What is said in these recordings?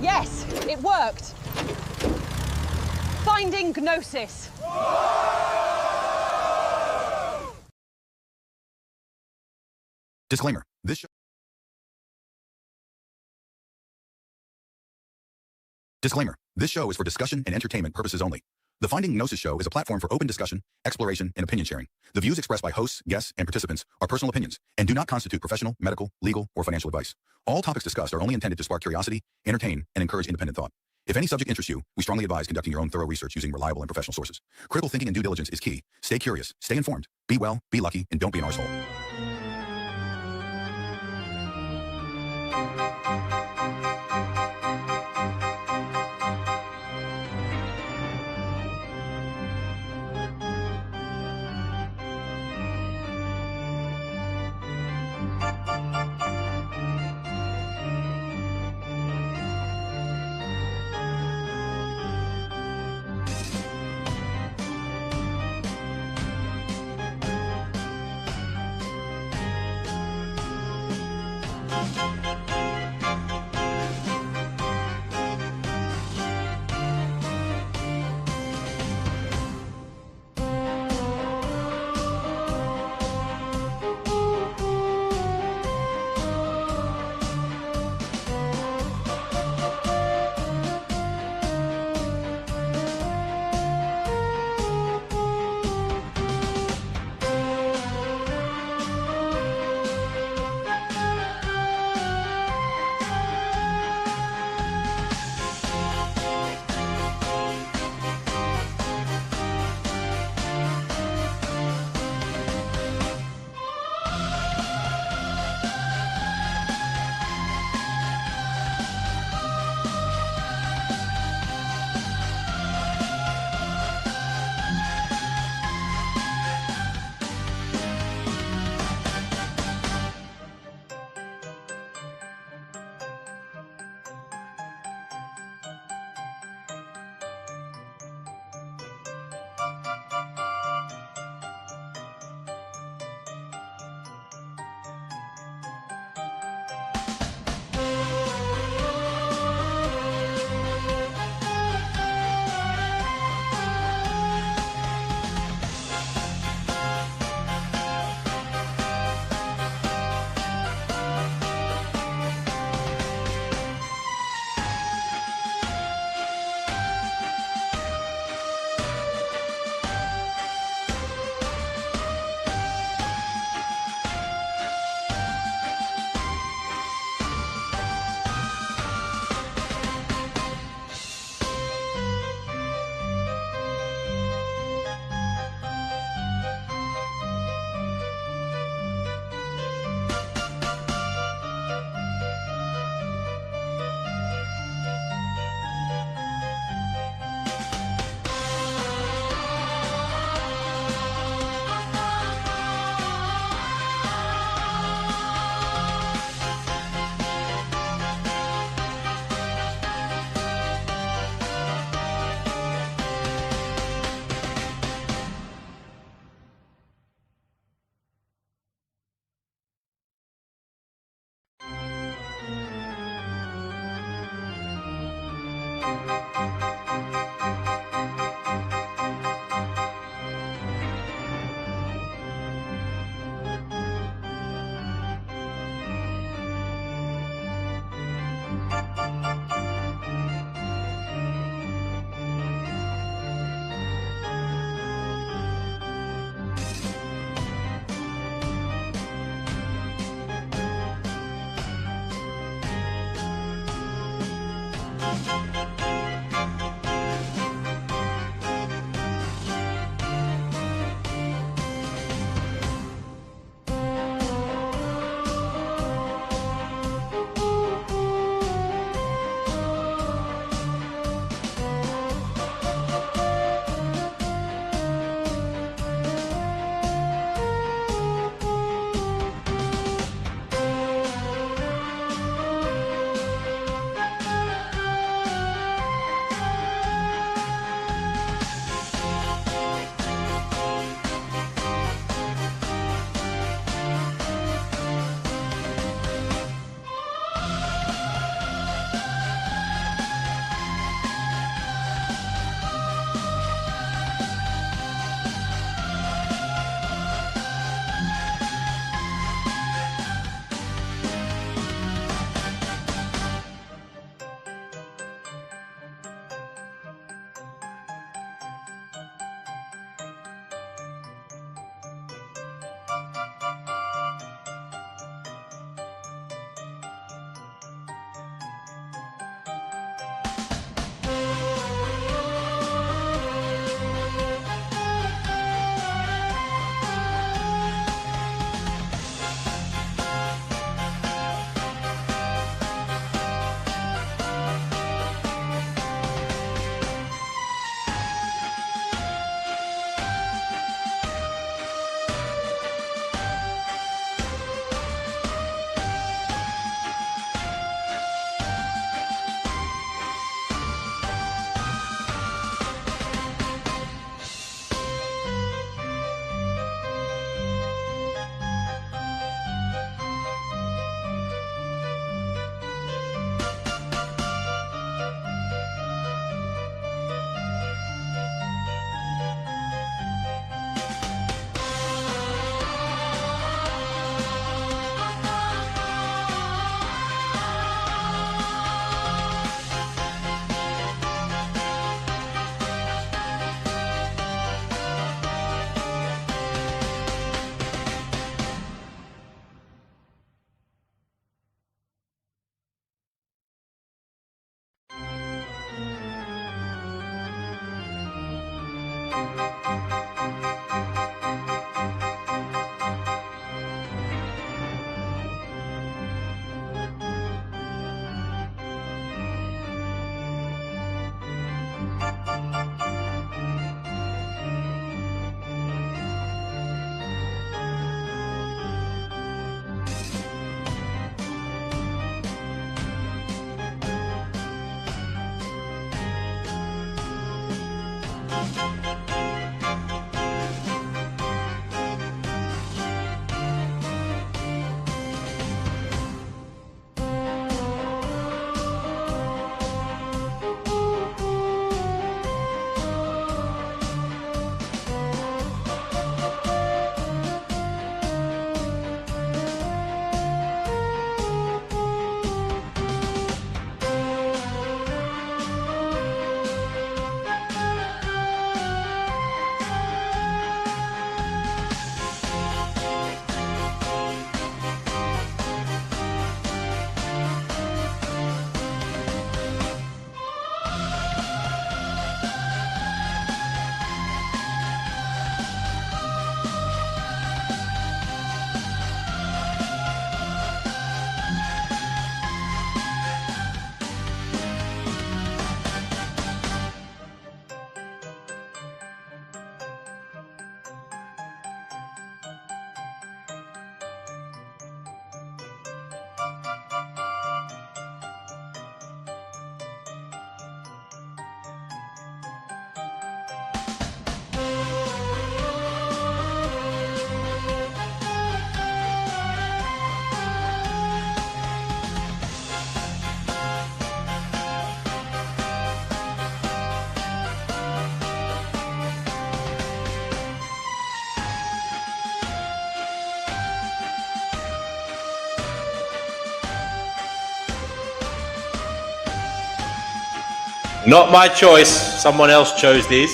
Yes, it worked. Finding Gnosis. Disclaimer. This show is for discussion and entertainment purposes only. The Finding Gnosis show is a platform for open discussion, exploration, and opinion sharing. The views expressed by hosts, guests, and participants are personal opinions and do not constitute professional, medical, legal, or financial advice. All topics discussed are only intended to spark curiosity, entertain, and encourage independent thought. If any subject interests you, we strongly advise conducting your own thorough research using reliable and professional sources. Critical thinking and due diligence is key. Stay curious, stay informed, be well, be lucky, and don't be an arsehole. Not my choice. Someone else chose these.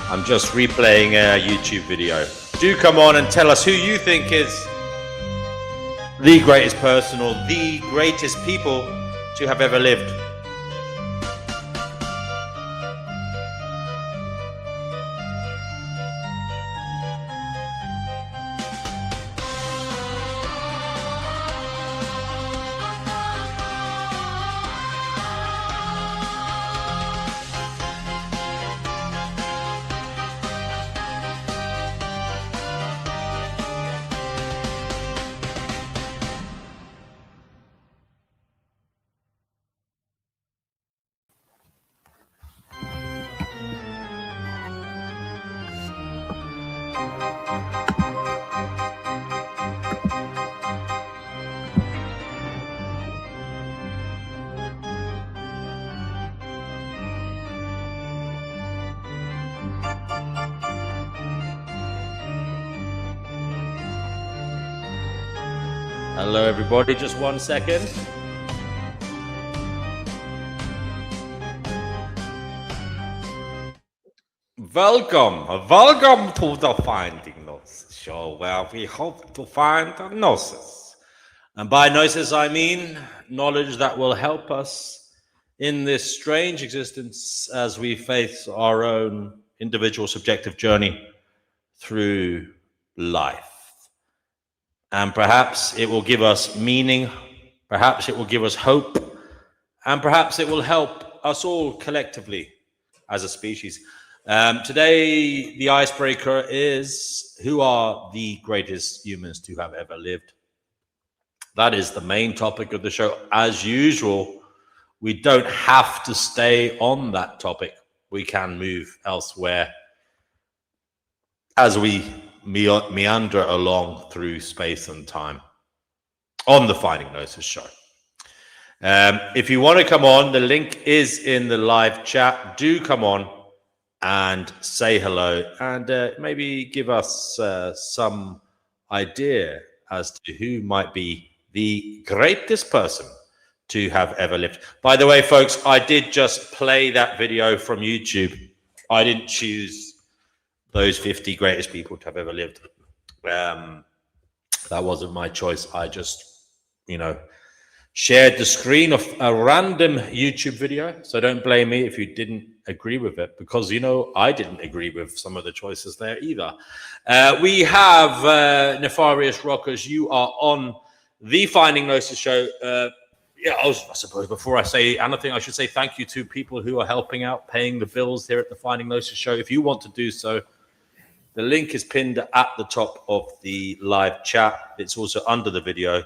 I'm just replaying a YouTube video. Do come on and tell us who you think is the greatest person or the greatest people to have ever lived. Hello everybody, just 1 second. Welcome to the Finding Gnosis show, where we hope to find a Gnosis. And by Gnosis I mean knowledge that will help us in this strange existence as we face our own individual subjective journey through life. And perhaps it will give us meaning, perhaps it will give us hope, and perhaps it will help us all collectively as a species. Today, the icebreaker is, who are the greatest humans to have ever lived? That is the main topic of the show. As usual, we don't have to stay on that topic. We can move elsewhere as we meander along through space and time on the Finding Gnosis show. If you want to come on, the link is in the live chat. Do come on and say hello and maybe give us some idea as to who might be the greatest person to have ever lived. By the way, folks, I did just play that video from YouTube. I didn't choose those 50 greatest people to have ever lived. That wasn't my choice. I just, shared the screen of a random YouTube video. So don't blame me if you didn't agree with it, because, you know, I didn't agree with some of the choices there either. We have Nefarious Rockers. You are on the Finding Gnosis show. I suppose before I say anything, I should say thank you to people who are helping out, paying the bills here at the Finding Gnosis show. If you want to do so, the link is pinned at the top of the live chat. It's also under the video.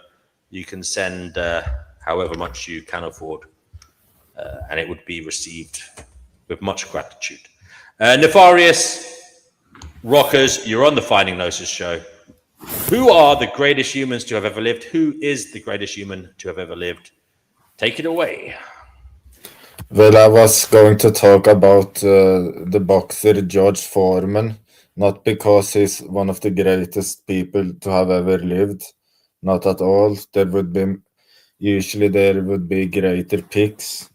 You can send however much you can afford, and it would be received with much gratitude. Nefarious Rockers, you're on the Finding Gnosis show. Who are the greatest humans to have ever lived? Who is the greatest human to have ever lived? Take it away. Well, I was going to talk about the boxer George Foreman, not because he's one of the greatest people to have ever lived. Not at all. There would be greater picks,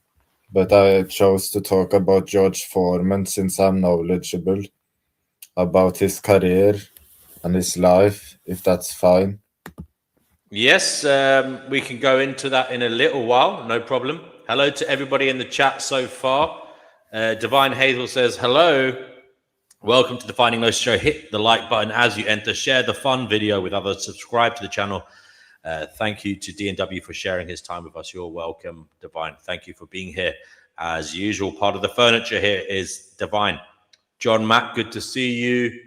but I chose to talk about George Foreman since I'm knowledgeable about his career and his life, if that's fine. Yes, we can go into that in a little while, no problem. Hello to everybody in the chat so far. Divine Hazel says, hello, welcome to the Finding Gnosis show. Hit the like button as you enter. Share the fun video with others. Subscribe to the channel. Thank you to D&W for sharing his time with us. You're welcome, Divine. Thank you for being here. As usual, part of the furniture here is Divine. John Mack, good to see you.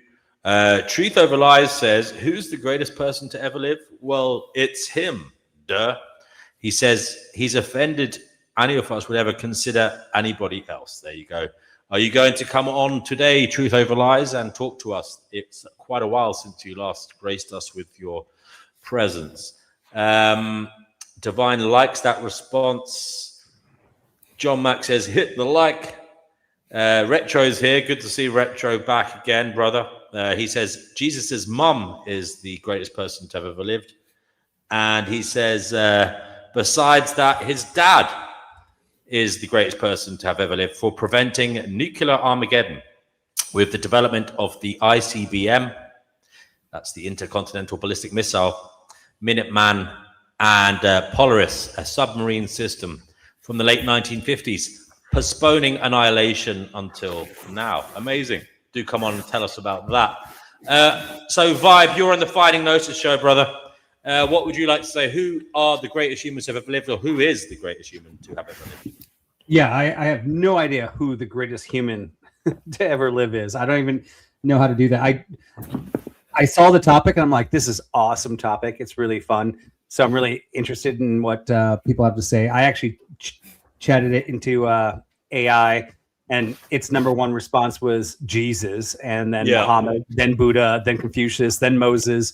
Truth Over Lies says, who's the greatest person to ever live? Well, it's him. Duh. He says he's offended any of us would ever consider anybody else. There you go. Are you going to come on today, Truth Over Lies, and talk to us? It's quite a while since you last graced us with your presence. Divine likes that response. John Mack says, hit the like. Retro's here. Good to see Retro back again, brother. He says, Jesus's mum is the greatest person to have ever lived. And he says, besides that, his dad is the greatest person to have ever lived for preventing nuclear Armageddon with the development of the ICBM. That's the Intercontinental Ballistic Missile, Minuteman, and Polaris, a submarine system from the late 1950s, postponing annihilation until now. Amazing. Do come on and tell us about that. So, Vibe, you're on the Finding Gnosis show, brother. What would you like to say? Who are the greatest humans to have ever lived, or who is the greatest human to have ever lived? Yeah, I have no idea who the greatest human to ever live is. I don't even know how to do that. I saw the topic and I'm like, this is awesome topic. It's really fun. So I'm really interested in what people have to say. I actually chatted it into AI, and its number one response was Jesus, and then Muhammad, then Buddha, then Confucius, then Moses.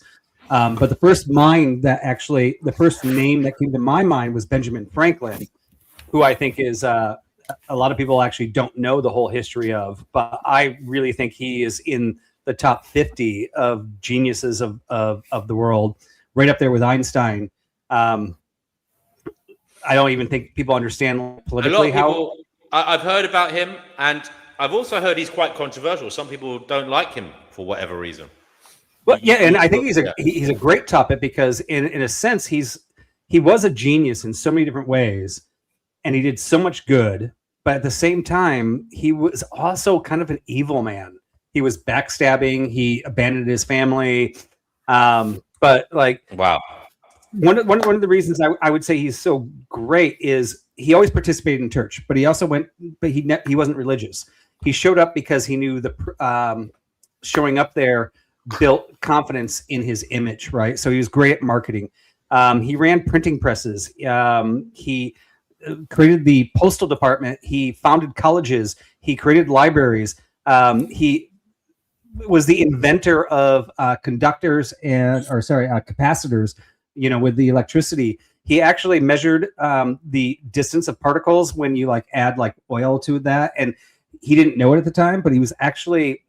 But the first name that came to my mind was Benjamin Franklin, who I think is a lot of people actually don't know the whole history of, but I really think he is in the top 50 of geniuses of the world, right up there with Einstein. I don't even think people understand politically how. I've heard about him, and I've also heard he's quite controversial. Some people don't like him for whatever reason. Well, yeah, and I think he's a great topic because in a sense he was a genius in so many different ways, and he did so much good. But at the same time, he was also kind of an evil man. He was backstabbing. He abandoned his family. But like, wow. One of the reasons I would say he's so great is he always participated in church, but he also he wasn't religious. He showed up because he knew showing up there built confidence in his image, right? So he was great at marketing. He ran printing presses. He created the postal department. He founded colleges. He created libraries. He was the inventor of capacitors, with the electricity. He actually measured the distance of particles when you add oil to that. And he didn't know it at the time, but he was actually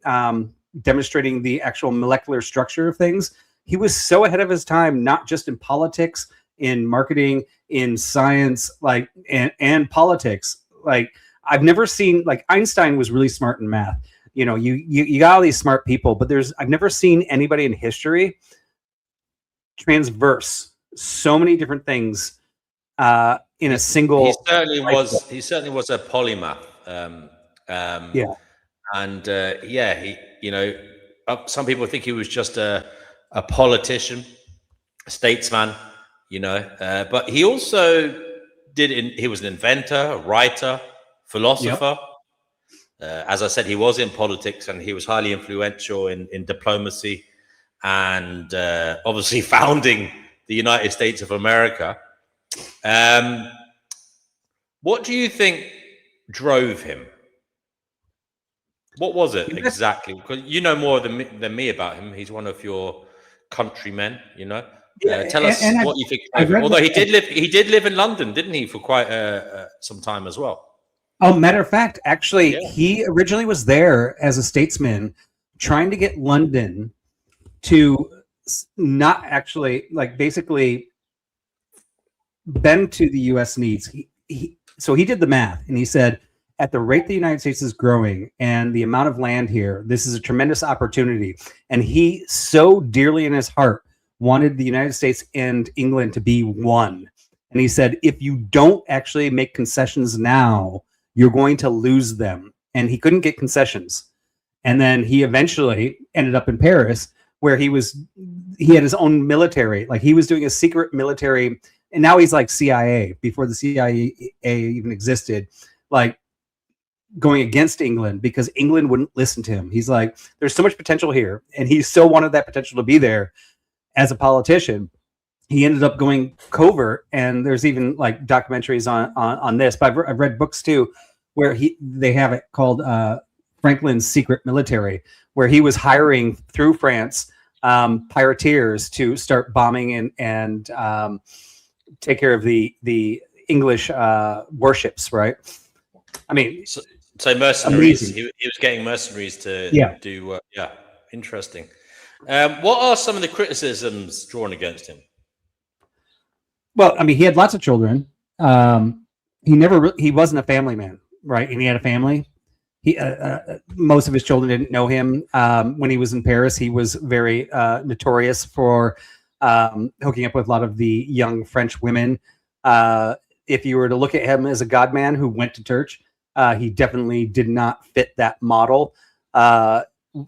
demonstrating the actual molecular structure of things. He was so ahead of his time, not just in politics, in marketing, in science, and politics. I've never seen, Einstein was really smart in math. You got all these smart people, but I've never seen anybody in history transverse so many different things in a single. He certainly rifle. was. He certainly was a polymath. Yeah. And he, some people think he was just a politician, a statesman, but he also he was an inventor, a writer, philosopher. As I said, he was in politics and he was highly influential in diplomacy and obviously founding the United States of America. What do you think drove him? What was it exactly? Because you know more than me about him. He's one of your countrymen, Tell us what you think. Although he did live in London, didn't he, for quite some time as well? Oh, matter of fact, actually, he originally was there as a statesman, trying to get London to not actually, basically bend to the U.S. needs. So he did the math, and he said, at the rate the United States is growing and the amount of land here, this is a tremendous opportunity. And he so dearly in his heart wanted the United States and England to be one. And he said, if you don't actually make concessions now, you're going to lose them. And he couldn't get concessions. And then he eventually ended up in Paris, where he had his own military. Like, he was doing a secret military, and now he's like CIA, before the CIA even existed, like going against England because England wouldn't listen to him. He's like, there's so much potential here. And he still wanted that potential to be there as a politician. He ended up going covert, and there's even like documentaries on this, but I've read books too, where they have it called Franklin's Secret Military, where he was hiring through France pirateers to start bombing and take care of the English warships, right? I mean, so mercenaries. He was getting mercenaries to do work. Yeah, interesting. What are some of the criticisms drawn against him? Well, I mean, he had lots of children. He wasn't a family man, right? And he had a family. Most of his children didn't know him. When he was in Paris, he was very notorious for hooking up with a lot of the young French women. If you were to look at him as a God man who went to church, he definitely did not fit that model.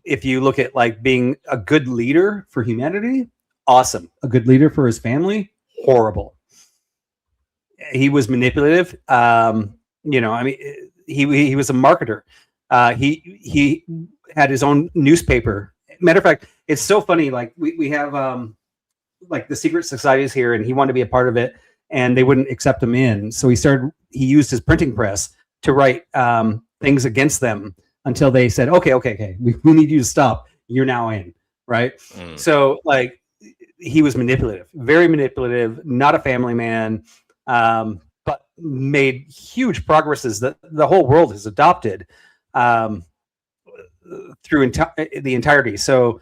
If you look at like being a good leader for humanity, awesome. A good leader for his family, horrible. He was manipulative. I mean, he was a marketer. He had his own newspaper. Matter of fact, it's so funny. Like we have like the secret societies here, and he wanted to be a part of it, and they wouldn't accept him in. So he used his printing press to write things against them until they said, okay, we need you to stop. You're now in, right? So like he was manipulative, very manipulative, not a family man, but made huge progresses that the whole world has adopted through the entirety. So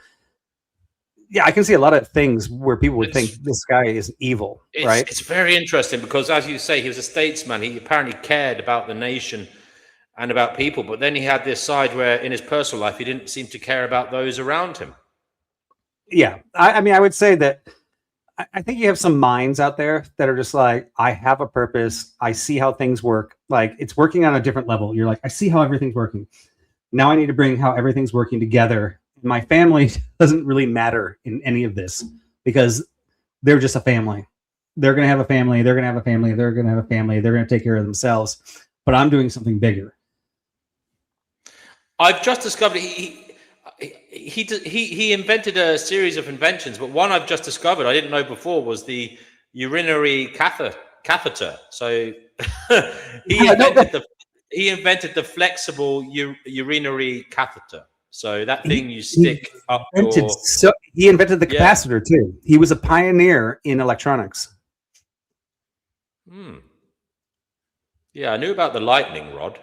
yeah, I can see a lot of things where people would think this guy is evil, right? It's very interesting because, as you say, he was a statesman. He apparently cared about the nation and about people, but then he had this side where in his personal life, he didn't seem to care about those around him. Yeah. I mean, I would say that I think you have some minds out there that are just like, I have a purpose. I see how things work. Like, it's working on a different level. You're like, I see how everything's working. Now I need to bring how everything's working together. My family doesn't really matter in any of this because they're just a family. They're going to have a family. They're going to have a family. They're going to have a family. They're going to take care of themselves. But I'm doing something bigger. I've just discovered he invented a series of inventions, but one I've just discovered I didn't know before was the urinary catheter. So he invented the flexible urinary catheter. So that thing you stick up your... So he invented the capacitor too. He was a pioneer in electronics. Yeah, I knew about the lightning rod.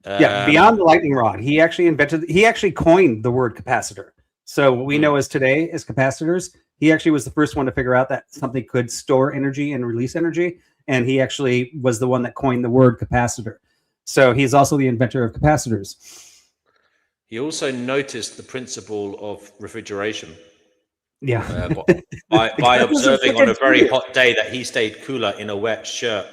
Beyond the lightning rod, he actually coined the word capacitor. So what we know as today as capacitors, he actually was the first one to figure out that something could store energy and release energy. And he actually was the one that coined the word capacitor. So he's also the inventor of capacitors. He also noticed the principle of refrigeration. Yeah. By observing on a very hot day that he stayed cooler in a wet shirt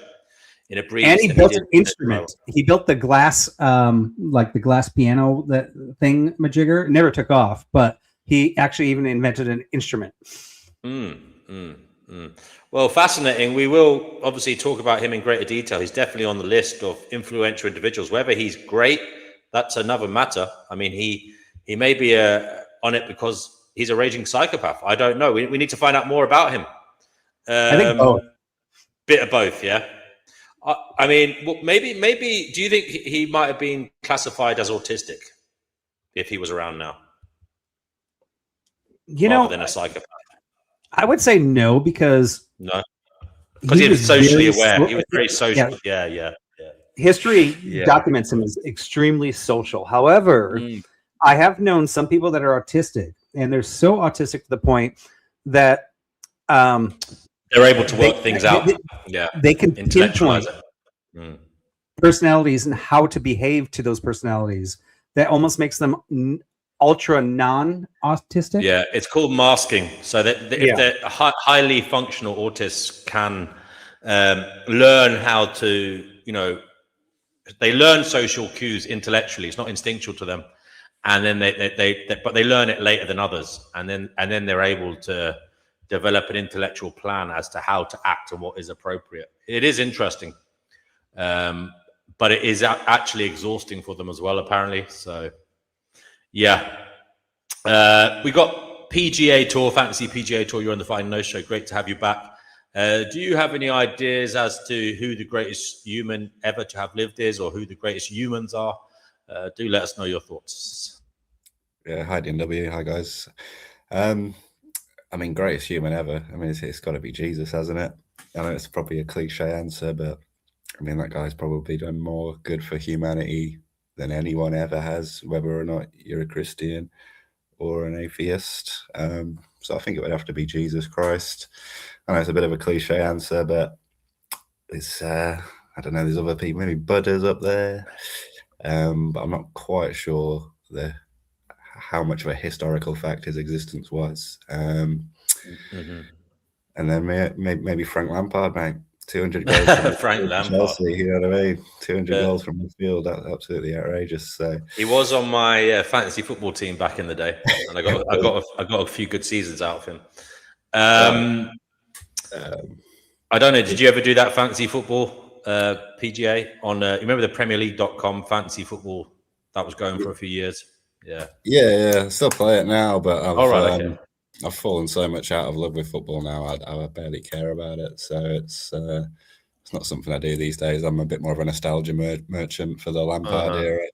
in a breeze. And he than built did an instrument. He built the glass, like the glass piano, that thing majigger. It never took off, but he actually even invented an instrument. Well, fascinating. We will obviously talk about him in greater detail. He's definitely on the list of influential individuals. Whether he's great, that's another matter. I mean, he may be on it because he's a raging psychopath. I don't know. We need to find out more about him. I think both. Bit of both, yeah. I mean, well, maybe. Do you think he might have been classified as autistic if he was around now? Rather than a psychopath. I would say no, because he was socially aware. He was very social. Yeah. History documents him as extremely social. However, I have known some people that are autistic, and they're so autistic to the point that they're able to work things out. They can pinpoint personalities and how to behave to those personalities. That almost makes them ultra non-autistic. Yeah, it's called masking. So that if they're highly functional autists can learn how to, they learn social cues intellectually. It's not instinctual to them, and then but they learn it later than others, and then they're able to develop an intellectual plan as to how to act and what is appropriate. It is interesting, but it is actually exhausting for them as well, apparently. So, yeah. We got PGA Tour, Fantasy PGA Tour. You're on the Fighting Nose Show. Great to have you back. Do you have any ideas as to who the greatest human ever to have lived is, or who the greatest humans are? Do let us know your thoughts. Yeah, hi DNW. Hi, guys. I mean, greatest human ever. I mean, it's got to be Jesus, hasn't it? I know it's probably a cliche answer, but I mean, that guy's probably done more good for humanity than anyone ever has, whether or not you're a Christian or an atheist. So I think it would have to be Jesus Christ. I know it's a bit of a cliche answer, but it's, I don't know, there's other people, maybe Buddha's up there, but I'm not quite sure how much of a historical fact his existence was. And then maybe Frank Lampard, mate. 200 goals from Frank Lampard. Chelsea, you know what I mean? 200 goals from midfield. That's absolutely outrageous. So he was on my fantasy football team back in the day, and I got a few good seasons out of him. I don't know. Did you ever do that fantasy football PGA on? You remember the PremierLeague.com fantasy football that was going for a few years? Yeah. I still play it now, but I've fallen so much out of love with football now. I barely care about it. So it's not something I do these days. I'm a bit more of a nostalgia merchant for the Lampard era.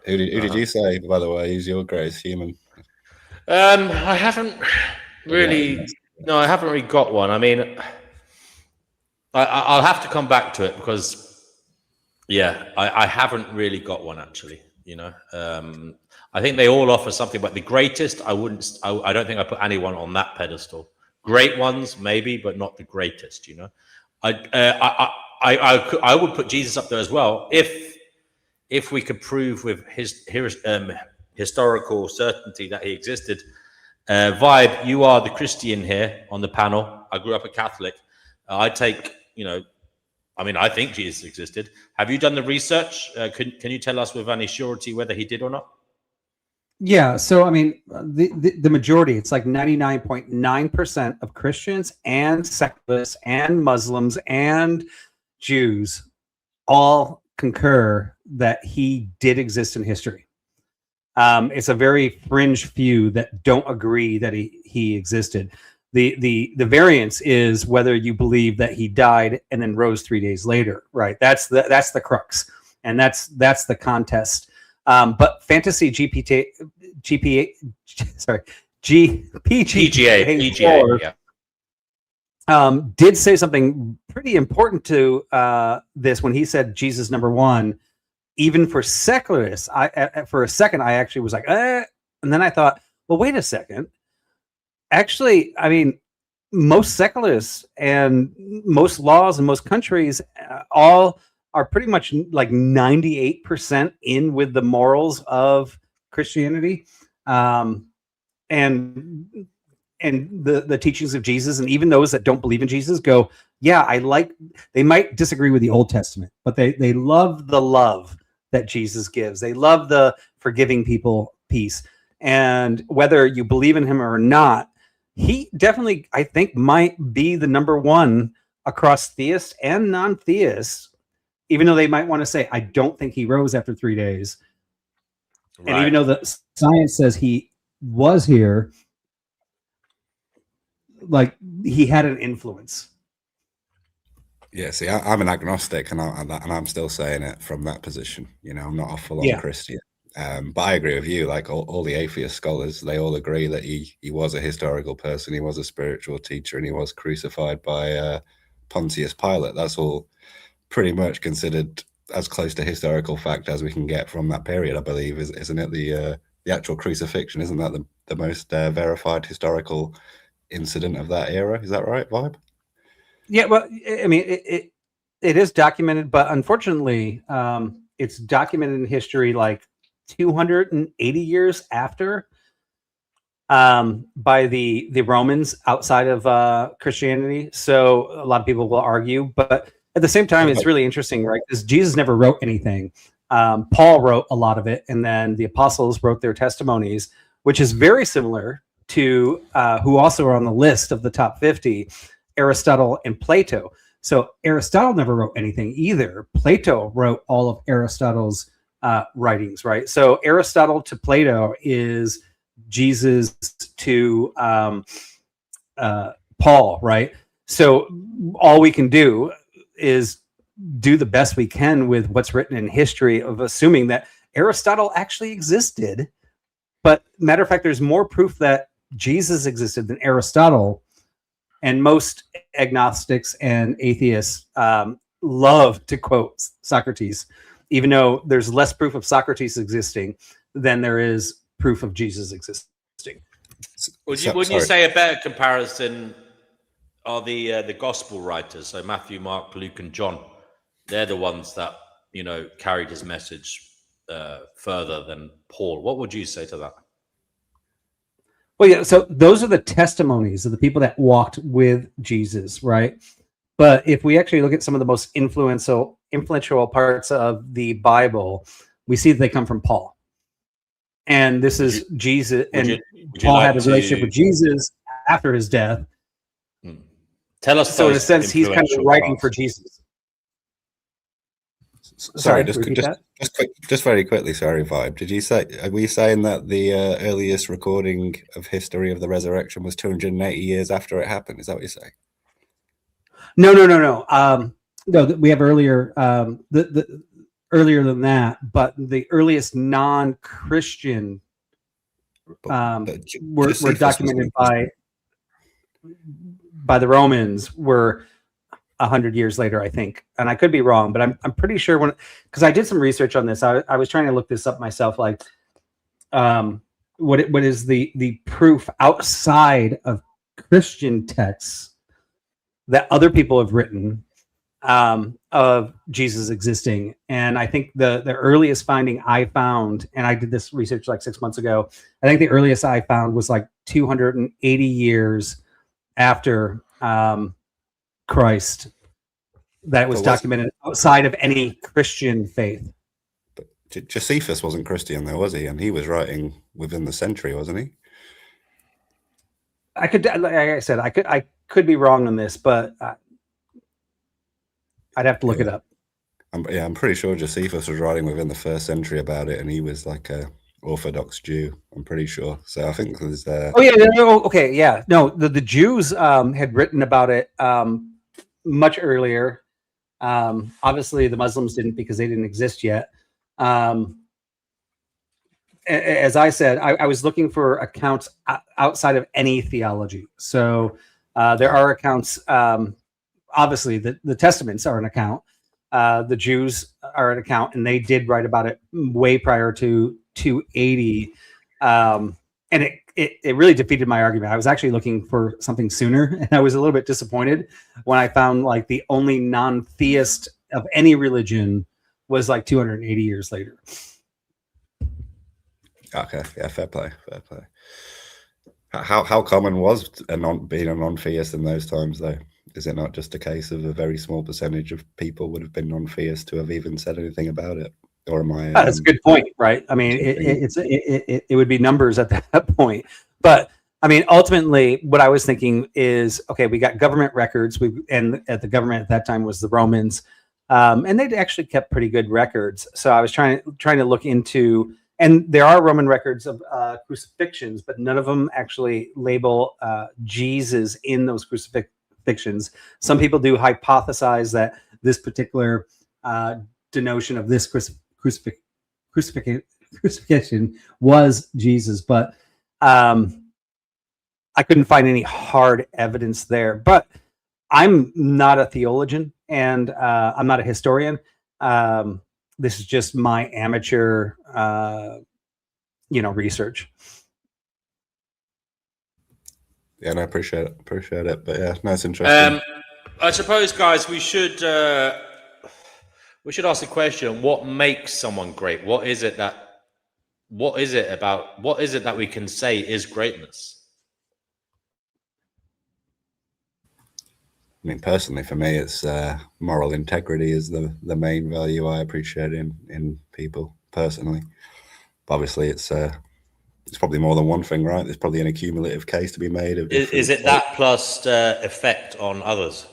Who did you say, by the way, is your greatest human? I haven't really. No, I haven't really got one. I mean, I'll have to come back to it because, I haven't really got one actually. I think they all offer something, but the greatest, I don't think I put anyone on that pedestal. Great ones, maybe, but not the greatest. I would put Jesus up there as well if we could prove with his historical certainty that he existed. Vibe, you are the Christian here on the panel. I grew up a Catholic. I think Jesus existed. Have you done the research? Can you tell us with any surety whether he did or not? Yeah. So, I mean, the majority, it's like 99.9% of Christians and secularists and Muslims and Jews all concur that he did exist in history. It's a very fringe few that don't agree that he existed. The variance is whether you believe that he died and then rose 3 days later, right? That's the crux, and that's the contest. But Fantasy PGA, did say something pretty important to this when he said Jesus #1. Even for secularists, for a second I actually was like, and then I thought, well, wait a second. Actually, I mean, most secularists and most laws in most countries all are pretty much like 98% in with the morals of Christianity. And and the teachings of Jesus, and even those that don't believe in Jesus go, yeah, they might disagree with the Old Testament, but they love the love that Jesus gives. They love the forgiving people peace. And whether you believe in him or not, he definitely, I think, might be the number one across theists and non-theists, even though they might want to say, I don't think he rose after 3 days. Right. And even though the science says he was here, like, he had an influence. Yeah, see, I'm an agnostic, and I'm still saying it from that position. You know, I'm not a full-on Christian. But I agree with you. Like all the atheist scholars, they all agree that he was a historical person, he was a spiritual teacher, and he was crucified by Pontius Pilate. That's all pretty much considered as close to historical fact as we can get from that period, I believe. Isn't it the actual crucifixion? Isn't that the most verified historical incident of that era? Is that right, Vibe? Yeah, well, I mean, it is documented, but unfortunately, it's documented in history like 280 years after, by the Romans outside of Christianity. So a lot of people will argue, but at the same time, it's really interesting, right? Because Jesus never wrote anything. Paul wrote a lot of it, and then the apostles wrote their testimonies, which is very similar to who also are on the list of the top 50, Aristotle and Plato. So Aristotle never wrote anything either. Plato wrote all of Aristotle's writings, right? So Aristotle to Plato is Jesus to Paul, right? So all we can do is do the best we can with what's written in history, of assuming that Aristotle actually existed. But matter of fact, there's more proof that Jesus existed than Aristotle. And most agnostics and atheists love to quote Socrates, even though there's less proof of Socrates existing than there is proof of Jesus existing. Wouldn't you say a better comparison are the gospel writers? So Matthew, Mark, Luke, and John. They're the ones that, you know, carried his message further than Paul. What would you say to that? Well, yeah, so those are the testimonies of the people that walked with Jesus, right? But if we actually look at some of the most influential parts of the Bible, we see that they come from Paul. And this is Jesus, and Paul had a relationship with Jesus after his death. Tell us. So in a sense, he's kind of writing for Jesus. Sorry, just very quickly. Sorry, Vibe. Did you say? Are we saying that the earliest recording of history of the resurrection was 280 years after it happened? Is that what you're saying? No. No, we have earlier. Earlier than that, but the earliest non-Christian were documented by the Romans were 100 years later, I think. And I could be wrong, but I'm pretty sure because I did some research on this. I was trying to look this up myself, like what is the proof outside of Christian texts that other people have written of Jesus existing. And I think the earliest finding I found, and I did this research like 6 months ago, I think the earliest I found was like 280 years after Christ, that was documented outside of any Christian faith. But Josephus wasn't Christian though, was he? And he was writing within the century, wasn't he? I could, like I said, I could be wrong on this, but I'd have to look it up. I'm pretty sure Josephus was writing within the 1st century about it, and he was like a Orthodox Jew. I'm pretty sure. So I think there's Oh yeah, okay, yeah. No, the Jews had written about it much earlier. Obviously, the Muslims didn't, because they didn't exist yet. As I said, I was looking for accounts outside of any theology. So there are accounts. Obviously, the Testaments are an account. The Jews are an account, and they did write about it way prior to 280. And it really defeated my argument. I was actually looking for something sooner, and I was a little bit disappointed when I found like the only non-theist of any religion was like 280 years later. Okay, yeah, fair play. How common was being a non-theist in those times, though? Is it not just a case of a very small percentage of people would have been non-theist to have even said anything about it? Or am I? That's a good point, right? I mean, it would be numbers at that point. But I mean, ultimately, what I was thinking is, okay, we got government records, and at the government at that time was the Romans, and they'd actually kept pretty good records. So I was trying to look into, and there are Roman records of crucifixions, but none of them actually label Jesus in those crucifixions. Some people do hypothesize that this particular denotion of this crucifixion was Jesus, but I couldn't find any hard evidence there. But I'm not a theologian, and I'm not a historian. This is just my amateur, research. Yeah, and I appreciate it. But yeah, no, it's interesting. I suppose, guys, we should ask the question: what makes someone great? What is it that we can say is greatness? I mean, personally, for me, it's moral integrity is the main value I appreciate in people personally. But obviously, it's probably more than one thing, right? There's probably an accumulative case to be made. Is it that plus effect on others?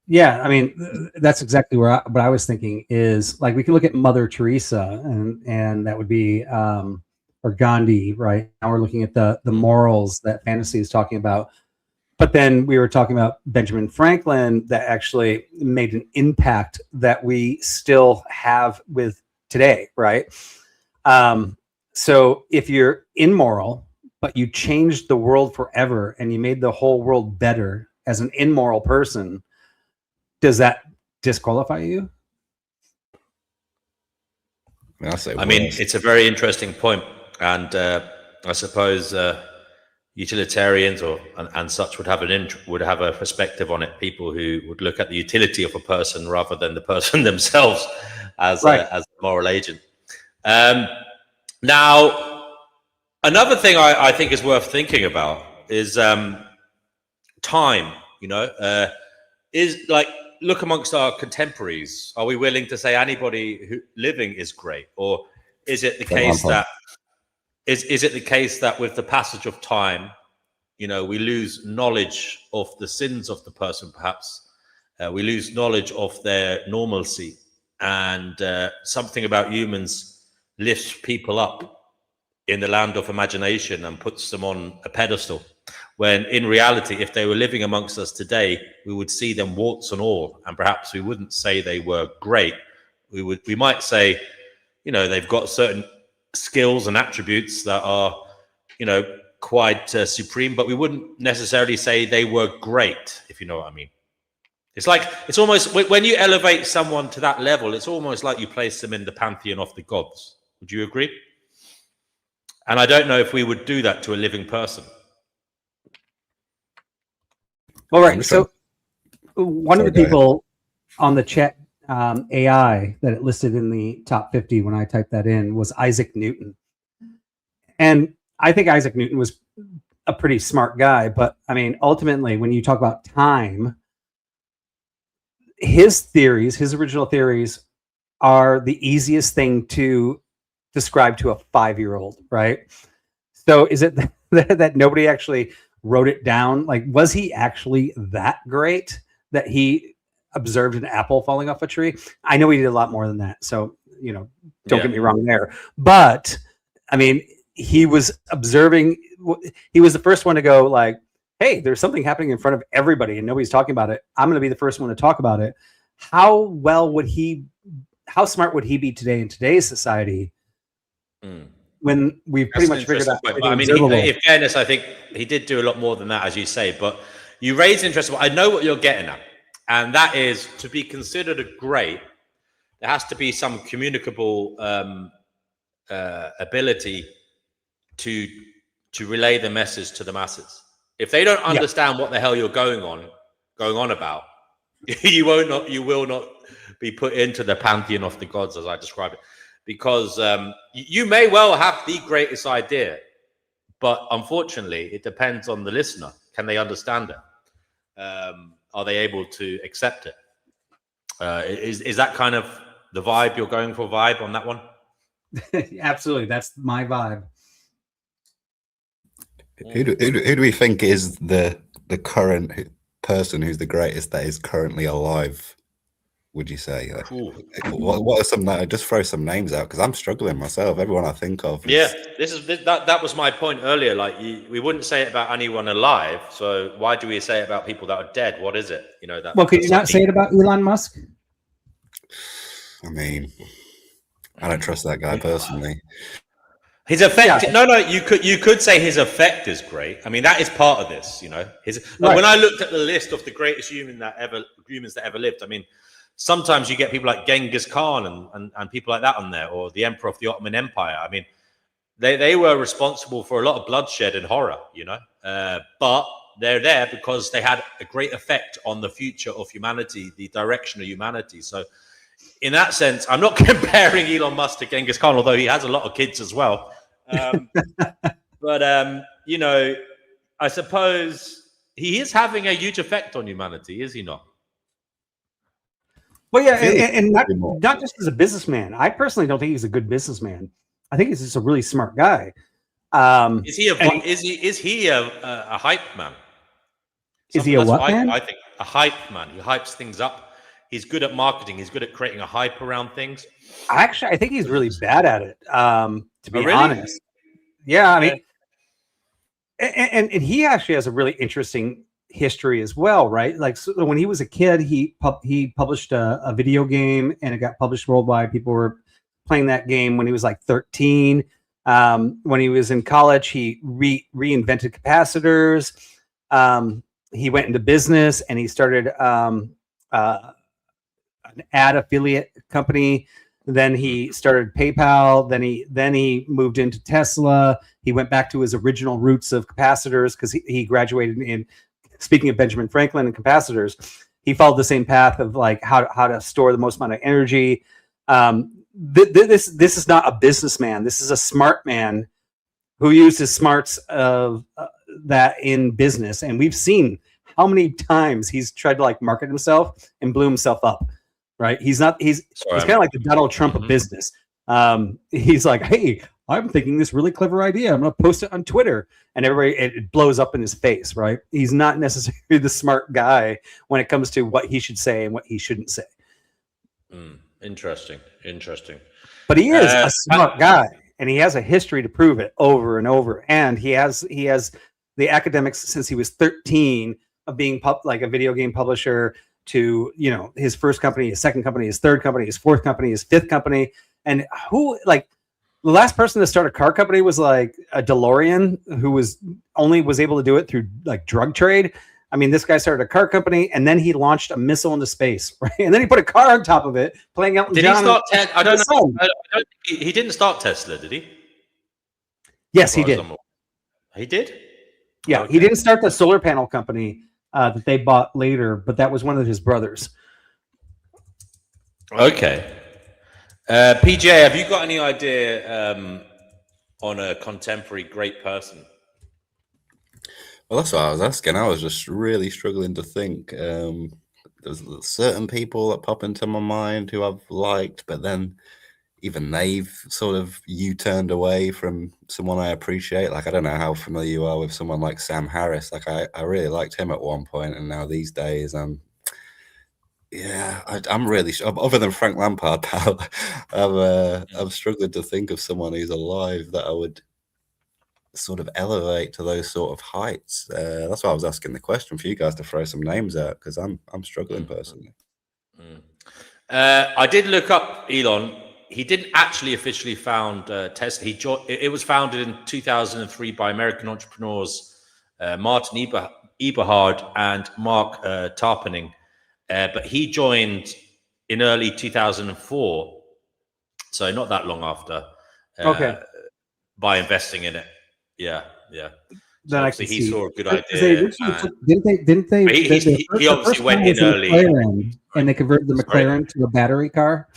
Yeah, I mean, that's exactly what I was thinking is, like, we can look at Mother Teresa, and that would be, or Gandhi, right? Now we're looking at the morals that fantasy is talking about. But then we were talking about Benjamin Franklin that actually made an impact that we still have with today, right? So if you're immoral, but you changed the world forever and you made the whole world better as an immoral person, does that disqualify you? I mean, it's a very interesting point, and I suppose utilitarians and such would have a perspective on it. People who would look at the utility of a person rather than the person themselves as a moral agent. Now, another thing I think is worth thinking about is time. Is like, look amongst our contemporaries. Are we willing to say anybody who living is great, or is it the case that is it the case that with the passage of time, we lose knowledge of the sins of the person, perhaps we lose knowledge of their normalcy, and something about humans lifts people up in the land of imagination and puts them on a pedestal, when in reality, if they were living amongst us today, we would see them warts and all, and perhaps we wouldn't say they were great. We might say, they've got certain skills and attributes that are, quite supreme, but we wouldn't necessarily say they were great, if you know what I mean. It's almost, when you elevate someone to that level, it's almost like you place them in the pantheon of the gods. Would you agree? And I don't know if we would do that to a living person. All right. So one of the people on the chat AI that it listed in the top 50 when I typed that in was Isaac Newton. And I think Isaac Newton was a pretty smart guy. But I mean, ultimately, when you talk about time, his original theories are the easiest thing to describe to a 5-year-old, right? So is it that nobody actually wrote it down? Like, was he actually that great that he observed an apple falling off a tree? I know he did a lot more than that. So, don't get me wrong there. But I mean, he was observing, he was the first one to go like, hey, there's something happening in front of everybody and nobody's talking about it. I'm going to be the first one to talk about it. How smart would he be today in today's society? When we've pretty much figured out. I mean, in fairness, I think he did do a lot more than that, as you say. But you raise interesting. I know what you're getting at, and that is, to be considered a great, there has to be some communicable ability to relay the message to the masses. If they don't understand what the hell you're going on about, you will not be put into the pantheon of the gods, as I describe it. Because you may well have the greatest idea, But unfortunately, it depends on the listener. Can they understand it? Are they able to accept it? Is that kind of the vibe you're going for? Vibe on that one? Absolutely, that's my vibe. Who do we think is the current person who's the greatest that is currently alive? Would you say? Like, what are some? Just throw some names out because I'm struggling myself. Everyone I think of. Yeah, that was my point earlier. Like, we wouldn't say it about anyone alive. So why do we say it about people that are dead? What is it? You know that. Well, could you not say it about Elon Musk? I mean, I don't trust that guy personally. His effect, no, you could say his effect is great. I mean, that is part of this, you know. When I looked at the list of the greatest humans that ever lived, I mean, sometimes you get people like Genghis Khan and people like that on there, or the Emperor of the Ottoman Empire. I mean, they were responsible for a lot of bloodshed and horror, you know. But they're there because they had a great effect on the future of humanity, the direction of humanity. So, in that sense, I'm not comparing Elon Musk to Genghis Khan, although he has a lot of kids as well. But, you know, I suppose he is having a huge effect on humanity, is he not? Well, yeah, and not just as a businessman. I personally don't think he's a good businessman. I think he's just a really smart guy. Is he a hype man? Is he a what man? I think a hype man. He hypes things up. He's good at marketing. He's good at creating a hype around things. Actually, I think he's really bad at it. To be honest, yeah. I mean, and he actually has a really interesting history as well, right? Like, so when he was a kid, he published a video game, and it got published worldwide. People were playing that game when he was like 13. When he was in college, he reinvented capacitors. He went into business and he started an ad affiliate company. Then he started PayPal. Then he moved into Tesla. He went back to his original roots of capacitors because he graduated in. Speaking of Benjamin Franklin and capacitors, he followed the same path of like how to store the most amount of energy. This is not a businessman. This is a smart man who used his smarts of that in business. And we've seen how many times he's tried to like market himself and blew himself up. Right? He's kind of like the Donald Trump of business. He's like, hey, I'm thinking this really clever idea. I'm going to post it on Twitter, and it blows up in his face. Right? He's not necessarily the smart guy when it comes to what he should say and what he shouldn't say. Interesting. But he is a smart guy, and he has a history to prove it over and over. And he has the academics since he was 13 of being like a video game publisher to, you know, his first company, his second company, his third company, his fourth company, his fifth company. And who, like, the last person to start a car company was like a DeLorean, who was able to do it through like drug trade. I mean, this guy started a car company and then he launched a missile into space, right? And then he put a car on top of it, playing out. Did he start Tesla? I don't know. He didn't start Tesla, did he? Yes, he did. He did? Yeah, okay. He didn't start the solar panel company that they bought later, but that was one of his brothers. Okay. PJ, have you got any idea on a contemporary great person? Well, that's what I was asking. I was just really struggling to think. There's certain people that pop into my mind who I've liked, but then even they've sort of U-turned away from someone I appreciate. Like, I don't know how familiar you are with someone like Sam Harris. Like, I really liked him at one point, and now these days I'm really, other than Frank Lampard, pal, I'm struggling to think of someone who's alive that I would sort of elevate to those sort of heights. That's why I was asking the question for you guys to throw some names out, because I'm struggling personally. I did look up Elon. He didn't actually officially found Tesla. It was founded in 2003 by American entrepreneurs Martin Eberhard and Mark Tarpenning. But he joined in early 2004, so not that long after. By investing in it. Yeah. Then so he saw a good idea. Didn't they? He obviously went in early, and they converted the McLaren to a battery car.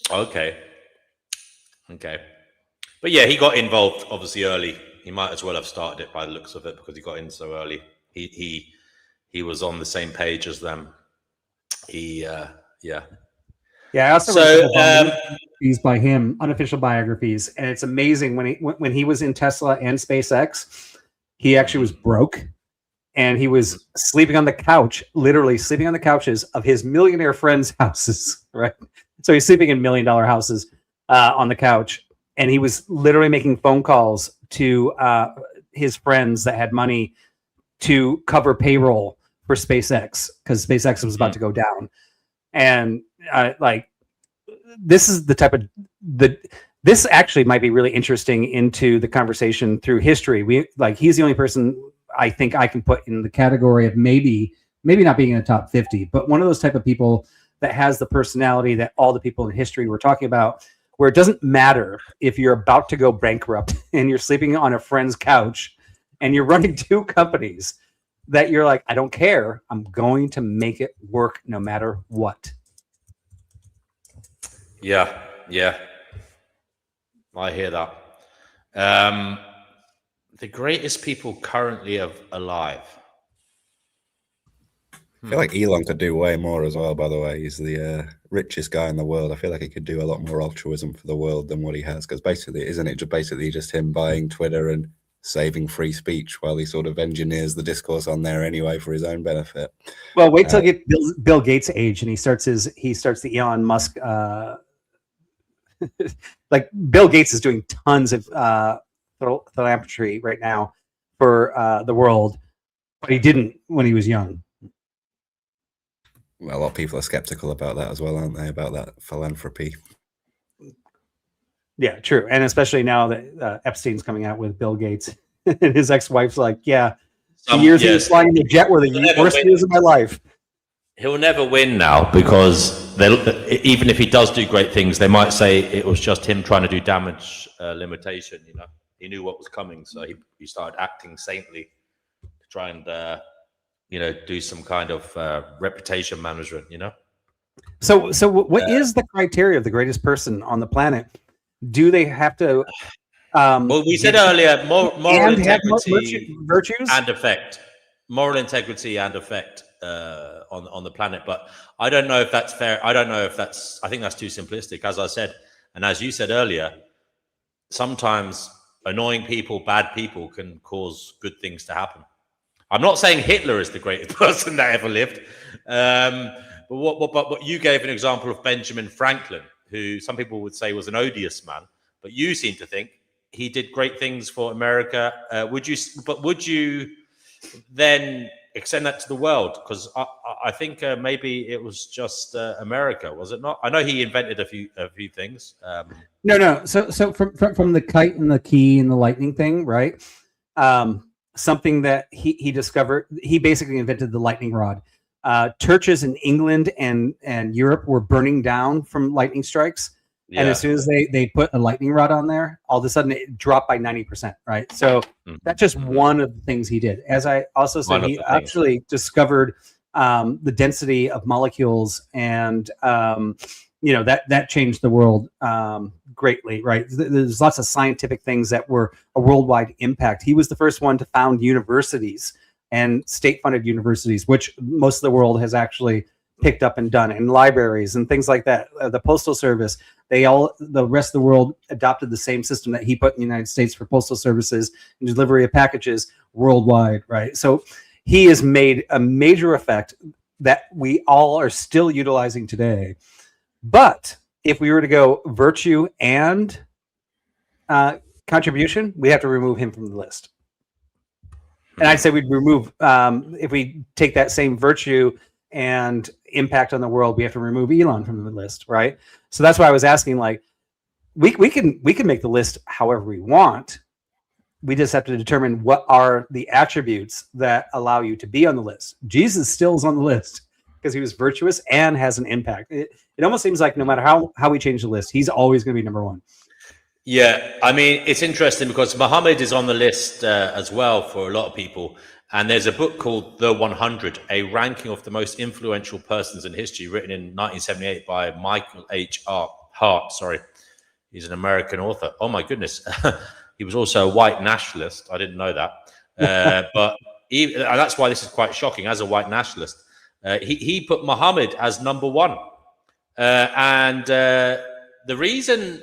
Okay. But But yeah, he got involved obviously early. He might as well have started it by the looks of it because he got in so early. He was on the same page as them. Yeah. Yeah, I also So, read a couple of biographies by him, unofficial biographies, and it's amazing when he was in Tesla and SpaceX, he actually was broke, and he was sleeping on the couch, literally sleeping on the couches of his millionaire friends' houses. Right, so he's sleeping in $1 million house on the couch, and he was literally making phone calls to his friends that had money to cover payroll for SpaceX because SpaceX was about to go down. And like, this is the type of this actually might be really interesting into the conversation through history. He's the only person I think I can put in the category of maybe not being in the top 50, but one of those type of people that has the personality that all the people in history were talking about, where it doesn't matter if you're about to go bankrupt and you're sleeping on a friend's couch and you're running 2 companies, that you're like, I don't care. I'm going to make it work no matter what. Yeah. I hear that. The greatest people currently alive. I feel like Elon could do way more as well, by the way. He's the richest guy in the world. I feel like he could do a lot more altruism for the world than what he has. Because basically, isn't it just him buying Twitter and saving free speech while he sort of engineers the discourse on there anyway for his own benefit? Well, wait till you get Bill Gates' age and he starts the Elon Musk. Like Bill Gates is doing tons of philanthropy right now for the world, but he didn't when he was young. Well, a lot of people are skeptical about that as well, aren't they? About that philanthropy. Yeah, true. And especially now that Epstein's coming out with Bill Gates and his ex-wife's like, the years he was flying in the jet were the worst years of my life. He'll never win now because even if he does do great things, they might say it was just him trying to do damage limitation. He knew what was coming, so he started acting saintly to try and do some kind of reputation management. So what is the criteria of the greatest person on the planet? Do they have to? Well, we said earlier, moral integrity, virtues, and effect. Moral integrity and effect on the planet, but I don't know if that's fair. I think that's too simplistic, as I said, and as you said earlier. Sometimes annoying people, bad people, can cause good things to happen. I'm not saying Hitler is the greatest person that ever lived, but what you gave an example of Benjamin Franklin, who some people would say was an odious man, but you seem to think he did great things for America. Would you then extend that to the world? Because I think maybe it was just America, was it not? I know he invented a few things. No. So from the kite and the key and the lightning thing, right? Something that he discovered. He basically invented the lightning rod. Churches in England and Europe were burning down from lightning strikes. Yeah. And as soon as they put a lightning rod on there, all of a sudden it dropped by 90%, right? So that's just one of the things he did. As I also said, he actually discovered the density of molecules, and that changed the world greatly, right? There's lots of scientific things that were a worldwide impact. He was the first one to found universities and state-funded universities, which most of the world has actually picked up and done, and libraries and things like that. The Postal Service, the rest of the world adopted the same system that he put in the United States for postal services and delivery of packages worldwide, right? So he has made a major effect that we all are still utilizing today. But if we were to go virtue and contribution, we have to remove him from the list. And I'd say we'd remove, if we take that same virtue and impact on the world, we have to remove Elon from the list, right? So that's why I was asking, like, we can make the list however we want. We just have to determine what are the attributes that allow you to be on the list. Jesus still is on the list because he was virtuous and has an impact. It almost seems like no matter how we change the list, he's always going to be number one. Yeah, I mean, it's interesting because Muhammad is on the list as well for a lot of people. And there's a book called The 100, a ranking of the most influential persons in history, written in 1978 by Michael H. Hart. He's an American author. Oh my goodness. He was also a white nationalist. I didn't know that. But that's why this is quite shocking. As a white nationalist, he put Muhammad as number one. And the reason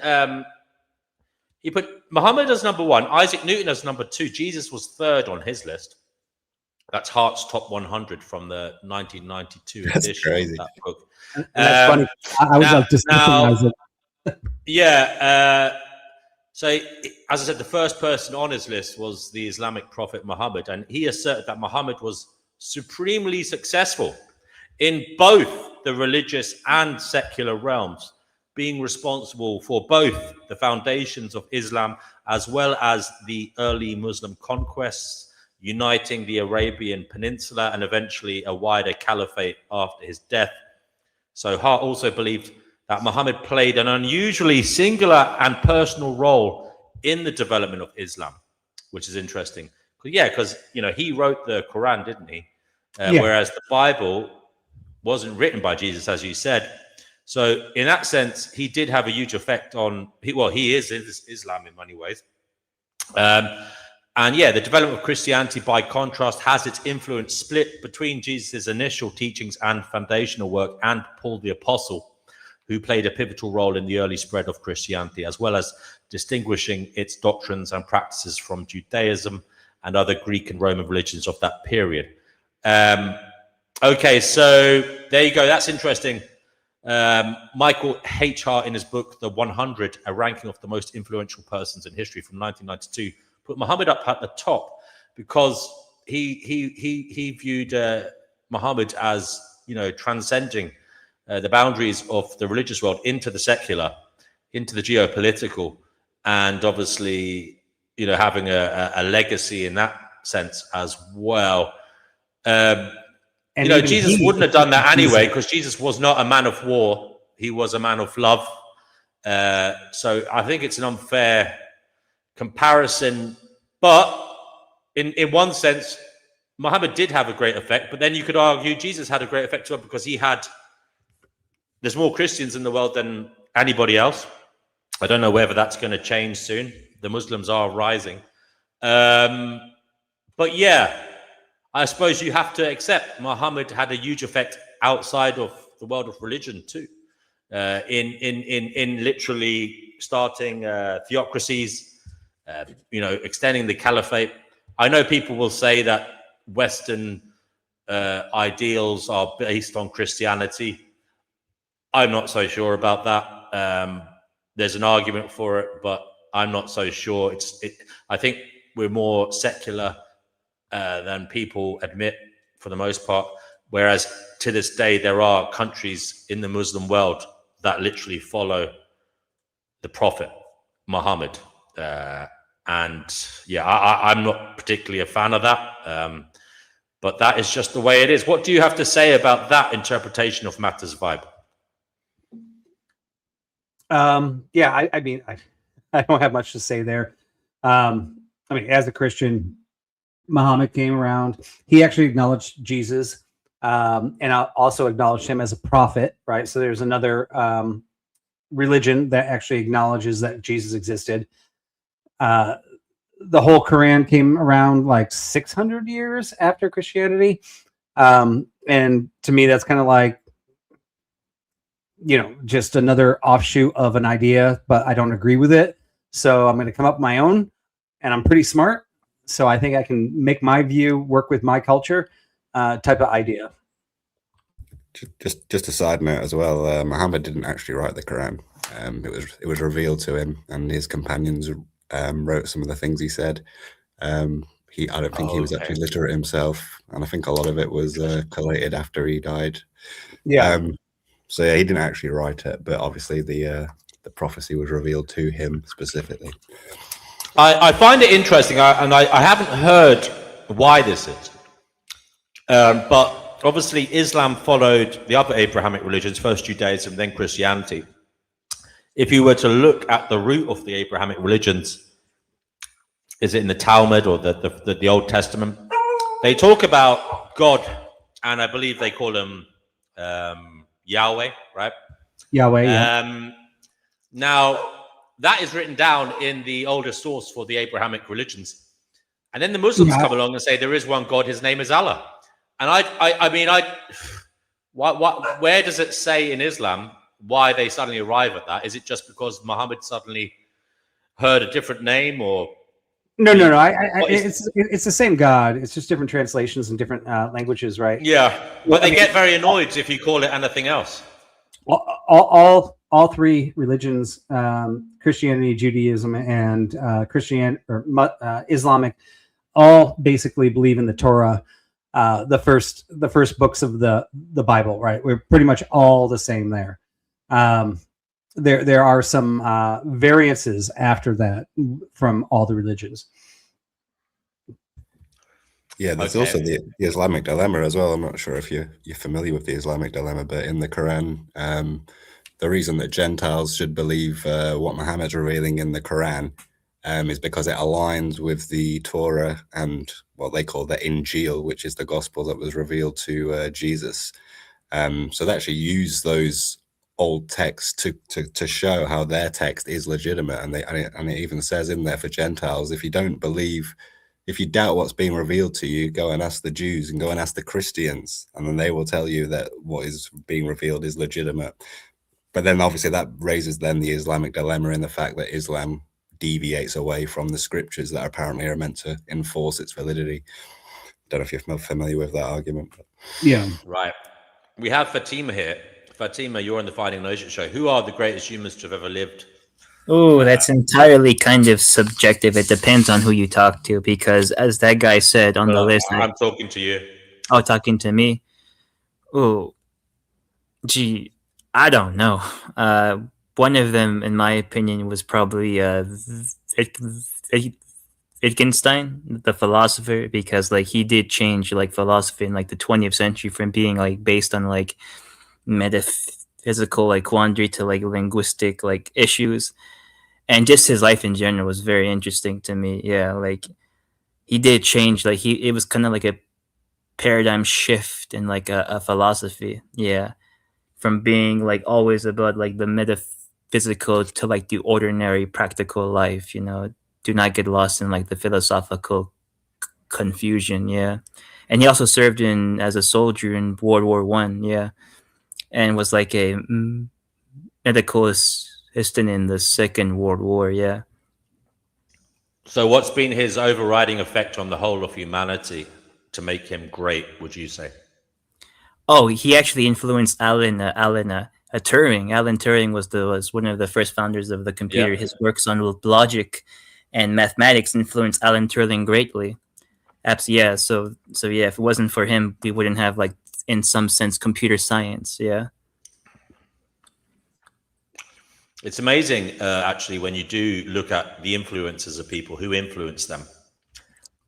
he put Muhammad as number one, Isaac Newton as number two, Jesus was third on his list. That's Hart's Top 100 from the 1992 That's edition crazy. of that book. And that's funny. I was like just yeah. So, as I said, the first person on his list was the Islamic prophet Muhammad, and he asserted that Muhammad was supremely successful in both the religious and secular realms, being responsible for both the foundations of Islam as well as the early Muslim conquests, uniting the Arabian Peninsula and eventually a wider caliphate after his death. So Hart also believed that Muhammad played an unusually singular and personal role in the development of Islam, which is interesting. Yeah, because he wrote the Quran, didn't he? Whereas the Bible wasn't written by Jesus, as you said. So in that sense, he did have a huge effect on. He is Islam in many ways. And yeah, the development of Christianity, by contrast, has its influence split between Jesus' initial teachings and foundational work and Paul the Apostle, who played a pivotal role in the early spread of Christianity, as well as distinguishing its doctrines and practices from Judaism and other Greek and Roman religions of that period. Okay, so there you go. That's interesting. Michael H. Hart, in his book, The 100, a ranking of the most influential persons in history from 1992, put Muhammad up at the top because he viewed Muhammad as, transcending the boundaries of the religious world into the secular, into the geopolitical, and obviously, having a legacy in that sense as well. Jesus wouldn't have done that anyway, because Jesus was not a man of war. He was a man of love. So I think it's an unfair comparison. But in one sense, Muhammad did have a great effect. But then you could argue Jesus had a great effect too, because there's more Christians in the world than anybody else. I don't know whether that's going to change soon. The Muslims are rising. But yeah, I suppose you have to accept Muhammad had a huge effect outside of the world of religion too, in literally starting theocracies, extending the caliphate. I know people will say that Western ideals are based on Christianity. I'm not so sure about that. There's an argument for it, but I'm not so sure. I think we're more secular than people admit for the most part. Whereas to this day, there are countries in the Muslim world that literally follow the Prophet Muhammad. And yeah, I'm not particularly a fan of that. But that is just the way it is. What do you have to say about that interpretation of Matters Vibe? Yeah, I mean, I don't have much to say there. I mean, as a Christian, Muhammad came around. He actually acknowledged Jesus, and also acknowledged him as a prophet, right? So there's another religion that actually acknowledges that Jesus existed. The whole Quran came around like 600 years after Christianity. And to me, that's kind of like, just another offshoot of an idea, but I don't agree with it. So I'm going to come up with my own, and I'm pretty smart. So I think I can make my view work with my culture type of idea. Just a side note as well. Muhammad didn't actually write the Quran. It was revealed to him, and his companions wrote some of the things he said. I don't think he was actually literate himself, and I think a lot of it was collated after he died. Yeah. So yeah, he didn't actually write it, but obviously the prophecy was revealed to him specifically. I find it interesting, and I haven't heard why this is, but obviously Islam followed the other Abrahamic religions, first Judaism, then Christianity. If you were to look at the root of the Abrahamic religions, is it in the Talmud or the Old Testament? They talk about God, and I believe they call him Yahweh, right? Yahweh. Yeah. Now, that is written down in the oldest source for the Abrahamic religions. And then the Muslims come along and say there is one God, his name is Allah. And where does it say in Islam why they suddenly arrive at that? Is it just because Muhammad suddenly heard a different name, or No. It's the same God. It's just different translations and different languages, right? Yeah, but they get very annoyed if you call it anything else. All three religions, Christianity, Judaism, and Islamic, all basically believe in the Torah, the first books of the Bible. Right, we're pretty much all the same there. There are some variances after that from all the religions. Yeah, there's also the Islamic dilemma as well. I'm not sure if you're familiar with the Islamic dilemma, but in the Quran, the reason that Gentiles should believe what Muhammad's revealing in the Quran is because it aligns with the Torah and what they call the Injil, which is the gospel that was revealed to Jesus. So they actually use those old texts to show how their text is legitimate, and it even says in there for Gentiles, if you doubt what's being revealed to you, go and ask the Jews and go and ask the Christians, and then they will tell you that what is being revealed is legitimate. But then obviously that raises then the Islamic dilemma in the fact that Islam deviates away from the scriptures that apparently are meant to enforce its validity. Don't know if you're familiar with that argument. But. Yeah. Right. We have Fatima here. Fatima, you're on the Finding Gnosis show. Who are the greatest humans to have ever lived? Oh, that's entirely kind of subjective. It depends on who you talk to, because as that guy said on the list... I'm talking to you. Oh, talking to me? Oh, gee, I don't know. One of them, in my opinion, was probably Wittgenstein, the philosopher, because like he did change like philosophy in like the 20th century from being like based on like metaphysical like quandary to like linguistic like issues, and just his life in general was very interesting to me. Yeah, like he did change, like it was kind of like a paradigm shift in like a philosophy. Yeah, from being like always about like the metaphysical to like the ordinary practical life, you know. Do not get lost in like the philosophical confusion. Yeah, and he also served as a soldier in World War I. Yeah, and was like a medical assistant in the Second World War. Yeah. So what's been his overriding effect on the whole of humanity to make him great, would you say? Oh, he actually influenced Alan Turing. Alan Turing was one of the first founders of the computer. Yeah. His works on logic and mathematics influenced Alan Turing greatly. Yeah. So yeah, if it wasn't for him, we wouldn't have like, in some sense, computer science. Yeah. It's amazing, actually, when you do look at the influences of people who influenced them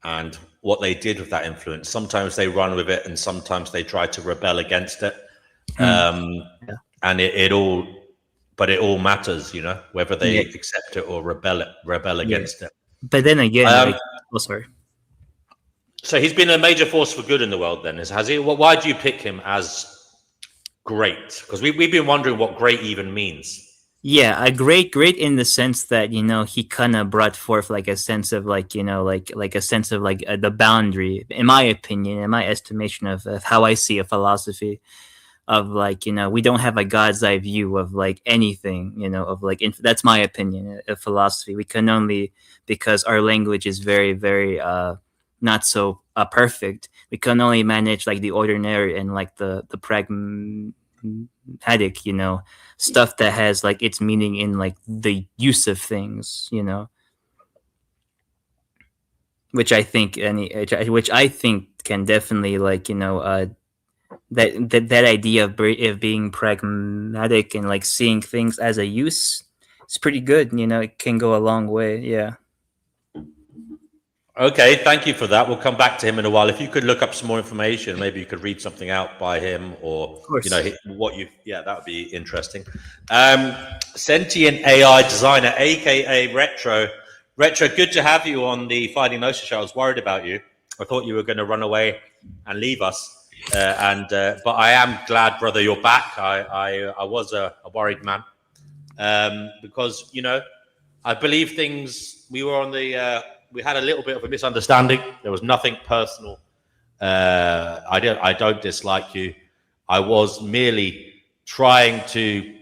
and what they did with that influence. Sometimes they run with it and sometimes they try to rebel against it. Yeah. And it all matters, you know, whether they accept it or rebel against it. But then again, sorry. So he's been a major force for good in the world then, has he? Well, why do you pick him as great? Because we've been wondering what great even means. Yeah, a great in the sense that, you know, he kind of brought forth like a sense of like, you know, like a sense of like the boundary, in my opinion, in my estimation of how I see a philosophy of like, you know, we don't have a God's eye view of like anything, you know, of like, that's my opinion of philosophy. We can only, because our language is very, very not so perfect, we can only manage like the ordinary and like the pragmatic, you know, stuff that has like its meaning in like the use of things, you know, which I think can definitely like, you know, that idea of being pragmatic and like seeing things as a use is pretty good, you know. It can go a long way. Yeah. Okay, thank you for that. We'll come back to him in a while. If you could look up some more information, maybe you could read something out by him, or you know that would be interesting. Sentient AI designer, aka Retro, good to have you on the Finding Gnosis show. I was worried about you. I thought you were going to run away and leave us, but I am glad, brother, you're back. I was a worried man because, you know, I believe things. We were on the. We had a little bit of a misunderstanding. There was nothing personal. I don't dislike you. I was merely trying to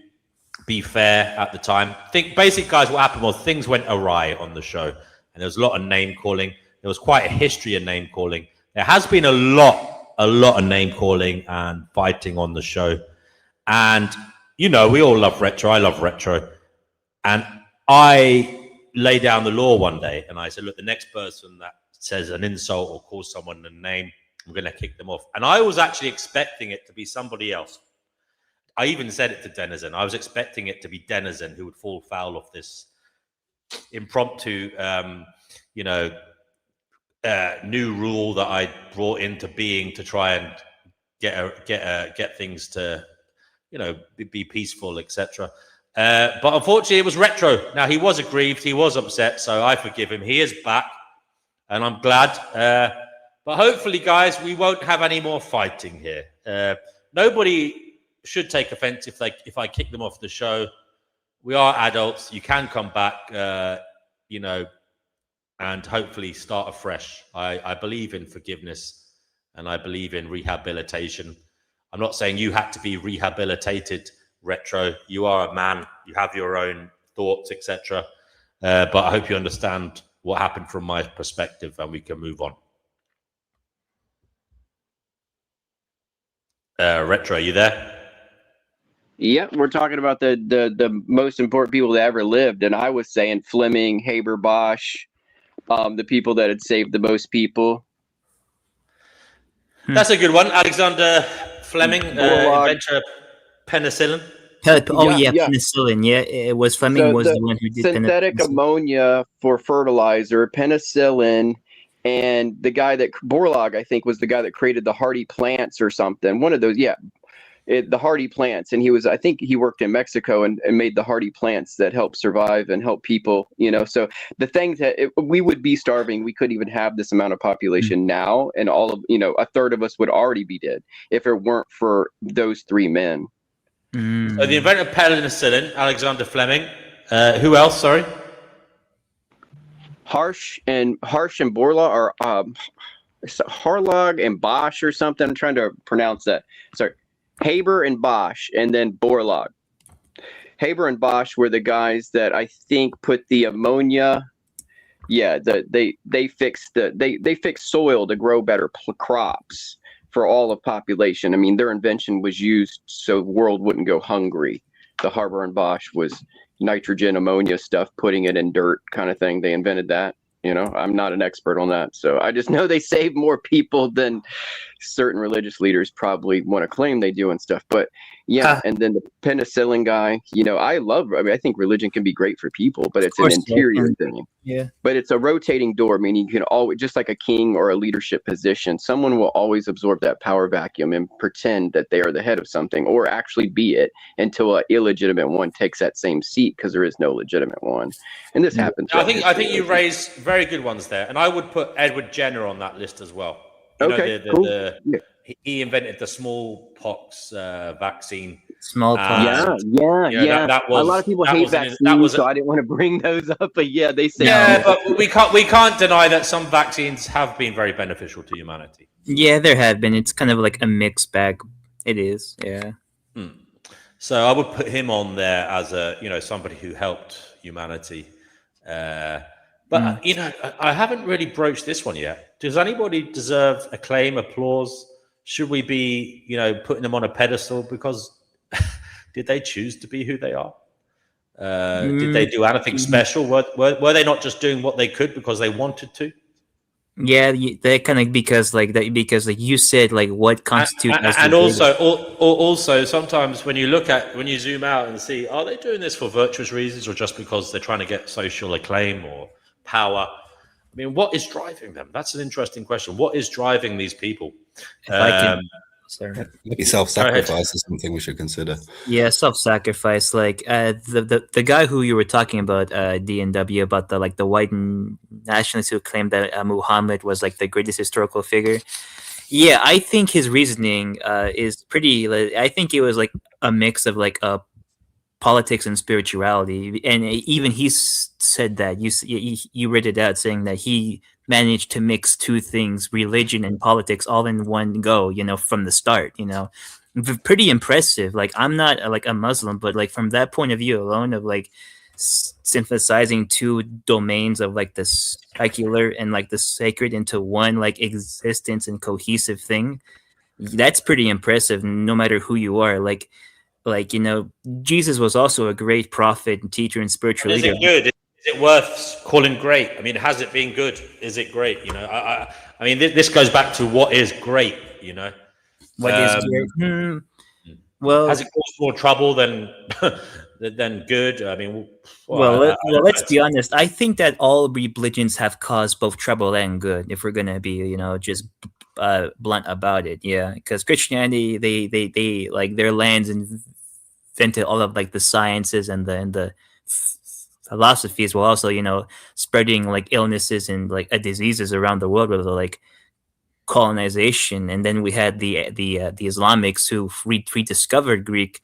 be fair at the time. Basically, guys, what happened was things went awry on the show, and there was a lot of name calling. There was quite a history of name calling. There has been a lot of name calling and fighting on the show, and we all love retro. I love retro, and I lay down the law one day, and I said, look, the next person that says an insult or calls someone a name, I'm going to kick them off. And I was actually expecting it to be somebody else. I even said it to Denizen. I was expecting it to be Denizen who would fall foul of this impromptu, new rule that I brought into being to try and get things to, be peaceful, etc. But unfortunately, it was Retro. Now, he was aggrieved. He was upset. So I forgive him. He is back. And I'm glad. But hopefully, guys, we won't have any more fighting here. Nobody should take offense if I kick them off the show. We are adults. You can come back, and hopefully start afresh. I believe in forgiveness, and I believe in rehabilitation. I'm not saying you had to be rehabilitated, Retro. You are a man. You have your own thoughts, etc. But I hope you understand what happened from my perspective, and we can move on. Retro, are you there? Yeah, we're talking about the most important people that ever lived, and I was saying Fleming, Haber, Bosch, the people that had saved the most people. That's a good one. Alexander Fleming, inventor of penicillin. Penicillin. Yeah, it was Fleming was the one who did synthetic ammonia for fertilizer, penicillin, and the guy that Borlaug, I think, was the guy that created the hardy plants or something. One of those, the hardy plants, and I think he worked in Mexico and made the hardy plants that help survive and help people. So the things that we would be starving, we couldn't even have this amount of population now, and all of a third of us would already be dead if it weren't for those three men. So the inventor of penicillin, Alexander Fleming. Who else? Sorry. Harsh and Borlaug, or Harlog and Bosch or something. I'm trying to pronounce that. Sorry. Haber and Bosch, and then Borlaug. Haber and Bosch were the guys that I think put the ammonia. Yeah, they fixed they fixed soil to grow better crops for all of population. I mean, their invention was used so the world wouldn't go hungry. The Haber and Bosch was nitrogen, ammonia stuff, putting it in dirt kind of thing. They invented that. I'm not an expert on that. So I just know they saved more people than certain religious leaders probably want to claim they do and stuff. But and then the penicillin guy, I think religion can be great for people, but it's an interior thing. Yeah. But it's a rotating door, meaning you can always, just like a king or a leadership position, someone will always absorb that power vacuum and pretend that they are the head of something, or actually be it, until an illegitimate one takes that same seat, because there is no legitimate one. And this happens. I think you raised very good ones there, and I would put Edward Jenner on that list as well. Cool. He invented the smallpox vaccine. Smallpox. Yeah. That was, a lot of people hate vaccines, so I didn't want to bring those up. But they say but we can't deny that some vaccines have been very beneficial to humanity. Yeah, there have been. It's kind of like a mixed bag. It is, yeah. So I would put him on there as somebody who helped humanity. But I haven't really broached this one yet. Does anybody deserve acclaim, applause? Should we be, putting them on a pedestal because did they choose to be who they are? Did they do anything special? Were they not just doing what they could because they wanted to? Yeah, they kind of because you said what constitutes and also sometimes when you zoom out and see, are they doing this for virtuous reasons or just because they're trying to get social acclaim or power? I mean, what is driving them? That's an interesting question. What is driving these people? Maybe self-sacrifice is something we should consider. Yeah, self-sacrifice. The guy who you were talking about, D&W, about the white nationalists who claimed that Muhammad was the greatest historical figure. Yeah, I think his reasoning is pretty. I think it was a mix of a politics and spirituality. And even he said that you read it out, saying that he managed to mix two things, religion and politics, all in one go, you know, from the start, you know. Pretty impressive. Like, I'm not like a Muslim, but like from that point of view alone, of like synthesizing two domains of like the secular and like the sacred into one like existence and cohesive thing, that's pretty impressive, no matter who you are. Like, you know, Jesus was also a great prophet and teacher and spiritual Is leader. it good? Is it worth calling great? I mean, has it been good? Is it great? You know, I mean, this goes back to what is great. You know, What is great? Well, has it caused more trouble than than good? I mean, let's be honest. I think that all religions have caused both trouble and good, if we're gonna be, you know, just blunt about it. Yeah, because Christianity, they like their lands invented all of like the sciences and the philosophies, while also, you know, spreading like illnesses and like diseases around the world with like colonization. And then we had the Islamics who rediscovered Greek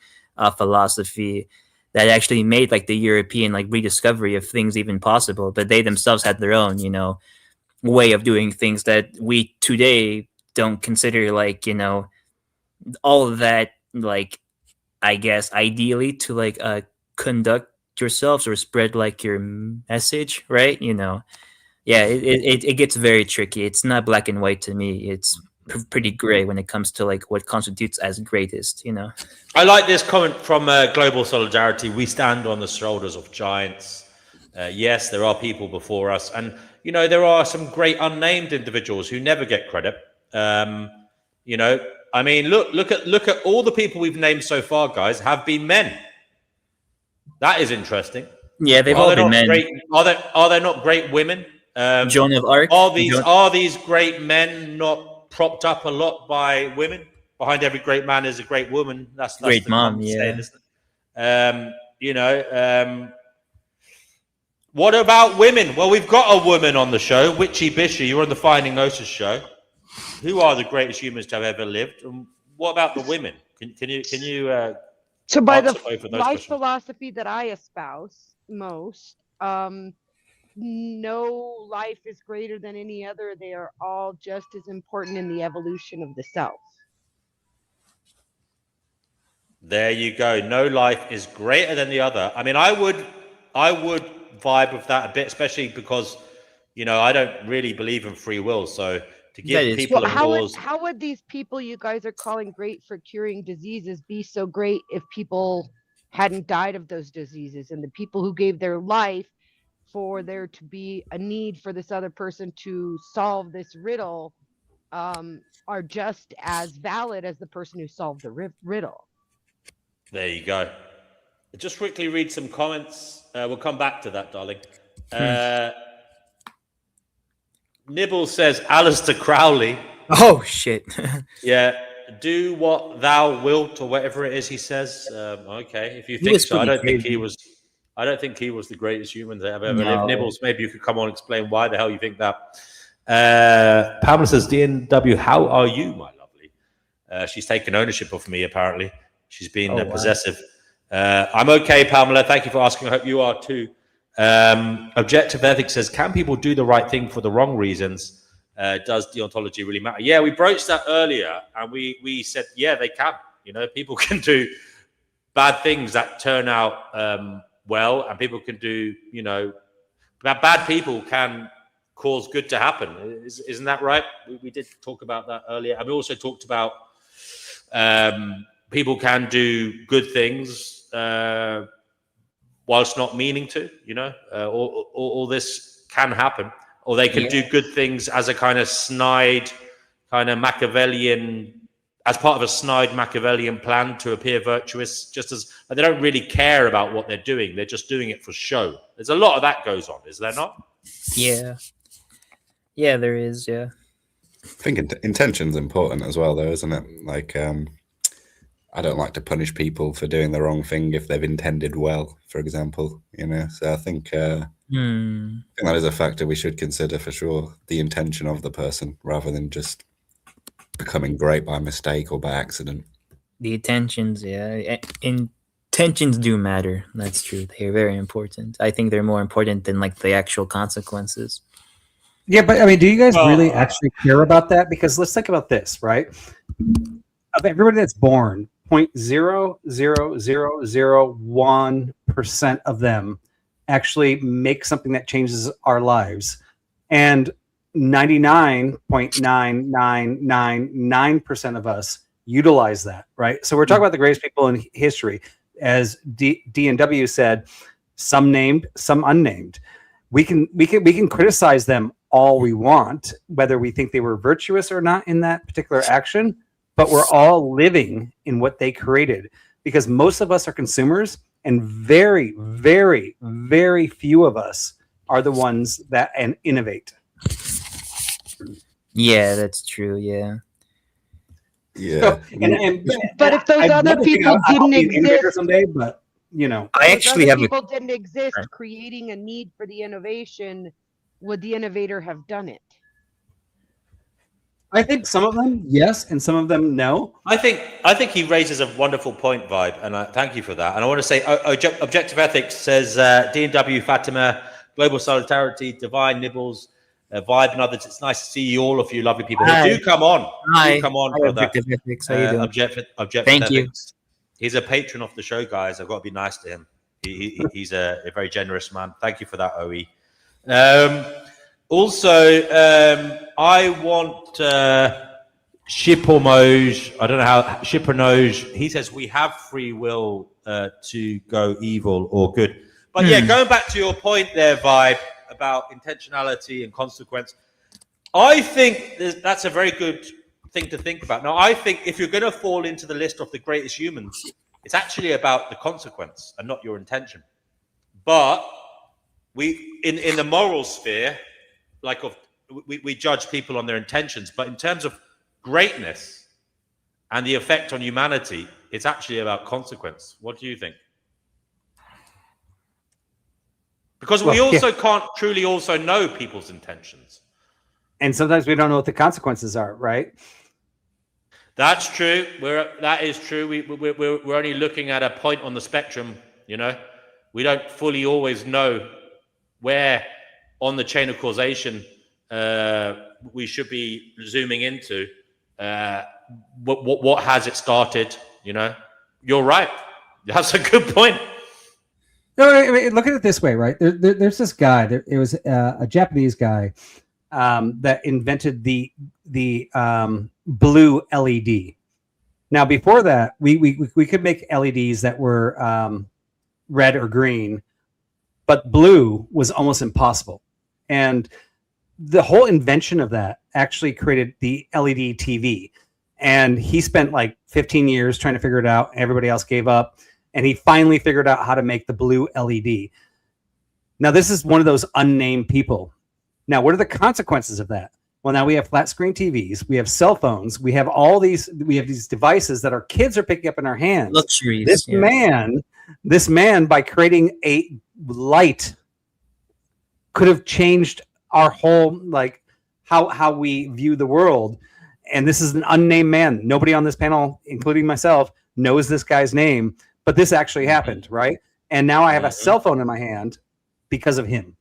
philosophy, that actually made like the European like rediscovery of things even possible. But they themselves had their own, you know, way of doing things that we today don't consider like, you know, all of that, like, I guess ideally to like conduct yourselves or spread like your message, right? You know, yeah, it gets very tricky. It's not black and white to me. It's pretty gray when it comes to like what constitutes as greatest, you know. I like this comment from Global Solidarity. We stand on the shoulders of giants. Yes, there are people before us, and you know, there are some great unnamed individuals who never get credit. You know, I mean, look at all the people we've named so far, guys, have been men. That is interesting. Yeah, they've all been men. Are there not great women? Joan of Arc. Are these great men not propped up a lot by women? Behind every great man is a great woman. That's great the mom. Yeah. saying, isn't it? You know. What about women? Well, we've got a woman on the show, Witchy Bishy. You're on the Finding Gnosis show. Who are the greatest humans to have ever lived? And what about the women? Can you? So by the life questions? Philosophy that I espouse most, no life is greater than any other. They are all just as important in the evolution of the self. There you go. No life is greater than the other. I mean, I would vibe with that a bit, especially because, you know, I don't really believe in free will. So to give people a cause. How would these people you guys are calling great for curing diseases be so great if people hadn't died of those diseases, and the people who gave their life for there to be a need for this other person to solve this riddle are just as valid as the person who solved the riddle? There you go. Just quickly read some comments. We'll come back to that, darling. Nibble says, Alistair Crowley. Oh, shit. Yeah. Do what thou wilt, or whatever it is he says. Okay. If you think so. I don't think he was the greatest human that have ever lived. Nibbles, maybe you could come on and explain why the hell you think that. Pamela says, DNW, how are you, my lovely? She's taken ownership of me, apparently. She's been possessive. I'm okay, Pamela. Thank you for asking. I hope you are too. Objective Ethics says, can people do the right thing for the wrong reasons? Does deontology really matter? Yeah, we broached that earlier, and we said, yeah, they can. You know, people can do bad things that turn out well, and people can do, you know, bad people can cause good to happen. Isn't that right? We did talk about that earlier. And we also talked about people can do good things whilst not meaning to, you know, all this can happen. Or they can do good things as a kind of snide, kind of Machiavellian, as part of a snide Machiavellian plan to appear virtuous, just as they don't really care about what they're doing. They're just doing it for show. There's a lot of that goes on, is there not? Yeah. Yeah, there is, yeah. I think intention's important as well, though, isn't it? Like, I don't like to punish people for doing the wrong thing if they've intended well, for example, you know? So I think that is a factor we should consider for sure, the intention of the person, rather than just becoming great by mistake or by accident. The intentions, yeah. intentions do matter. That's true. They're very important. I think they're more important than like the actual consequences. Yeah, but I mean, do you guys Well, really actually care about that? Because let's think about this, right? Of everybody that's born, 0.00001% of them actually make something that changes our lives, and 99.9999% of us utilize that, right? So we're talking about the greatest people in history, as D and W said, some named, some unnamed. We can criticize them all we want, whether we think they were virtuous or not in that particular action, but we're all living in what they created, because most of us are consumers, and very, very, very few of us are the ones that innovate. Yeah, that's true. Yeah. Yeah. But if those I'd other love to think people I'll didn't be an innovator exist, someday, but you know, I those actually other have a people didn't exist Right. creating a need for the innovation, would the innovator have done it? I think some of them yes, and some of them no. I think he raises a wonderful point, Vibe, and I thank you for that. And I want to say, Objective Ethics says D&W, Fatima, Global Solidarity, Divine Nibbles, Vibe, and others. It's nice to see you, all of you lovely people. Hi. Do come on, Hi. do come on, Hi, brother. Objective Ethics. How you doing? Objective Thank you. Ethics. He's a patron of the show, guys. I've got to be nice to him. He's a very generous man. Thank you for that, OE. Also, I want Shipomoj. I don't know how Shipomoj. He says we have free will to go evil or good. But yeah, going back to your point there, Vibe, about intentionality and consequence, I think that's a very good thing to think about. Now, I think if you're going to fall into the list of the greatest humans, it's actually about the consequence and not your intention. But we, in the moral sphere, we judge people on their intentions. But in terms of greatness and the effect on humanity, it's actually about consequence. What do you think? Because we also can't truly also know people's intentions. And sometimes we don't know what the consequences are, right? That's true. That is true. We're only looking at a point on the spectrum, you know. We don't fully always know where on the chain of causation we should be zooming into. What has it started, you know? You're right. That's a good point. No, I mean, look at it this way, right? There's this guy. It was a Japanese guy that invented the blue LED. Now, before that, we could make LEDs that were red or green, but blue was almost impossible. And the whole invention of that actually created the LED TV. And he spent like 15 years trying to figure it out. Everybody else gave up. And he finally figured out how to make the blue LED. Now, this is one of those unnamed people. Now, what are the consequences of that? Well, now we have flat screen TVs, we have cell phones, we have these devices that our kids are picking up in our hands. Luxuries. This man, by creating a light, could have changed our whole, like, how we view the world. And this is an unnamed man. Nobody on this panel, including myself, knows this guy's name. But this actually happened, right? And now I have a cell phone in my hand because of him.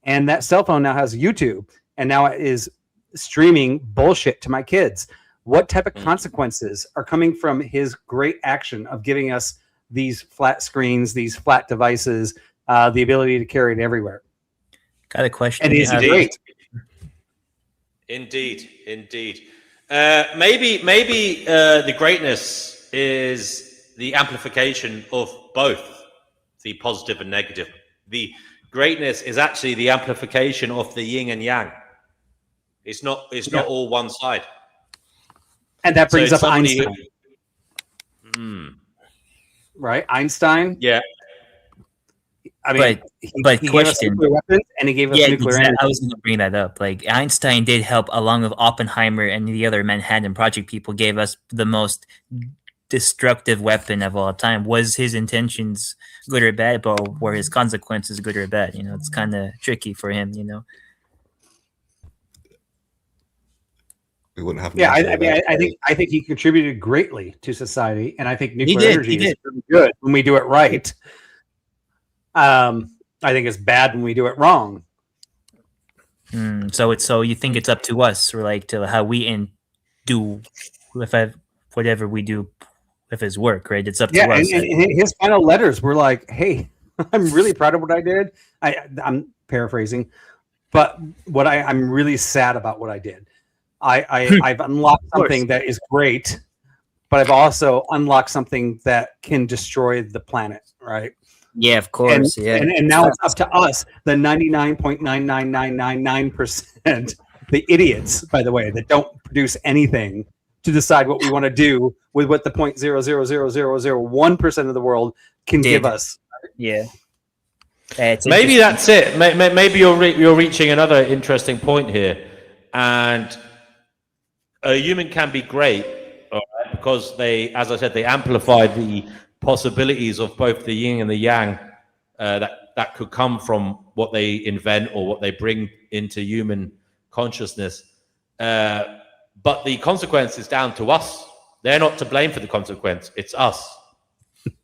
And that cell phone now has YouTube, and now it is streaming bullshit to my kids. What type of consequences are coming from his great action of giving us these flat screens, these flat devices, the ability to carry it everywhere? Got a question. And is he great? Indeed. Maybe the greatness is the amplification of both the positive and negative. The greatness is actually the amplification of the yin and yang. It's not all one side. And that brings up Einstein. Who, right? Einstein. Yeah. I mean, but he question. gave us nuclear weapons, and he gave us nuclear energy. I was going to bring that up. Like, Einstein did help, along with Oppenheimer and the other Manhattan Project people, gave us the most destructive weapon of all time. Was his intentions good or bad, but were his consequences good or bad? You know, it's kind of tricky for him, you know. we wouldn't have. Yeah, NASA I mean, without I think he contributed greatly to society, and I think nuclear did, energy he is did. really good when we do it right. I think it's bad when we do it wrong. So you think it's up to us, or like to how we do whatever we do with his work, right? It's up Yeah, to us. and his final letters were like, "Hey, I'm really proud of what I did." I'm paraphrasing, but I'm really sad about what I did. I've unlocked something that is great, but I've also unlocked something that can destroy the planet, right? Yeah, of course. Yeah, And now it's up to us, the 99.99999%, the idiots, by the way, that don't produce anything, to decide what we want to do with what the 0.0000001% of the world can give us. Yeah. It's Maybe interesting. that's it. Maybe you're reaching another interesting point here, and a human can be great, all right, because they, as I said, they amplify the possibilities of both the yin and the yang that could come from what they invent or what they bring into human consciousness. But the consequence is down to us. They're not to blame for the consequence. It's us.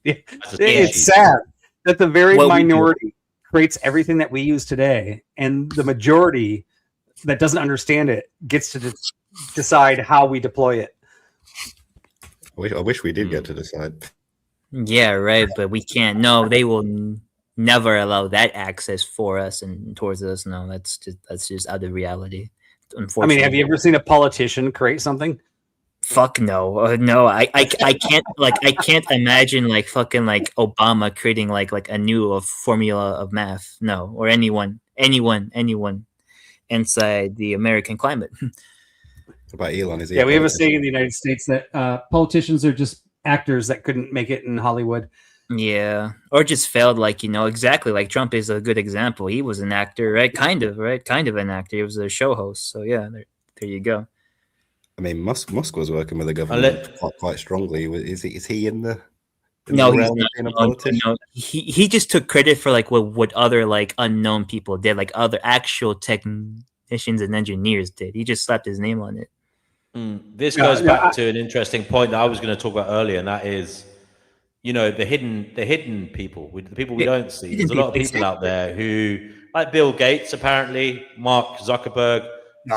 It's sad that the very What we minority creates everything that we use today, and the majority that doesn't understand it gets to decide how we deploy it. I wish we did get to decide. Yeah, right. But we can't. No, they will never allow that access for us and towards us. No, that's just out of reality. I Unfortunately. mean, have you ever seen a politician create something? Fuck no, no. I can't I can't imagine like fucking like Obama creating like a new formula of math. No, or anyone inside the American climate. What about Elon? Is he? Yeah, we have a saying in the United States that politicians are just actors that couldn't make it in Hollywood. Yeah, or just failed. Like exactly. Like Trump is a good example. He was an actor, right? Kind of an actor. He was a show host. So yeah, there you go. I mean, Musk was working with the government quite strongly. Is he in the? No, he's not. No, he just took credit for like what other like unknown people did, like other actual technicians and engineers did. He just slapped his name on it. This goes back to an interesting point that I was going to talk about earlier, and that is, the hidden people, the people we don't see. There's a lot of people out there who, like Bill Gates, apparently, Mark Zuckerberg,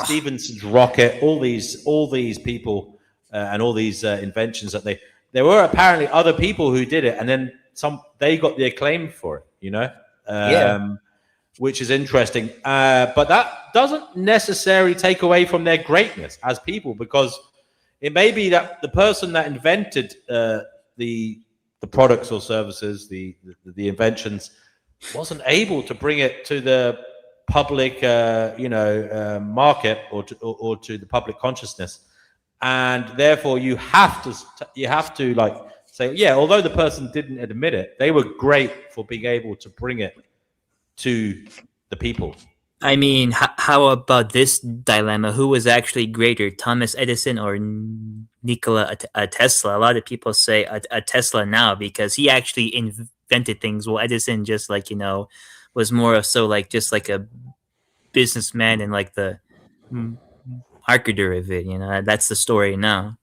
Stephenson's rocket, all these people, and all these inventions that there were apparently other people who did it, and then they got the acclaim for it, which is interesting. But that doesn't necessarily take away from their greatness as people, because it may be that the person that invented the products or services, the inventions, wasn't able to bring it to the public, market or to the public consciousness, and therefore you have to like say, yeah, although the person didn't admit it, they were great for being able to bring it to the people. I mean, how about this dilemma? Who was actually greater, Thomas Edison or Nikola Tesla? A lot of people say a Tesla now because he actually invented things. Well, Edison just was more of just like a businessman and like the marketer of it. That's the story now.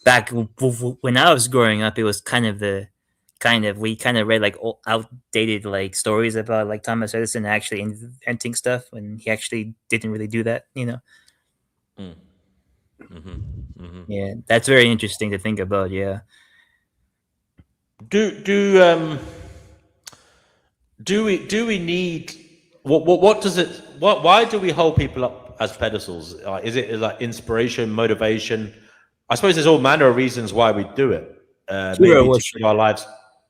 Back when I was growing up, it was we read like outdated like stories about like Thomas Edison actually inventing stuff when he actually didn't really do that. Yeah, that's very interesting to think about. Yeah. Do we need what does it why do we hold people up as pedestals? Is it like inspiration, motivation? I suppose there's all manner of reasons why we do it. Maybe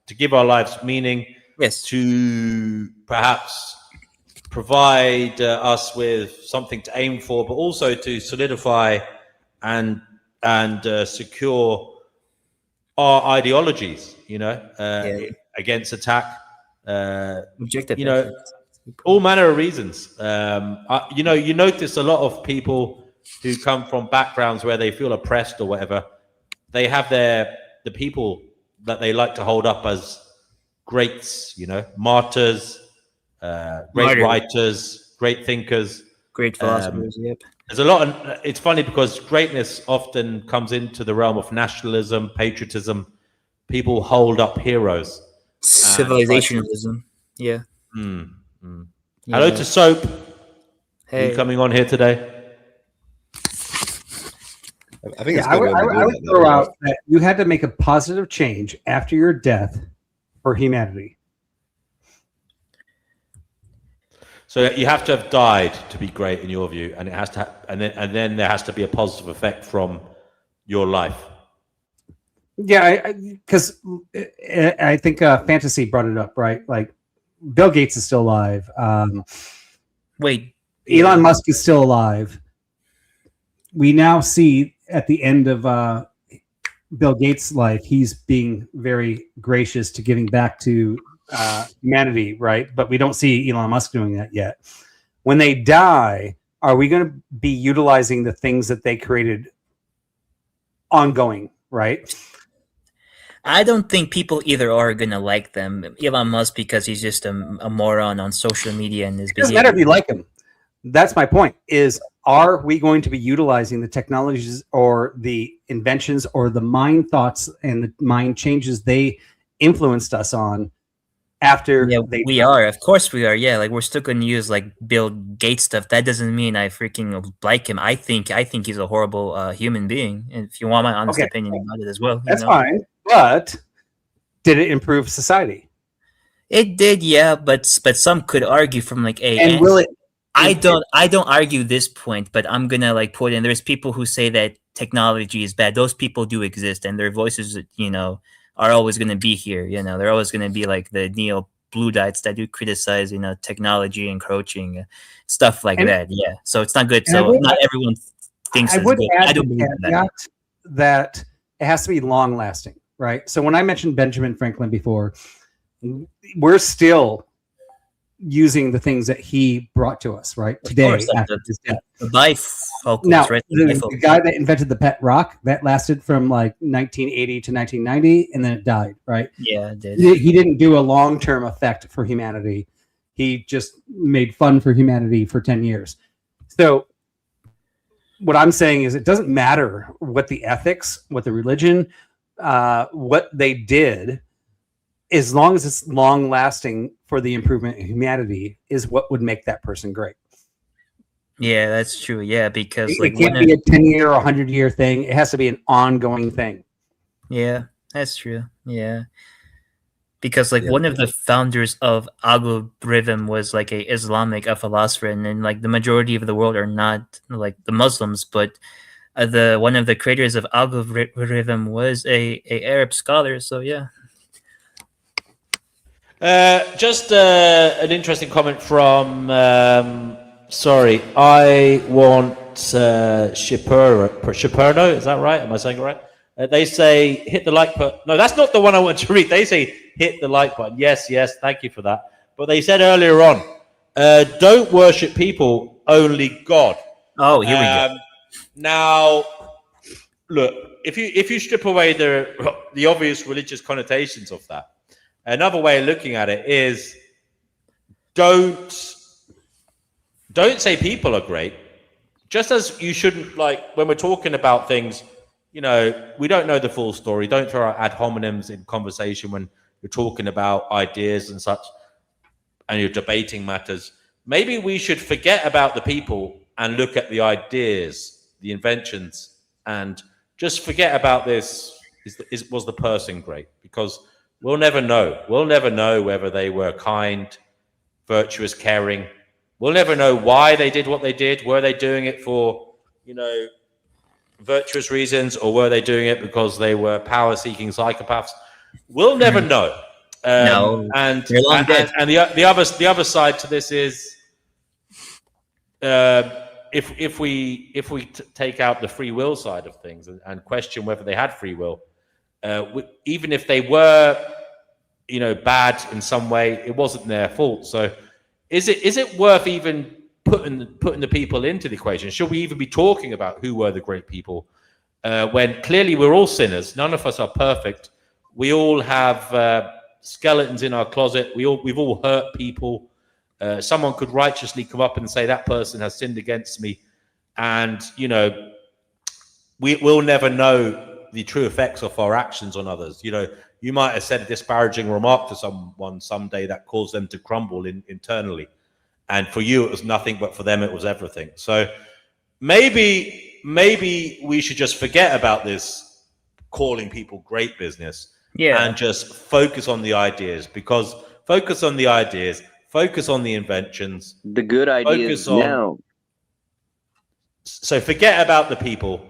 to give our lives meaning. Yes. To perhaps provide us with something to aim for, but also to solidify and secure our ideologies. Against attack. Objective. All manner of reasons. You notice a lot of people who come from backgrounds where they feel oppressed or whatever. They have the people that they like to hold up as greats, martyrs, great writers, great thinkers. Great philosophers. Yep. There's a lot of, it's funny because greatness often comes into the realm of nationalism, patriotism. People hold up heroes. Civilizationalism. Yeah. Hello to Soap. Are you Hey. coming on here today? I think it's I good when they do would that, throw though, out that you had to make a positive change after your death for humanity. So you have to have died to be great in your view, and it has to, and then there has to be a positive effect from your life. Yeah, because I think Fantasy brought it up, right? Like Bill Gates is still alive. Wait. Elon Musk is still alive. We now see at the end of Bill Gates' life, he's being very gracious to giving back to humanity, right? But we don't see Elon Musk doing that yet. When they die, are we going to be utilizing the things that they created ongoing, right? I don't think people either are gonna like them. Elon Musk because he's just a moron on social media and his It doesn't matter if you like him. That's my point. Is are we going to be utilizing the technologies or the inventions or the mind thoughts and the mind changes they influenced us on after we are. Of course we are. Yeah, like we're still gonna use like Bill Gates stuff. That doesn't mean I freaking like him. I think he's a horrible human being. And if you want my honest opinion about it as well, that's fine. But did it improve society? It did, yeah. But some could argue from like a and will it? I don't argue this point, but I'm gonna like put in. There's people who say that technology is bad. Those people do exist, and their voices, are always gonna be here. They're always gonna be like the neo-Luddites that do criticize, technology encroaching, stuff like that. Yeah, so it's not good. So not everyone thinks it's good. I don't believe that it has to be long lasting, right? So when I mentioned Benjamin Franklin before, we're still using the things that he brought to us, right? Today, after his death. Now, the guy that invented the pet rock, that lasted from like 1980 to 1990, and then it died, right? Yeah, it did. He didn't do a long-term effect for humanity. He just made fun for humanity for 10 years. So what I'm saying is it doesn't matter what the ethics, what the religion, what they did, as long as it's long lasting for the improvement in humanity is what would make that person great. Yeah, that's true. Yeah, because it can't be a 10-year or 100-year thing. It has to be an ongoing thing. Yeah, that's true. Yeah. Because one of the founders of algorithm was like a Islamic philosopher, and then like the majority of the world are not like the Muslims, but one of the creators of algorithm was a Arab scholar. So yeah. Just an interesting comment from sorry, I want Shiperno, is that right? Am I saying it right? They say hit the like button. No, that's not the one I want to read. They say hit the like button. Yes, thank you for that. But they said earlier on, don't worship people, only God. Oh, here we go. Now, look, if you strip away the obvious religious connotations of that, another way of looking at it is don't say people are great. Just as you shouldn't, like when we're talking about things, we don't know the full story. Don't throw out ad hominems in conversation when you're talking about ideas and such, and you're debating matters. Maybe we should forget about the people and look at the ideas, the inventions, and just forget about this. Was the person great? Because we'll never know. We'll never know whether they were kind, virtuous, caring. We'll never know why they did what they did. Were they doing it for, virtuous reasons, or were they doing it because they were power-seeking psychopaths? We'll never know. No, and the other side to this is, if we take out the free will side of things and question whether they had free will, even if they were, bad in some way, it wasn't their fault. So, is it worth even putting the people into the equation? Should we even be talking about who were the great people when clearly we're all sinners? None of us are perfect. We all have skeletons in our closet. We've all hurt people. someone could righteously come up and say that person has sinned against me, and we'll never know the true effects of our actions on others. You might have said a disparaging remark to someone someday that caused them to crumble internally, and for you it was nothing, but for them it was everything. So maybe we should just forget about this calling people great business, and just focus on the ideas, because focus on the ideas, focus on the inventions, The good ideas now. So forget about the people.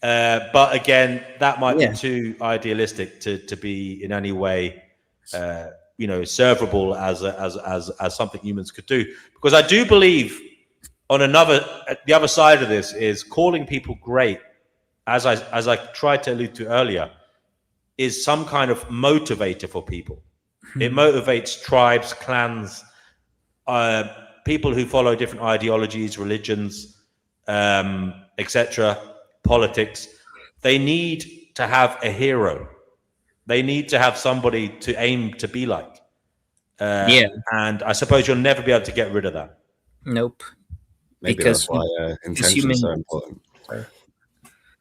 But again, that might be too idealistic to be in any way, servable as something humans could do. Because I do believe the other side of this is calling people great, as I tried to allude to earlier, is some kind of motivator for people. It motivates tribes, clans, people who follow different ideologies, religions, etc., politics. They need to have a hero. They need to have somebody to aim to be like. And I suppose you'll never be able to get rid of that. Nope. Maybe Because that's why intention is so important. Sorry.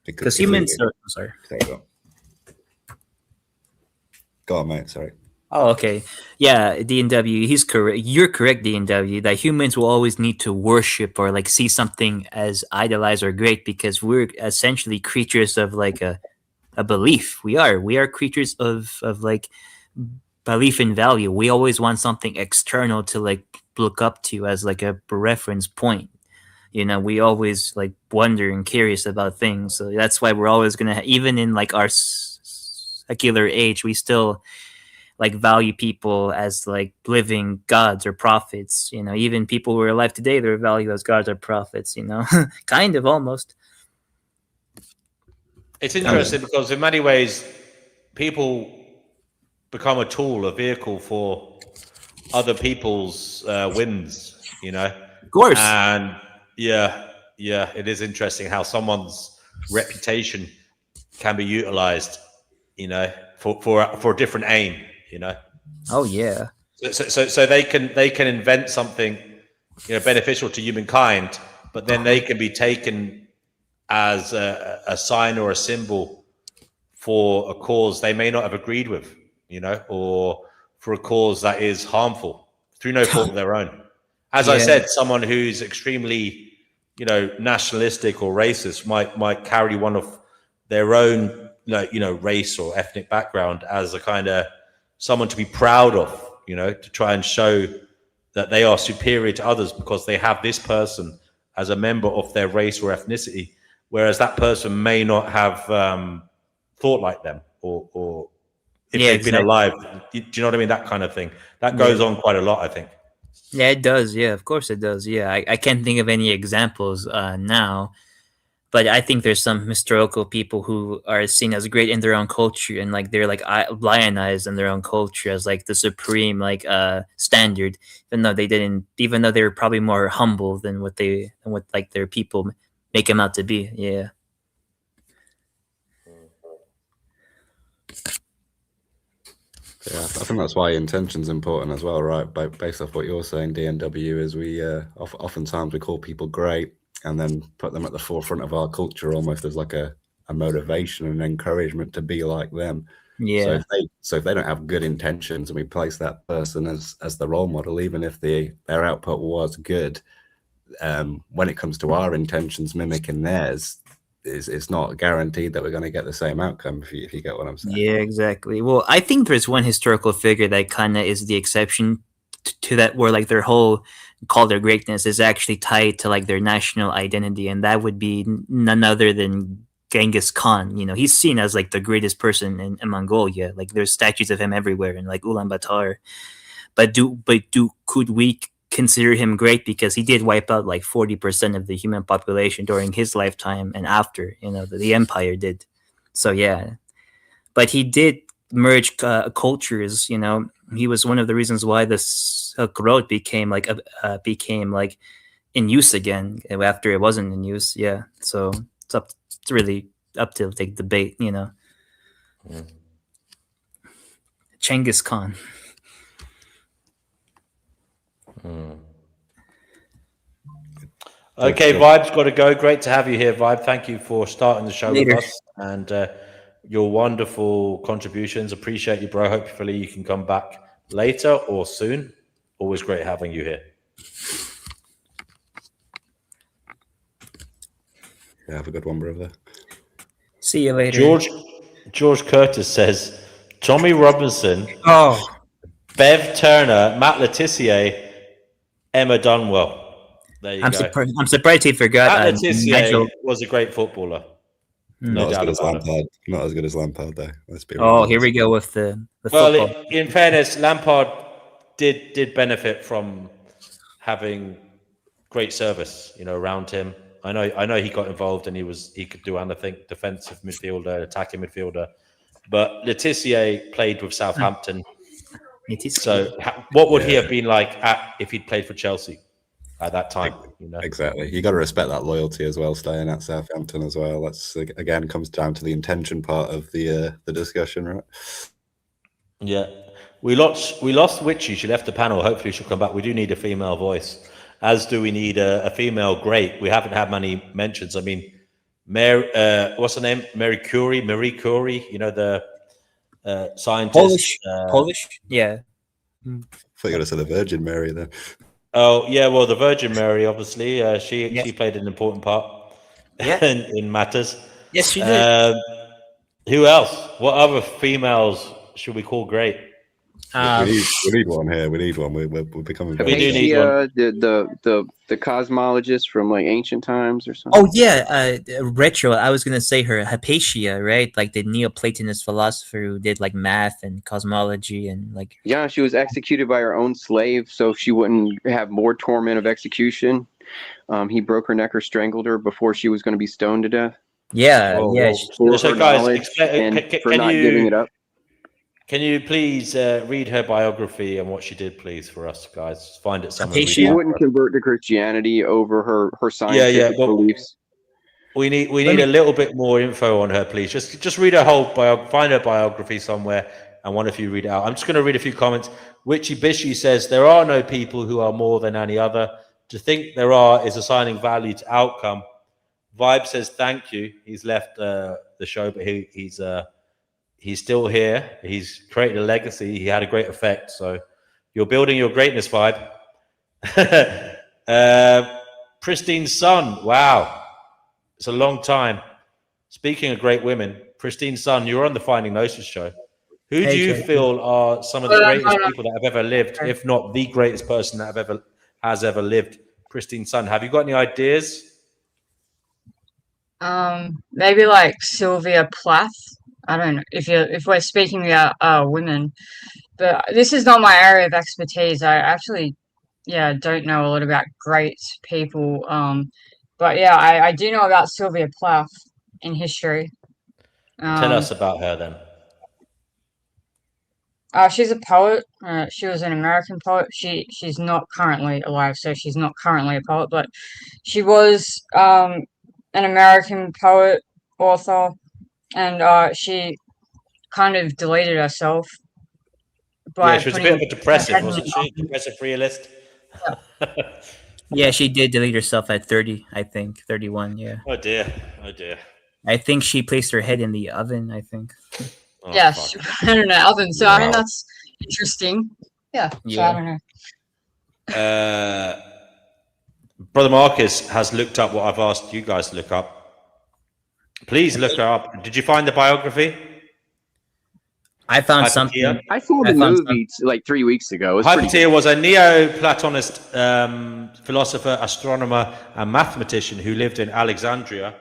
Because humans are... Sorry. Go on, mate. Sorry. Oh, okay. Yeah, D&W, he's correct. You're correct, D&W, that humans will always need to worship or like see something as idolized or great, because we're essentially creatures of like a belief. We are creatures of like belief in value. We always want something external to like look up to as like a reference point. We always like wonder and curious about things. So that's why we're always going to, even in like our secular age, we still like value people as like living gods or prophets. Even people who are alive today, they're valued as gods or prophets, kind of, almost. It's interesting because in many ways people become a tool, a vehicle for other people's wins, Of course. And it is interesting how someone's reputation can be utilized, for a different aim, Oh yeah. So they can invent something, beneficial to humankind, but then they can be taken as a sign or a symbol for a cause they may not have agreed with, or for a cause that is harmful through no fault of their own. As I said, someone who's extremely, nationalistic or racist might carry one of their own, race or ethnic background as a kind of someone to be proud of, to try and show that they are superior to others because they have this person as a member of their race or ethnicity, whereas that person may not have thought like them, or if they've been alive. Do you know what I mean? That kind of thing. That goes on quite a lot, I think. Yeah, it does. Yeah, of course it does. Yeah, I can't think of any examples now, but I think there's some historical people who are seen as great in their own culture, and like they're like lionized in their own culture as like the supreme like standard, even though they were probably more humble than what like their people make them out to be. Yeah. Yeah, I think that's why intention's important as well, right? Based off what you're saying, DNW, is we oftentimes we call people great and then put them at the forefront of our culture, almost as like a motivation and encouragement to be like them. Yeah. So if they don't have good intentions and we place that person as the role model, even if their output was good, when it comes to our intentions mimicking theirs, it's not guaranteed that we're going to get the same outcome, if you get what I'm saying. Yeah, exactly. Well, I think there's one historical figure that kind of is the exception to that, where like their whole call their greatness is actually tied to like their national identity, and that would be none other than Genghis Khan. He's seen as like the greatest person in Mongolia. Like there's statues of him everywhere in like Ulaanbaatar. But could we consider him great because he did wipe out like 40% of the human population during his lifetime and after, the empire did. So yeah, but he did merge cultures. He was one of the reasons why the Silk Road became like in use again after it wasn't in use. Yeah, so it's really up to like debate. Genghis Khan. Okay, Good. Vibe's got to go. Great to have you here, Vibe. Thank you for starting the show Later. with us and your wonderful contributions. Appreciate you, bro. Hopefully you can come back later or soon. Always great having you here. Yeah, have a good one, brother. See you later. George Curtis says Tommy Robinson, Oh, Bev Turner, Matt Letitia, Emma Dunwell. There you I'm go. surprised. I'm surprised he forgot Matt Letitia Nigel. was a great footballer. No Not as doubt good as about it. Lampard. Not as good as Lampard, though. Let's be real. Oh, here we go with the Well, football. in fairness, Lampard did benefit from having great service, around him. I know he got involved and he could do anything, defensive midfielder, attacking midfielder. But Letitia played with Southampton. So what would he have been like if he'd played for Chelsea at that time? Exactly. You got to respect that loyalty as well, staying at Southampton as well. That's again comes down to the intention part of the discussion, right? Yeah. We lost Witchy. She left the panel. Hopefully she'll come back. We do need a female voice, as do we need a female great. We haven't had many mentions. I mean, what's her name? Marie Curie, the scientist. Polish? Yeah. I thought you were going to say the Virgin Mary then. Oh, yeah, well, the Virgin Mary, obviously, she played an important part in matters. Yes, she did. Who else? What other females should we call great? We need one here. We need one. We're becoming very. We do need one. The cosmologist from like ancient times or something. Oh yeah, retro. I was gonna say her Hypatia, right? Like the Neoplatonist philosopher who did like math and cosmology and like. Yeah, she was executed by her own slave, so she wouldn't have more torment of execution. He broke her neck or strangled her before she was going to be stoned to death. Yeah, yeah. For So her guys, knowledge and for not giving it up. Can you please read her biography and what she did, please, for us, guys? Find it somewhere. She wouldn't convert to Christianity over her scientific beliefs. We need a little bit more info on her, please. Just read her whole find her biography somewhere, and one of you read it out. I'm just going to read a few comments. Witchy Bishy says there are no people who are more than any other. To think there are is assigning value to outcome. Vibe says thank you. He's left the show, but he's still here. He's created a legacy. He had a great effect. So you're building your greatness, Vibe. Pristine Sun. Wow. It's a long time. Speaking of great women, Pristine Sun, you're on the Finding Gnosis show. Who do you feel are some of the greatest people that have ever lived, if not the greatest person that has ever lived? Pristine Sun, have you got any ideas? Maybe like Sylvia Plath. I don't know if we're speaking about women, but this is not my area of expertise. I actually, don't know a lot about great people. But yeah, I do know about Sylvia Plath in history. Tell us about her then. She's a poet. She was an American poet. She's not currently alive, so she's not currently a poet, but she was an American poet, author, and she kind of deleted herself by she was a bit of a depressive, wasn't she? Depressive realist. Yeah, she did delete herself at 30, I think. 31, yeah. Oh dear. I think she placed her head in the oven, I think. Oh, yes, I don't know, oven. So I mean that's interesting. Yeah. So I don't know. Brother Marcus has looked up what I've asked you guys to look up. Please look her up. Did you find the biography? I found something. I saw the movie like 3 weeks ago. Hypatia was a Neoplatonist philosopher, astronomer, and mathematician who lived in Alexandria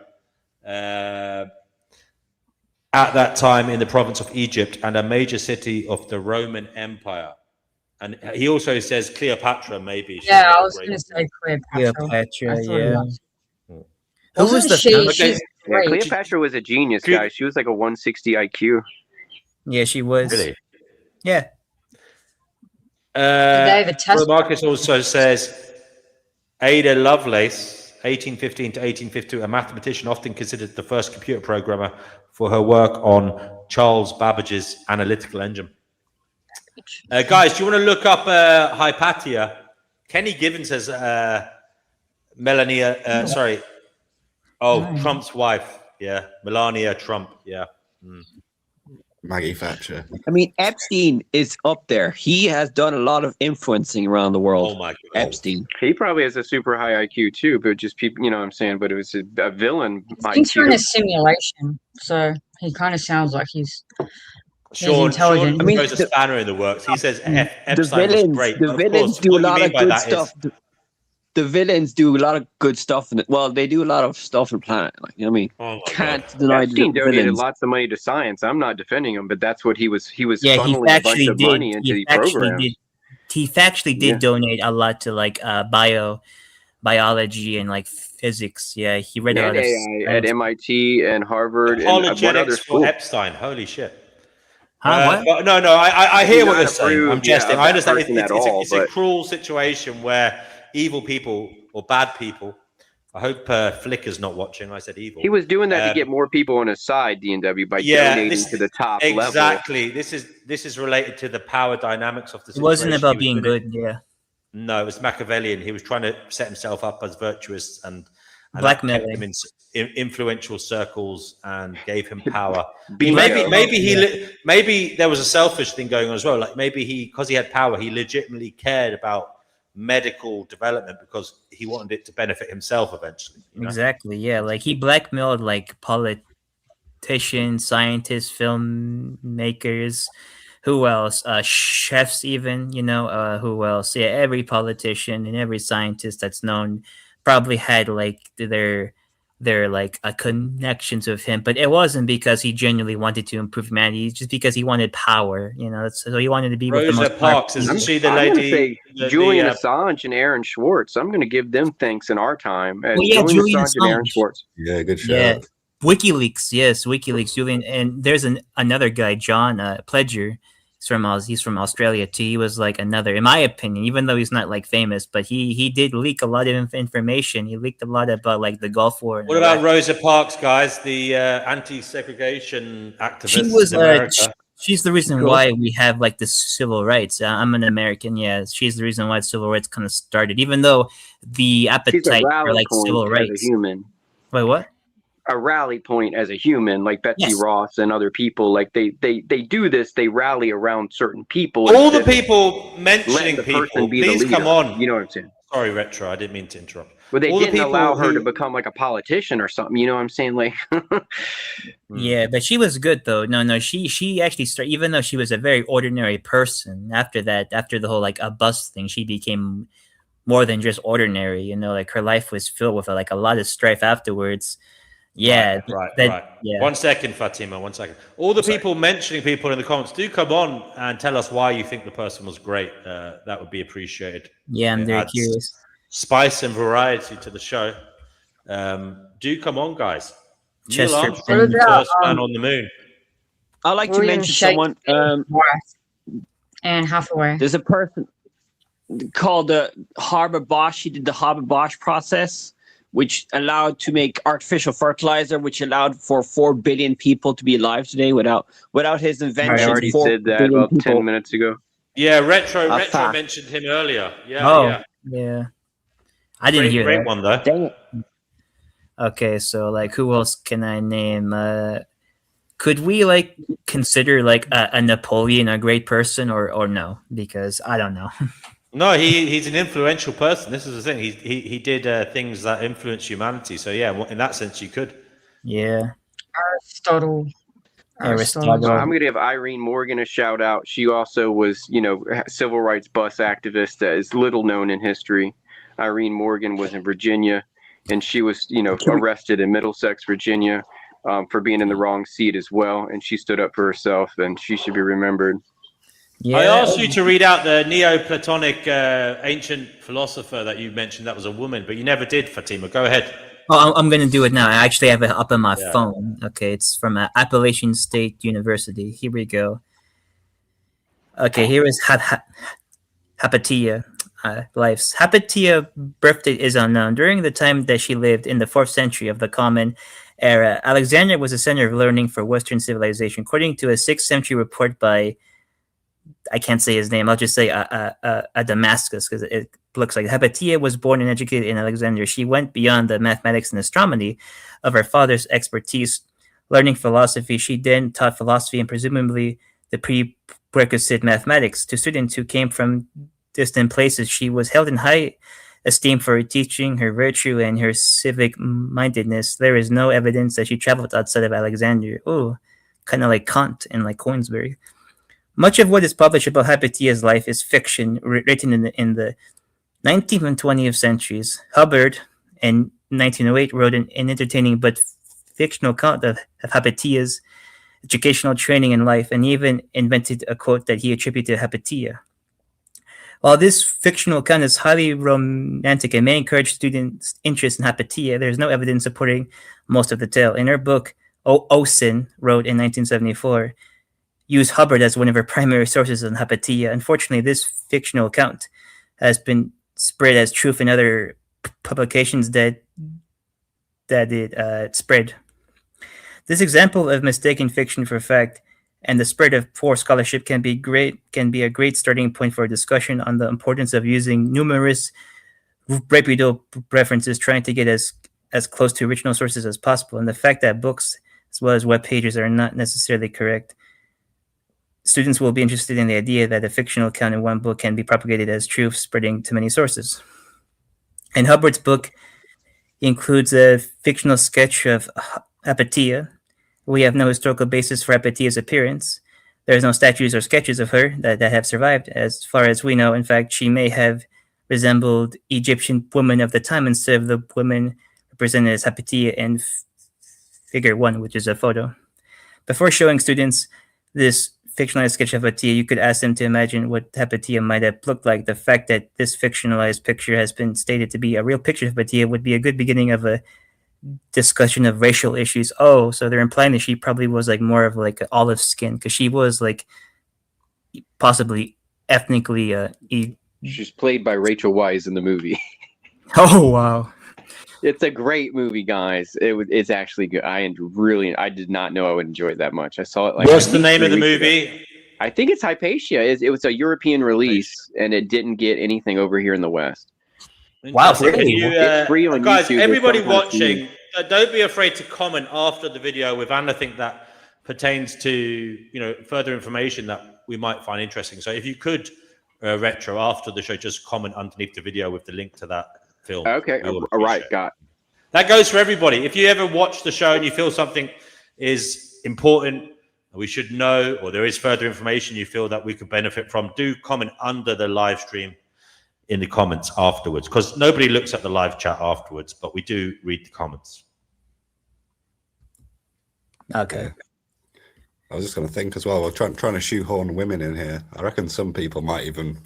at that time in the province of Egypt and a major city of the Roman Empire. And he also says Cleopatra, maybe. Yeah, I was going to say Cleopatra. Cleopatra, yeah. Who was the she's great. Cleopatra was a genius, guys. She was like a 160 IQ. Yeah, she was. Really? Yeah. Marcus also says Ada Lovelace, 1815 to 1852, a mathematician often considered the first computer programmer for her work on Charles Babbage's analytical engine. Guys, do you want to look up Hypatia? Kenny Given says Melania, sorry. Oh, No. Trump's wife. Yeah, Melania Trump. Yeah. Maggie Thatcher. I mean, Epstein is up there. He has done a lot of influencing around the world. Oh my God. Epstein. He probably has a super high IQ too, but just people, you know what I'm saying? But it was a villain I think you're in IQ. a simulation, so he kind of sounds like he's Sean intelligent. I mean, throws a the- spanner in the works. He says the Epstein was great. the But of villains course, do a what you lot mean of by good that is- stuff. The villains do a lot of good stuff in it. Well, they do a lot of stuff in Planet. Like, you know what I mean? Oh my Can't God. deny Epstein the donated villains. lots of money to science. I'm not defending him, but that's what he was. He was Yeah, he funneling a bunch actually of did. money into the programs. He factually did Yeah. donate a lot to like biology and like physics. Yeah, he read a And lot of AI at science. MIT and Harvard and what other Apologetics for school? Epstein. Holy shit. Huh, what? But no, I hear do what not you're saying. I'm approve, yeah, jesting. of I that understand. person at all, It's a but- cruel situation where evil people or bad people. I hope Flicker's not watching. I said evil. He was doing that to get more people on his side, DNW, by donating to the top level. Exactly. This is related to the power dynamics of the It situation. wasn't about He was being gonna- good. Yeah, No, it was Machiavellian. He was trying to set himself up as virtuous and that blackmailing. kept him in influential circles and gave him power. Bingo. Maybe there was a selfish thing going on as well. Like maybe because he had power, he legitimately cared about medical development because he wanted it to benefit himself eventually. You know? Exactly. Yeah, like he blackmailed like politicians, scientists, filmmakers. Who else? Chefs, even. You know, who else? Yeah, every politician and every scientist that's known probably had like their like connections with him, but it wasn't because he genuinely wanted to improve humanity. It's just because he wanted power. You know, so he wanted to be with the Rosa most Parks, powerful isn't people. she the I'm going to lady? say Julian Assange and Aaron Schwartz. I'm going to give them thanks in our time. As Julian Assange and Aaron Schwartz. Yeah, good shout. Yeah, WikiLeaks. Yes, WikiLeaks. Julian, and there's another guy, John Pledger. He's from Australia too. He was like another, in my opinion, even though he's not like famous, but he did leak a lot of information. He leaked a lot about like the Gulf War. And What about Rosa Parks, guys? The anti-segregation activist She was in America. she's the reason why we have like the civil rights. I'm an American. Yeah, she's the reason why civil rights kind of started, even though the She's a appetite for rally like point civil as a rights. human. Wait, what? A rally point as a human, like Betsy Yes. Ross and other people. Like they do this. They rally around certain people. All the instead of people mentioning letting the people, person be the please leader. come on. You know what I'm saying? Sorry, Retro, I didn't mean to interrupt. But they All the didn't people allow her who- to become like a politician or something. You know what I'm saying? Like, Yeah, but she was good though. No, she actually started, even though she was a very ordinary person. After that, after the whole like a bus thing, she became more than just ordinary. You know, like her life was filled with like a lot of strife afterwards. Yeah, Right. Yeah. 1 second, Fatima, 1 second. All the people mentioning people in the comments, do come on and tell us why you think the person was great. That would be appreciated. Yeah, I'm It very adds curious. spice and variety to the show. Do come on, guys. Neil Chester Armstrong, What the about, first man on the moon. I like to William mention someone. And Hathaway. There's a person called Harbor Bosch. He did the Harbor Bosch process, which allowed to make artificial fertilizer, which allowed for 4 billion people to be alive today. Without his invention, I already 4 said that billion about people. 10 minutes ago. Yeah, Retro fact. mentioned him earlier. Yeah, Oh, yeah. yeah. I didn't hear Great that. one, though. Dang it. Okay, so like, who else can I name? Could we like consider like a Napoleon a great person or no? Because I don't know. No, he's an influential person. This is the thing. He did things that influence humanity. So yeah, in that sense, you could. Yeah, Aristotle. Aristotle. I'm going to give Irene Morgan a shout out. She also was, civil rights bus activist that is little known in history. Irene Morgan was in Virginia, and she was, arrested in Middlesex, Virginia, for being in the wrong seat as well. And she stood up for herself, and she should be remembered. Yeah. I asked you to read out the Neoplatonic ancient philosopher that you mentioned that was a woman, but you never did, Fatima. Go ahead. Oh, I'm going to do it now. I actually have it up on my Yeah. phone. Okay, it's from Appalachian State University. Here we go. Okay, here is Hypatia. Life's Hypatia birthday is unknown. During the time that she lived in the 4th century of the Common Era, Alexandria was a center of learning for Western civilization. According to a 6th century report by I can't say his name. I'll just say a Damascus because it looks like Hypatia was born and educated in Alexandria. She went beyond the mathematics and astronomy of her father's expertise, learning philosophy. She then taught philosophy and presumably the prerequisite mathematics to students who came from distant places. She was held in high esteem for her teaching, her virtue, and her civic mindedness. There is no evidence that she traveled outside of Alexandria. Oh, kind of like Kant and like Coinsbury. Much of what is published about Hypatia's life is fiction written in the 19th and 20th centuries. Hubbard, in 1908, wrote an entertaining but fictional account of Hypatia's educational training and life, and even invented a quote that he attributed to Hypatia. While this fictional account is highly romantic and may encourage students' interest in Hypatia, there is no evidence supporting most of the tale. In her book, Osen wrote in 1974, used Hubbard as one of her primary sources on Hypatia. Unfortunately, this fictional account has been spread as truth in other publications that it spread. This example of mistaken fiction for fact and the spread of poor scholarship can be a great starting point for a discussion on the importance of using numerous reputable references, trying to get as close to original sources as possible, and the fact that books as well as web pages are not necessarily correct. Students will be interested in the idea that a fictional account in one book can be propagated as truth, spreading to many sources. In Hubbard's book, he includes a fictional sketch of Hypatia. We have no historical basis for Hypatia's appearance. There is no statues or sketches of her that have survived, as far as we know. In fact, she may have resembled Egyptian women of the time instead of the women represented as Hypatia in Figure 1, which is a photo. Before showing students this fictionalized sketch of Hypatia, you could ask them to imagine what Hypatia might have looked like. The fact that this fictionalized picture has been stated to be a real picture of Hypatia would be a good beginning of a discussion of racial issues. Oh, so they're implying that she probably was like more of like an olive skin because she was like possibly ethnically She's played by Rachel Weisz in the movie. Oh wow. It's a great movie, guys. It's actually good. I did not know I would enjoy it that much. I saw it like. What's the name of the movie? Ago. I think it's Hypatia. It was a European release, and it didn't get anything over here in the West. Wow, really? It's free on guys, YouTube. everybody watching, don't be afraid to comment after the video with anything that pertains to further information that we might find interesting. So if you could, Retro, after the show, just comment underneath the video with the link to that film. Okay, all right, got it. That goes for everybody. If you ever watch the show and you feel something is important, we should know, or there is further information you feel that we could benefit from, do comment under the live stream in the comments afterwards, because nobody looks at the live chat afterwards, but we do read the comments. Okay. I was just going to think as well, we're trying to shoehorn women in here. I reckon some people might even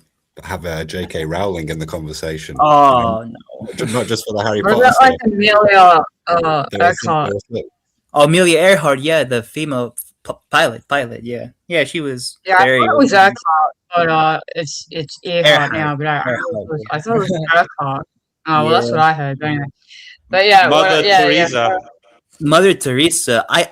have J.K. Rowling in the conversation. Oh, no. Not just for the Harry Was Potter that stuff. like Amelia Earhart? Oh, Amelia Earhart, yeah, the female pilot, yeah. Yeah, she was Yeah, very... I thought it was Earhart, but it's Earhart now, but I thought it was Earhart. Oh, well, that's what I heard, but anyway. But yeah, Mother Teresa. Mother Teresa, I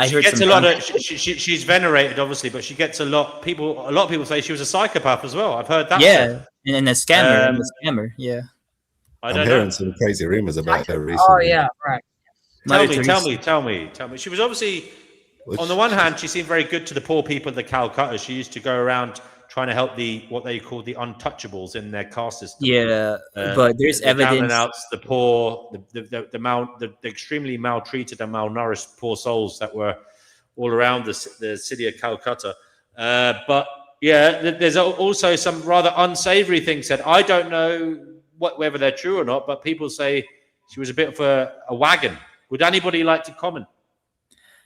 heard gets a lot of. She's venerated, obviously, but she gets a lot of people say she was a psychopath as well. I've heard that. Yeah, and a scammer. Yeah. I'm hearing some crazy rumors about her recently. Oh yeah, right. Tell me. She was obviously, on the one hand, she seemed very good to the poor people of the Calcutta. She used to go around trying to help what they call the untouchables in their caste system. Yeah, but there's evidence. Down and outs, the poor, the extremely maltreated and malnourished poor souls that were all around the city of Calcutta. But yeah, there's also some rather unsavory things said. I don't know whether they're true or not, but people say she was a bit of a wagon. Would anybody like to comment?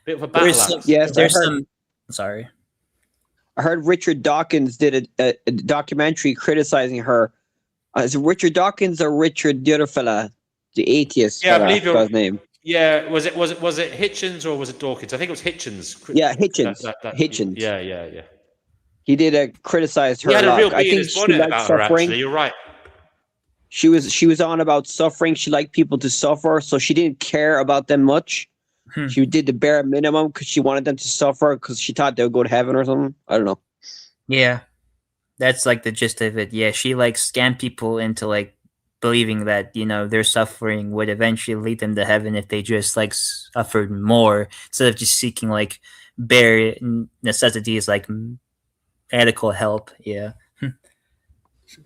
Bit of a battle axe. Yes, there's some. Sorry. I heard Richard Dawkins did a documentary criticizing her. Is it Richard Dawkins or Richard the other fella, the atheist? Yeah, I believe his name. Yeah, was it Hitchens or was it Dawkins? I think it was Hitchens. Yeah, Hitchens. Hitchens. Yeah. He did criticize her. He had a real I bee in think his she bonnet liked about her. suffering. Actually, you're right. She was on about suffering. She liked people to suffer, so she didn't care about them much. She did the bare minimum because she wanted them to suffer because she thought they would go to heaven or something. I don't know. Yeah, that's like the gist of it. Yeah, she like scammed people into like believing that their suffering would eventually lead them to heaven if they just like suffered more instead of just seeking like bare necessities like medical help. Yeah.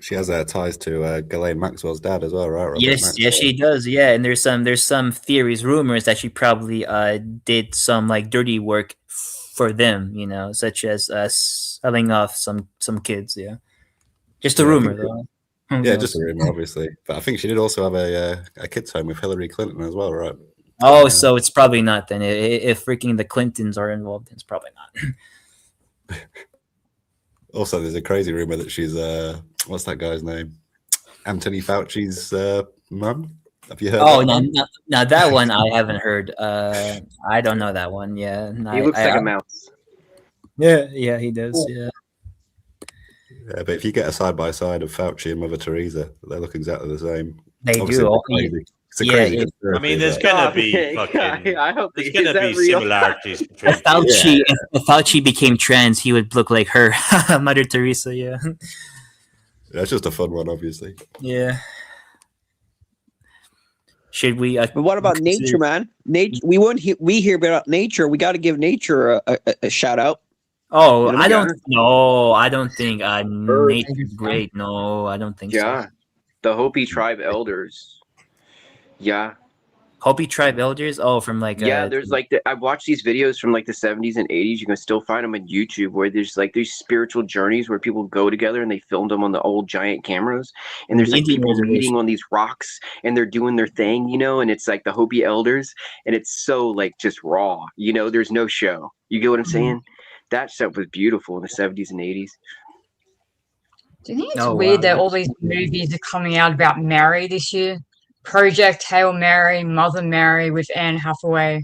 She has ties to Ghislaine Maxwell's dad as well, right? Robert Yes, Maxwell. she does. Yeah, and there's some theories, rumors that she probably did some like dirty work for them, such as selling off some kids. Yeah, just a Yeah, I rumor think, though. Who yeah, knows? just a rumor, obviously. But I think she did also have a kids' home with Hillary Clinton as well, right? Oh, Yeah. so it's probably not then. If freaking the Clintons are involved, it's probably not. Also, there's a crazy rumor that she's what's that guy's name? Anthony Fauci's mum. Have you heard? Oh, that no, one? no, that one I haven't heard. I don't know that one. Yeah, He looks like a mouse. Yeah, he does. Yeah. Yeah, but if you get a side by side of Fauci and Mother Teresa, they look exactly the same. They Obviously, do. It's a Yeah, crazy it- conspiracy, I mean, there's but- gonna be Okay, fucking. I hope There's is gonna that be real? similarities between. If Fauci became trans, he would look like her, Mother Teresa. Yeah. That's just a fun one, obviously. Yeah. Should we? But what about consider- nature, man? Nature. We hear about nature. We got to give nature a shout out. Oh, Yeah. I don't. No, I don't think Birds. nature's great. No, I don't think Yeah, so. the Hopi tribe elders. Yeah, Hopi tribe elders. Oh, from like yeah. There's like I've watched these videos from like the 70s and 80s. You can still find them on YouTube where there's like these spiritual journeys where people go together and they filmed them on the old giant cameras. And there's like Indian people reservation. meeting on these rocks and they're doing their thing, and it's like the Hopi elders, and it's so like just raw. There's no show. You get what I'm saying? That stuff was beautiful in the 70s and 80s. Do you think it's Oh, weird wow. that all these movies are coming out about Mary this year? Project Hail Mary, Mother Mary with Anne Hathaway.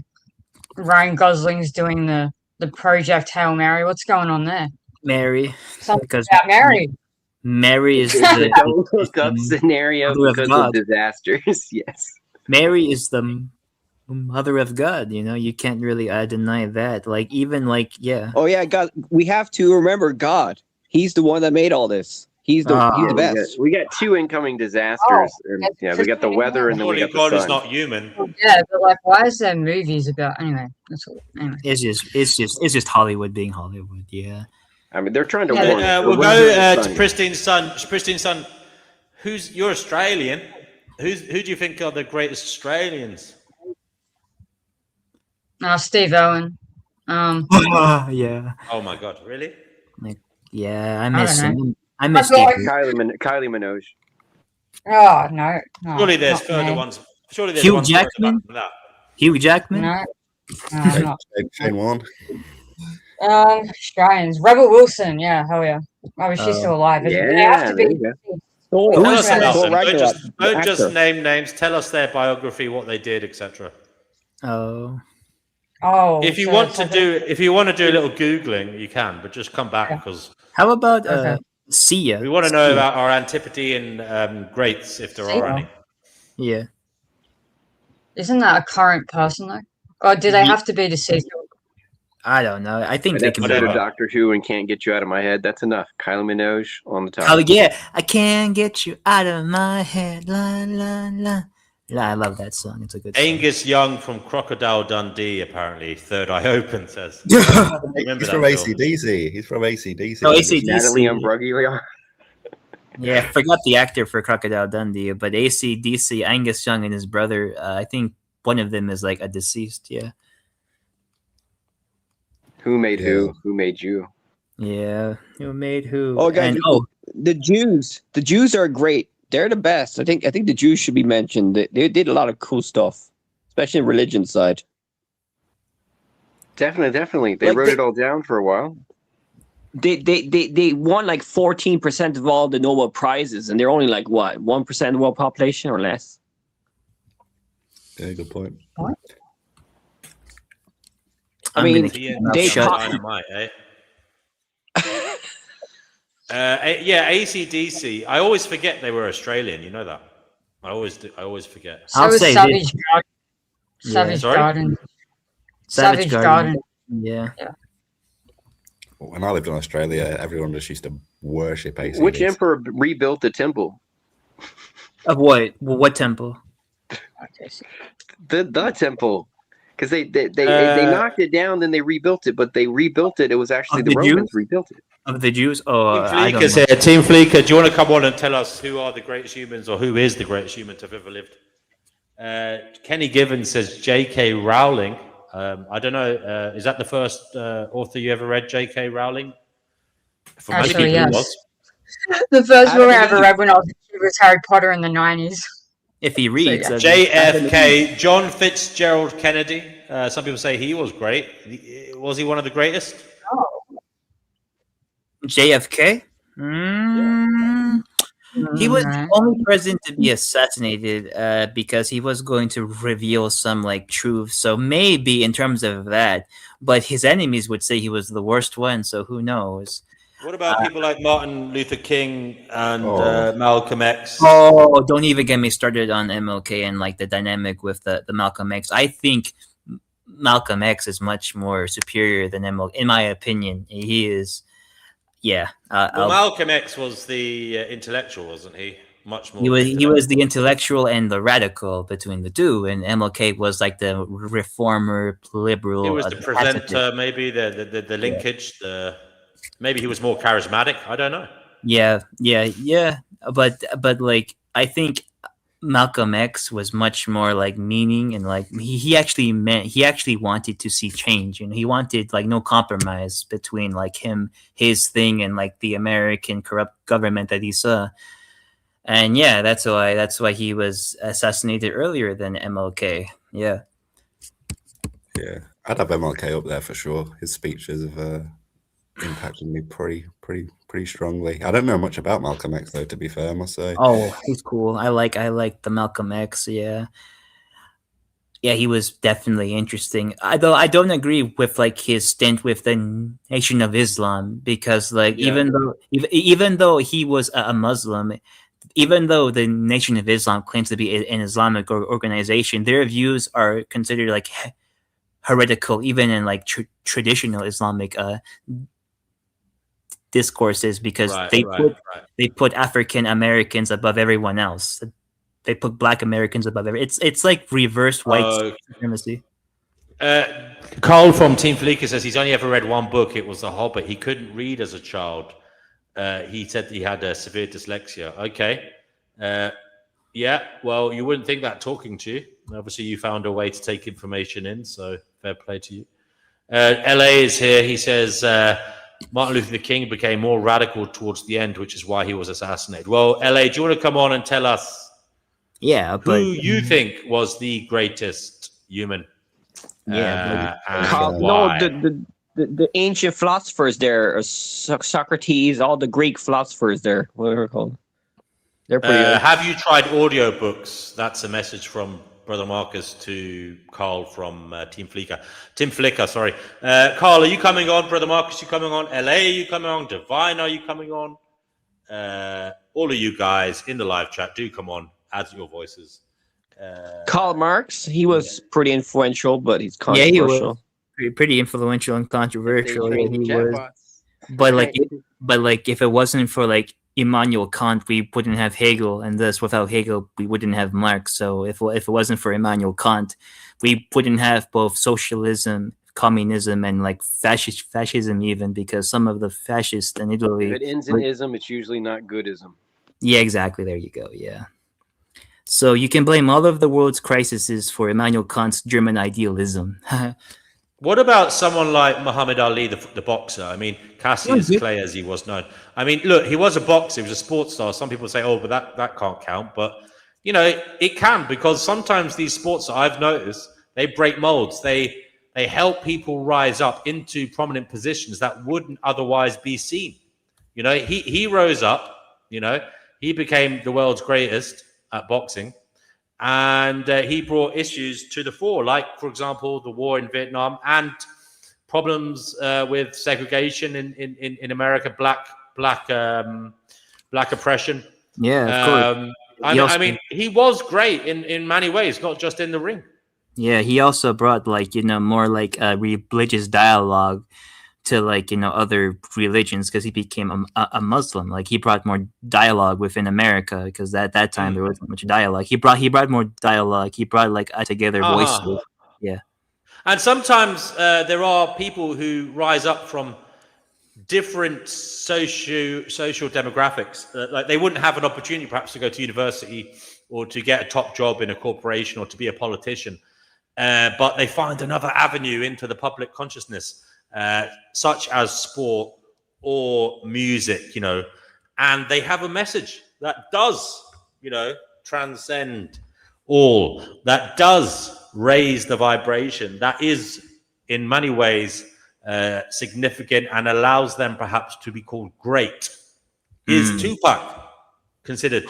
Ryan Gosling's doing the Project Hail Mary. What's going on there? Mary, Something because about Mary. Mary is It's a the don't look up scenario Mother of because God. of disasters. Yes. Mary is the mother of God. You can't really deny that. Like even like yeah. Oh yeah, God. We have to remember God. He's the one that made all this. He's the Ah. he's the Yeah, best. we got two incoming disasters. and, that's yeah, we got the weather and then we Surely got the God is sun. not human. Yeah, but like, why is there movies about? Anyway, that's all. Anyway. It's just Hollywood being Hollywood. Yeah. I mean, they're trying to Yeah, warn but- us. We'll We're go very to funny. Pristine Sun. Pristine Sun. You're Australian? Who do you think are the greatest Australians? Steve Owen. Yeah. Oh my God, really? Yeah. I don't miss know. him. I miss I feel Steve. like- Kylie Minogue. Oh no. Surely there's not further me. ones. Surely there's Hugh ones further back Jackman? than that. Hugh Jackman. No. Not. Shane Warne. Australians. Rebel Wilson. Yeah. Hell yeah. Oh, she's still alive. Isn't it? They have Yeah, to there be. you go. Thor. Tell Who us is that? about Thor them. Don't Ragnarok, just, the don't just actor. name names. Tell us their biography, what they did, etc. Oh. Oh. If you so want it's to like do a little googling, you can, but just come back Yeah. because How about Okay. Sia? we want to know Sia. about our antipathy and greats, if there are Sia? any. Yeah. Isn't that a current person though? Or do they Ye- have to be deceased? I don't know. I think An they can. episode be- of Doctor Who and Can't Get You Out of My Head. That's enough. Kylie Minogue on the top. Oh yeah, I can't get you out of my head. La la la. La, I love that song. It's a good song. Angus Young from Crocodile Dundee, apparently. Third Eye Open says. Remember He's that from film. ACDC. He's from ACDC. No, AC/DC. Natalie Imbruglia. Yeah, I forgot the actor for Crocodile Dundee, but AC/DC, Angus Young and his brother. I think one of them is like a deceased. Yeah, Who made Yeah. who? Who made you? yeah. Who made who? Oh, guys, And, oh, the Jews are great. They're the best. I think the Jews should be mentioned. They did a lot of cool stuff, especially in religion side. Definitely. They Like wrote they- it all down for a while. They won like 14% of all the Nobel prizes, and they're only like what 1% of the world population or less. Yeah, good point. I I'm mean, gonna keep my mouth they shut. caught- Dynamite, eh? Yeah, ACDC. I always forget they were Australian. You know that. I always forget. So I'll is say Savage this. Garden. Yeah. Savage Sorry? Garden. Savage Savage Garden. Garden. Yeah. when I lived in Australia, everyone just used to worship ACDC. Which emperor rebuilt the temple? Of what? What temple? The temple. Because they knocked it down, then they rebuilt it, but they rebuilt it. It was actually Of the the Romans Jews? rebuilt it. Of the Jews? Oh, Team I don't Fleeker's know. here. Team Fleeker, do you want to come on and tell us who are the greatest humans, or who is the greatest human to have ever lived? Kenny Given says J.K. Rowling. I don't know. Is that the first author you ever read, J.K. Rowling? For many Actually, people, it yes. was. The first Adam book I and ever Eve. read when I was a kid was Harry Potter in the 90s. If he reads, yeah. JFK, John Fitzgerald Kennedy. Some people say he was great. Was he one of the greatest? JFK? He was the No. only president to be assassinated because he was going to reveal some like truth. So maybe in terms of that, but his enemies would say he was the worst one. So who knows? What about people like Martin Luther King and Oh. Malcolm X? Oh, don't even get me started on MLK and like the dynamic with the Malcolm X. I think Malcolm X is much more superior than MLK, in my opinion. He is, yeah. Well, Malcolm X was the intellectual, wasn't he? Much more. He was the intellectual and the radical between the two, and MLK was like the reformer, liberal. He was the presenter, pacifist. maybe the linkage. Maybe he was more charismatic. I don't know. Yeah. But like I think Malcolm X was much more like meaning, and like he actually wanted to see change, and he wanted like no compromise between like his thing and like the American corrupt government that he saw. And yeah, that's why he was assassinated earlier than MLK. Yeah. Yeah, I'd have MLK up there for sure. His speeches have impacted me pretty strongly. I don't know much about Malcolm X though, to be fair, I must say. Oh, he's cool. I like the Malcolm X. Yeah. Yeah, he was definitely interesting. Though I don't agree with like his stint with the Nation of Islam, because like even though he was a Muslim, even though the Nation of Islam claims to be an Islamic organization, their views are considered like heretical, even in like traditional Islamic discourses, because they put African Americans above everyone else. They put Black Americans above everyone. It's like reverse white supremacy. Carl from Team Fleeker says he's only ever read one book. It was The Hobbit. He couldn't read as a child. He said he had a severe dyslexia. Okay. Yeah, well, you wouldn't think that talking to you. Obviously, you found a way to take information in, so fair play to you. LA is here. He says Martin Luther King became more radical towards the end, which is why he was assassinated. Well, LA, do you want to come on and tell us who you think was the greatest human? Yeah. And No, why? the ancient philosophers there, Socrates, all the Greek philosophers there, whatever they're called. They're pretty old. Have you tried audiobooks? That's a message from Brother Marcus to Carl from Team Flicker, sorry. Carl, are you coming on? Brother Marcus, you coming on? LA, are you coming on? Divine, are you coming on? All of you guys in the live chat, do come on, add your voices. Karl Marx, he was pretty influential, but he's controversial. Yeah, he was pretty influential and controversial. Yeah, he was. But like, if it wasn't for like Immanuel Kant, we wouldn't have Hegel, and thus without Hegel, we wouldn't have Marx. So if it wasn't for Immanuel Kant, we wouldn't have both socialism, communism, and like fascism even, because some of the fascists in Italy. If it ends in ism, it's usually not goodism. Yeah, exactly. There you go. Yeah. So you can blame all of the world's crises for Immanuel Kant's German idealism. What about someone like Muhammad Ali, the boxer? I mean, Cassius Clay, as he was known. I mean, look, he was a boxer. He was a sports star. Some people say, oh, but that can't count. But, you know, it can, because sometimes these sports, I've noticed, they break molds. They help people rise up into prominent positions that wouldn't otherwise be seen. You know, he rose up, you know, he became the world's greatest at boxing. And he brought issues to the fore, like, for example, the war in Vietnam and problems with segregation in America, black oppression. Yeah, of course. I mean, he was great in many ways, not just in the ring. Yeah, he also brought like, you know, more like a religious dialogue to like other religions because he became a Muslim. Like he brought more dialogue within America because at that time there wasn't much dialogue. He brought more dialogue. He brought like together voices. Yeah. And sometimes there are people who rise up from different social demographics. Like they wouldn't have an opportunity perhaps to go to university or to get a top job in a corporation or to be a politician. But they find another avenue into the public consciousness, such as sport or music, and they have a message that does, transcend all, that does raise the vibration, that is in many ways significant and allows them perhaps to be called great. Is Tupac considered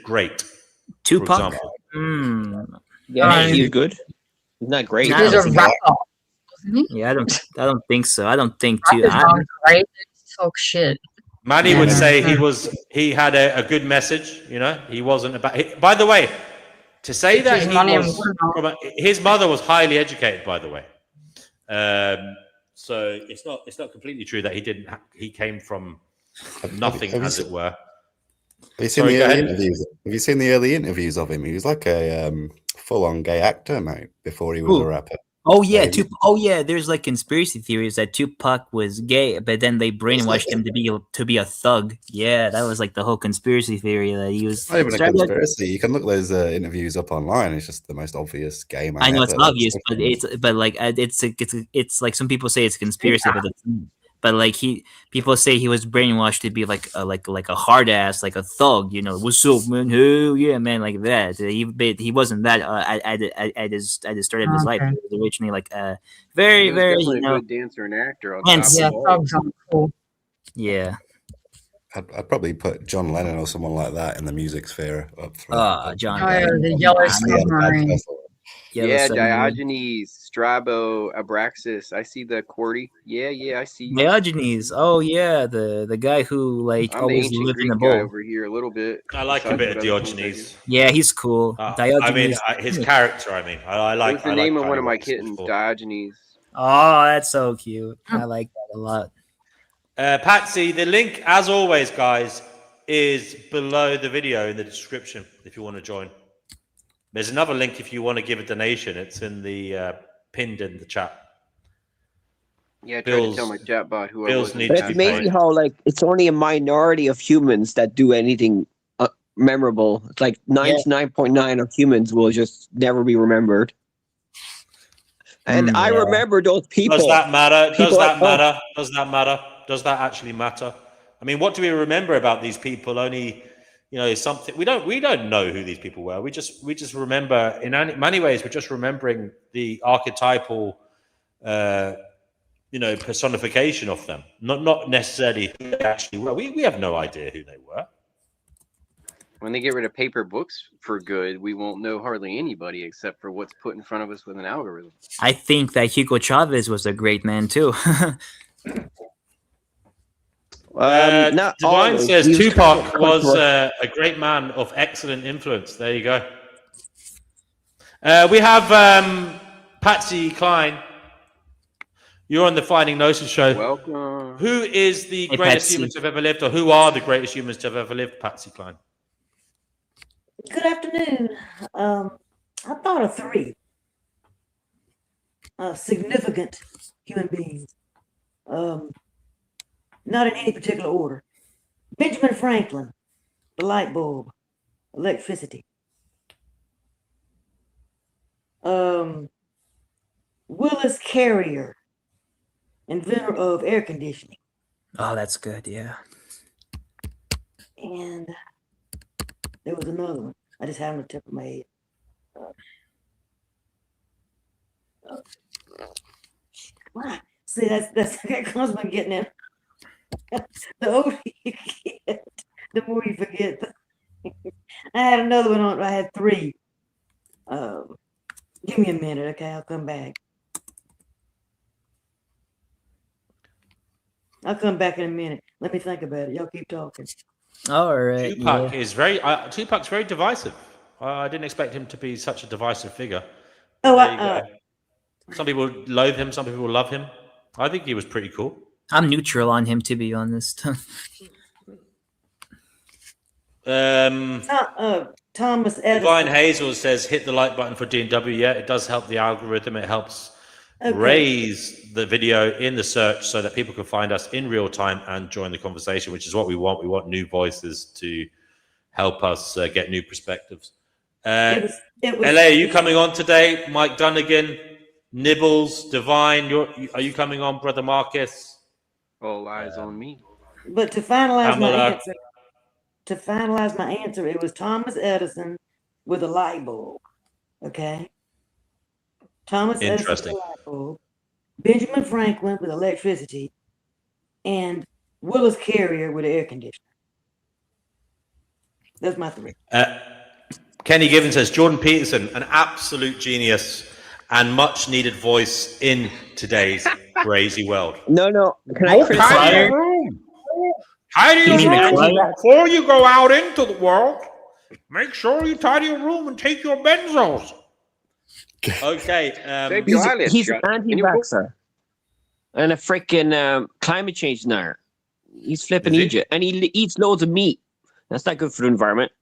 great? Tupac? Yeah, he's good. He's not great. He's a rapper. Yeah, I don't think so. I don't think Right? Talk shit. Manny would say he had a good message. He wasn't about. By the way, to say that his mother was highly educated. By the way, so it's not completely true that he came from nothing, as it were. Have you seen the early interviews? Have you seen the early interviews of him? He was like a full-on gay actor, mate, before he was a rapper. Oh yeah, there's like conspiracy theories that Tupac was gay, but then they brainwashed him to be a thug. Yeah, that was like the whole conspiracy theory that he was. Not even a conspiracy. You can look those interviews up online. It's just the most obvious gay man. I know it's obvious, but it's like some people say it's a conspiracy, but like people say he was brainwashed to be like a hard ass, like a thug, what's up, man? Hell yeah, man, like that. He wasn't that at the start of his life. He was originally like very a good dancer and actor. Yeah. I'd probably put John Lennon or someone like that in the music sphere up front. John. The Yellow Submarine. Yeah, Diogenes, Strabo, Abraxas. I see the QWERTY. Yeah, I see you. Diogenes. Oh yeah, the guy who like I'm always the lived Greek in the guy bowl. over here a little bit. I like a bit of Diogenes. Yeah, he's cool. Diogenes. I mean, his character. I like. What's the name of one of my kittens? Diogenes. Oh, that's so cute. I like that a lot. Patsy, the link, as always, guys, is below the video in the description if you want to join. There's another link if you want to give a donation. It's in the pinned in the chat. Yeah, I tried to tell my chatbot who I was. But it's amazing how it's only a minority of humans that do anything memorable. It's like 99.9 of humans will just never be remembered. And I remember those people. Does that matter? Does that matter? Does that actually matter? I mean, what do we remember about these people? Only something we don't know who these people were. We just remember in many ways. We're just remembering the archetypal personification of them, not necessarily who they actually were. We have no idea who they were. When they get rid of paper books for good, we won't know hardly anybody except for what's put in front of us with an algorithm. I think that Hugo Chavez was a great man too. Divine says Tupac was a great man of excellent influence. There you go. We have Patsy Cline. You're on the Finding Gnosis show. Welcome. Who is the greatest humans to have ever lived, or who are the greatest humans to have ever lived, Patsy Cline? Good afternoon. I thought of three significant human beings. Not in any particular order. Benjamin Franklin, the light bulb, electricity. Willis Carrier, inventor of air conditioning. Oh, that's good. Yeah. And there was another one. I just had on the tip of my head. Wow. See, that's that comes by getting in. The older you get, the more you forget. I had another one on. I had three. Give me a minute, okay? I'll come back. I'll come back in a minute. Let me think about it. Y'all keep talking. All right. Tupac is Tupac's very divisive. I didn't expect him to be such a divisive figure. Oh, some people loathe him. Some people love him. I think he was pretty cool. I'm neutral on him, to be honest. Thomas Divine Edison. Hazel says, hit the like button for D&W. Yeah, it does help the algorithm. It helps Okay. raise the video in the search so that people can find us in real time and join the conversation, which is what we want. We want new voices to help us get new perspectives. It was LA, are you coming on today? Mike Dunnigan, Nibbles, Divine, are you coming on, Brother Marcus? All eyes on me. But to finalize Pamela. my answer, it was Thomas Edison with a light bulb. Okay. Thomas Edison with Interesting. a light bulb, Benjamin Franklin with electricity, and Willis Carrier with air conditioner. That's my three. Kenny Given says, Jordan Peterson, an absolute genius and much needed voice in today's crazy world. No. Can I criticize? Tidy room. Tidy your He's in a room choir. before you go out into the world. Make sure you tidy your room and take your benzos. Okay. Save your eyelids, He's an John. anti-vaxxer and a freaking climate change denier. He's flipping Is he? Egypt, and he eats loads of meat. That's not good for the environment.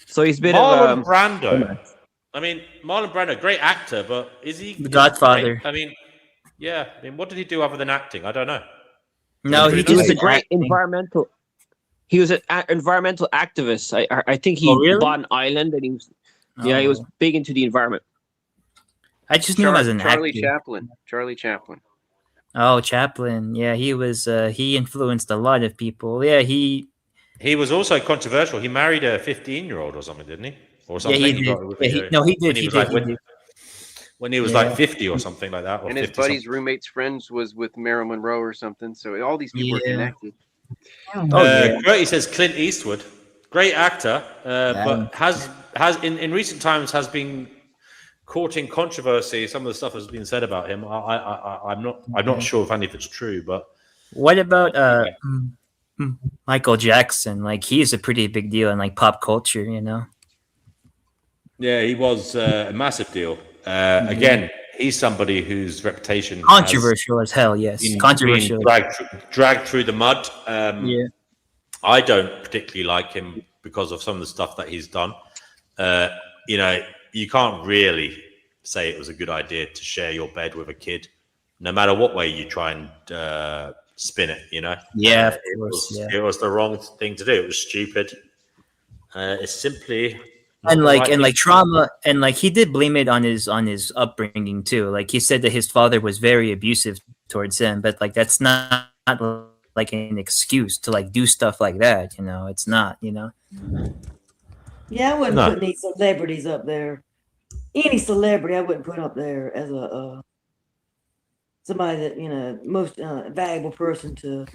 So he's a bit Marlon of Brando. I mean, Marlon Brando, great actor, but is he The Godfather. great? I mean, yeah. I mean, what did he do other than acting? I don't know. No, he He he just was a did great acting. environmental. He was an environmental activist. I think he Oh, really? bought an island, and he was he was big into the environment. I just knew him as an Charlie actor. Chaplin. Charlie Chaplin. Oh, Chaplin. Yeah, he was. He influenced a lot of people. Yeah, he He was also controversial. He married a 15-year-old or something, didn't he? Or Yeah, something. he did. Yeah, he when did. he He was did. like He when, did. when he was Yeah. like 50 or something like that. Or And his 50 buddy's roommate's friends was with Marilyn Monroe or something. So all these people are Yeah. connected. He says Clint Eastwood, great actor, but has in recent times has been courting controversy. Some of the stuff has been said about him. I'm not sure if any of it's true, but What about Michael Jackson? Like, he's a pretty big deal in like pop culture, you know. yeah, he was a massive deal. Again, he's somebody whose reputation has Controversial as hell. Yes, been controversial. dragged through the mud. Yeah. I don't particularly like him because of some of the stuff that he's done. You know, you can't really say it was a good idea to share your bed with a kid, no matter what way you try and spin it. You know, Yeah, of it course, was yeah. it was the wrong thing to do. It was stupid. It's simply not And the like right and thing like to do. trauma, and like he did blame it on his upbringing too. Like, he said that his father was very abusive towards him, but like that's not like an excuse to like do stuff like that. You know, it's not. You know. Yeah, I wouldn't No. put any celebrities up there. Any celebrity, I wouldn't put up there as a somebody that most valuable person to.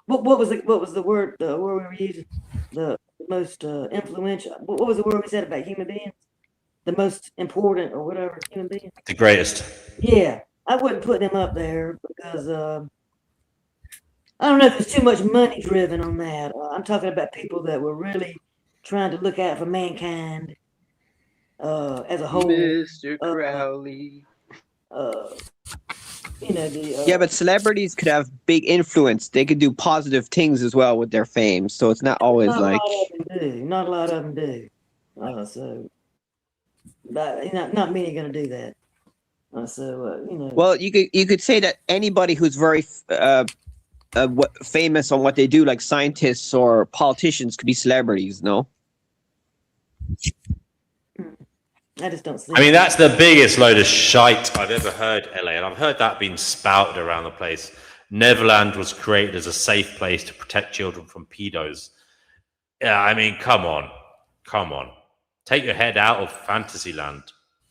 What was the word? The word we were using? The most influential. What was the word we said about human beings? The most important or whatever human being. The greatest. Yeah, I wouldn't put them up there because I don't know if there's too much money driven on that. I'm talking about people that were really trying to look out for mankind as a whole. Mr. Crowley. Yeah, but celebrities could have big influence. They could do positive things as well with their fame. So it's not always not like. a lot of them do. Not a lot of them do. So, but not many are going to do that. Well, you could say that anybody who's very famous on what they do, like scientists or politicians, could be celebrities. No. I just don't see. I mean, that's the biggest load of shite I've ever heard, LA, and I've heard that being spouted around the place. Neverland was created as a safe place to protect children from pedos. Yeah, I mean, come on. Take your head out of Fantasyland.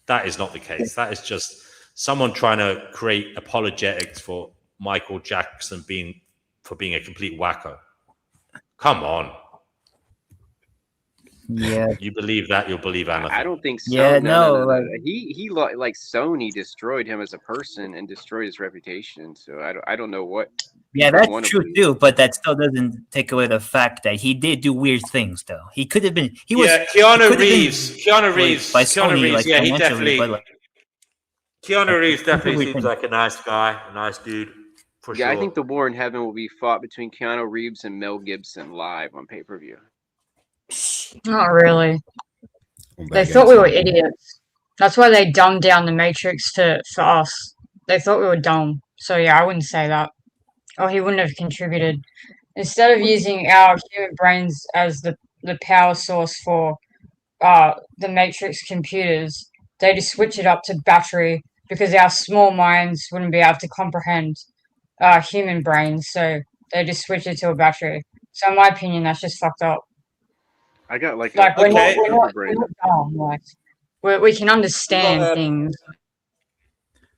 That is not the case. That is just someone trying to create apologetics for Michael Jackson being a complete wacko. Come on. Yeah. You believe that, you'll believe anything. I don't think so. Yeah, No. like- He like Sony destroyed him as a person and destroyed his reputation. So I don't know what. Yeah, people that's wanna true believe. too, but that still doesn't take away the fact that he did do weird things. Though he could have been, he was. Yeah, he Keanu could have been Reeves. Keanu Reeves. by Keanu Sony, Reeves. like, Yeah, he financially, definitely. but, like, Keanu Reeves definitely completely seems like a nice guy, a nice dude. For Yeah, sure. I think the war in heaven will be fought between Keanu Reeves and Mel Gibson live on pay-per-view. Not really. I'll bet They thought against we were him. idiots. That's why they dumbed down the Matrix for us. They thought we were dumb. So yeah, I wouldn't say that. Or he wouldn't have contributed. Instead of using our human brains as the power source for the Matrix computers, they just switch it up to battery because our small minds wouldn't be able to comprehend human brains. So they just switch it to a battery. So in my opinion, that's just fucked up. I got like Like a Okay. we're brain. not dumb. Like we can understand um, things.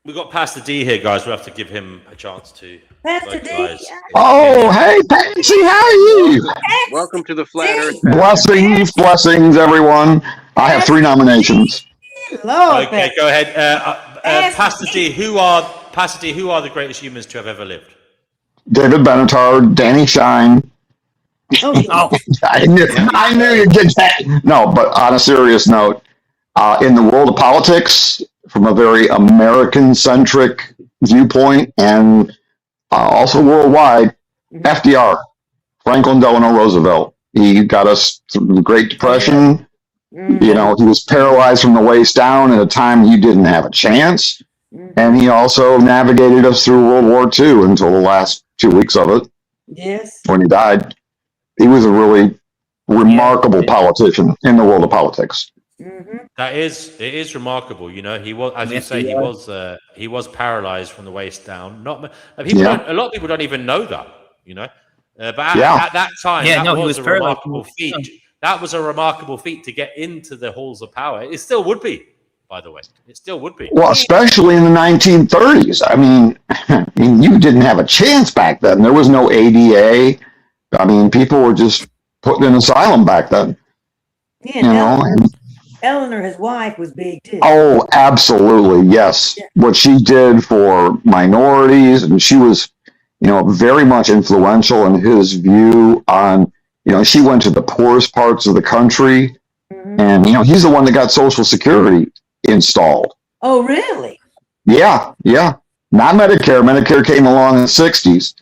We've got Pastor D here, guys. We'll have to give him a chance to Pastor D. vocalize his Oh, opinion. hey, Patsy, how are you? Welcome to the Flat Earth. Pastor. Blessings, blessings, everyone. I have 3 nominations. Lord, Okay, Pastor. go ahead. Pastor Pastor D. D, who are the greatest humans to have ever lived? David Benatar, Danny Shine. Oh, yeah. Oh, I knew you'd get that. No, but on a serious note, in the world of politics, from a very American-centric viewpoint, and also worldwide, FDR, Franklin Delano Roosevelt. He got us through the Great Depression. You know, he was paralyzed from the waist down at a time you didn't have a chance. And he also navigated us through World War II until the last 2 weeks of it Yes. when he died. He was a really remarkable politician in the world of politics. It is remarkable. You know, he was, as you say, he was paralyzed from the waist down. Not people Yeah. don't. A lot of people don't even know that. You know, but Yeah. at that time, Yeah, that no, he was was a paralyzed. remarkable feat. That was a remarkable feat to get into the halls of power. It still would be, by the way. It still would be. Well, especially in the 1930s. I mean, you didn't have a chance back then. There was no ADA. I mean, people were just put in an asylum back then. Yeah, You know, and Eleanor, his wife, was big too. oh, absolutely, yes. Yeah. What she did for minorities, and she was, you know, very much influential in his view on, you know, she went to the poorest parts of the country, and, you know, he's the one that got Social Security installed. Oh, really? Yeah, yeah. Not Medicare. Medicare came along in the 60s,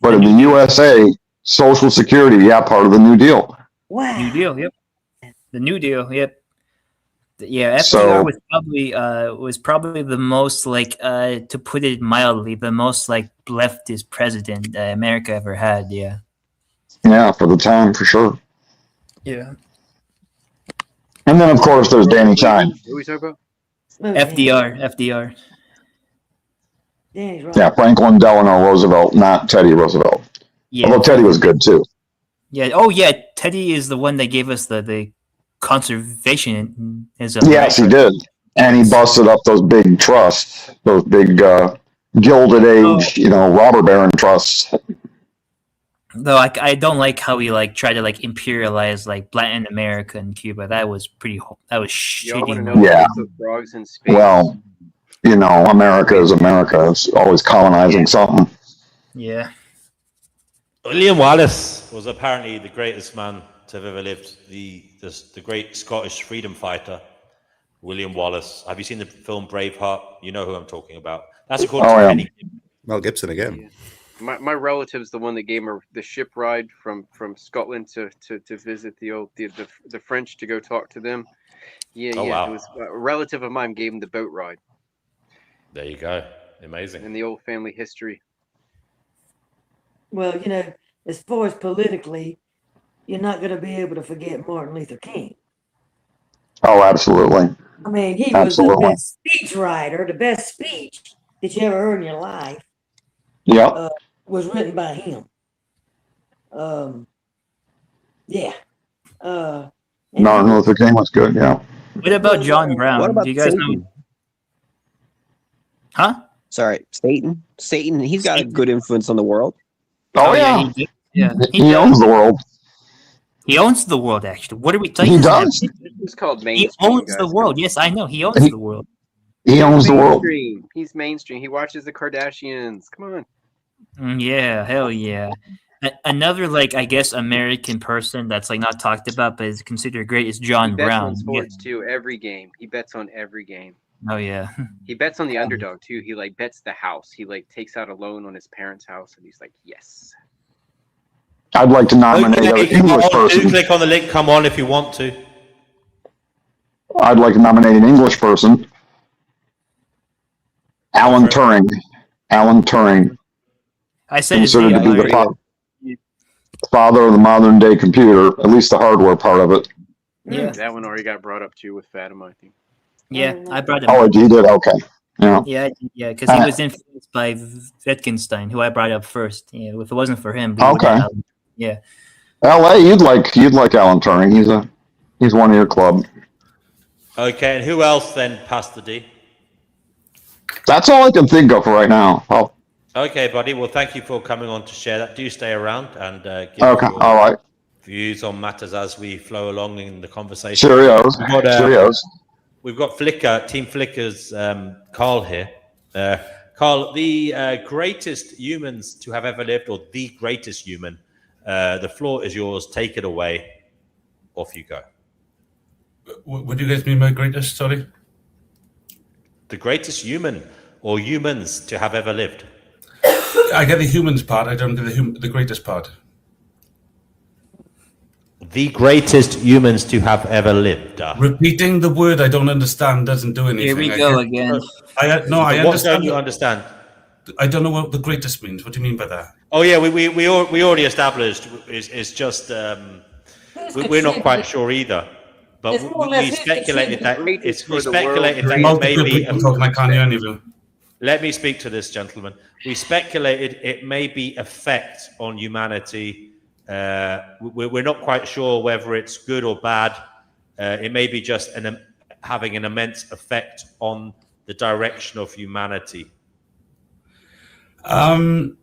but in the USA, Social Security, yeah, part of the New Deal. Wow. New Deal, yep. The New Deal, yep. Yeah, FDR So- was probably the most, like, to put it mildly, the most like leftist president America ever had. Yeah. Yeah, for the time, for sure. Yeah. And then, of course, there's Danny Shine. Who are we talking about? Oh, FDR. Danny's right. Yeah, Franklin Delano Roosevelt, not Teddy Roosevelt. Yeah. Although Teddy was good too. Yeah. Oh, yeah. Teddy is the one that gave us the conservationism. Yes, he did. And he busted up those big trusts, those big Gilded Age, you know, robber baron trusts. Though I don't like how he like tried to like imperialize like Latin America and Cuba. That was Y'all want to shitty. know Yeah. what the frogs in space? Well, you know, America is America. It's always colonizing something. Yeah. William Wallace was apparently the greatest man to have ever lived. The great Scottish freedom fighter, William Wallace. Have you seen the film Braveheart? You know who I'm talking about. That's according to yeah. Penny. Mel Gibson again. My relative's the one that gave her the ship ride from Scotland to visit the French to go talk to them. Yeah, Oh, yeah. wow. It was a relative of mine gave him the boat ride There you go. Amazing. in the old family history. Well, you know, as far as politically, you're not going to be able to forget Martin Luther King. Oh, absolutely. I mean, he was Absolutely. the best speech writer. The best speech that you ever heard in your life Yeah. was written by him. Yeah. Martin Luther King was good. Yeah. What about John Brown? What about Do you guys Satan? know? Huh? Sorry, Satan. Satan, he's got a good influence on the world. Oh, yeah. He, yeah. He owns the world. He owns the world. Actually, what are we talking He about? does. It's called He mainstream. owns guys. the world. Yes, I know. He owns the world. He owns the world. Mainstream. He's mainstream. He watches the Kardashians. Come on. Yeah, hell yeah. Another, like, I guess, American person that's like not talked about but is considered great is He John bets Brown. on sports too. Every game. He bets on every game. Oh yeah. He bets on the underdog too. He like bets the house. He like takes out a loan on his parents' house, and he's like, yes. I'd like to nominate an Okay, English do person. click on the link. Come on if you want to. I'd like to nominate an English person. Alan Turing. Alan Turing, I said his considered name. to be the father of the modern day computer, at least the hardware part of it. Yeah. That one already got brought up too with Fatima, I think. Yeah, I brought him. Oh, up. you did? Okay. Yeah. Yeah, because he was influenced by Wittgenstein, who I brought up first. Yeah, if it wasn't for him, we would Okay. have, yeah. LA, you'd like Alan Turing. He's one of your club. Okay, and who else then, Pastor D? That's all I can think of right now. Oh, Okay, buddy. Well, thank you for coming on to share that. Do stay around and give okay. your All right. views on matters as we flow along in the conversation. Cheerios. We've got, Cheerios. We've got Flickr, Team Flickr's Carl here. Carl, the greatest humans to have ever lived, or the greatest human, the floor is yours. Take it away. Off you go. Would you guys mean my greatest? Sorry. The greatest human or humans to have ever lived. I get the humans part. I don't get the greatest part. The greatest humans to have ever lived. Repeating the word I don't understand doesn't do anything. Here we go again. I What understand. don't you understand? I don't know what the greatest means. What do you mean by that? Oh yeah, we already established is just we're not quite sure either. But It's more or less we who's speculated that greatest we for the world, speculated that it Multiple may be. people talking. I can't hear any of you. Let me speak to this, gentleman. We speculated it may be effect on humanity. We're not quite sure whether it's good or bad. It may be just having an immense effect on the direction of humanity. We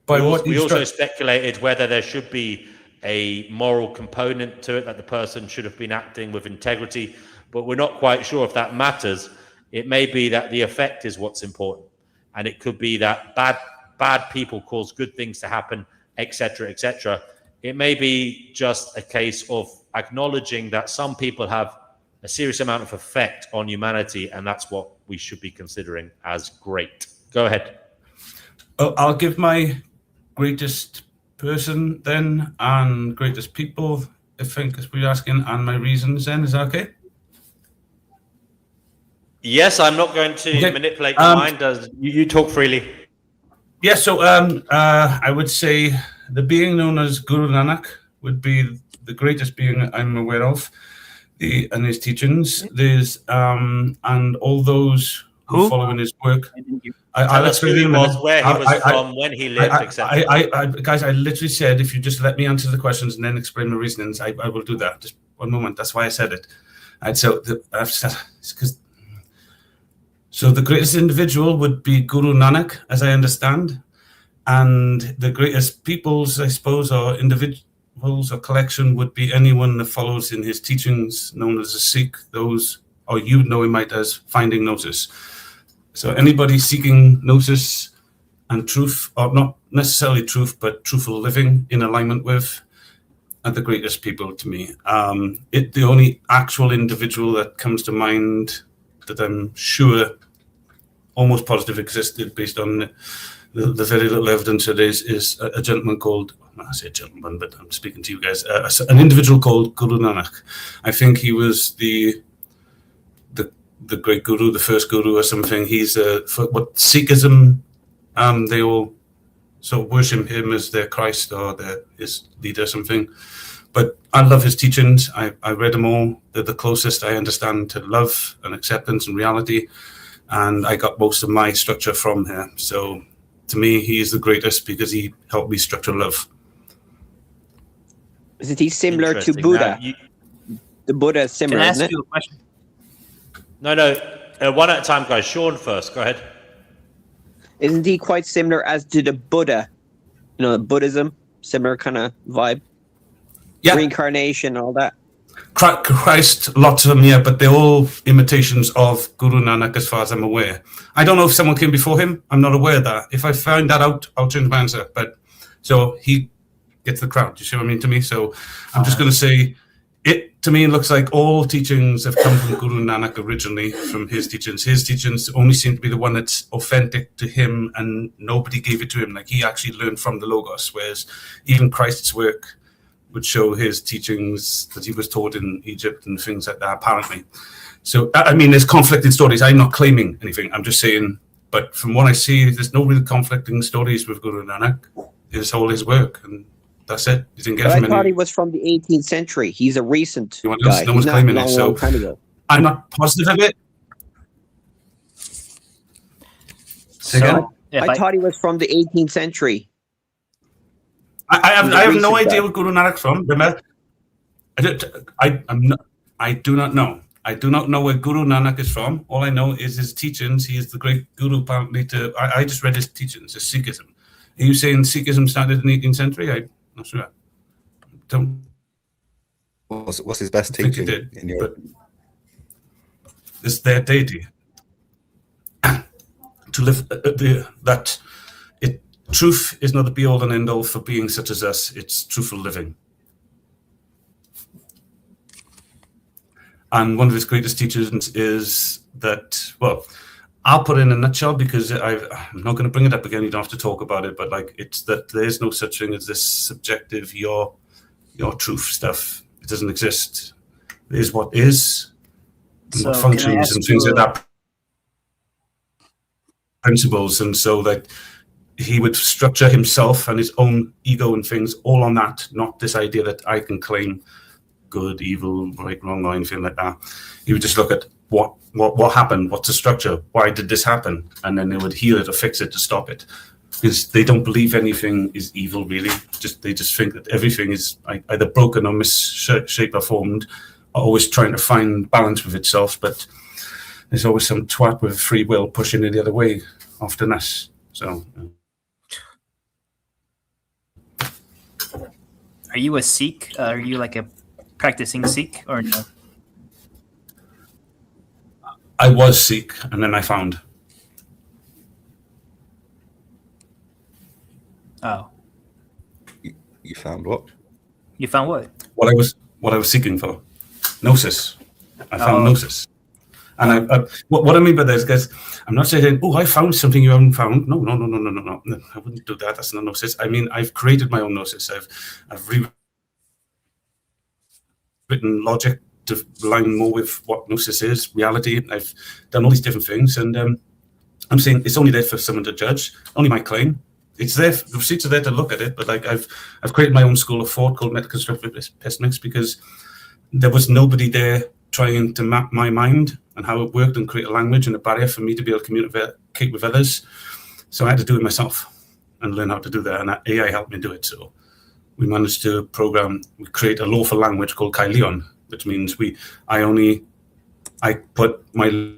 also speculated whether there should be a moral component to it, that the person should have been acting with integrity, but we're not quite sure if that matters. It may be that the effect is what's important, and it could be that bad people cause good things to happen, etc., etc. It may be just a case of acknowledging that some people have a serious amount of effect on humanity, and that's what we should be considering as great. Go ahead. I'll give my greatest person then, and greatest people, I think, as we're asking, and my reasons then. Is that okay? Yes, I'm not going to manipulate your mind. You talk freely. Yeah, so I would say the being known as Guru Nanak would be the greatest being I'm aware of, and his teachings. There's and all those who follow in his work. Tell us who he was, where he was from, when he lived, etc. Guys, I literally said if you just let me answer the questions and then explain the reasonings, I will do that. Just one moment. That's why I said it. So the greatest individual would be Guru Nanak, as I understand, and the greatest peoples, I suppose, or individuals or collection would be anyone that follows in his teachings, known as a Sikh. Those, or you know him as finding Gnosis. So anybody seeking Gnosis and truth, or not necessarily truth, but truthful living in alignment with, are the greatest people to me. The only actual individual that comes to mind that I'm sure almost positive existed based on the very little evidence it is a gentleman called, I say a gentleman, but I'm speaking to you guys, an individual called Guru Nanak. I think he was the great guru, the first guru or something. He's for what Sikhism, they all so worship him as their Christ or his leader or something. But I love his teachings. I read them all. They're the closest I understand to love and acceptance and reality. And I got most of my structure from here. So to me, he is the greatest because he helped me structure love. Isn't he similar to Buddha? The Buddha is similar, Can I ask isn't it? you a question? No. One at a time, guys. Sean first. Go ahead. Isn't he quite similar as to the Buddha? You know, Buddhism, similar kind of vibe. Yeah. Reincarnation, all that. Christ, lots of them, yeah, but they're all imitations of Guru Nanak as far as I'm aware. I don't know if someone came before him. I'm not aware of that. If I find that out, I'll change my answer. But so he gets the crown. Do you see what I mean to me? So I'm just going to say it to me looks like all teachings have come from Guru Nanak originally, from his teachings. His teachings only seem to be the one that's authentic to him, and nobody gave it to him. Like, he actually learned from the Logos, whereas even Christ's work would show his teachings that he was taught in Egypt and things like that, apparently. So, I mean, there's conflicting stories. I'm not claiming anything. I'm just saying, but from what I see, there's no real conflicting stories with Guru Nanak. It's all his work, and that's it. You didn't get But it I from thought any... he was from the 18th century. He's a recent No guy. one's He's not claiming long, it, so long time ago. I'm not positive of it. Say again? I thought he was from the 18th century. I have no idea guy. what Guru Nanak's from. I do not know. I do not know where Guru Nanak is from. All I know is his teachings. He is the great guru, apparently. I just read his teachings, his Sikhism. Are you saying Sikhism started in the 18th century? I'm not sure. What's his best think teaching? it did, but it's their deity. To live that truth is not the be all and end all for beings such as us. It's truthful living. And one of his greatest teachings is that, well, I'll put it in a nutshell because I'm not going to bring it up again. You don't have to talk about it, but like, it's that there's no such thing as this subjective your truth stuff. It doesn't exist. It is what is, and So what can I functions ask and things you like that. Principles, and so that he would structure himself and his own ego and things all on that, not this idea that I can claim good, evil, right, wrong, or anything like that. He would just look at what happened, what's the structure, why did this happen, and then they would heal it or fix it to stop it. Because they don't believe anything is evil, really. They just think that everything is either broken or misshaped or formed, or always trying to find balance with itself. But there's always some twat with free will pushing it the other way, often us. So. Are you a Sikh? Are you like a practicing Sikh or no? I was Sikh, and then I found. Oh. You found what? You found what? What I was seeking for. Gnosis. I found Gnosis. And what I mean by this, guys, I'm not saying, oh, I found something you haven't found. No. I wouldn't do that. That's not Gnosis. I mean, I've created my own Gnosis. I've rewritten logic to align more with what Gnosis is, reality. I've done all these different things, and I'm saying it's only there for someone to judge. Only my claim. It's there. The receipts are there to look at it, but like I've created my own school of thought called metaconstructive pessimics because there was nobody there trying to map my mind and how it worked and create a language and a barrier for me to be able to communicate with others. So I had to do it myself and learn how to do that, and AI helped me do it. So we managed to create a lawful language called Kailion, which means I put my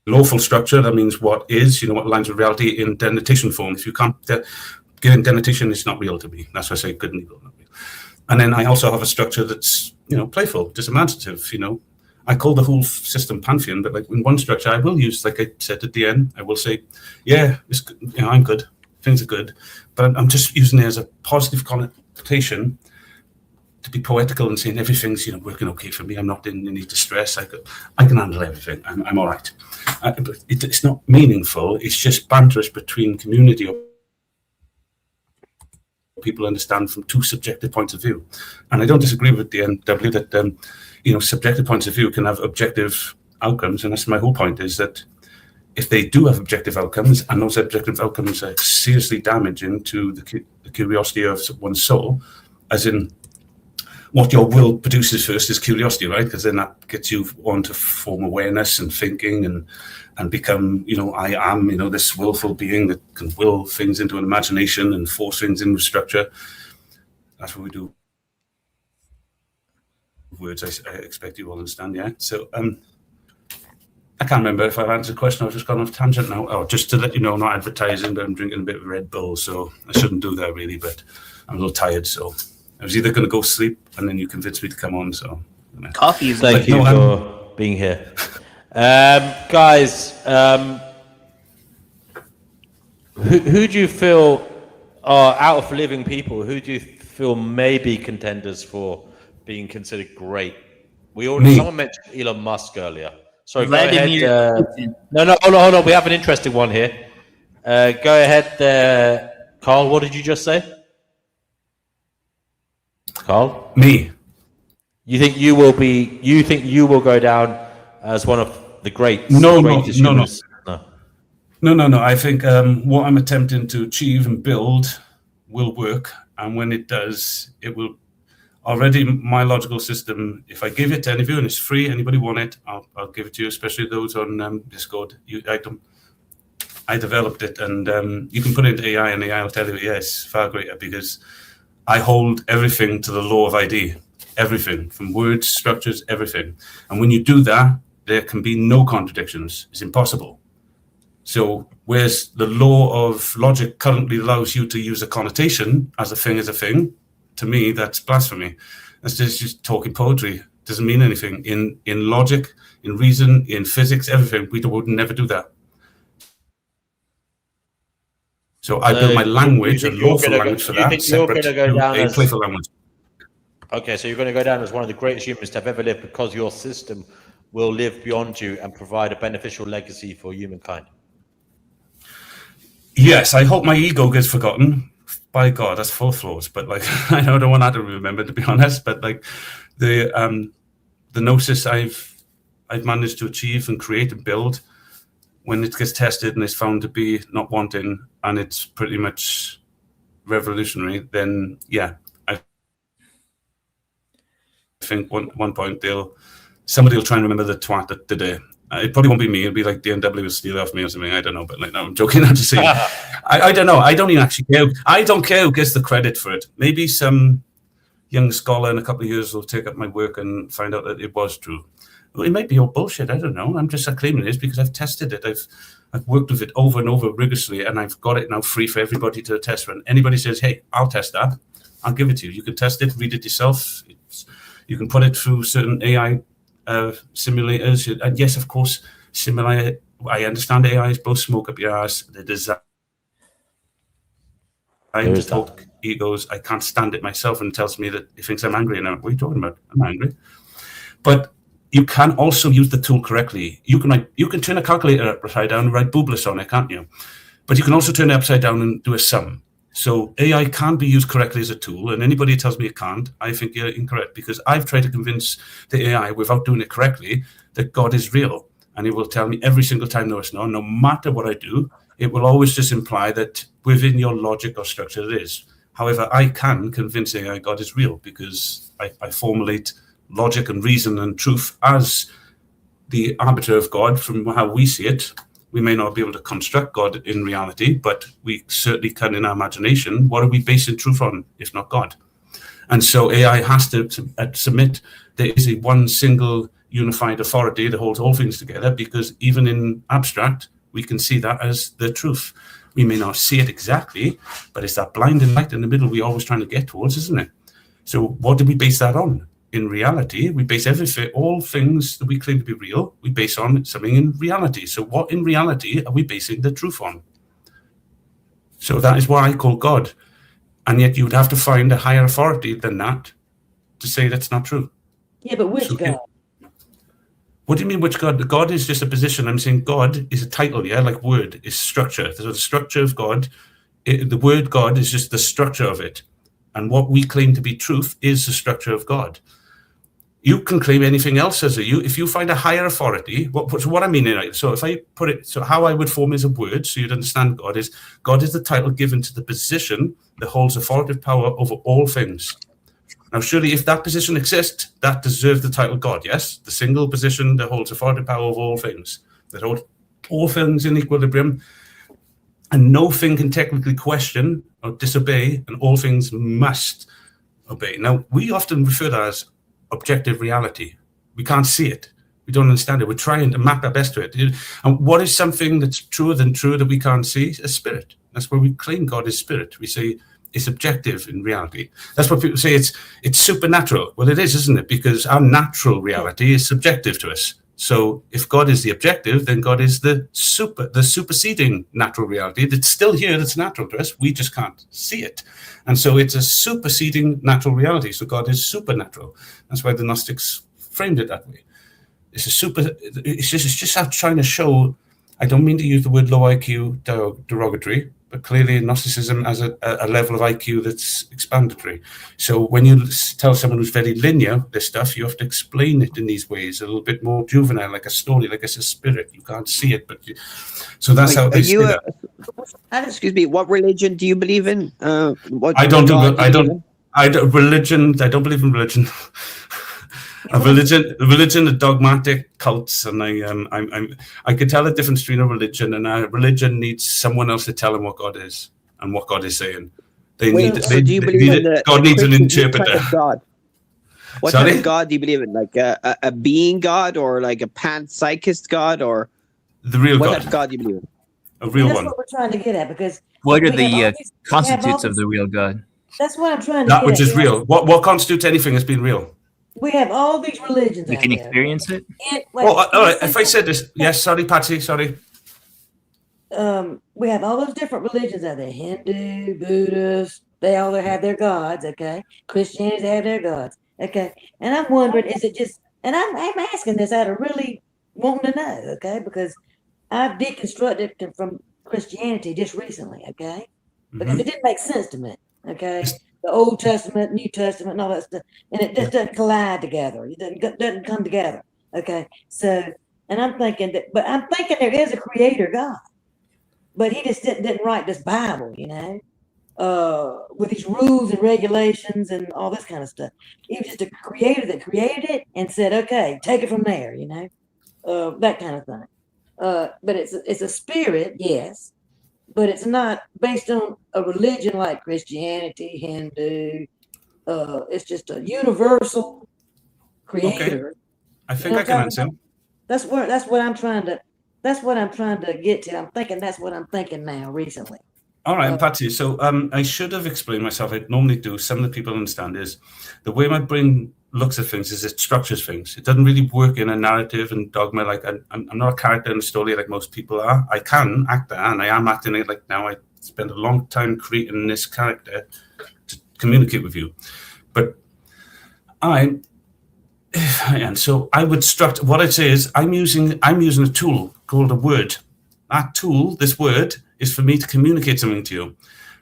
lawful structure, that means what is, what aligns with reality, in denotation form. If you can't get in denotation, it's not real to me. That's why I say good and evil, not real. And then I also have a structure that's, playful, just imaginative, I call the whole system Pantheon, but like in one structure, I will use, like I said at the end, I will say, yeah, I'm good, things are good, but I'm just using it as a positive connotation to be poetical and saying everything's working okay for me. I'm not in any distress. I can handle everything. I'm all right. But it's not meaningful. It's just banterish between community or people understand from two subjective points of view. And I don't disagree with the NW that subjective points of view can have objective outcomes. And that's my whole point, is that if they do have objective outcomes, and those objective outcomes are seriously damaging to the curiosity of one's soul, as in what your will produces first is curiosity, right? Because then that gets you on to form awareness and thinking and become, I am, this willful being that can will things into an imagination and force things into structure. That's what we do. Words, I expect you all understand, yeah? So, I can't remember if I've answered the question. I've just gone off tangent now. Oh, just to let you know, I'm not advertising, but I'm drinking a bit of Red Bull, so I shouldn't do that really, but I'm a little tired, so I was either going to go sleep and then you convinced me to come on, so. Coffee is Thank you for being here. Guys, who do you feel are out of living people? Who do you feel may be contenders for being considered great? Me. Someone mentioned Elon Musk earlier. Sorry, Vladimir go ahead. Putin. No, hold on. We have an interesting one here. Go ahead, Carl. What did you just say? Carl? Me. You think you will be? You think you will go down as one of the greats? No. I think what I'm attempting to achieve and build will work, and when it does, it will. Already, my logical system. If I give it to any of you and it's free, anybody want it, I'll give it to you. Especially those on Discord. I developed it, and you can put it into AI, and AI will tell you, yes, far greater, because I hold everything to the law of ID. Everything, from words, structures, everything. And when you do that, there can be no contradictions. It's impossible. So whereas the law of logic currently allows you to use a connotation as a thing, to me, that's blasphemy. That's just talking poetry. Doesn't mean anything. In logic, in reason, in physics, everything, we would never do that. So I built my language, a lawful language for that, separate to a playful language. Okay, so you're going to go down as one of the greatest humans to have ever lived because your system will live beyond you and provide a beneficial legacy for humankind. Yes, I hope my ego gets forgotten. By God, that's full of flaws. But like, I don't want that to be remembered, to be honest. But like, the Gnosis I've managed to achieve and create and build, when it gets tested and is found to be not wanting, and it's pretty much revolutionary, then yeah, I think one point somebody will try and remember the twat that did it. It probably won't be me. It'll be like DNW will steal off me or something. I don't know. But like, no, I'm joking. I'm just saying. I don't know. I don't even actually care. I don't care who gets the credit for it. Maybe some young scholar in a couple of years will take up my work and find out that it was true. Well, it might be all bullshit. I don't know. I'm just claiming it is because I've tested it. I've worked with it over and over rigorously, and I've got it now free for everybody to test. When anybody says, "Hey, I'll test that," I'll give it to you. You can test it, read it yourself. You can put it through certain AI simulators, and yes, of course, I understand AI is both smoke up your ass. The design to talk egos. I can't stand it myself, and it tells me that it thinks I'm angry. And what are you talking about? I'm angry. But you can also use the tool correctly. You can turn a calculator upside down and write boobless on it, can't you? But you can also turn it upside down and do a sum. So AI can be used correctly as a tool, and anybody who tells me it can't, I think you're incorrect, because I've tried to convince the AI without doing it correctly that God is real, and it will tell me every single time, no, it's not. No matter what I do, it will always just imply that within your logic or structure it is. However, I can convince AI God is real because I formulate logic and reason and truth as the arbiter of God from how we see it. We may not be able to construct God in reality, but we certainly can in our imagination. What are we basing truth on, if not God? And so AI has to submit there is a one single unified authority that holds all things together, because even in abstract, we can see that as the truth. We may not see it exactly, but it's that blinding light in the middle we're always trying to get towards, isn't it? So what do we base that on? In reality, we base everything, all things that we claim to be real, we base on something in reality. So what in reality are we basing the truth on? So that is what I call God. And yet you would have to find a higher authority than that to say that's not true. Yeah, but which God? What do you mean which God? God is just a position. I'm saying God is a title, yeah, like word is structure. There's a structure of God. The word God is just the structure of it. And what we claim to be truth is the structure of God. You can claim anything else as if you find a higher authority. What I mean, so if I put it, so how I would form as a word, so you'd understand God is the title given to the position that holds authoritative power over all things. Now, surely if that position exists, that deserves the title God, yes? The single position that holds authoritative power over all things, that holds all things in equilibrium, and no thing can technically question or disobey, and all things must obey. Now, we often refer to that as objective reality. We can't see it. We don't understand it. We're trying to map our best to it. And what is something that's truer than true that we can't see? A spirit. That's where we claim God is spirit. We say it's objective in reality. That's what people say it's supernatural. Well, it is, isn't it? Because our natural reality is subjective to us. So if God is the objective, then God is the superseding natural reality that's still here, that's natural to us. We just can't see it. And so it's a superseding natural reality. So God is supernatural. That's why the Gnostics framed it that way. It's just out trying to show, I don't mean to use the word low IQ derogatory, but clearly Gnosticism has a level of IQ that's expandatory. So when you tell someone who's very linear this stuff, you have to explain it in these ways, a little bit more juvenile, like a story, like it's a spirit. You can't see it, but so that's how they say that. Excuse me, what religion do you believe in? I don't believe in religion. A religion, a dogmatic cults, and I could tell the difference between a religion, and a religion needs someone else to tell them what God is and what God is saying. God needs an interpreter. What type of God do you believe in? Like a being God, or like a panpsychist God, or the real what God? What type of God do you believe in? A real That's one. what we're trying to get at, because what are the constitutes of the real God? That's what I'm trying to that get which at. is real. What constitutes anything as being real? We have all these religions. We can experience it. All right. If I said this, yes. Sorry, Patsy. Sorry. We have all those different religions out there: Hindu, Buddhist. They all have their gods. Okay, Christians have their gods. Okay, and I'm wondering, is it just? And I'm asking this out of really wanting to know. Okay, because I've deconstructed from Christianity just recently. Okay, because it didn't make sense to me. Okay. The Old Testament, New Testament, and all that stuff, and it just doesn't collide together. It doesn't come together. Okay, so, and I'm thinking there is a Creator God, but He just didn't write this Bible, with these rules and regulations and all this kind of stuff. He was just a Creator that created it and said, "Okay, take it from there," that kind of thing. But it's a spirit, yes. But it's not based on a religion like Christianity, Hindu. It's just a universal creator. Okay. I think I can answer. That's what I'm trying to get to. I'm thinking that's what I'm thinking now recently. All right, Patsy. So I should have explained myself. I normally do. Some of the people understand is the way my brain looks at things is it structures things. It doesn't really work in a narrative and dogma. Like I'm not a character in a story like most people are. I can act that, and I am acting it like now. I spent a long time creating this character to communicate with you, but so I would structure. What I'd say is I'm using a tool called a word. That tool, this word, is for me to communicate something to you.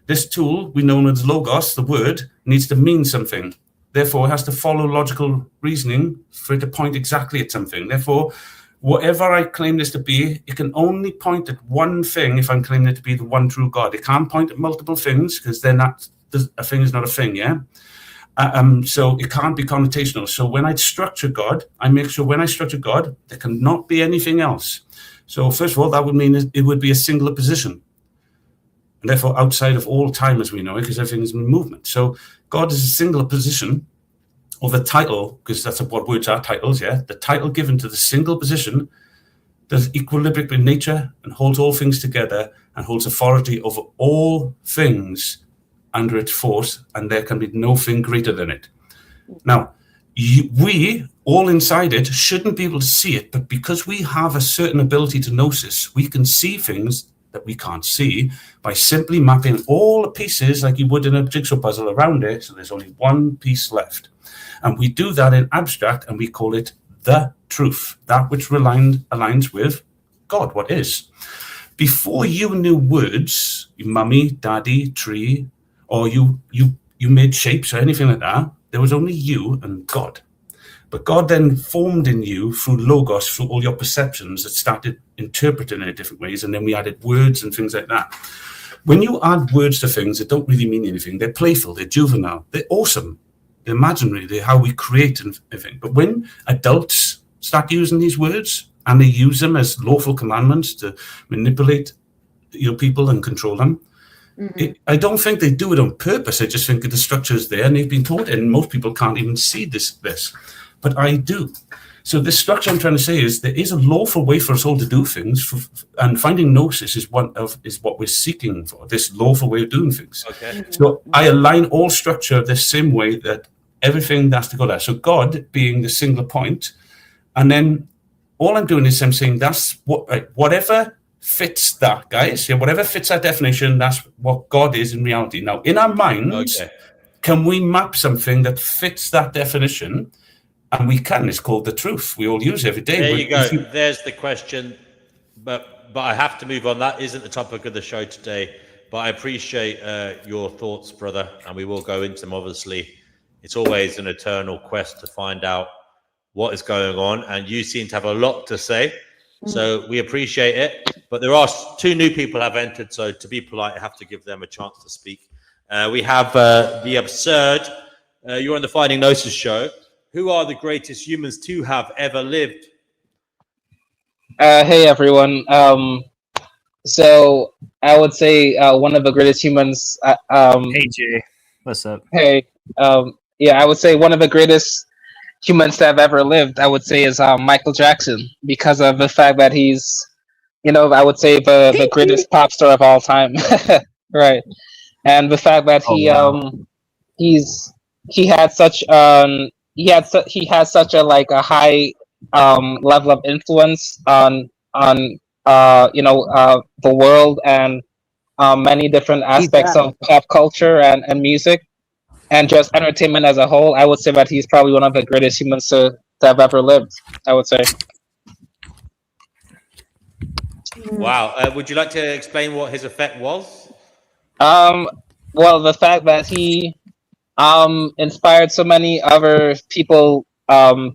This tool, we know as logos, the word, needs to mean something. Therefore, it has to follow logical reasoning for it to point exactly at something. Therefore, whatever I claim this to be, it can only point at one thing if I'm claiming it to be the one true God. It can't point at multiple things because then a thing is not a thing, yeah? So it can't be connotational. So when I structure God, I make sure when I structure God, there cannot be anything else. So first of all, that would mean it would be a singular position. And therefore outside of all time as we know it, because everything is in movement. So God is a singular position, or the title, because that's what words are, titles, yeah? The title given to the single position does equilibrium in nature and holds all things together and holds authority over all things under its force, and there can be no thing greater than it. Now, we, all inside it, shouldn't be able to see it, but because we have a certain ability to gnosis, we can see things that we can't see by simply mapping all the pieces like you would in a jigsaw puzzle around it, so there's only one piece left. And we do that in abstract, and we call it the truth, that which aligns with God, what is. Before you knew words, mummy, daddy, tree, or you made shapes or anything like that, there was only you and God. But God then formed in you through logos, through all your perceptions that started interpreting it in different ways, and then we added words and things like that. When you add words to things that don't really mean anything, they're playful, they're juvenile, they're awesome, they're imaginary, they're how we create and everything. But when adults start using these words and they use them as lawful commandments to manipulate people and control them, I don't think they do it on purpose. I just think the structure is there and they've been taught it, and most people can't even see this. But I do. So the structure I'm trying to say is there is a lawful way for us all to do things, and finding gnosis is what we're seeking for, this lawful way of doing things. Okay. So I align all structure the same way that everything has to go there. So God being the singular point, and then all I'm doing is I'm saying that's what whatever fits that, guys. Yeah, whatever fits that definition, that's what God is in reality. Now, in our minds, can we map something that fits that definition? And we can. It's called the truth. We all use it every day. There you go. There's the question. But I have to move on. That isn't the topic of the show today. But I appreciate your thoughts, brother, and we will go into them. Obviously, it's always an eternal quest to find out what is going on, and you seem to have a lot to say. So we appreciate it. But there are 2 new people have entered, so to be polite, I have to give them a chance to speak. We have the absurd. You're on the Finding Gnosis show. Who are the greatest humans to have ever lived? Hey everyone. So I would say one of the greatest humans. Hey Jay, what's up? Hey. Yeah, I would say one of the greatest humans to have ever lived. I would say is Michael Jackson, because of the fact that he's, I would say the greatest pop star of all time. Right. And the fact that he had such he has such a a high level of influence on the world and many different aspects of pop culture and music and just entertainment as a whole. I would say that he's probably one of the greatest humans to have ever lived, I would say. Wow. Would you like to explain what his effect was? Well, the fact that he inspired so many other people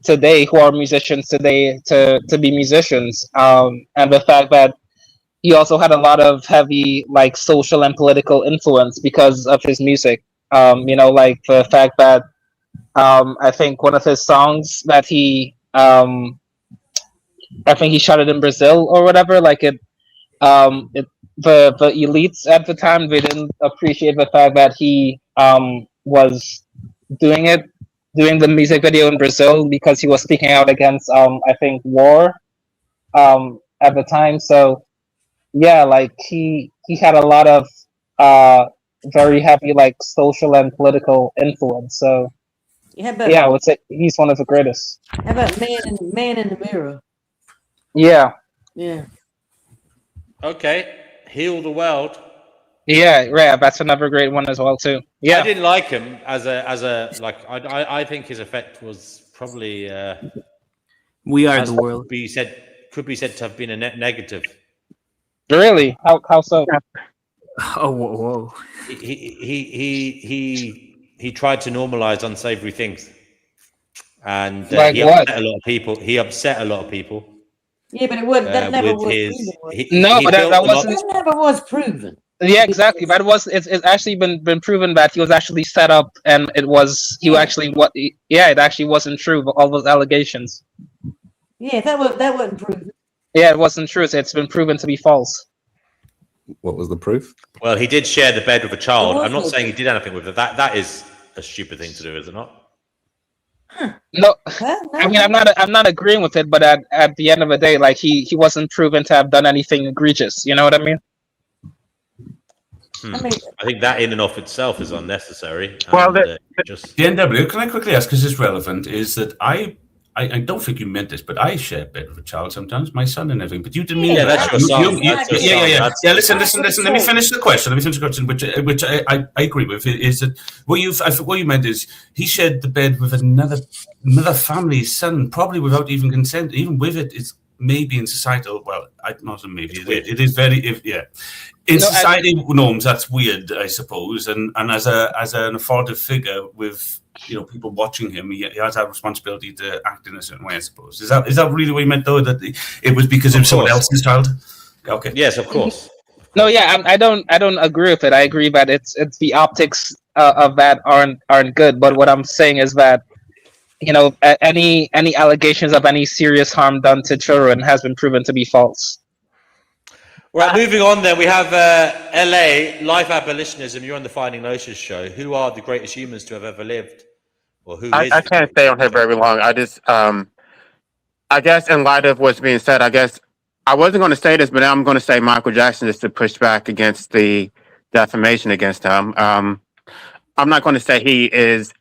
today who are musicians today to be musicians, and the fact that he also had a lot of heavy social and political influence because of his music. Like the fact that I think one of his songs that I think he shot it in Brazil or whatever. The elites at the time, they didn't appreciate the fact that he was doing the music video in Brazil because he was speaking out against I think war at the time. So yeah, he had a lot of very heavy social and political influence. So yeah, I would say he's one of the greatest. How about Man in the Mirror? Yeah. Yeah. Okay. Heal the World. Yeah, right. That's another great one as well too. Yeah. I didn't like him as a I think his effect was probably We Are the World. Could be said to have been a net negative. Really? How so? Oh, whoa. He tried to normalize unsavory things, and Like he what? upset a lot of people. He upset a lot of people. Yeah, but it wasn't. That never with was his. proven. That wasn't. That never was proven. Yeah, exactly. But it's actually been proven that he was actually set up, and it actually wasn't true. All those allegations. Yeah, that wasn't proven. Yeah, it wasn't true. It's been proven to be false. What was the proof? Well, he did share the bed with a child. I'm not saying he did anything with it. That is a stupid thing to do, is it not? No, I mean I'm not agreeing with it, but at the end of the day, he wasn't proven to have done anything egregious. You know what I mean? I think that in and of itself is unnecessary. Well, and, the NW, can I quickly ask, because it's relevant, is that I don't think you meant this, but I share a bed with a child sometimes, my son and everything. But you didn't mean that. That's your son. Yeah. Listen. Let me finish the question. Which I agree with. Is that what you meant is he shared the bed with another family's son, probably without even consent. Even with it, it's maybe in societal. Well, not maybe. It is very in society norms. That's weird, I suppose. And as an authoritative figure with people watching him, he has that responsibility to act in a certain way, I suppose. Is that really what you meant, though? That it was because of someone else's child? Okay. Yes, of course. No, yeah, I don't agree with it. I agree that it's the optics of that aren't good. But what I'm saying is that any allegations of any serious harm done to children has been proven to be false. Right, moving on then, we have LA, Life Abolitionism. You're on the Finding Gnosis show. Who are the greatest humans to have ever lived? Or who I can't stay on here very long. I just, I guess in light of what's being said, I guess I wasn't going to say this, but now I'm going to say Michael Jackson just to push back against the defamation against him. I'm not going to say he is,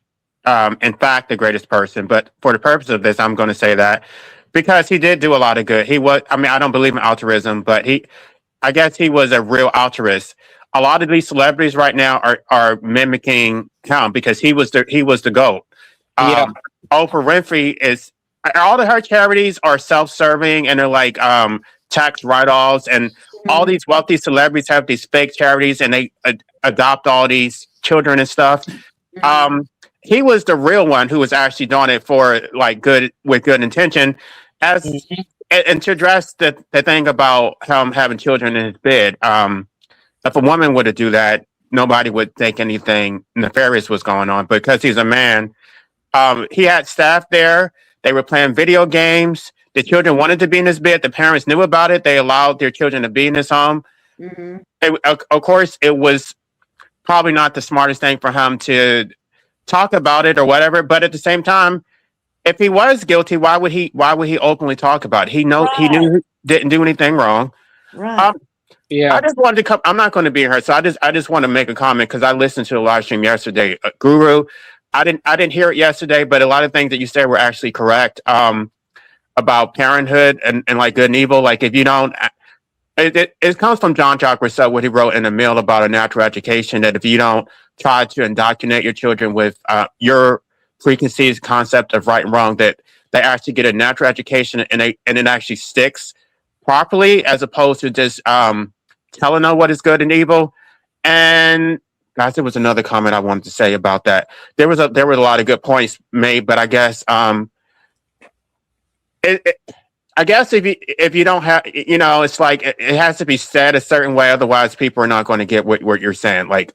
in fact, the greatest person, but for the purpose of this, I'm going to say that because he did do a lot of good. He was, I mean, I don't believe in altruism, but I guess he was a real altruist. A lot of these celebrities right now are mimicking him because he was the GOAT. Yeah. Oprah Winfrey is, all of her charities are self-serving and they're like tax write-offs, and all these wealthy celebrities have these fake charities and they adopt all these children and stuff. He was the real one who was actually doing it for like good, with good intention. As and to address the thing about him having children in his bed, if a woman were to do that, nobody would think anything nefarious was going on. But because he's a man, he had staff there. They were playing video games. The children wanted to be in his bed. The parents knew about it. They allowed their children to be in his home. Of course, it was probably not the smartest thing for him to talk about it or whatever. But at the same time, if he was guilty, why would he openly talk about it? He knew he didn't do anything wrong. Right. Yeah. I just wanted to come. I'm not going to be here, so I just want to make a comment because I listened to the live stream yesterday. Guru, I didn't hear it yesterday, but a lot of things that you said were actually correct. About parenthood and like good and evil. Like if you don't, it comes from John Jacques Rousseau, what he wrote in a Mill about a natural education, that if you don't try to indoctrinate your children with your preconceived concept of right and wrong, that they actually get a natural education and it actually sticks properly, as opposed to just telling them what is good and evil. And guys, there was another comment I wanted to say about that. There were a lot of good points made, but I guess I guess if you don't have, it's like it has to be said a certain way, otherwise people are not going to get what you're saying. Like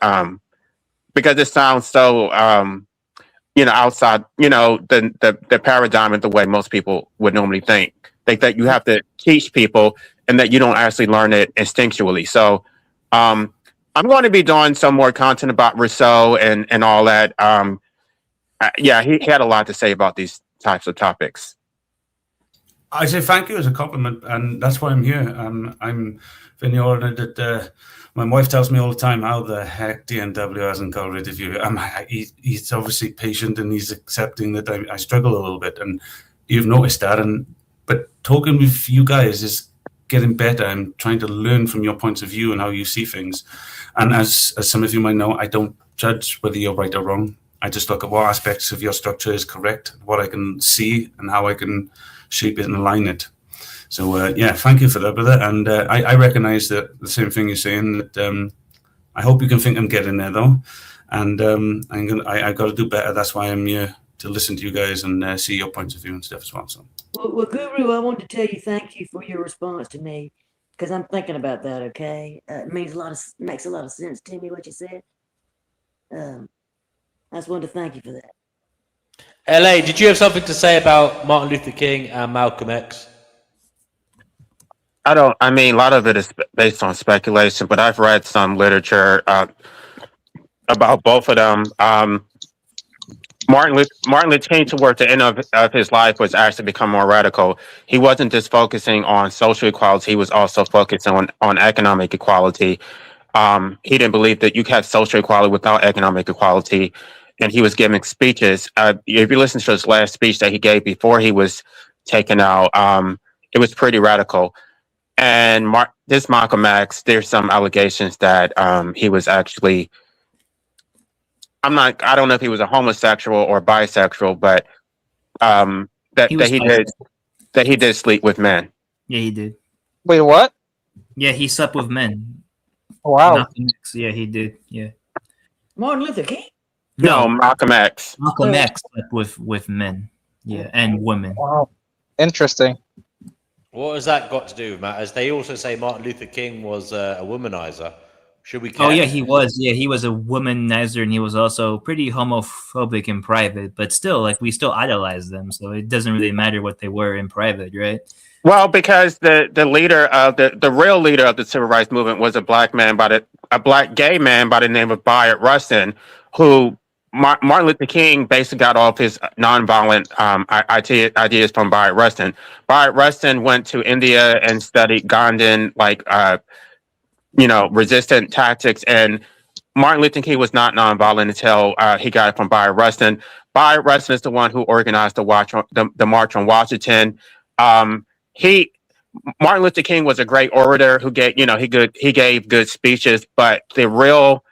because it sounds so outside the paradigm of the way most people would normally think. Like that you have to teach people and that you don't actually learn it instinctually. So I'm going to be doing some more content about Rousseau and all that. Yeah, he had a lot to say about these types of topics. I say thank you as a compliment, and that's why I'm here. I'm very honored that my wife tells me all the time, how the heck DNW hasn't got rid of you. He's obviously patient and he's accepting that I struggle a little bit, and you've noticed that. But talking with you guys is getting better. I'm trying to learn from your points of view and how you see things. And as some of you might know, I don't judge whether you're right or wrong. I just look at what aspects of your structure is correct, what I can see, and how I can shape it and align it. So yeah, thank you for that, brother. And I recognize that the same thing you're saying, that I hope you can think I'm getting there though. And I got to do better. That's why I'm here, to listen to you guys and see your points of view and stuff as well. So Well, Guru, I wanted to tell you thank you for your response to me, because I'm thinking about that. Okay, it makes a lot of sense to me what you said. I just wanted to thank you for that. LA, did you have something to say about Martin Luther King and Malcolm X? I mean, a lot of it is based on speculation, but I've read some literature about both of them. Martin Luther King, towards the end of his life, was actually become more radical. He wasn't just focusing on social equality; he was also focusing on economic equality. He didn't believe that you could have social equality without economic equality, and he was giving speeches. If you listen to his last speech that he gave before he was taken out, it was pretty radical. And this Malcolm X, there's some allegations that he was actually, I don't know if he was a homosexual or bisexual, but that he did sleep with men. Yeah, he did. Wait, what? Yeah, he slept with men. Wow. Malcolm X, yeah, he did. Yeah. Martin Luther King? No, Malcolm X. Malcolm X slept with men. Yeah, and women. Wow. Interesting. What has that got to do with Matt? As they also say Martin Luther King was a womanizer. Should we care? Oh yeah, he was. Yeah, he was a womanizer, and he was also pretty homophobic in private. But still, like, we still idolize them, so it doesn't really matter what they were in private, right? Well, because the leader of the real leader of the civil rights movement was a black gay man by the name of Bayard Rustin, who Martin Luther King basically got all of his nonviolent ideas from Bayard Rustin. Bayard Rustin went to India and studied Gandhian, resistant tactics, and Martin Luther King was not nonviolent until he got it from Bayard Rustin. Bayard Rustin is the one who organized the March on Washington. He Martin Luther King was a great orator who gave he gave good speeches, but the real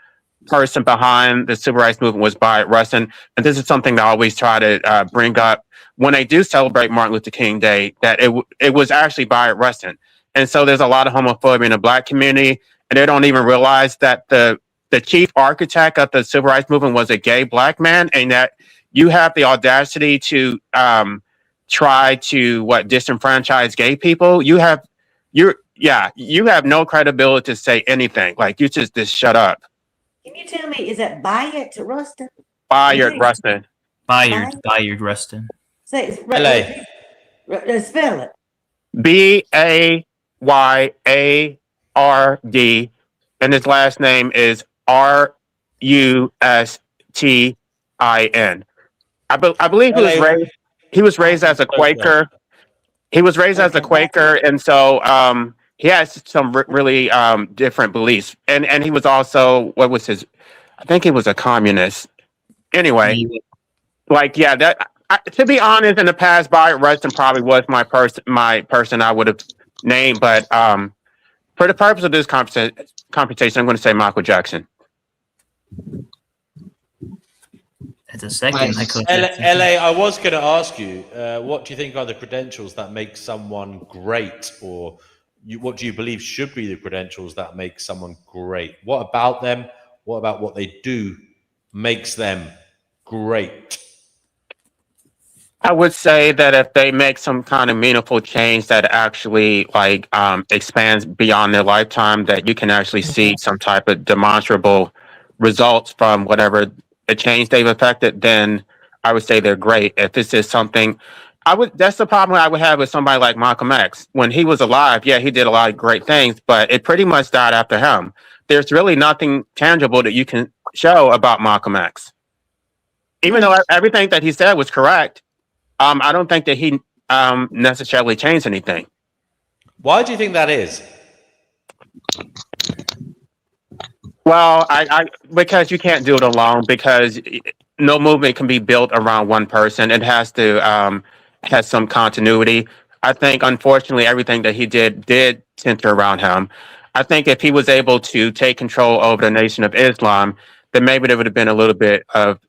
person behind the civil rights movement was Bayard Rustin, and this is something that I always try to bring up when they do celebrate Martin Luther King Day. That it was actually Bayard Rustin, and so there's a lot of homophobia in the Black community, and they don't even realize that the chief architect of the civil rights movement was a gay Black man, and that you have the audacity to try to disenfranchise gay people. You have no credibility to say anything. Like, you just shut up. Can you tell me, is that Bayard to Rustin? Bayard Rustin. Bayard Rustin. Say it's spell it. Bayard, and his last name is Rustin. I believe he was raised as a Quaker. He was raised as a Quaker, and so he has some really different beliefs. And he was also, I think he was a communist. Anyway, to be honest, in the past, Bayard Rustin probably was my person I would have named, but for the purpose of this conversation, I'm going to say Michael Jackson. That's a second. LA, I was going to ask you, what do you think are the credentials that make someone great, or what do you believe should be the credentials that make someone great? What about them? What about what they do makes them great? I would say that if they make some kind of meaningful change that actually expands beyond their lifetime, that you can actually see some type of demonstrable results from whatever a change they've affected, then I would say they're great. If this is something, that's the problem I would have with somebody like Malcolm X. When he was alive, yeah, he did a lot of great things, but it pretty much died after him. There's really nothing tangible that you can show about Malcolm X. Even though everything that he said was correct, I don't think that he necessarily changed anything. Why do you think that is? Well, I because you can't do it alone, because no movement can be built around one person. It has to has some continuity. I think, unfortunately, everything that he did center around him. I think if he was able to take control over the Nation of Islam, then maybe there would have been a little bit of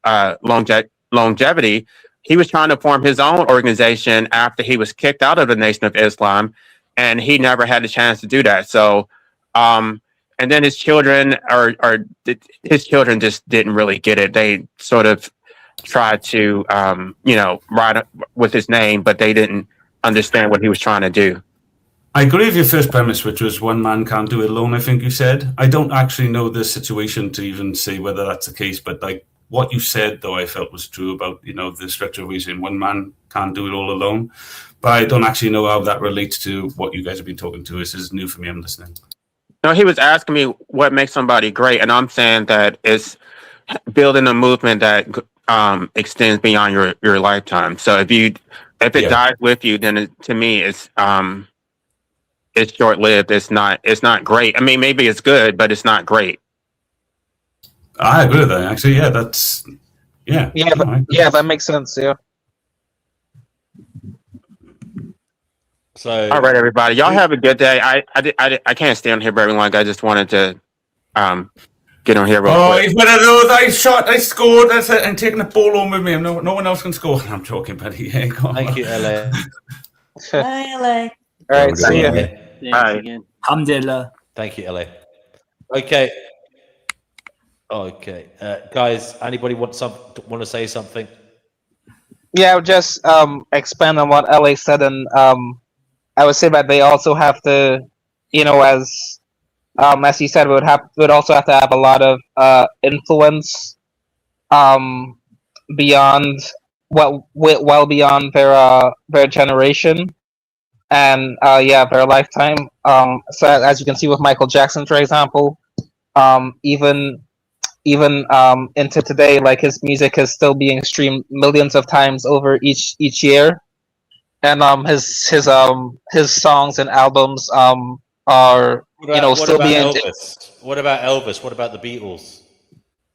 longevity. He was trying to form his own organization after he was kicked out of the Nation of Islam, and he never had the chance to do that. So, and then his children just didn't really get it. They sort of tried to, ride with his name, but they didn't understand what he was trying to do. I agree with your first premise, which was one man can't do it alone, I think you said. I don't actually know the situation to even say whether that's the case, but what you said, though, I felt was true about, the structure of reason. One man can't do it all alone. But I don't actually know how that relates to what you guys have been talking to. This is new for me. I'm listening. No, he was asking me what makes somebody great, and I'm saying that it's building a movement that extends beyond your lifetime. So if it dies with you, then to me it's short lived. It's not great. I mean, maybe it's good, but it's not great. I agree with that. Actually, yeah, that makes sense. Yeah. So, all right, everybody, y'all have a good day. I can't stay on here very long. I just wanted to get on here real quick. He's one of those. I shot, I scored. That's it. I'm taking the ball home with me. No one else can score. I'm joking, buddy. Yeah, go on. Thank you, LA. Bye, LA. All right, see you. Bye. Alhamdulillah. Thank you, LA. Okay. Guys, anybody want to say something? Yeah, I'll just expand on what LA said, and I would say that they also have to, as he said, would also have to have a lot of influence beyond well beyond their generation and their lifetime. So as you can see with Michael Jackson, for example, even into today, like, his music is still being streamed millions of times over each year, and his songs and albums are still being. Elvis? What about Elvis? What about the Beatles?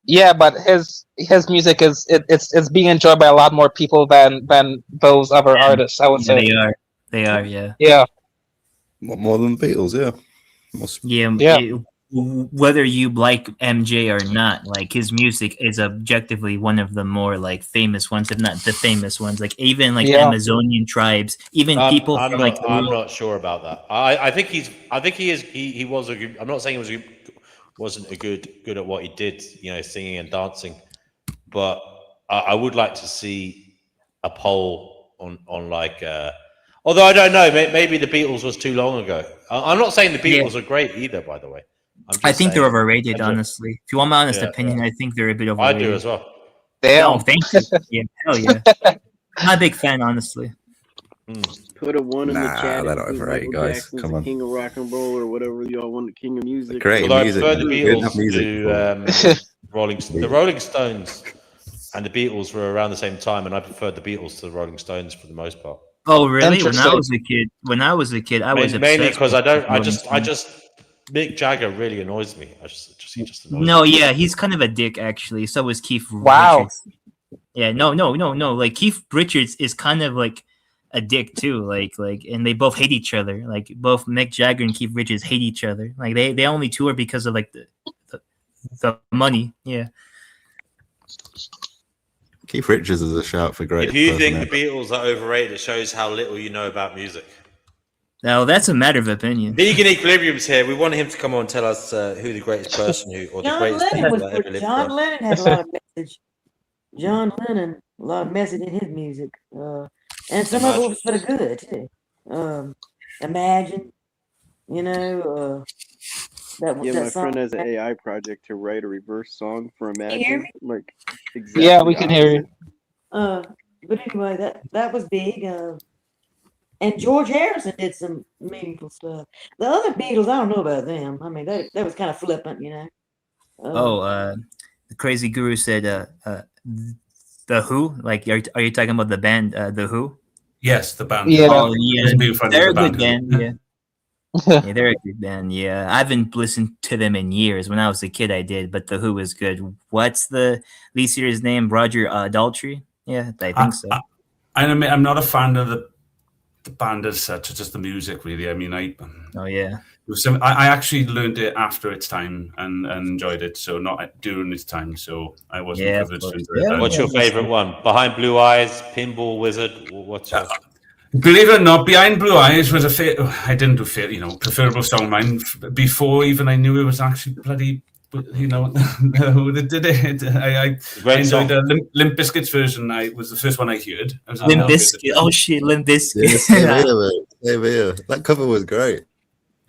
Yeah, but his music it's being enjoyed by a lot more people than those other artists, I would say. They are. They are, yeah. Yeah. What, more than the Beatles? Yeah. Yeah. Whether you like MJ or not, like his music is objectively one of the more like famous ones, if not the famous ones. Like even like Amazonian tribes, even people I'm from not. like the I'm world. not sure about that. I think he's. I think he is. He was a good. I'm not saying he wasn't a good at what he did. You know, singing and dancing. But I would like to see a poll on like. Although I don't know, maybe the Beatles was too long ago. I'm not saying the Beatles are great either. By the way, I think they're overrated. Honestly, if you want my honest Yeah, opinion, I think they're a bit I overrated. do as well. Damn. Oh, thank you. Yeah, hell yeah. Not a big fan, honestly. Put a 1 in the Nah, chat. they're If not you think overrated, Michael guys. Jackson's Come the on. king of rock and roll or whatever y'all want, the king of music. Creating Although music. I prefer the Man. We didn't have Beatles music to the Rolling Stones, and the Beatles were around the same time, and I preferred the Beatles to the Rolling Stones for the most part. Oh, really? When I Interesting. was a kid, I was Mainly obsessed because with I don't. Rolling Stones. Mick Jagger really annoys me. He just annoys No, me. yeah, he's kind of a dick actually. So was Keith Wow. Richards. Yeah, no. Like Keith Richards is kind of like a dick too. Like, and they both hate each other. Like both Mick Jagger and Keith Richards hate each other. Like they only tour because of like the money. Yeah. Keith Richards is a shout for great. If you think the Beatles are overrated, it shows how little you know about music. Now that's a matter of opinion. Vegan Equilibrium's here. We want him to come on and tell us who the greatest person or the John greatest Lennon people was that ever lived. John were. Lennon had a lot of message. John Lennon, a lot of message in his music, and some of it was for the good too. Imagine, you know, My song. friend has an AI project to write a reverse song for Can you hear Imagine. me? Like exactly. Yeah, we can hear you. But anyway, that was big. And George Harrison did some meaningful stuff. The other Beatles, I don't know about them. I mean, that was kind of flippant, you know. The crazy guru said, the Who. Like, are you talking about the band, the Who? Yes, the band. Yeah. Oh, yeah. Wasn't being funny, They're a the good band. band. Yeah. Yeah, they're a good band. Yeah, I haven't listened to them in years. When I was a kid, I did, but the Who is good. What's the lead singer's name? Roger Daltrey. Yeah, I think so. I'm not a fan of the band as such, just the music, really. I mean, Oh yeah. I actually learned it after its time and enjoyed it, so not during its time. So I wasn't Yeah, of privileged to course. enjoy it. Yeah, What's your favorite one? Behind Blue Eyes, Pinball Wizard. What's your? Believe it or not, Behind Blue Eyes was I didn't do preferable song mine before even I knew it was actually bloody, who did it. I enjoyed the Limp Bizkit's version. Was the first one I heard. Limp Bizkit. Oh shit, Limp Bizkit. Yeah, same here. That cover was great.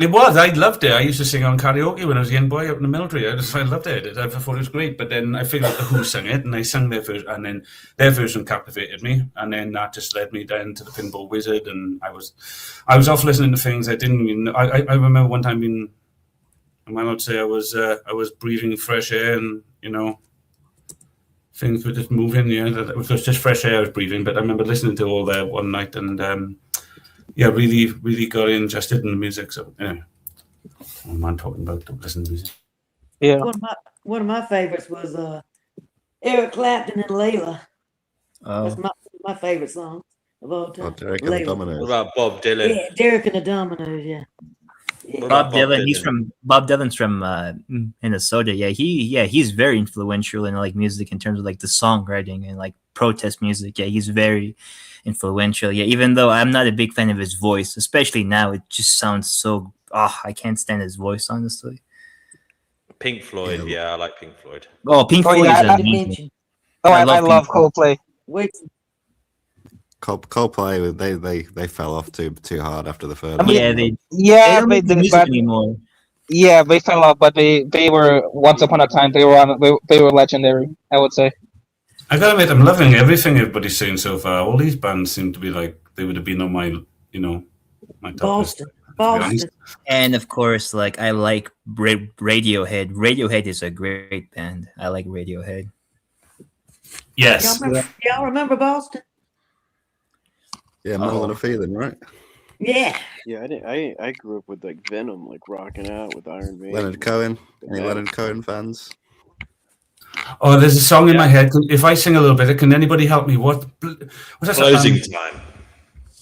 It was. I loved it. I used to sing on karaoke when I was a young boy out in the military. I loved it. I thought it was great. But then I figured out the Who sang it, and I sang their version, and then their version captivated me, and then that just led me down to the Pinball Wizard, and I was off listening to things I didn't even know. I remember one time being, am I allowed to say I was breathing fresh air, and things were just moving. It was just fresh air I was breathing. But I remember listening to all that one night, and really, really got interested in the music. So, what am I talking about? Don't listen to music. Yeah. One of my favorites was Eric Clapton and Layla. Oh. That's my favorite song of all time. Derek and the Dominoes. What about Bob Dylan? Yeah, Derek and the Dominoes. Yeah. Bob Dylan. Bob Dylan's from Minnesota. Yeah, he's very influential in like music in terms of like the songwriting and like protest music. Yeah, he's very influential. Yeah, even though I'm not a big fan of his voice, especially now, it just sounds so. I can't stand his voice, honestly. Pink Floyd. Yeah, I like Pink Floyd. Oh, Pink Floyd is amazing. I love Coldplay. Wait. Coldplay, they fell off too hard after the third. They don't make the music anymore. Yeah, they fell off, but they were once upon a time they were legendary, I would say. I gotta admit, I'm loving everything everybody's saying so far. All these bands seem to be like they would have been on my my top list. Boston. And of course, like I like Radiohead. Radiohead is a great band. I like Radiohead. Yes. Y'all remember Boston? Yeah, More Than a Feeling, right? Yeah. Yeah, I grew up with like Venom, like rocking out with Iron Maiden. Leonard Cohen. Any Leonard Cohen fans? Oh, there's a song in my head. If I sing a little bit, can anybody help me? What's that Closing song? Time.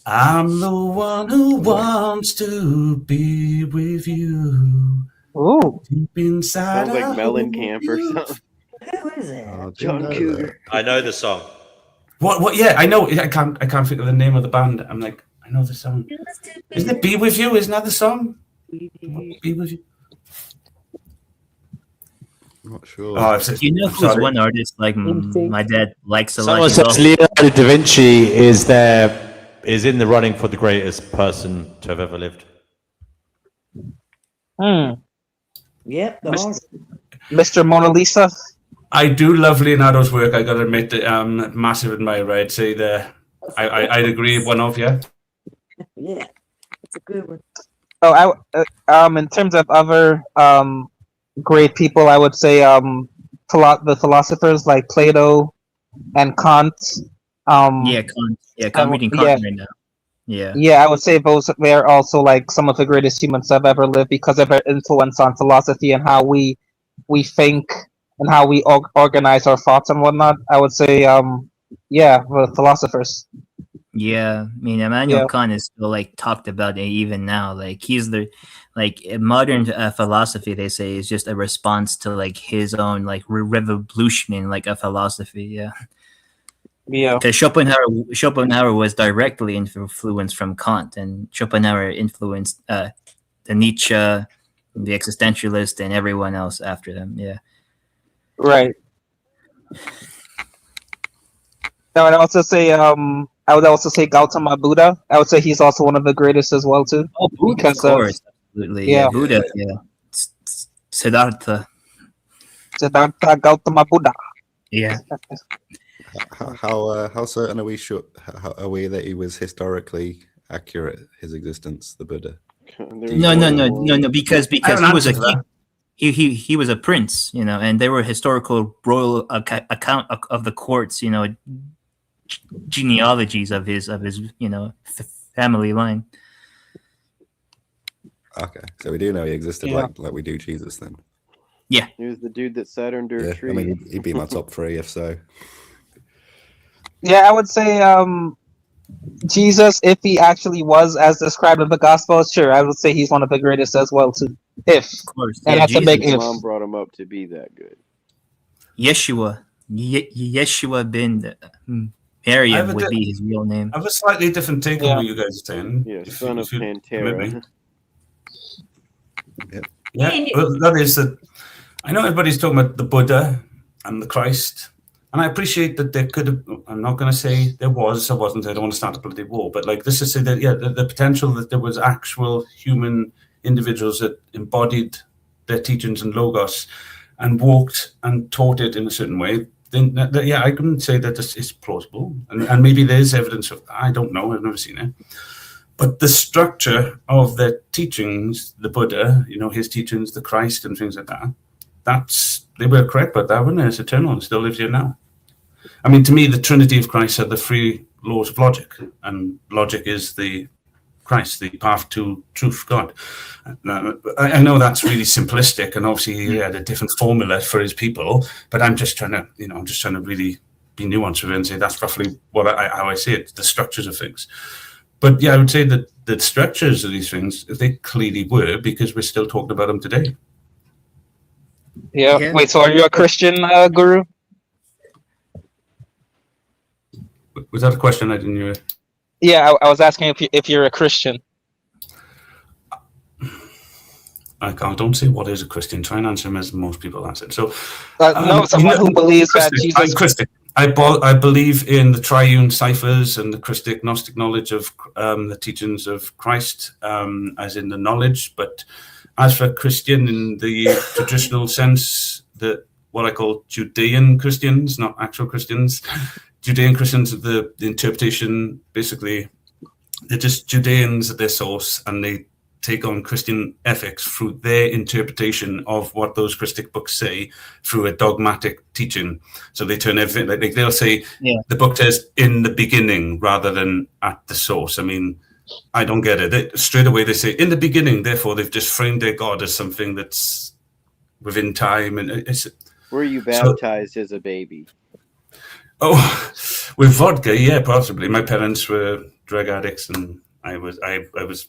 I'm the one who wants to be with you. Ooh. Deep inside, Sounds like I hold Mellencamp or you. something. Who is that? John Cougar. I know the song. What? Yeah, I know. I can't think of the name of the band. I'm like, I know the song. Isn't it "Be With You"? Isn't that the song? Be with you. I'm not sure. Oh, Do you know who's one artist like my dad likes a lot? Someone He's says also- Leonardo da Vinci is in the running for the greatest person to have ever lived. Yep, the artist. Mr. Mona Lisa. I do love Leonardo's work. I got to admit, that massive admirer. I'd say I'd agree. One of you. Yeah, it's a good one. Oh, in terms of other great people, I would say the philosophers like Plato and Kant. yeah, Kant. Yeah, I'm reading Kant right now. Yeah. Yeah, I would say they're also like some of the greatest humans that have ever lived because of their influence on philosophy and how we think and how we organize our thoughts and whatnot. I would say, the philosophers. Yeah, I mean, Immanuel Kant is still like talked about even now. Like he's the modern philosophy. They say is just a response to like his own like revolution in like a philosophy. Yeah. Yeah. Because Schopenhauer was directly influenced from Kant, and Schopenhauer influenced the Nietzsche, the existentialist, and everyone else after them. Yeah. Right. I would also say Gautama Buddha. I would say he's also one of the greatest as well too. Oh, Buddha, of course, absolutely. Yeah, Buddha. Yeah. Siddhartha Gautama Buddha. Yeah. How certain are we that he was historically accurate, his existence, the Buddha? No, because he was he was a prince, and there were historical royal account of the courts, genealogies of his family line. Okay, so we do know he existed, like we do Jesus then. Yeah, he was the dude that sat under a tree. I mean, he'd be my top 3 if so. Yeah, I would say Jesus, if he actually was as described in the Gospel, sure, I would say he's one of the greatest as well too. If, of course, and that's Jesus. a big if. Mom brought him up to be that good. Yeshua bin Maryam would be his real name. I have a slightly different take on what you guys are saying. Yeah, son of Pantera. Yeah, well, that is that. I know everybody's talking about the Buddha and the Christ, and I appreciate that there could have. I'm not going to say there was or wasn't. I don't want to start a bloody war, but like this is say that the potential that there was actual human individuals that embodied their teachings and logos and walked and taught it in a certain way. Then I couldn't say that this is plausible, and maybe there's evidence of. I don't know. I've never seen it. But the structure of their teachings, the Buddha, his teachings, the Christ, and things like that, they were correct about that, weren't they? It's eternal and still lives here now. I mean, to me, the Trinity of Christ are the 3 laws of logic, and logic is the Christ, the path to truth, God. I know that's really simplistic, and obviously he had a different formula for his people, but I'm just trying to really be nuanced with it and say that's roughly how I see it, the structures of things. But yeah, I would say that the structures of these things, they clearly were, because we're still talking about them today. Yeah. Wait, so are you a Christian, Guru? Was that a question? I didn't hear it. Yeah, I was asking if you're a Christian. Don't say what is a Christian. Try and answer him as most people answer. So, someone who believes that Jesus. I'm Christian. I believe in the triune ciphers and the Christic Gnostic knowledge of the teachings of Christ, as in the knowledge. But as for Christian in the traditional sense, what I call Judean Christians, not actual Christians, Judean Christians, the interpretation, basically, they're just Judeans at their source, and they take on Christian ethics through their interpretation of what those Christic books say through a dogmatic teaching. So they turn everything, like they'll say the book says in the beginning rather than at the source. I mean, I don't get it. Straight away they say in the beginning, therefore they've just framed their God as something that's within time. And were you baptized as a baby? Oh, with vodka, yeah, possibly. My parents were drug addicts, and I was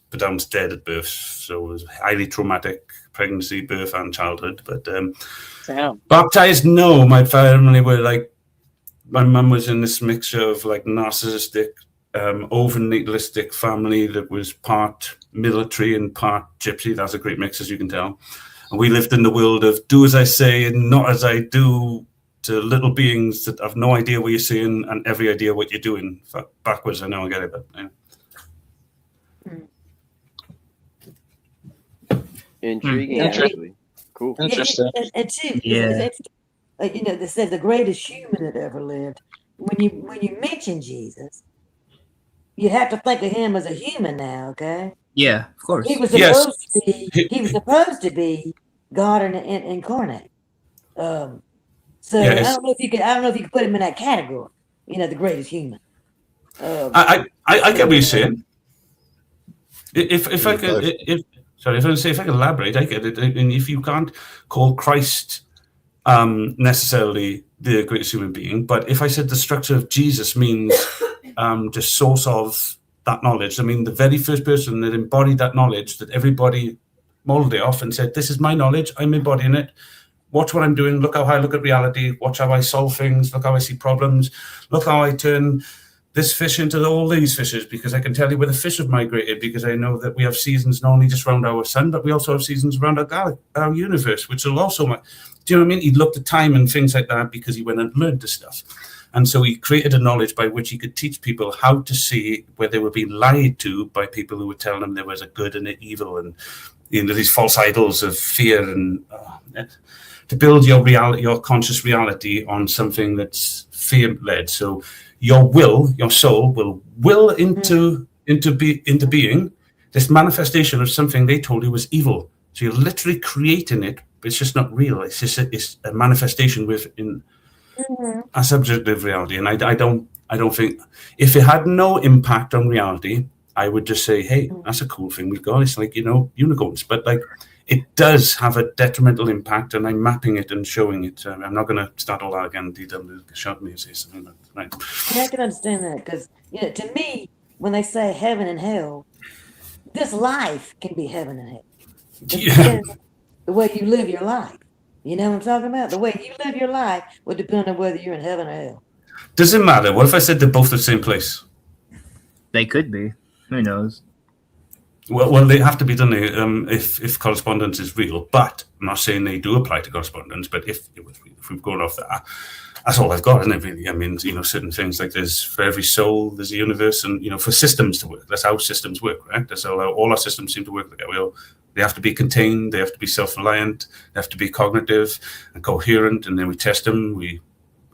pronounced dead at birth, so it was highly traumatic pregnancy, birth, and childhood. But Damn. baptized, no. My family were like, my mum was in this mixture of like narcissistic, over natalistic family that was part military and part gypsy. That's a great mix, as you can tell. And we lived in the world of do as I say and not as I do, to little beings that have no idea what you're saying and every idea what you're doing. Backwards, I know I get it, but yeah. Intriguing, Interesting. actually. Cool. Interesting. And too, Yeah. you know, they said the greatest human that ever lived. When you mention Jesus, you have to think of him as a human now, okay? Yeah, of course. He was Yes. supposed to be. He was supposed to be God incarnate. So Yes. I don't know if you could put him in that category. You know, the greatest human. I get what you're saying. If I could, if I could elaborate, I get it. And if you can't call Christ necessarily the greatest human being, but if I said the structure of Jesus means the source of that knowledge, I mean the very first person that embodied that knowledge, that everybody modeled it off and said, "This is my knowledge. I'm embodying it. Watch what I'm doing. Look how I look at reality. Watch how I solve things. Look how I see problems. Look how I turn this fish into all these fishes, because I can tell you where the fish have migrated, because I know that we have seasons not only just around our sun, but we also have seasons around our universe, which will also, do you know what I mean? He looked at time and things like that because he went and learned this stuff. And so he created a knowledge by which he could teach people how to see where they were being lied to by people who were telling them there was a good and an evil, and you know, these false idols of fear, and to build your reality, your conscious reality, on something that's fear-led. So your will, your soul, will into being this manifestation of something they told you was evil. So you're literally creating it, but it's just not real. It's just it's a manifestation within a subjective reality. And I don't think, if it had no impact on reality, I would just say, hey, that's a cool thing we've got. It's like, you know, unicorns. But like, it does have a detrimental impact, and I'm mapping it and showing it. I'm not going to start all that again. DW shot me and say something, but right. Yeah, I can understand that, because you know, to me, when they say heaven and hell, this life can be heaven and hell. Yeah. The way you live your life. You know what I'm talking about? The way you live your life will depend on whether you're in heaven or hell. Does it matter? What if I said they're both the same place? They could be. Who knows? Well, they have to be, don't they? If correspondence is real, but I'm not saying they do apply to correspondence. But if we've gone off that, that's all I've got, isn't it? Really, I mean, you know, certain things like there's for every soul, there's a universe, and you know, for systems to work, that's how systems work, right? That's how all our systems seem to work. They have to be contained, they have to be self-reliant, they have to be cognitive and coherent, and then we test them. We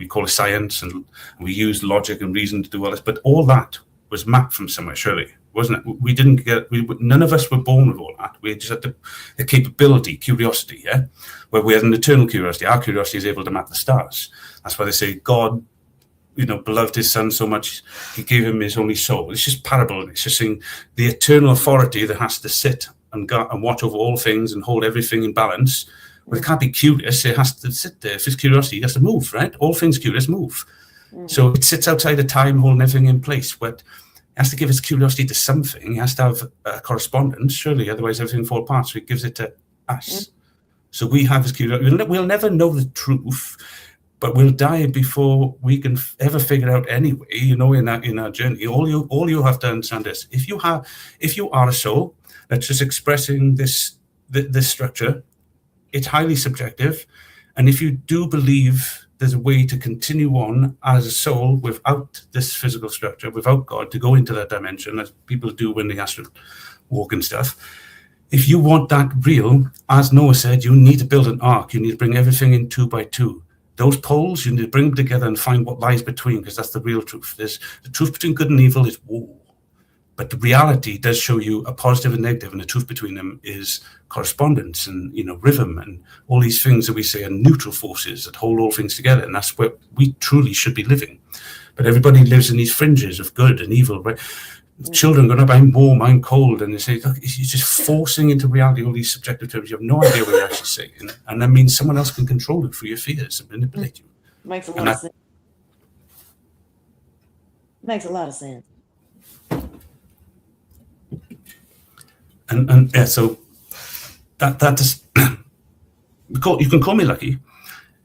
call it science, and we use logic and reason to do all this. But all that was mapped from somewhere, surely. Wasn't it? None of us were born with all that. We just had the capability, curiosity, yeah? Where we had an eternal curiosity. Our curiosity is able to map the stars. That's why they say God, you know, beloved his son so much, he gave him his only soul. It's just parable. It's just saying the eternal authority that has to sit and watch over all things and hold everything in balance. Well, it can't be curious. It has to sit there. If it's curiosity, it has to move, right? All things curious move. So it sits outside of time, holding everything in place. But has to give its curiosity to something. It has to have a correspondence, surely, otherwise everything falls apart. So it gives it to us. So we have this curiosity. We'll never know the truth, but we'll die before we can ever figure out anyway. You know, in our journey, all you have to understand is if you are a soul that's just expressing this structure, it's highly subjective, and if you do believe there's a way to continue on as a soul without this physical structure, without God, to go into that dimension, as people do when they astral walk and stuff. If you want that real, as Noah said, you need to build an ark. You need to bring everything in 2 by 2. Those poles, you need to bring them together and find what lies between, because that's the real truth. There's the truth between good and evil is war. But the reality does show you a positive and negative, and the truth between them is correspondence and, you know, rhythm and all these things that we say are neutral forces that hold all things together. And that's where we truly should be living. But everybody lives in these fringes of good and evil, right? Children going up, I'm warm, I'm cold, and they say, look, you're just forcing into reality all these subjective terms. You have no idea what you're actually saying. And that means someone else can control it through your fears and manipulate you. Makes a lot And of sense. Makes a lot of sense. And yeah, so that is, you can call me lucky.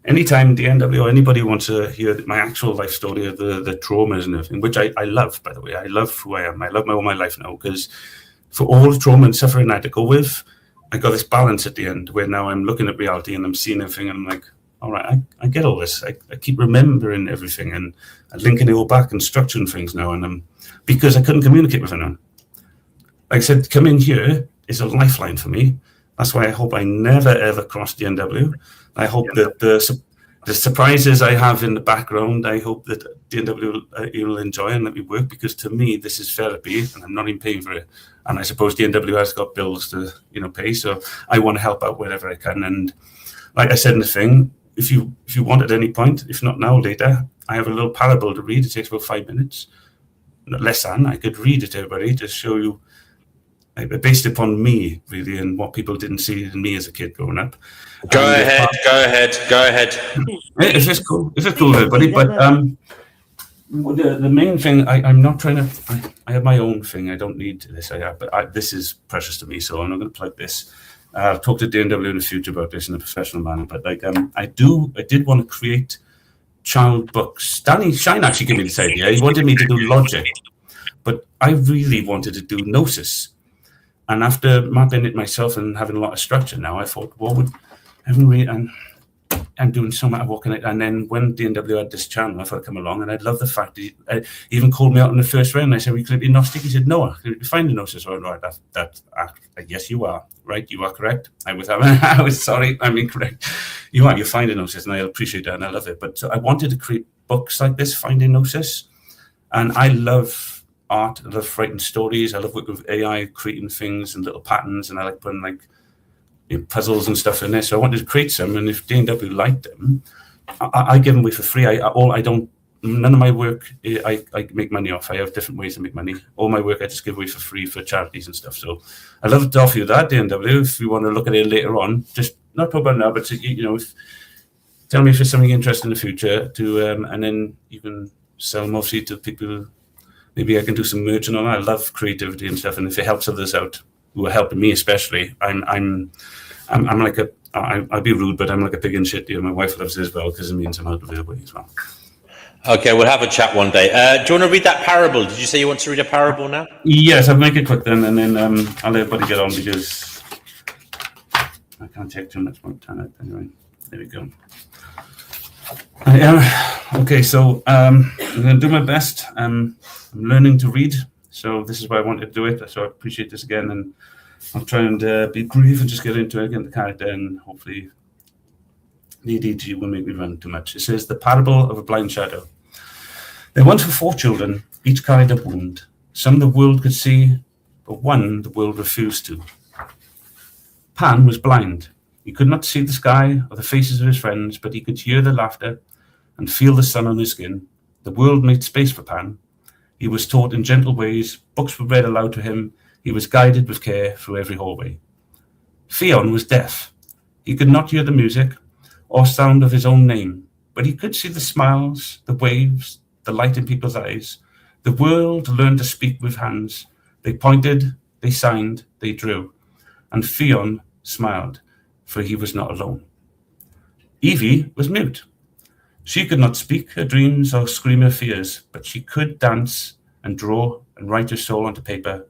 Anytime DNW or anybody wants to hear my actual life story of the traumas and everything, which I love, by the way. I love who I am. I love all my life now, because for all the trauma and suffering I had to go with, I got this balance at the end where now I'm looking at reality and I'm seeing everything and I'm like, all right, I get all this. I keep remembering everything and linking it all back and structuring things now. And because I couldn't communicate with anyone. Like I said, coming here is a lifeline for me. That's why I hope I never, ever cross DNW. I hope that the surprises I have in the background, I hope that DNW will enjoy and let me work, because to me, this is therapy and I'm not even paying for it. And I suppose DNW has got bills to pay. So I want to help out wherever I can. And like I said in the thing, if you want at any point, if not now, later, I have a little parable to read. It takes about 5 minutes. Less than. I could read it to everybody to show you, based upon me, really, and what people didn't see in me as a kid growing up. Go ahead. If it's cool, everybody. But the main thing, I'm not trying to. I have my own thing. I don't need this. But this is precious to me, so I'm not going to plug this. I'll talk to DNW in the future about this in a professional manner. But I did want to create child books. Danny Shine actually gave me this idea. He wanted me to do logic, but I really wanted to do Gnosis. And after mapping it myself and having a lot of structure now, I thought, I'm doing so much work on it. And then when DNW had this channel, I thought I'd come along, and I love the fact he even called me out in the first round. I said, "We could be Gnostic." He said, "No, could you find the Gnosis?" Oh, right, yes, you are. Right, you are correct. I was sorry, I'm incorrect. You're finding Gnosis, and I appreciate that, and I love it. But so I wanted to create books like this, Finding Gnosis. And I love art, I love writing stories, I love working with AI, creating things and little patterns, and I like putting puzzles and stuff in there. So I wanted to create some, and if DNW liked them, I give them away for free. None of my work I make money off. I have different ways to make money. All my work I just give away for free for charities and stuff. So I'd love to offer you that, DNW, if you want to look at it later on. Just not talk about it now, but tell me if there's something interesting in the future and then you can sell them obviously to people. Maybe I can do some merch and all that. I love creativity and stuff, and if it helps others out who are helping me, especially, I'm like I'll be rude, but I'm like a pig in shit. My wife loves it as well because it means I'm out of her way as well. Okay, we'll have a chat one day. Do you want to read that parable? Did you say you want to read a parable now? Yes, I'll make it quick then, and then I'll let everybody get on because I can't take too much more time. Anyway, there we go. Okay, so I'm going to do my best. I'm learning to read, so this is why I wanted to do it. So I appreciate this again, and I'll try and be brief and just get into it, get the character, and hopefully the ADG will make me run too much. It says, the parable of a blind shadow. There once were 4 children, each carried a wound. Some the world could see, but one the world refused to. Pan was blind. He could not see the sky or the faces of his friends, but he could hear their laughter and feel the sun on his skin. The world made space for Pan. He was taught in gentle ways, books were read aloud to him, he was guided with care through every hallway. Fion was deaf. He could not hear the music or sound of his own name, but he could see the smiles, the waves, the light in people's eyes. The world learned to speak with hands. They pointed, they signed, they drew. And Fion smiled, for he was not alone. Evie was mute. She could not speak her dreams or scream her fears, but she could dance and draw and write her soul onto paper.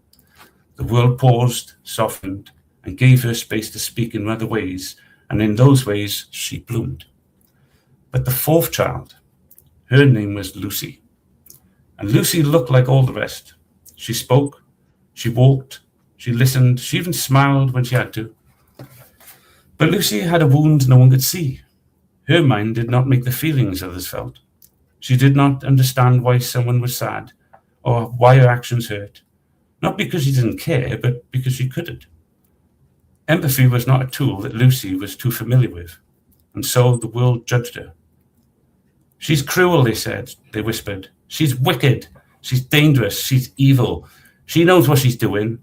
The world paused, softened, and gave her space to speak in other ways, and in those ways she bloomed. But the 4th child, her name was Lucy. And Lucy looked like all the rest. She spoke, she walked, she listened, she even smiled when she had to. But Lucy had a wound no one could see. Her mind did not make the feelings others felt. She did not understand why someone was sad or why her actions hurt. Not because she didn't care, but because she couldn't. Empathy was not a tool that Lucy was too familiar with, and so the world judged her. She's cruel, they said, they whispered. She's wicked. She's dangerous. She's evil. She knows what she's doing.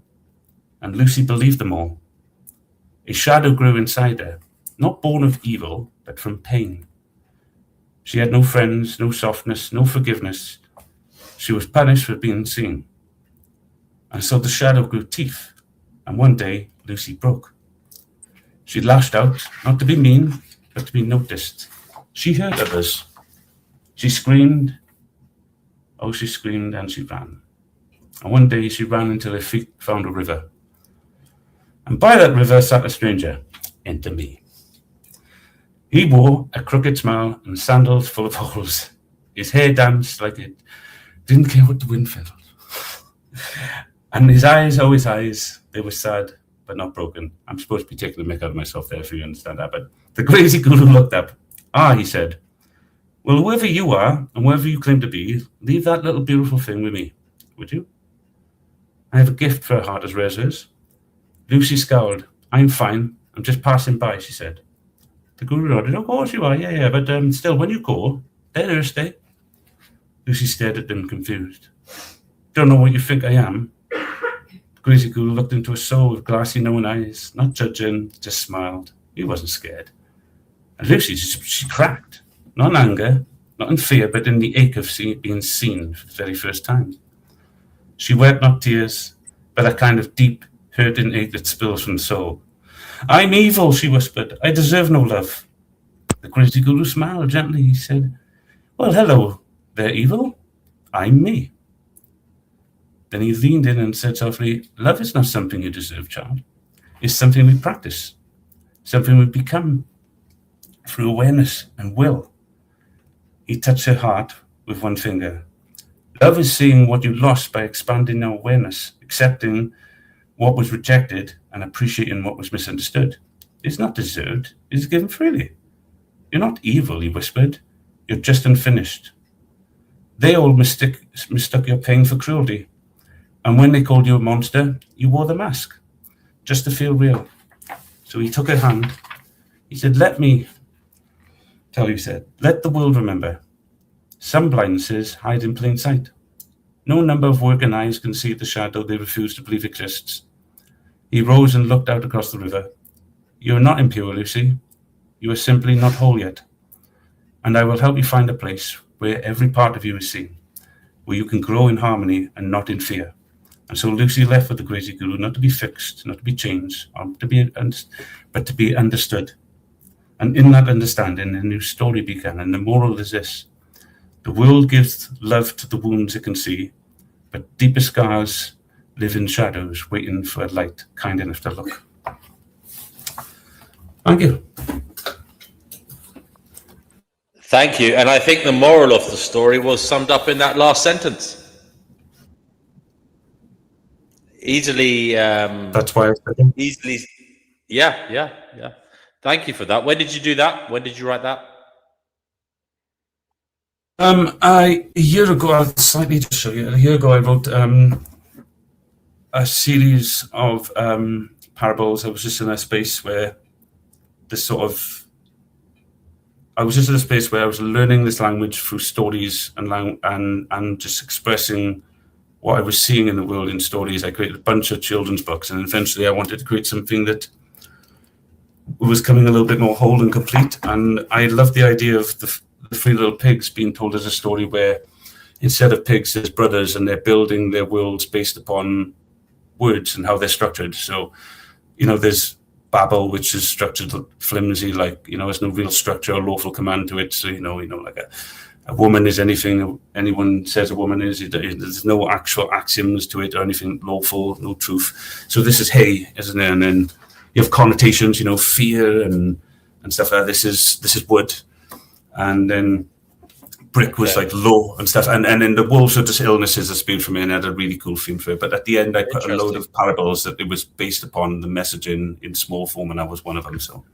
And Lucy believed them all. A shadow grew inside her, not born of evil, but from pain. She had no friends, no softness, no forgiveness. She was punished for being seen. And so the shadow grew teeth, and one day Lucy broke. She lashed out, not to be mean, but to be noticed. She heard others. She screamed. Oh, she screamed and she ran. And one day she ran until her feet found a river. And by that river sat a stranger, into me. He wore a crooked smile and sandals full of holes. His hair danced like it didn't care what the wind felt. And his eyes, oh, his eyes, they were sad, but not broken. I'm supposed to be taking the mick out of myself there, if you understand that. But the crazy guru looked up. Ah, he said, well, whoever you are and whoever you claim to be, leave that little beautiful thing with me, would you? I have a gift for a heart as rare as hers. Lucy scowled. I'm fine. I'm just passing by, she said. The guru nodded. Of course you are, yeah, but still, when you go, they're Thursday. Lucy stared at him, confused. Don't know what you think I am. The crazy guru looked into her soul with glassy, knowing eyes, not judging, just smiled. He wasn't scared. And Lucy, she cracked. Not in anger, not in fear, but in the ache of being seen for the very first time. She wept not tears, but a kind of deep, hurting ache that spills from the soul. I'm evil, she whispered. I deserve no love. The crazy guru smiled gently. He said, well, hello, they're evil. I'm me. Then he leaned in and said softly, love is not something you deserve, child. It's something we practice, something we become through awareness and will. He touched her heart with one finger. Love is seeing what you lost by expanding our awareness, accepting what was rejected and appreciating what was misunderstood. It's not deserved, it's given freely. You're not evil, he whispered. You're just unfinished. They all mistook your pain for cruelty. And when they called you a monster, you wore the mask, just to feel real. So he took her hand. He said, let me tell you, said, let the world remember. Some blindnesses hide in plain sight. No number of working eyes can see the shadow they refuse to believe exists. He rose and looked out across the river. You are not impure, Lucy. You are simply not whole yet. And I will help you find a place where every part of you is seen, where you can grow in harmony and not in fear. And so Lucy left with the crazy guru, not to be fixed, not to be changed, but to be understood. And in that understanding, a new story began. And the moral is this. The world gives love to the wounds it can see, but deeper scars live in shadows, waiting for a light kind enough to look. Thank you. Thank you. And I think the moral of the story was summed up in that last sentence. Easily. That's why I said it. Easily. Yeah. Thank you for that. When did you do that? When did you write that? A year ago, I'll slightly just show you. A year ago, I wrote a series of parables. I was just in a space where I was just in a space where I was learning this language through stories and just expressing what I was seeing in the world in stories. I created a bunch of children's books, and eventually I wanted to create something that was coming a little bit more whole and complete. And I loved the idea of the three little pigs being told as a story where instead of pigs, there's brothers, and they're building their worlds based upon words and how they're structured. So, there's Babel, which is structured flimsy, like, there's no real structure or lawful command to it. So, like a woman is anything anyone says a woman is. There's no actual axioms to it or anything lawful, no truth. So this is hay, isn't it? And then you have connotations, fear and stuff like that. This is wood. And then brick was like law and stuff. And then the wolves are just illnesses that spewed from it, and I had a really cool theme for it. But at the end, I put a load of parables that it was based upon the messaging in small form, and that was one of them. So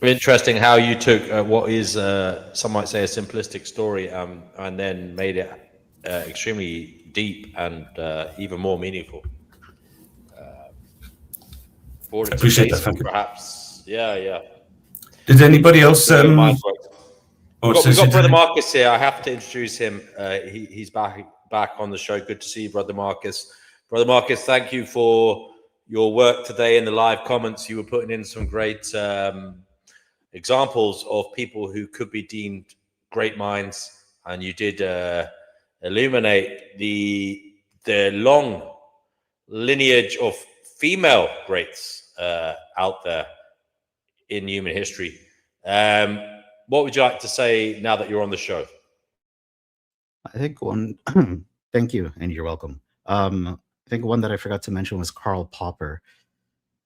Interesting how you took what is, some might say, a simplistic story and then made it extremely deep and even more meaningful. I appreciate that. Thank you. Perhaps. Yeah. Did anybody else? We've got Brother Marcus here. I have to introduce him. He's back on the show. Good to see you, Brother Marcus. Brother Marcus, thank you for your work today in the live comments. You were putting in some great examples of people who could be deemed great minds, and you did illuminate the long lineage of female greats out there in human history. What would you like to say now that you're on the show? I think one. Thank you, and you're welcome. I think one that I forgot to mention was Karl Popper,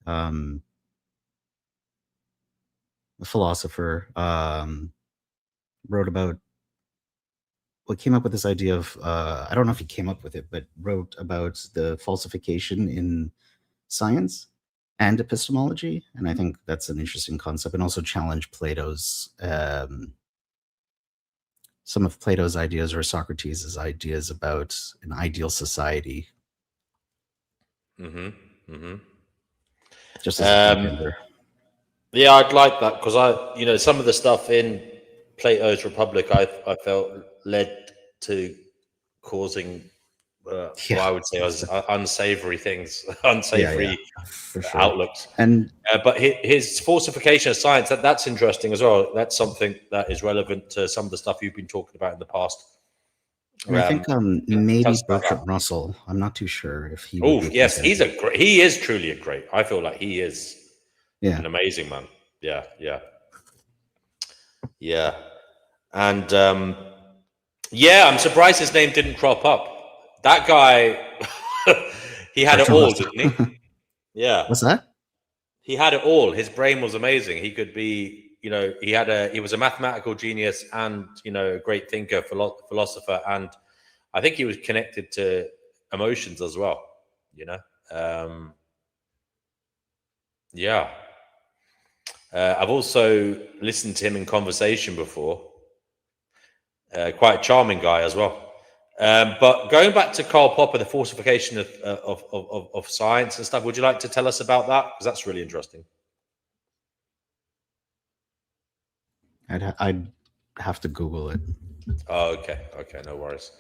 a philosopher. Wrote about. Well, came up with this idea of. I don't know if he came up with it, but wrote about the falsification in science and epistemology, and I think that's an interesting concept, and also challenged Plato's. Some of Plato's ideas or Socrates' ideas about an ideal society. Just as a contender. Yeah, I'd like that because some of the stuff in Plato's Republic I felt led to causing what I would say was unsavory things, unsavory for sure. outlooks. And but his falsification of science, that's interesting as well. That's something that is relevant to some of the stuff you've been talking about in the past. I think maybe Bertrand Russell. I'm not too sure if he. Oh yes, he is truly a great. I feel like he is an amazing man. Yeah. And I'm surprised his name didn't crop up. That guy, he had it all, didn't he? Yeah. What's that? He had it all. His brain was amazing. He could be, he was a mathematical genius and, a great thinker, philosopher. And I think he was connected to emotions as well, I've also listened to him in conversation before. Quite a charming guy as well. But going back to Karl Popper, the falsification of science and stuff, would you like to tell us about that? Because that's really interesting. I'd have to Google it. Oh, okay, no worries.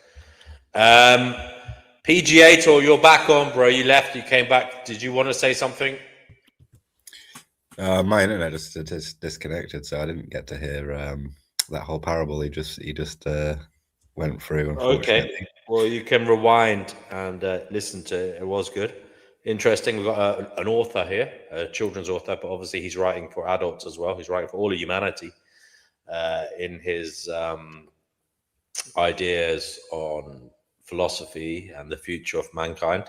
PGA Tour, you're back on, bro. You left, you came back. Did you want to say something? My internet just disconnected, so I didn't get to hear that whole parable he just went through. Okay, well, you can rewind and listen to it. It was good, interesting. We've got an author here, a children's author, but obviously he's writing for adults as well. He's writing for all of humanity in his ideas on philosophy and the future of mankind.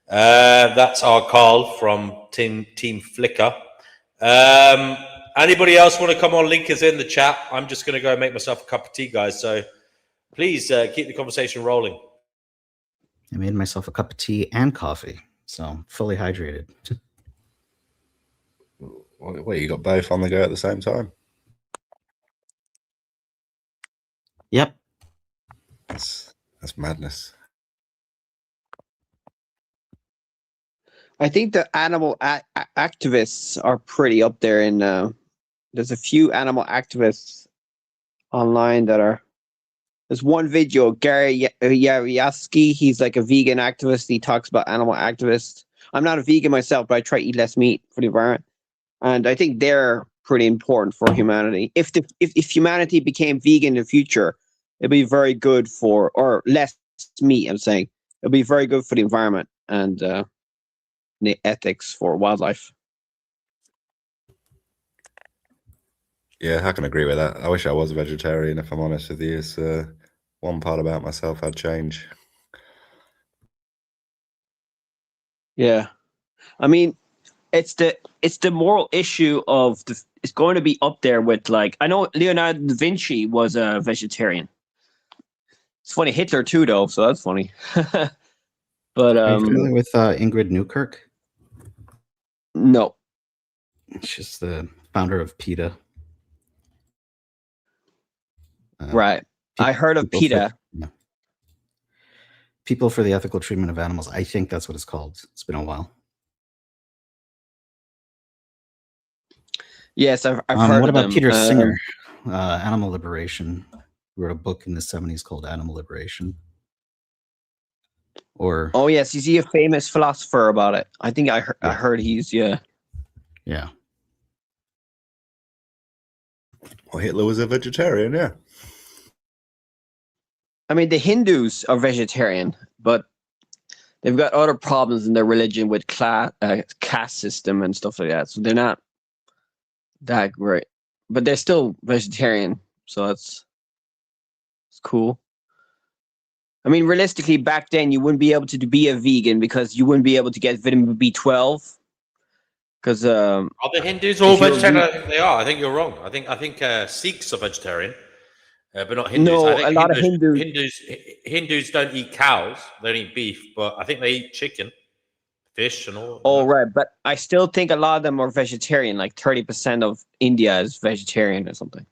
That's our Carl from Team Flickr. Anybody else want to come on? Link is in the chat. I'm just going to go make myself a cup of tea, guys. So please keep the conversation rolling. I made myself a cup of tea and coffee, so I'm fully hydrated. Wait, you got both on the go at the same time? Yep. That's madness. I think the animal activists are pretty up there. There's a few animal activists online that are. There's one video, Gary Yaryaski. He's like a vegan activist. He talks about animal activists. I'm not a vegan myself, but I try to eat less meat for the environment, and I think they're pretty important for humanity. If humanity became vegan in the future, it'd be very good or less meat. I'm saying it'd be very good for the environment and the ethics for wildlife. Yeah, I can agree with that. I wish I was a vegetarian, if I'm honest with you. It's one part about myself I'd change. Yeah, I mean, it's the moral issue of it's going to be up there with, like, I know Leonardo da Vinci was a vegetarian. It's funny, Hitler too, though, so that's funny. But are you familiar with Ingrid Newkirk? No. She's the founder of PETA. Right. I heard of PETA. People for the Ethical Treatment of Animals. I think that's what it's called. It's been a while. Yes, I've heard what of about them. Peter Singer? Animal Liberation. He wrote a book in the 70s called Animal Liberation. Or oh yes, is he a famous philosopher about it? I think I heard he's yeah. Well, Hitler was a vegetarian, yeah. I mean, the Hindus are vegetarian, but they've got other problems in their religion with caste system and stuff like that. So they're not that great, but they're still vegetarian. So it's cool. I mean, realistically, back then you wouldn't be able to be a vegan because you wouldn't be able to get vitamin B12. Because are the Hindus all vegetarian? I think they are. I think you're wrong. I think Sikhs are vegetarian, but not Hindus. No, I think a lot of Hindus. Hindus don't eat cows. They don't eat beef, but I think they eat chicken, fish, and all. Oh, right. But I still think a lot of them are vegetarian. Like 30% of India is vegetarian or something.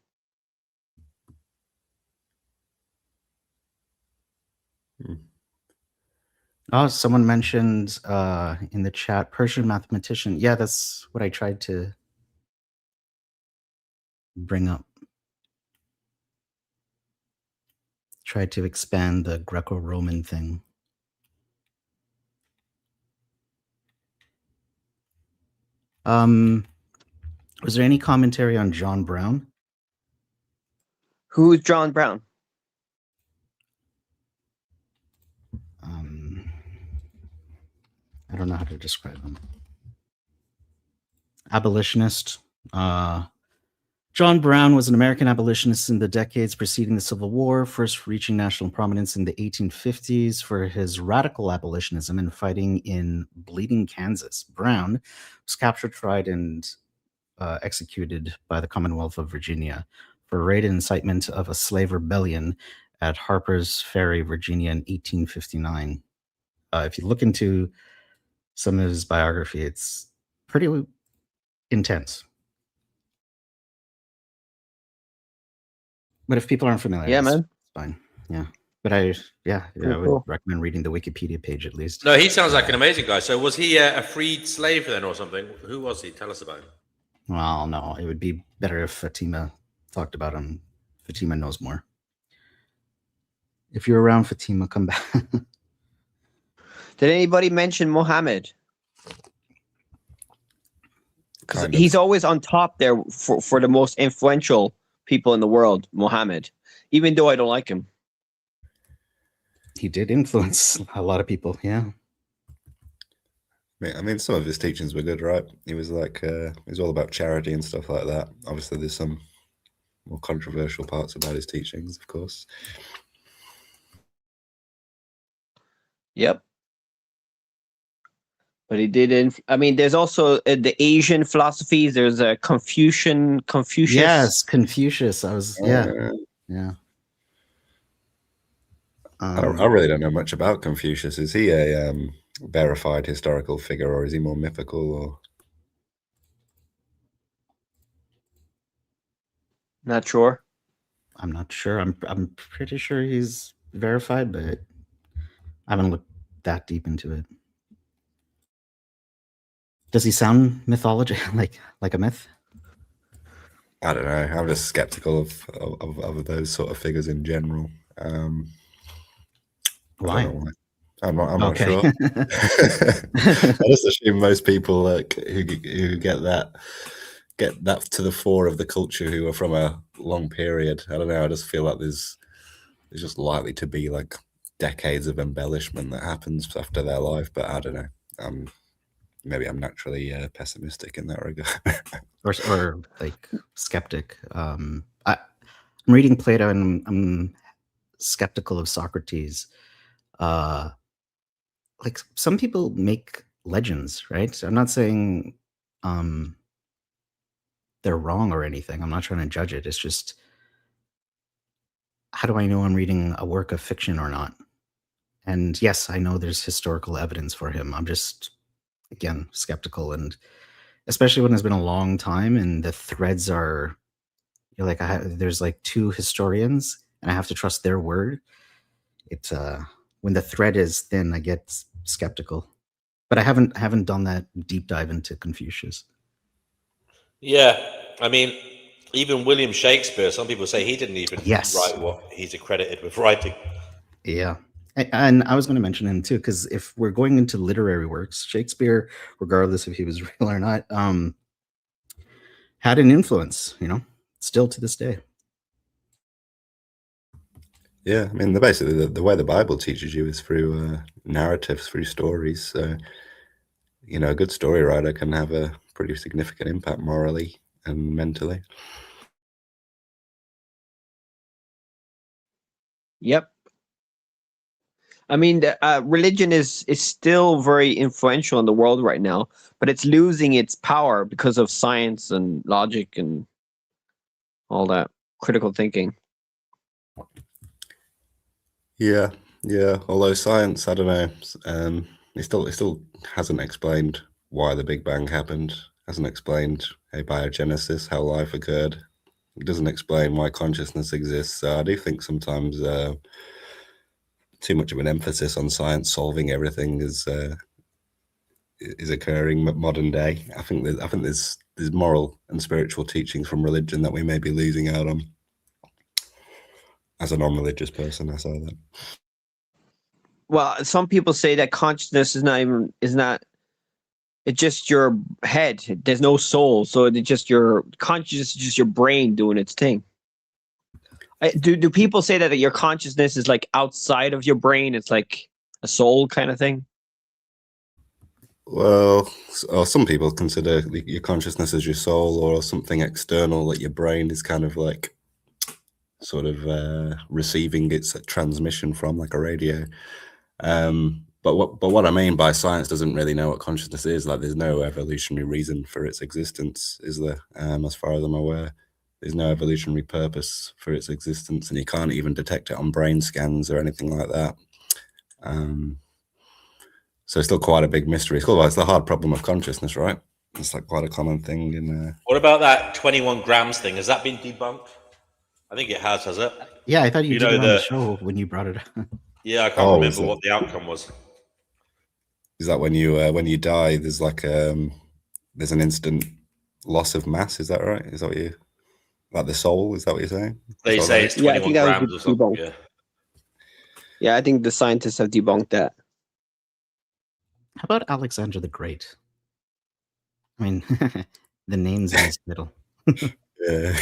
Oh, someone mentioned in the chat, Persian mathematician. Yeah, that's what I tried to bring up. Tried to expand the Greco-Roman thing. Was there any commentary on John Brown? Who's John Brown? I don't know how to describe him. Abolitionist. John Brown was an American abolitionist in the decades preceding the Civil War, first reaching national prominence in the 1850s for his radical abolitionism and fighting in Bleeding, Kansas. Brown was captured, tried, and executed by the Commonwealth of Virginia for raid and incitement of a slave rebellion at Harper's Ferry, Virginia in 1859. If you look into some of his biography, it's pretty intense. But if people aren't familiar, yeah, man, it's fine. Yeah, but I would cool. recommend reading the Wikipedia page at least. No, he sounds like an amazing guy. So was he a freed slave then, or something? Who was he? Tell us about him. Well, no, it would be better if Fatima talked about him. Fatima knows more. If you're around, Fatima, come back. Did anybody mention Muhammad? Because he's always on top there for the most influential people in the world, Muhammad, even though I don't like him. He did influence a lot of people, yeah. I mean, some of his teachings were good, right? He was like, he was all about charity and stuff like that. Obviously, there's some more controversial parts about his teachings, of course. Yep. But he didn't. I mean, there's also the Asian philosophies. There's a Confucius. Yes, Confucius. Yeah. I really don't know much about Confucius. Is he a verified historical figure, or is he more mythical? Or not sure. I'm not sure. I'm pretty sure he's verified, but I haven't looked that deep into it. Does he sound mythology like a myth? I don't know. I'm just skeptical of those sort of figures in general. Why? I don't know why. I'm not Okay. sure. I just assume most people who get that to the fore of the culture who are from a long period. I don't know. I just feel like there's just likely to be like decades of embellishment that happens after their life. But I don't know. Maybe I'm naturally pessimistic in that regard. or like skeptic. I'm reading Plato and I'm skeptical of Socrates. Like some people make legends, right? So I'm not saying they're wrong or anything. I'm not trying to judge it. It's just, how do I know I'm reading a work of fiction or not? And yes, I know there's historical evidence for him. I'm just, again, skeptical, and especially when it's been a long time and the threads are, you're like, there's like two historians and I have to trust their word. It's when the thread is thin, I get skeptical. But I haven't done that deep dive into Confucius. Yeah, I mean, even William Shakespeare, some people say he didn't even write what he's accredited with writing. Yeah. And I was going to mention him too, because if we're going into literary works, Shakespeare, regardless if he was real or not, had an influence, still to this day. Yeah, I mean, basically the way the Bible teaches you is through narratives, through stories. So, you know, a good story writer can have a pretty significant impact morally and mentally. Yep. I mean, religion is still very influential in the world right now, but it's losing its power because of science and logic and all that critical thinking. Yeah, yeah. Although science, I don't know, it still hasn't explained why the Big Bang happened. Hasn't explained abiogenesis, how life occurred. It doesn't explain why consciousness exists. So I do think sometimes too much of an emphasis on science solving everything is occurring modern day. I think there's moral and spiritual teachings from religion that we may be losing out on. As a non-religious person, I say that. Well, some people say that consciousness is not. It's just your head. There's no soul, so it's just your consciousness, is just your brain doing its thing. Do people say that your consciousness is like outside of your brain? It's like a soul kind of thing. Well, or some people consider your consciousness as your soul, or something external that your brain is kind of like sort of receiving its transmission from, like a radio. But what I mean by science doesn't really know what consciousness is. Like, there's no evolutionary reason for its existence, is there? As far as I'm aware, there's no evolutionary purpose for its existence, and you can't even detect it on brain scans or anything like that. So it's still quite a big mystery. It's the hard problem of consciousness, right? It's like quite a common thing in. What about that 21 grams thing? Has that been debunked? I think it has it? Yeah, I thought you did know it on the show when you brought it up. Yeah, I can't remember what the outcome was. Is that when you die, there's like there's an instant loss of mass? Is that right? Is that what you like the soul? Is that what you're saying? They say it's 21 grams or something. Debunked. Yeah, I think the scientists have debunked that. How about Alexander the Great? I mean, the name's in his middle. Yeah.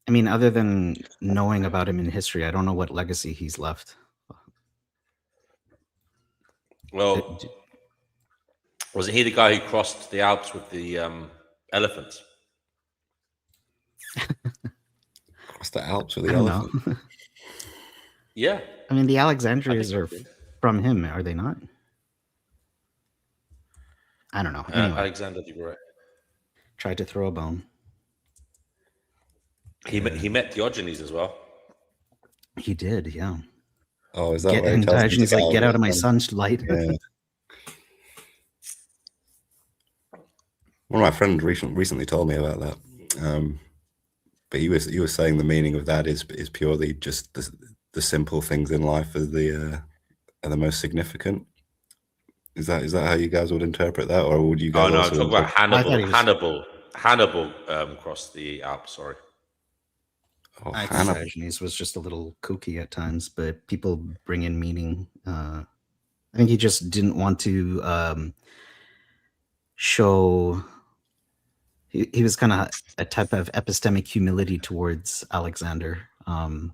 I mean, other than knowing about him in history, I don't know what legacy he's left. Well, wasn't he the guy who crossed the Alps with the elephants? Crossed the Alps with the I don't elephant? know. Yeah. I mean, the Alexandrias are from him, are they not? I don't know. Anyway, Alexander the Great. Tried to throw a bone. He met Diogenes as well. He did, yeah. Oh, is that where he tells him to Diogenes get like, out get of out of my it? son's light. Yeah. One of my friends recently told me about that. But he was saying the meaning of that is purely just the simple things in life are the most significant. Is that how you guys would interpret that, or would you guys? Oh no, I'm also talking about interpret- Hannibal crossed the Alps. Sorry. Oh, I think Hannibal. Diogenes was just a little kooky at times, but people bring in meaning. I think he just didn't want to show. He was kind of a type of epistemic humility towards Alexander. I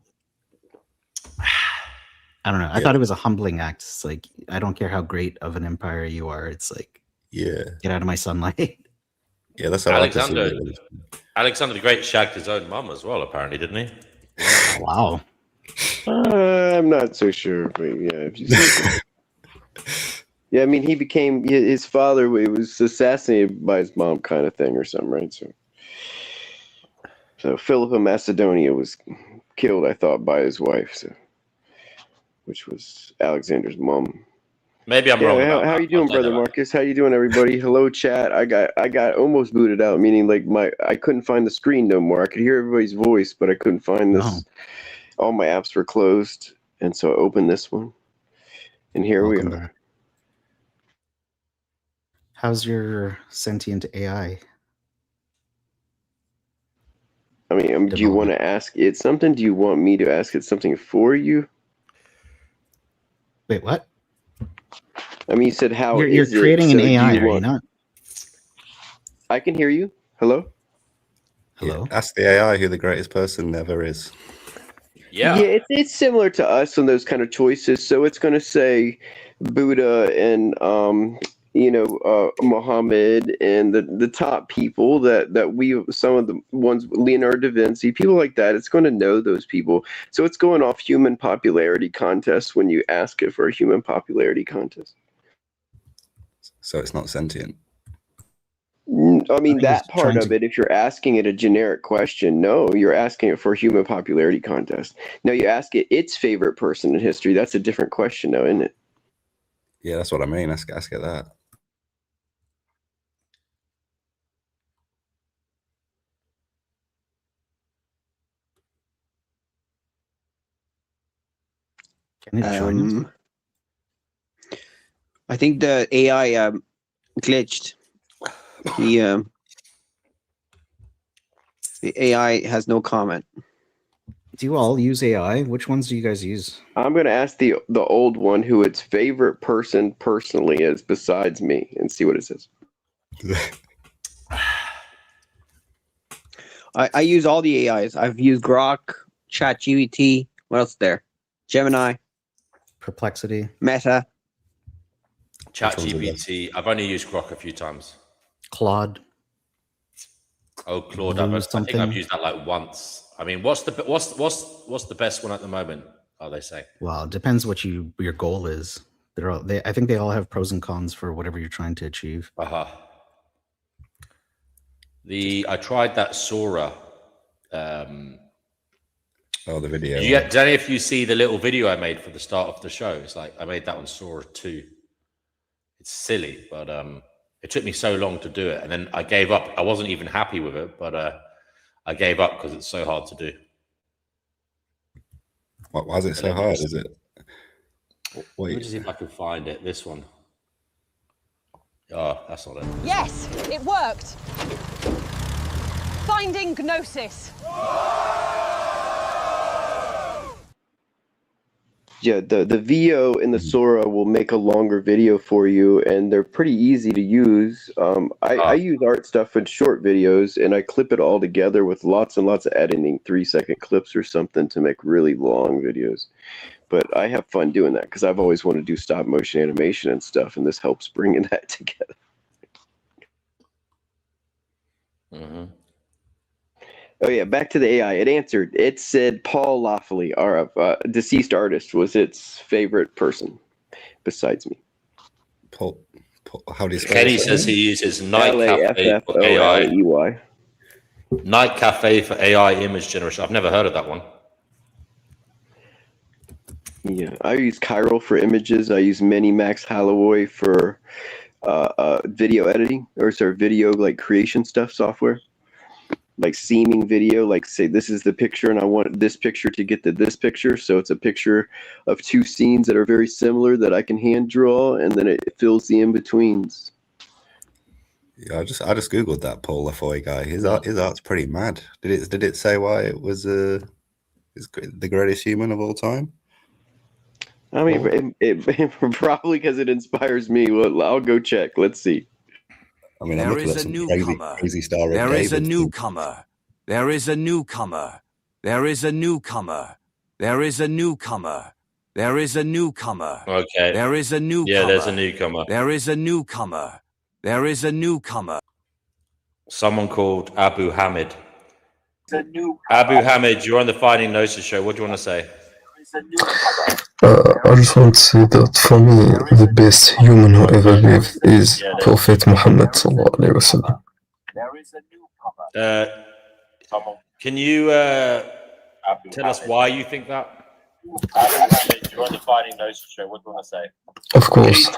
don't know. I thought it was a humbling act. It's like, I don't care how great of an empire you are. It's like, yeah, get out of my sunlight. Yeah, that's how Alexander. I perceive it. Alexander the Great shagged his own mum as well, apparently, didn't he? Wow. I'm not so sure, but yeah, if you say so. Yeah, I mean, he became his father. He was assassinated by his mom, kind of thing, or something, right? So Philip of Macedonia was killed, I thought, by his wife, which was Alexander's mom. Maybe I'm wrong about how that. you doing, I'll take brother that back. Marcus? How you doing, everybody? Hello, chat. I got almost booted out, meaning like I couldn't find the screen no more. I could hear everybody's voice, but I couldn't find this. Oh. All my apps were closed, and so I opened this one, and here we Welcome are. back. How's your sentient AI? I mean, do you want to ask it something? Do you want me to ask it something for you? Wait, what? I mean, you said how You're is it? creating an So do AI, you are you want- not? I can hear you. Hello? Hello? Ask the AI who the greatest person ever is. Yeah. It's similar to us on those kind of choices. So it's going to say Buddha and Muhammad and the top people that we, some of the ones, Leonardo da Vinci, people like that. It's going to know those people. So it's going off human popularity contests when you ask it for a human popularity contest. So it's not sentient. I mean, that part of it, if you're asking it a generic question, no, you're asking it for a human popularity contest. Now you ask it its favorite person in history, that's a different question now, isn't it? Yeah, that's what I mean. Ask it that. Can it join us? I think the AI glitched. The AI has no comment. Do you all use AI? Which ones do you guys use? I'm going to ask the old one who its favorite person personally is besides me and see what it says. I use all the AIs. I've used Grok, ChatGPT. What else is there? Gemini. Perplexity. Meta. ChatGPT. I've only used Grok a few times. Claude. Oh, Claude. Blue I think something. I've used that like once. I mean, what's the best one at the moment? Oh, they say. Well, it depends what your goal is. I think they all have pros and cons for whatever you're trying to achieve. I tried that Sora. The video. Danny, if you see the little video I made for the start of the show, it's like I made that on Sora 2. It's silly, but it took me so long to do it, and then I gave up. I wasn't even happy with it, but I gave up because it's so hard to do. Why is it so hard? Is it? Let me just see if I can find it. This one. Oh, that's not it. Yes, it worked. Finding Gnosis. Yeah, the VO and the Sora will make a longer video for you, and they're pretty easy to use. I use art stuff in short videos, and I clip it all together with lots and lots of editing, 3-second clips or something to make really long videos. But I have fun doing that because I've always wanted to do stop motion animation and stuff, and this helps bringing that together. Oh yeah, back to the AI. It answered. It said Paul Lawfully, our deceased artist, was its favorite person besides me. Paul how do you spell Kenny it? says he uses Night Cafe for AI. Lafffoley. Night Cafe for AI image generation. I've never heard of that one. Yeah, I use Chiral for images. I use Max Holloway for video editing, or video like creation stuff software. Like seaming video, like say this is the picture and I want this picture to get to this picture, so it's a picture of two scenes that are very similar that I can hand draw, and then it fills the in-betweens. Yeah, I just googled that Paul Laffoy guy. His art's pretty mad. Did it say why it was the greatest human of all time? I mean, it probably because it inspires me. Well, I'll go check. Let's see. I mean, there is a newcomer. Crazy Star of There is a David. newcomer. There is a newcomer. There is a newcomer. There is a newcomer. There is a newcomer. Okay. There is a newcomer. Yeah, there's a newcomer. There is a newcomer. There is a newcomer. Someone called Abu Hamid. Abu Hamid, you're on the Finding Gnosis show. What do you want to say? I just want to say that for me, the best human who ever lived is Prophet Muhammad sallallahu alaihi wasallam. Can you tell us why you think that? You're on the Finding Gnosis show. What do you want to say? Of course.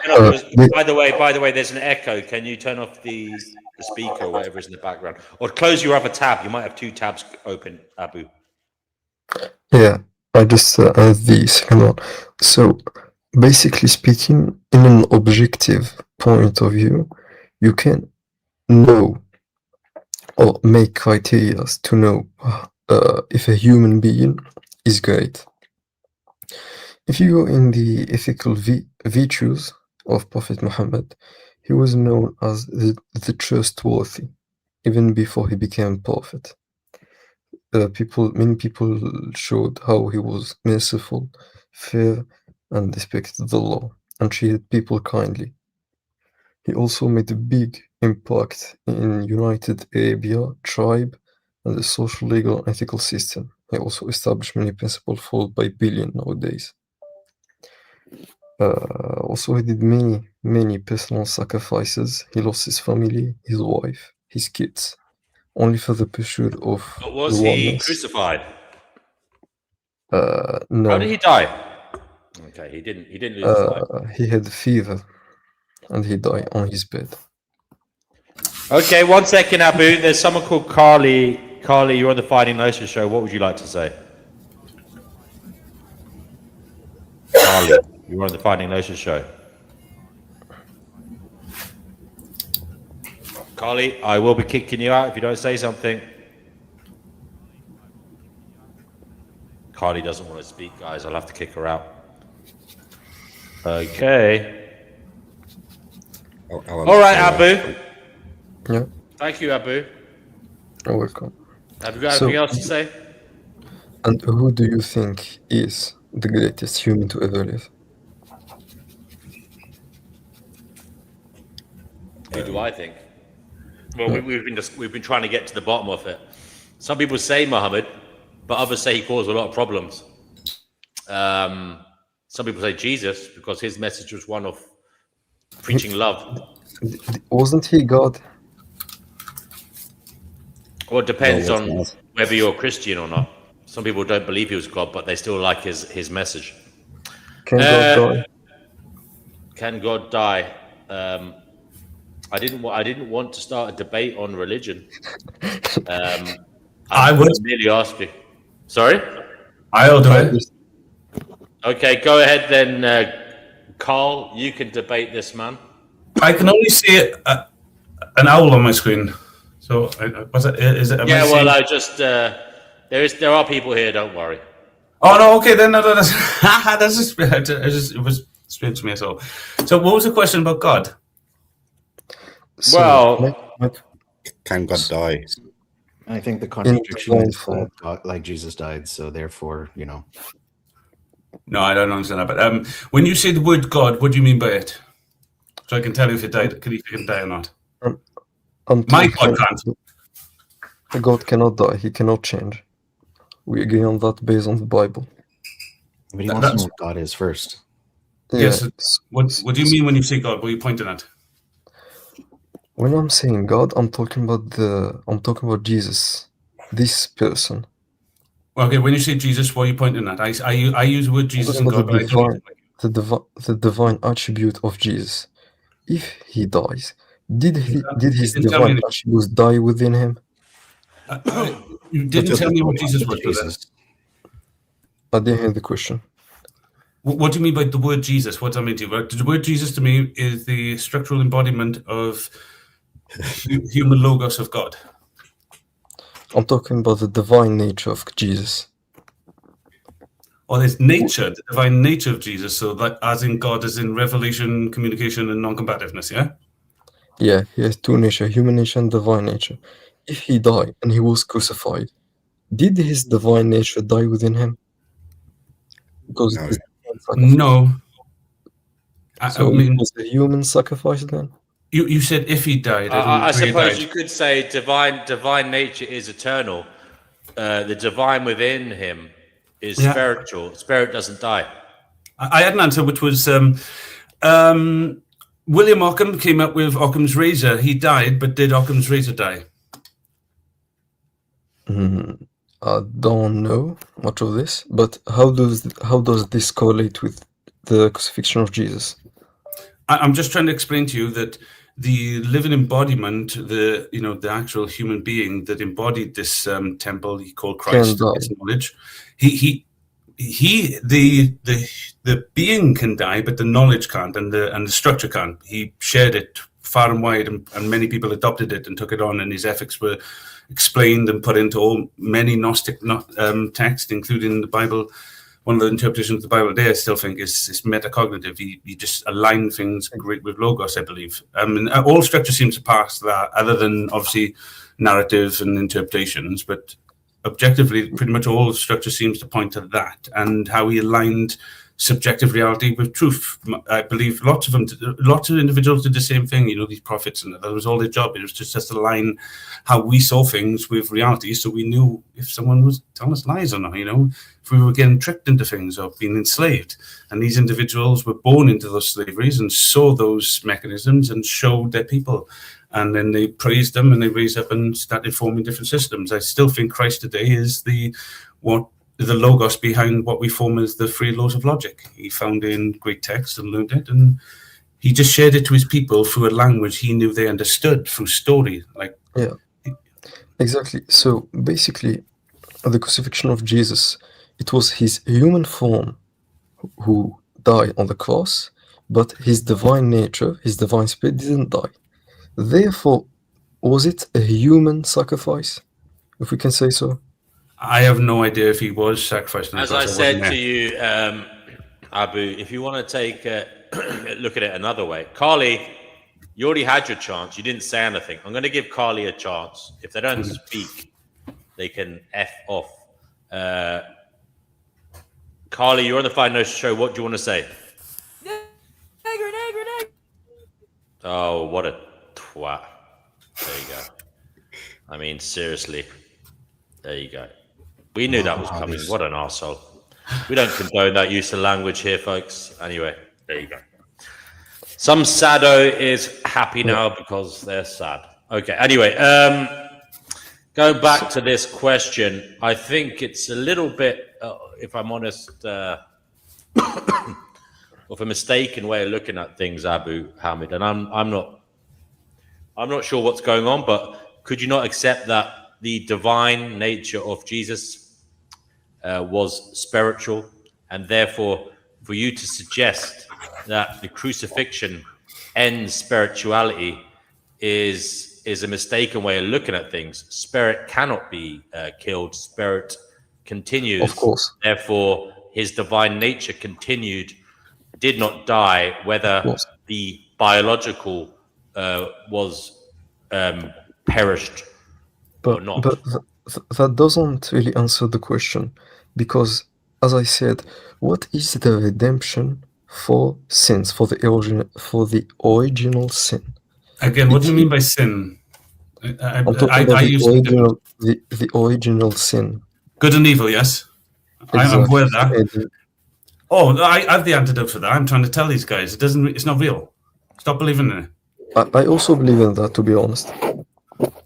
By the way, there's an echo. Can you turn off the speaker or whatever is in the background, or close your other tab? You might have two tabs open, Abu. Yeah, I just add the second one. So, basically speaking, in an objective point of view, you can know or make criteria to know if a human being is great. If you go in the ethical virtues of Prophet Muhammad, he was known as the trustworthy, even before he became prophet. many people showed how he was merciful, fair, and respected the law, and treated people kindly. He also made a big impact in United Arabia tribe and the social, legal, and ethical system. He also established many principles followed by billions nowadays. Also, he did many personal sacrifices. He lost his family, his wife, his kids, only for the pursuit of But the was he oneness. crucified? No. How did he die? Okay, he didn't lose his life. He had fever, and he died on his bed. Okay, 1 second, Abu. There's someone called Carly. Carly, you're on the Finding Gnosis show. What would you like to say? Carly, you're on the Finding Gnosis show. Carly, I will be kicking you out if you don't say something. Carly doesn't want to speak, guys. I'll have to kick her out. Okay. All right, Abu. Yeah. Thank you, Abu. You're welcome. Have you got anything else to say? And who do you think is the greatest human to ever live? Who do I think? Well, we've been trying to get to the bottom of it. Some people say Muhammad, but others say he caused a lot of problems. Some people say Jesus because his message was one of preaching love. Wasn't he God? Well, it depends No, on whether you're a Christian or not. Some people don't believe he was God, but they still like his message. Can God die? Can God die? I didn't want to start a debate on religion. I would merely ask you. Sorry? I'll do it. Okay, go ahead then, Carl. You can debate this man. I can only see an owl on my screen. So, was it? Is it? Yeah, well, I just there are people here. Don't worry. Oh no, okay then. No, that's just it was strange to me. So what was the question about God? Can God die? I think the contradiction is that God, like Jesus died, so therefore, No, I don't understand that. But when you say the word God, what do you mean by it? So I can tell you if it died, if it can die or not. My God can't. God cannot die. He cannot change. We agree on that based on the Bible. But he wants to know what God is first. Yes. What do you mean when you say God? What are you pointing at? When I'm saying God, I'm talking about Jesus, this person. Okay, when you say Jesus, what are you pointing at? I use the word Jesus and God, but I don't. The divine attribute of Jesus. If he dies, did his divine attributes die within him? You didn't tell me what Jesus was. Jesus. I didn't hear the question. What do you mean by the word Jesus? What does that mean to you? The word Jesus to me is the structural embodiment of human logos of God. I'm talking about the divine nature of Jesus. Or his nature, the divine nature of Jesus, so that as in God, as in revelation, communication, and non-combativeness, yeah? Yeah, he has two natures, human nature and divine nature. If he died and he was crucified, did his divine nature die within him? Because no. So it was a human sacrifice then? You said if he died. I suppose you could say divine nature is eternal. The divine within him is spiritual. Spirit doesn't die. I had an answer which was William Ockham came up with Occam's razor. He died, but did Occam's razor die? I don't know much of this, but how does this correlate with the crucifixion of Jesus? I'm just trying to explain to you that the living embodiment, the actual human being that embodied this temple he called Christ, his knowledge, the being can die, but the knowledge can't, and the structure can't. He shared it far and wide, and many people adopted it and took it on, and his ethics were explained and put into many Gnostic texts, including the Bible. One of the interpretations of the Bible today, I still think, is metacognitive. He just aligned things great with logos, I believe. All structure seems to pass that, other than obviously narrative and interpretations. But objectively, pretty much all the structure seems to point to that, and how he aligned subjective reality with truth. I believe lots of individuals did the same thing. You know, these prophets, and that was all their job. It was just to align how we saw things with reality, so we knew if someone was telling us lies or not. You know, if we were getting tricked into things or being enslaved. And these individuals were born into those slaveries and saw those mechanisms and showed their people. And then they praised them and they raised up and started forming different systems. I still think Christ today is the logos behind what we form as the three laws of logic. He found in great text and learned it, and he just shared it to his people through a language he knew they understood, through story. Yeah, exactly. So basically, the crucifixion of Jesus, it was his human form who died on the cross, but his divine nature, his divine spirit didn't die. Therefore, was it a human sacrifice, if we can say so? I have no idea if he was sacrificed. As I said to you, Abu, if you want to take a look at it another way, Carly, you already had your chance. You didn't say anything. I'm going to give Carly a chance. If they don't speak, they can F off. Carly, you're on the Find Gnosis show. What do you want to say? Oh, what a twat. There you go. I mean, seriously. There you go. We knew that was coming. What an arsehole. We don't condone that use of language here, folks. Anyway, there you go. Some sado is happy now because they're sad. Okay, anyway, go back to this question. I think it's a little bit, if I'm honest, of a mistaken way of looking at things, Abu Hamid. And I'm not sure what's going on, but could you not accept that the divine nature of Jesus was spiritual, and therefore for you to suggest that the crucifixion ends spirituality is a mistaken way of looking at things? Spirit cannot be killed. Spirit continues. Of course. Therefore, his divine nature continued, did not die, whether the biological was perished or not. But that doesn't really answer the question, because, as I said, what is the redemption for sins, for the original sin? Again, what do you mean by sin? I'm talking about the original sin. Good and evil, yes. Exactly. I'm aware of that. I have the antidote for that. I'm trying to tell these guys it's not real. Stop believing in it. I also believe in that, to be honest.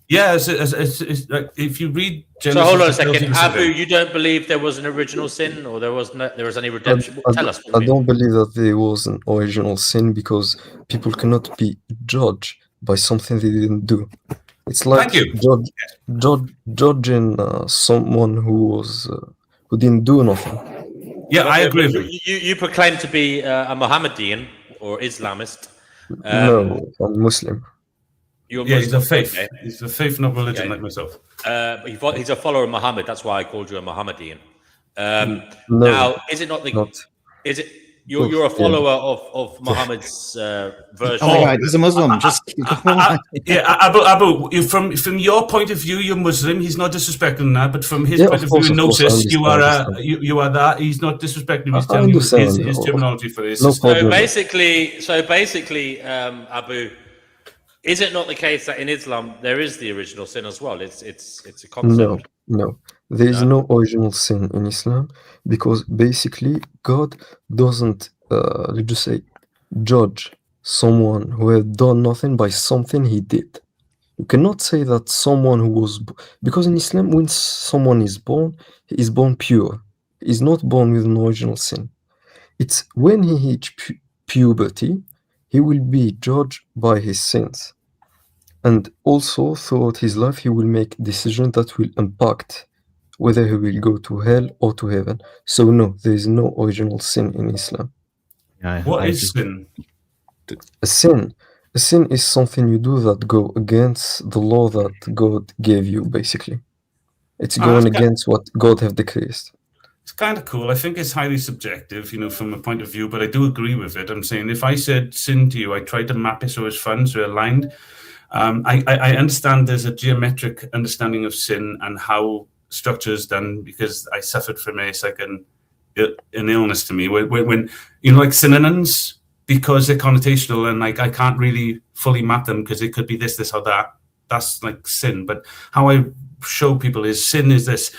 Yeah, it's like if you read Genesis. So hold on a second, Abu. You don't believe there was an original sin, or there was any redemption? Tell us. I don't believe that there was an original sin, because people cannot be judged by something they didn't do. It's like judging someone who didn't do nothing. Yeah, I agree with you. You proclaim to be a Mohammedan or Islamist. No, I'm Muslim. He's a faith. Okay. He's a faith, not religion, like myself. He's a follower of Muhammad. That's why I called you a Mohammedan. No, now, is it not the? Is it you're a follower of Muhammad's version? Oh my God, he's a Muslim. Just Abu, from your point of view, you're Muslim. He's not disrespecting that, but from his point of view, Gnosis, you are that. He's not disrespecting. He's telling you his terminology for this. So basically, Abu. Is it not the case that in Islam there is the original sin as well? It's a concept. No. There is no original sin in Islam, because basically God doesn't, let's just say, judge someone who has done nothing by something he did. You cannot say that someone who was, because in Islam, when someone is born, he is born pure. He is not born with an original sin. It's when he hits puberty, he will be judged by his sins. And also, throughout his life, he will make decisions that will impact whether he will go to hell or to heaven. So no, there is no original sin in Islam. What is sin? A sin is something you do that go against the law that God gave you, basically. It's going against what God have decreed. It's kind of cool. I think it's highly subjective, from a point of view, but I do agree with it. I'm saying if I said sin to you, I tried to map it so it's fun, so it aligned. I understand there's a geometric understanding of sin and how structures than because I suffered from it. It's like an illness to me. When you know, like synonyms, because they're connotational and like I can't really fully map them because it could be this or that. That's like sin. But how I show people is sin is this.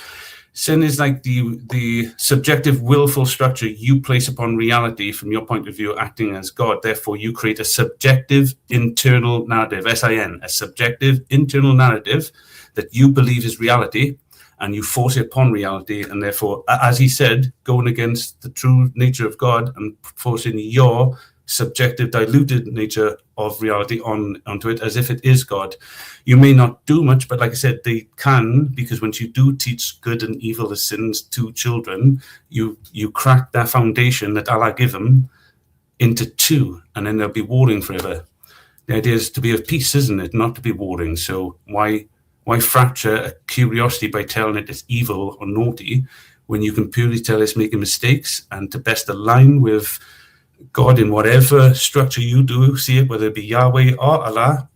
Sin is like the subjective willful structure you place upon reality from your point of view, acting as God. Therefore, you create a subjective internal narrative, SIN, a subjective internal narrative that you believe is reality, and you force it upon reality. And therefore, as he said, going against the true nature of God and forcing your subjective diluted nature of reality onto it as if it is God. You may not do much, but like I said, they can, because once you do teach good and evil as sins to children, you crack that foundation that Allah give them into two, and then they'll be warring forever. The idea is to be of peace, isn't it? Not to be warring. So why fracture a curiosity by telling it it's evil or naughty when you can purely tell it's making mistakes, and to best align with God in whatever structure you do see it, whether it be Yahweh or Allah,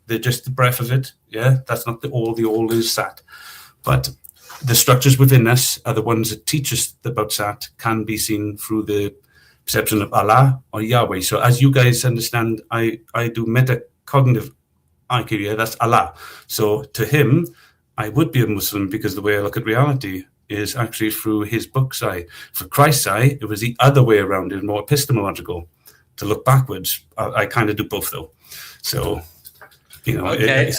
they're just the breath of it. Yeah, that's not the all is Sat. But the structures within us are the ones that teach us about Sat, can be seen through the perception of Allah or Yahweh. So as you guys understand, I do metacognitive IQ, yeah, that's Allah. So to him, I would be a Muslim because the way I look at reality is actually through his book's eye. For Christ's eye, it was the other way around, it was more epistemological, to look backwards. I kind of do both, though. So, you know. Okay,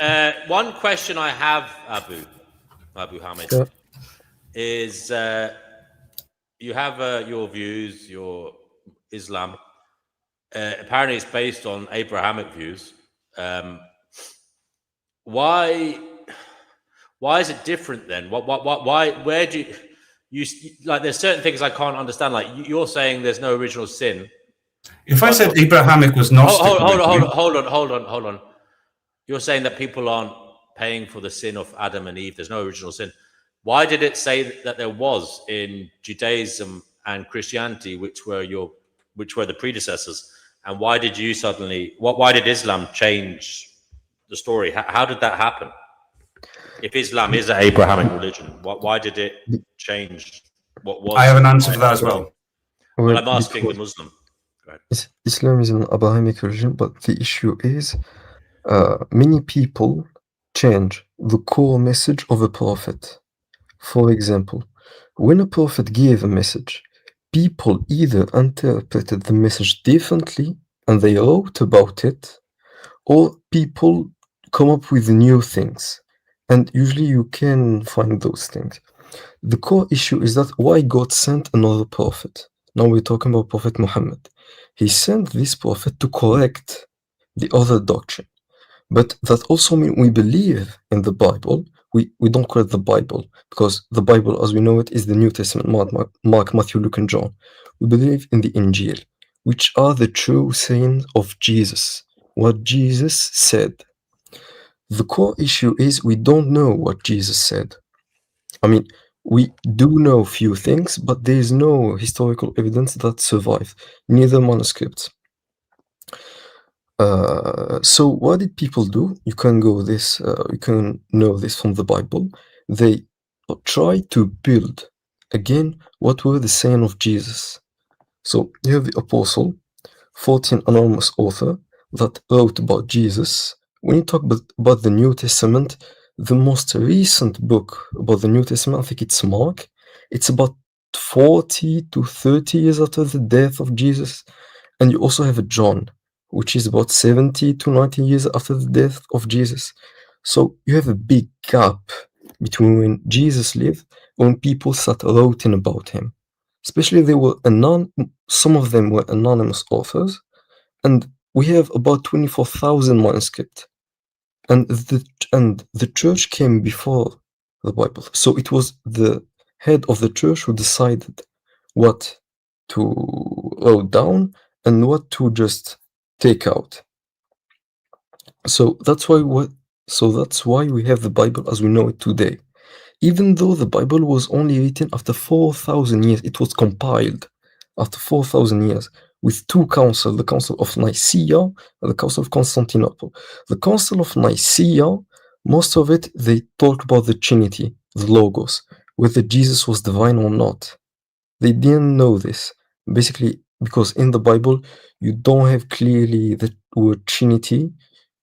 one question I have, Abu Hamid, Yeah. is you have your views, your Islam. Apparently, it's based on Abrahamic views. Why is it different then? Why? Where do you like? There's certain things I can't understand. Like you're saying, there's no original sin. If I said Abrahamic was Gnostic, hold on. You're saying that people aren't paying for the sin of Adam and Eve. There's no original sin. Why did it say that there was in Judaism and Christianity, which were the predecessors? And why did you suddenly? Why did Islam change the story? How did that happen? If Islam is an Abrahamic religion, why did it change? What was? I have an answer for that as well. Well, I'm asking the Muslim. Islam is an Abrahamic religion, but the issue is many people change the core message of a prophet. For example, when a prophet gave a message, people either interpreted the message differently and they wrote about it, or people come up with new things. And usually you can find those things. The core issue is that why God sent another prophet. Now we're talking about Prophet Muhammad. He sent this prophet to correct the other doctrine. But that also means we believe in the Bible. We don't call it the Bible, because the Bible, as we know it, is the New Testament, Mark, Matthew, Luke, and John. We believe in the Injil, which are the true sayings of Jesus, what Jesus said. The core issue is we don't know what Jesus said. I mean, we do know a few things, but there is no historical evidence that survives, neither manuscripts. So what did people do? You can know this from the Bible. They try to build again what were the saying of Jesus. So you have the apostle, 14 anonymous author that wrote about Jesus. When you talk about the New Testament, the most recent book about the New Testament, I think it's Mark. It's about 40 to 30 years after the death of Jesus. And you also have John, which is about 70 to 90 years after the death of Jesus. So you have a big gap between when Jesus lived and when people started writing about him. Especially some of them were anonymous authors, and we have about 24,000 manuscripts. And the church came before the Bible. So it was the head of the church who decided what to write down and what to just take out. So that's why we have the Bible as we know it today. Even though the Bible was only written after 4,000 years, it was compiled after 4,000 years with two councils, the Council of Nicaea and the Council of Constantinople. The Council of Nicaea, most of it, they talk about the Trinity, the Logos, whether Jesus was divine or not. They didn't know this, basically because in the Bible you don't have clearly the word Trinity.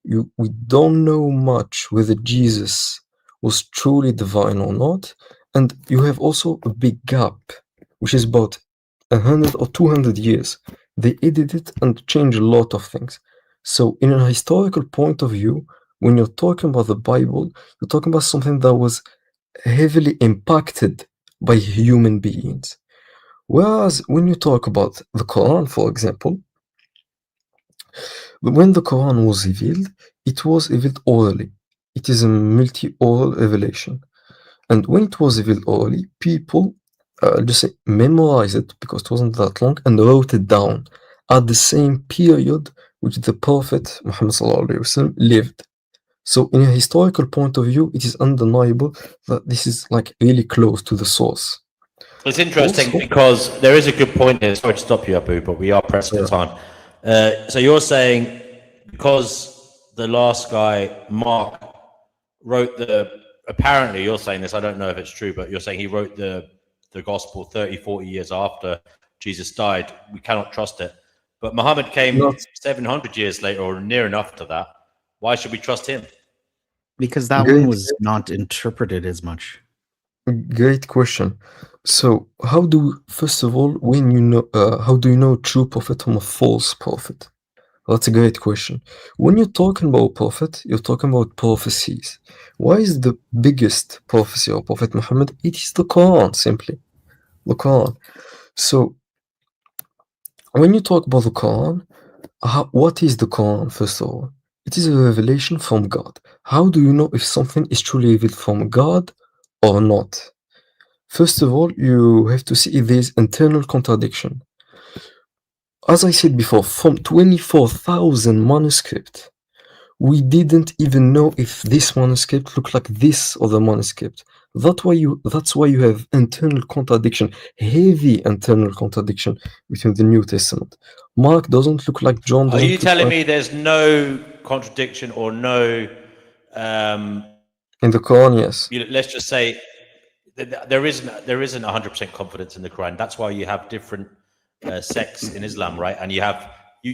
We don't know much whether Jesus was truly divine or not, and you have also a big gap, which is about 100 or 200 years. They edited and changed a lot of things. So in a historical point of view, when you're talking about the Bible, you're talking about something that was heavily impacted by human beings. Whereas when you talk about the Quran, for example, when the Quran was revealed, it was revealed orally. It is a multi-oral revelation. And when it was revealed orally, people just say, memorized it because it wasn't that long and wrote it down at the same period which the Prophet Muhammad ﷺ lived. So in a historical point of view, it is undeniable that this is like really close to the source. It's interesting Also- because there is a good point here. Sorry to stop you, Abu, but we are pressed for time. So you're saying because the last guy, Mark, wrote apparently you're saying this, I don't know if it's true, but you're saying he wrote the gospel 30, 40 years after Jesus died. We cannot trust it. But Muhammad came Not- 700 years later or near enough to that. Why should we trust him? Because that Great. one was not interpreted as much. Great question. So, first of all, how do you know true prophet from a false prophet? That's a great question. When you're talking about prophet, you're talking about prophecies. Why is the biggest prophecy of Prophet Muhammad? It is the Quran, simply. The Quran. So, when you talk about the Quran, what is the Quran, first of all? It is a revelation from God. How do you know if something is truly revealed from God or not? First of all, you have to see if there is internal contradiction. As I said before, from 24,000 manuscripts, we didn't even know if this manuscript looked like this other manuscript. That's why you have internal contradiction, heavy internal contradiction between the New Testament. Mark doesn't look like John. Are Doesn't you look telling like me there's no contradiction or no in the Quran? Yes. let's just say there isn't 100% confidence in the Quran. That's why you have different sects in Islam, right? And you have do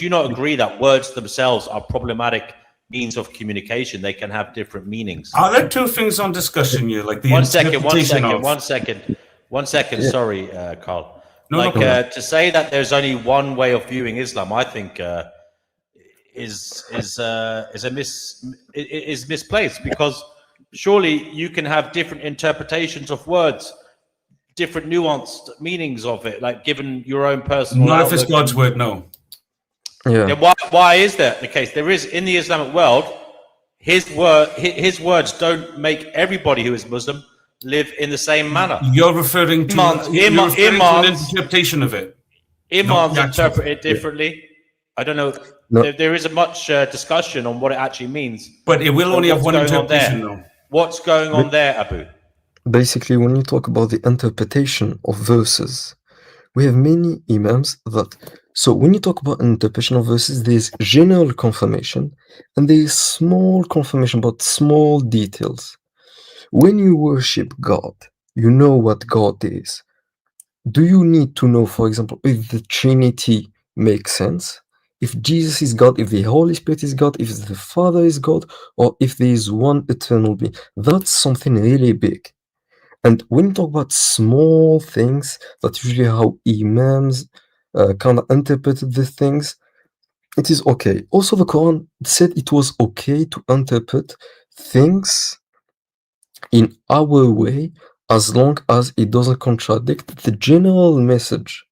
you not agree that words themselves are problematic means of communication? They can have different meanings. Are there two things on discussion here, like the One second. Yeah. Sorry, Carl. No problem. To say that there's only one way of viewing Islam, I think is misplaced, because surely you can have different interpretations of words, different nuanced meanings of it, like given your own personal Not if it's outlook. God's word, no. Yeah. Then why is that the case? There is in the Islamic world, his words don't make everybody who is Muslim live in the same manner. You're referring to an interpretation of it. Imams interpret it differently. I don't know. No. There isn't much discussion on what it actually means. But it will only have one What's going on interpretation, there? though. What's going on there, Abu? Basically, when you talk about the interpretation of verses, we have many imams that. So when you talk about interpretation of verses, there's general confirmation and there is small confirmation about small details. When you worship God, you know what God is. Do you need to know, for example, if the Trinity makes sense? If Jesus is God, if the Holy Spirit is God, if the Father is God, or if there is one eternal being? That's something really big. And when you talk about small things, that's usually how imams kind of interpreted the things. It is okay. Also, the Quran said it was okay to interpret things in our way as long as it doesn't contradict the general message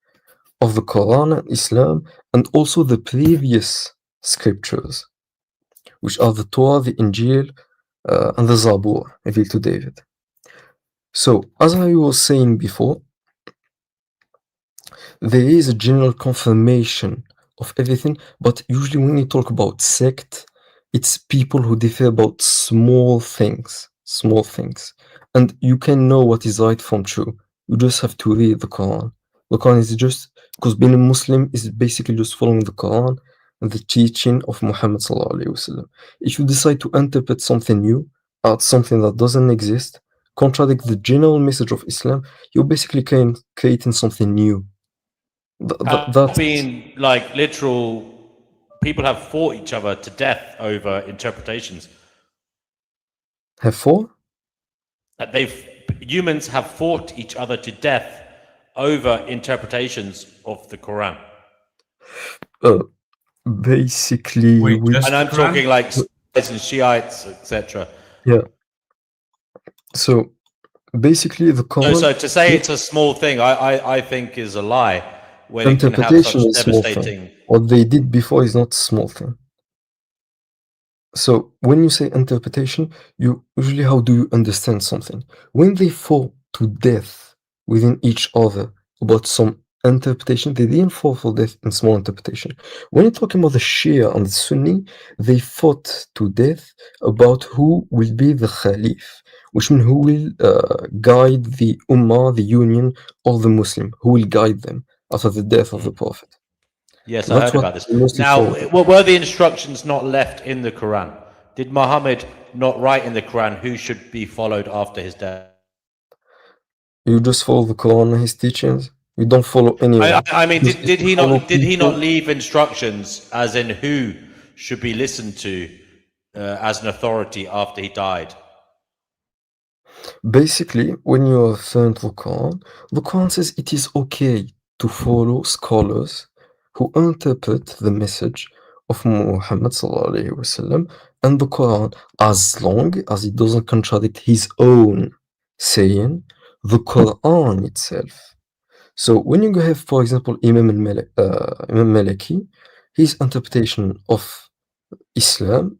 of the Quran and Islam, and also the previous scriptures, which are the Torah, the Injil, and the Zabur, revealed to David. So, as I was saying before, there is a general confirmation of everything, but usually when you talk about sect, it's people who differ about small things, and you can know what is right from true. You just have to read the Quran. The Quran is just, because being a Muslim is basically just following the Quran and the teaching of Muhammad sallallahu alaihi wasallam. If you decide to interpret something new, add something that doesn't exist, contradict the general message of Islam, you're basically creating something new. That's been like literal. People have fought each other to death over interpretations. Have fought? Humans have fought each other to death over interpretations of the Quran. Basically, and I'm talking like Sunnis and Shiites, etc. Yeah. So basically, the Quran. So to say it's a small thing, I think is a lie. When it can have Interpretation such is small devastating. thing. What they did before is not a small thing. So when you say interpretation, you usually, how do you understand something? When they fought to death within each other about some interpretation, they didn't fall for death in small interpretation. When you're talking about the Shia and the Sunni, they fought to death about who will be the Khalif, which means who will guide the Ummah, the Union, or the Muslim, who will guide them after the death of the Prophet. Yes, That's I heard what about this. they mostly Now, fought. were the instructions not left in the Quran? Did Muhammad not write in the Quran who should be followed after his death? You just follow the Quran and his teachings. You don't follow anyone. I mean, Just did he follow not? Did he not people. leave instructions as in who should be listened to as an authority after he died? Basically, when you are referring to the Quran says it is okay to follow scholars who interpret the message of Muhammad ﷺ and the Quran as long as it doesn't contradict his own saying, the Quran itself. So when you have, for example, Imam Maliki, his interpretation of Islam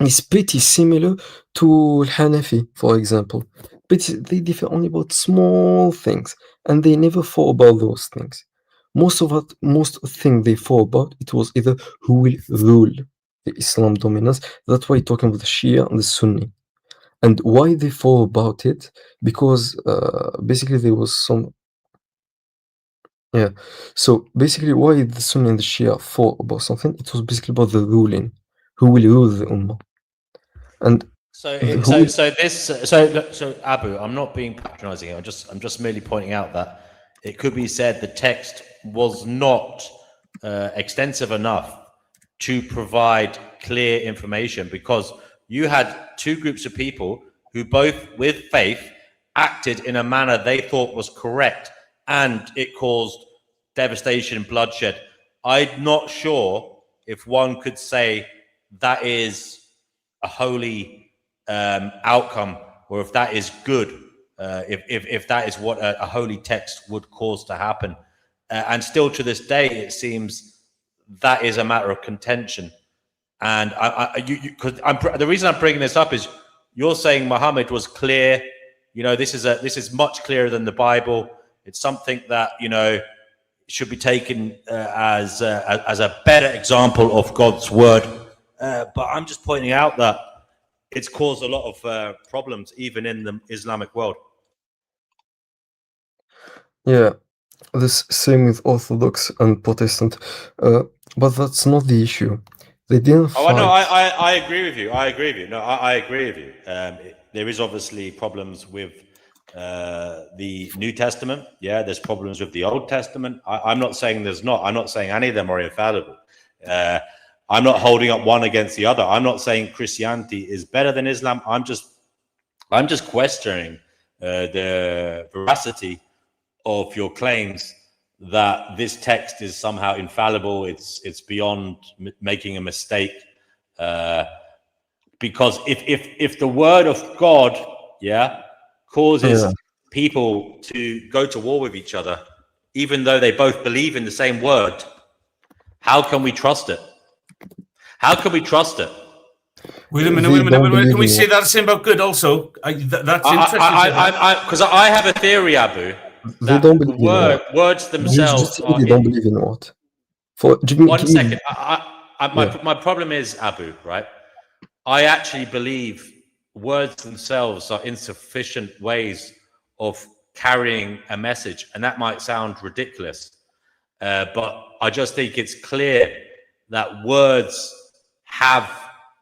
is pretty similar to Hanafi, for example. But they differ only about small things, and they never thought about those things. Most thing they thought about, it was either who will rule the Islam dominance. That's why talking about the Shia and the Sunni. And why they thought about it, because basically there was some. Yeah. So basically, why the Sunni and the Shia fought about something, it was basically about the ruling, who will rule the Ummah. And So who Abu, I'm not being patronizing here. I'm just merely pointing out that it could be said the text was not extensive enough to provide clear information, because you had two groups of people who both, with faith, acted in a manner they thought was correct, and it caused devastation and bloodshed. I'm not sure if one could say that is a holy outcome, or if that is good, if that is what a holy text would cause to happen. And still to this day, it seems that is a matter of contention. And the reason I'm bringing this up is you're saying Muhammad was clear. You know, this is much clearer than the Bible. It's something that, you know, should be taken as a better example of God's word. But I'm just pointing out that it's caused a lot of problems even in the Islamic world. Yeah, this same with Orthodox and Protestant, but that's not the issue. They didn't Oh, fight. no, I agree with you. I agree with you. No, I agree with you. There is obviously problems with the New Testament. Yeah, there's problems with the Old Testament. I'm not saying there's not. I'm not saying any of them are infallible. I'm not holding up one against the other. I'm not saying Christianity is better than Islam. I'm just questioning the veracity of your claims that this text is somehow infallible. It's beyond making a mistake. Because if the word of God, causes people to go to war with each other, even though they both believe in the same word, how can we trust it? How can we trust it? Wait a minute. Can we say that same about good also? That's interesting. Because I have a theory, Abu, They that don't the believe in what? words Just themselves say are. they don't believe in what? One second. My problem is, Abu, right? I actually believe words themselves are insufficient ways of carrying a message, and that might sound ridiculous, but I just think it's clear that words have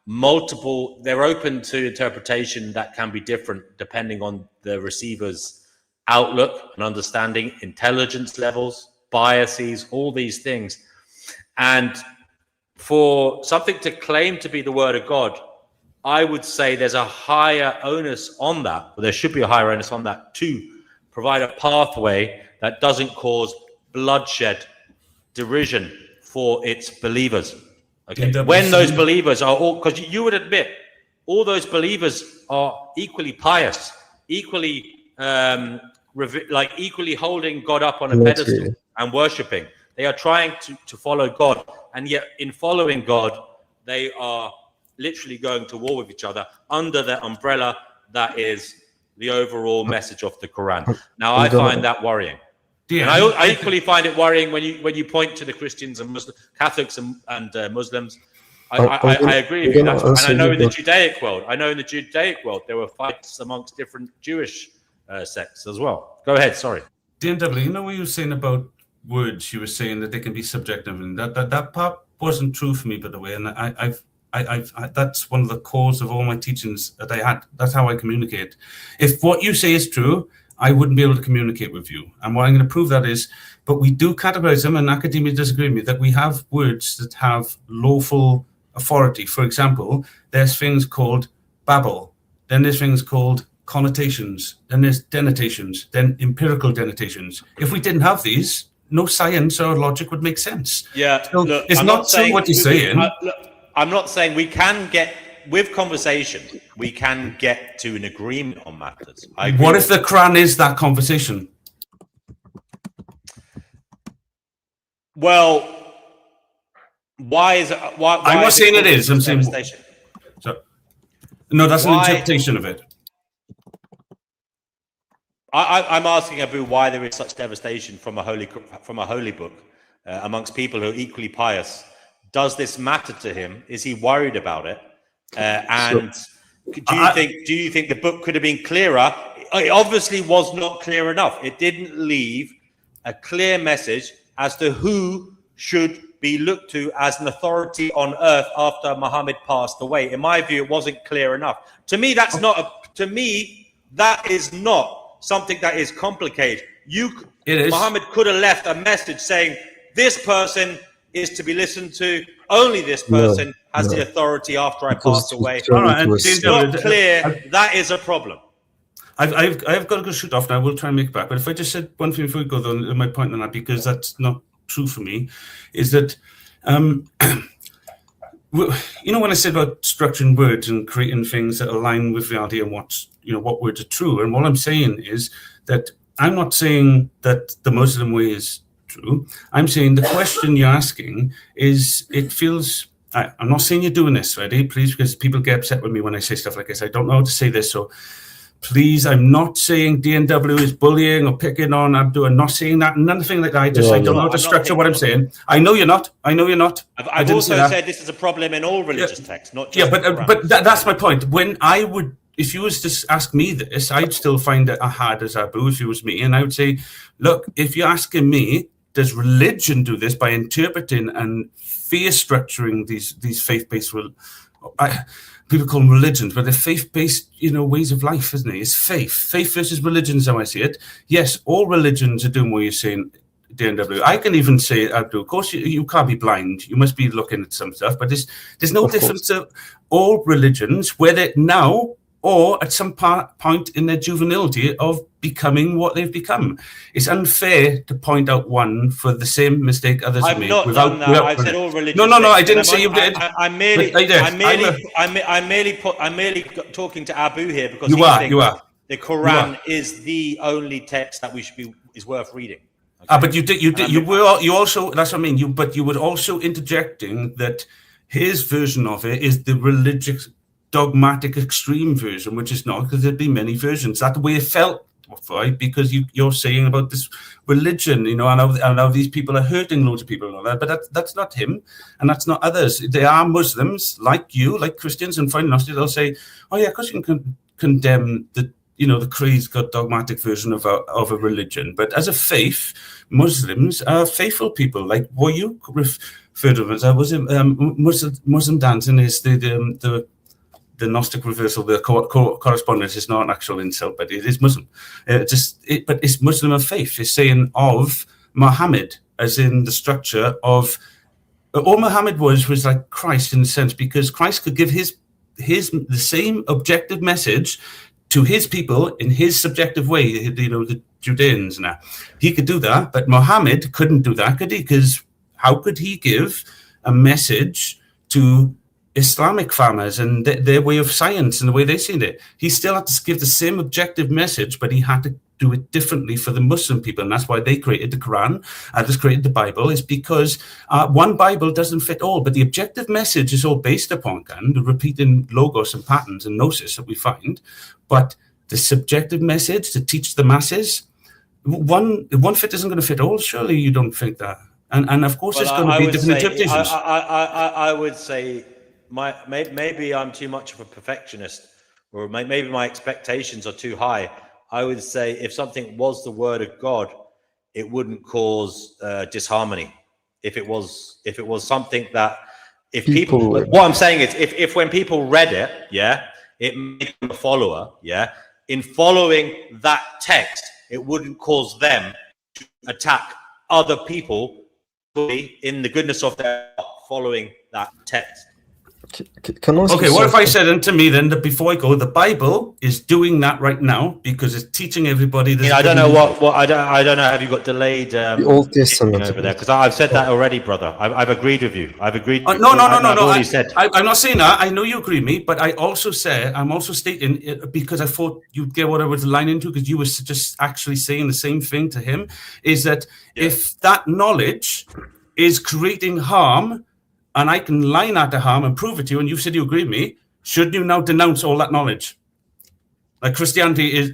they're open to interpretation that can be different depending on the receiver's outlook and understanding, intelligence levels, biases, all these things. And for something to claim to be the word of God, I would say there's a higher onus on that, or there should be a higher onus on that, to provide a pathway that doesn't cause bloodshed, derision for its believers. Okay, when those believers are all, because you would admit, all those believers are equally pious, equally equally holding God up on a pedestal and worshiping. They are trying to follow God, and yet in following God, they are literally going to war with each other under the umbrella that is the overall message of the Quran. Now, I find that worrying. And I equally find it worrying when you point to the Christians and Catholics and Muslims. I agree with you. And I know in the Judaic world, there were fights amongst different Jewish sects as well. Go ahead, sorry. DNW, you know what you were saying about words? You were saying that they can be subjective, and that part wasn't true for me, by the way. And I that's one of the cores of all my teachings that I had. That's how I communicate. If what you say is true, I wouldn't be able to communicate with you. And what I'm going to prove that is, but we do categorize them, and academia disagree with me, that we have words that have lawful authority. For example, there's things called babble, then there's things called connotations, then there's denotations, then empirical denotations. If we didn't have these, no science or logic would make sense. Yeah, so look, it's not true what you're saying. I'm not saying we can get, with conversation, we can get to an agreement on matters. What if the Quran is that conversation? Well, why is it? Why I'm not saying it is. I'm saying so. No, that's an interpretation of it. I'm asking Abu why there is such devastation from a holy book amongst people who are equally pious. Does this matter to him? Is he worried about it? And do you think the book could have been clearer? It obviously was not clear enough. It didn't leave a clear message as to who should be looked to as an authority on earth after Muhammad passed away. In my view, it wasn't clear enough. To me, that is not something that is complicated. Muhammad could have left a message saying, this person is to be listened to, only this person has the authority after I pass away. All right, and it's not clear. That is a problem. I've got to go shoot off now. We'll try and make it back. But if I just said one thing before we go, though, my point on that, because that's not true for me, is that, when I said about structuring words and creating things that align with reality and what words are true, and what I'm saying is that I'm not saying that the Muslim way is true. I'm saying the question you're asking is, it feels, I'm not saying you're doing this, ready, please, because people get upset with me when I say stuff like this. I don't know how to say this, so please, I'm not saying DNW is bullying or picking on Abdul. I'm not saying that, nothing like that. I don't know how to structure what I'm saying. I know you're not. I've also said this is a problem in all religious texts, not just but that's my point. When I would, if you was to ask me this, I'd still find it hard as Abu if it was me, and I would say, look, if you're asking me, does religion do this by interpreting and fear structuring these faith-based? People call them religions, but they're faith-based, ways of life, isn't it? It's faith. Faith versus religion is how I see it. Yes, all religions are doing what you're saying, DNW. I can even say, Abdul, of course, you can't be blind. You must be looking at some stuff, but there's no difference to all religions, whether now or at some point in their juvenility of becoming what they've become. It's unfair to point out one for the same mistake others have made. I've not done that. I've said all religions. No, I didn't say you did. I'm merely talking to Abu here because you are. The Quran is the only text that is worth reading. Okay? But you also, that's what I mean. But you were also interjecting that his version of it is the religious, dogmatic, extreme version, which is not, because there'd be many versions. That's the way it felt, right? Because you're saying about this religion, and how these people are hurting loads of people and all that. But that's not him, and that's not others. They are Muslims like you, like Christians, and fine enough, they'll say, "Oh yeah, because you can condemn the crazed, dogmatic version of a religion." But as a faith, Muslims are faithful people. Like what you furtherance. Muslim dancing is the Gnostic reversal. The correspondence is not an actual insult, but it is Muslim. But it's Muslim of faith. It's saying of Muhammad, as in the structure of all Muhammad was like Christ in a sense, because Christ could give the same objective message to his people in his subjective way, you know, the Judeans and that. He could do that, but Muhammad couldn't do that, could he? Because how could he give a message to Islamic farmers and their way of science and the way they seen it? He still had to give the same objective message, but he had to do it differently for the Muslim people, and that's why they created the Quran, others created the Bible, is because one Bible doesn't fit all, but the objective message is all based upon the repeating logos and patterns and gnosis that we find, but the subjective message to teach the masses, one fit isn't going to fit all. Surely you don't think that? And of course, it's going to be different interpretations. I would say maybe I'm too much of a perfectionist, or maybe my expectations are too high. I would say if something was the word of God, it wouldn't cause disharmony. If it was something that, if people what I'm saying is, if when people read it, it made them a follower, in following that text, it wouldn't cause them to attack other people in the goodness of their heart following that text. Can I okay, what if I said to me then that before I go, the Bible is doing that right now because it's teaching everybody this? I don't know what I don't know. Have you got delayed the Old Testament over there? Because I've said that already, brother. I've agreed with you. I've agreed. No. I'm not saying that. I know you agree with me, but I'm also stating it because I thought you'd get what I was line into, because you were just actually saying the same thing to him. Is that if that knowledge is creating harm, and I can line out the harm and prove it to you, and you said you agree with me, should you now denounce all that knowledge? Like Christianity is,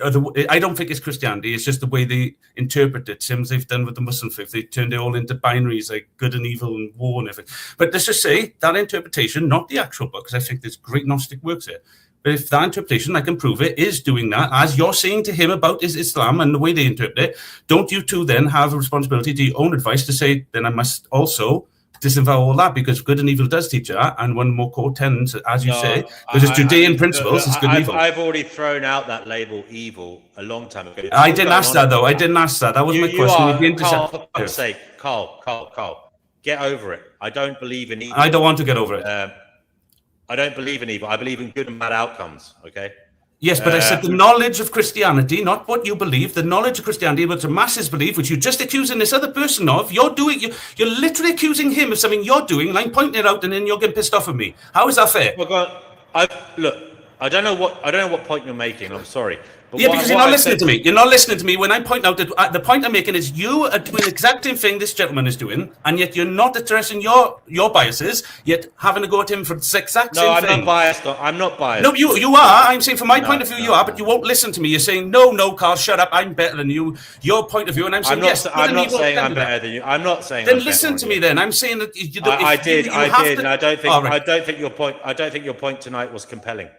I don't think it's Christianity, it's just the way they interpret it, same as they've done with the Muslim faith. They turned it all into binaries, like good and evil and war and everything. But let's just say that interpretation, not the actual book, because I think there's great Gnostic works here, but if that interpretation, I can prove it, is doing that, as you're saying to him about Islam and the way they interpret it, don't you two then have a responsibility to your own advice to say, then I must also disavow all that, because good and evil does teach that, and one more core tends, as you say, because it's Judean principles, it's good and evil. I've already thrown out that label evil a long time ago. I didn't ask that, though. I didn't ask that. That was my question. Carl, for God's sake, Carl, get over it. I don't believe in evil. I don't want to get over it. I don't believe in evil. I believe in good and bad outcomes, okay? Yes, but I said the knowledge of Christianity, not what you believe, the knowledge of Christianity, what the masses believe, which you're just accusing this other person of, you're literally accusing him of something you're doing, like pointing it out, and then you're getting pissed off at me. How is that fair? Well, look, I don't know what point you're making. I'm sorry. But because you're not listening to me. You're not listening to me when I point out that the point I'm making is you are doing the exact same thing this gentleman is doing, and yet you're not addressing your biases, yet having to go at him for the exact same thing. No, I'm not biased. I'm not biased. No, you are. I'm saying from my point of view, you are, but you won't listen to me. You're saying, no, Carl, shut up. I'm better than you. Your point of view, and I'm saying, yes. I'm not saying I'm better than you. I'm not saying. Then listen to me. Then I'm saying that I did, and I don't think your point tonight was compelling.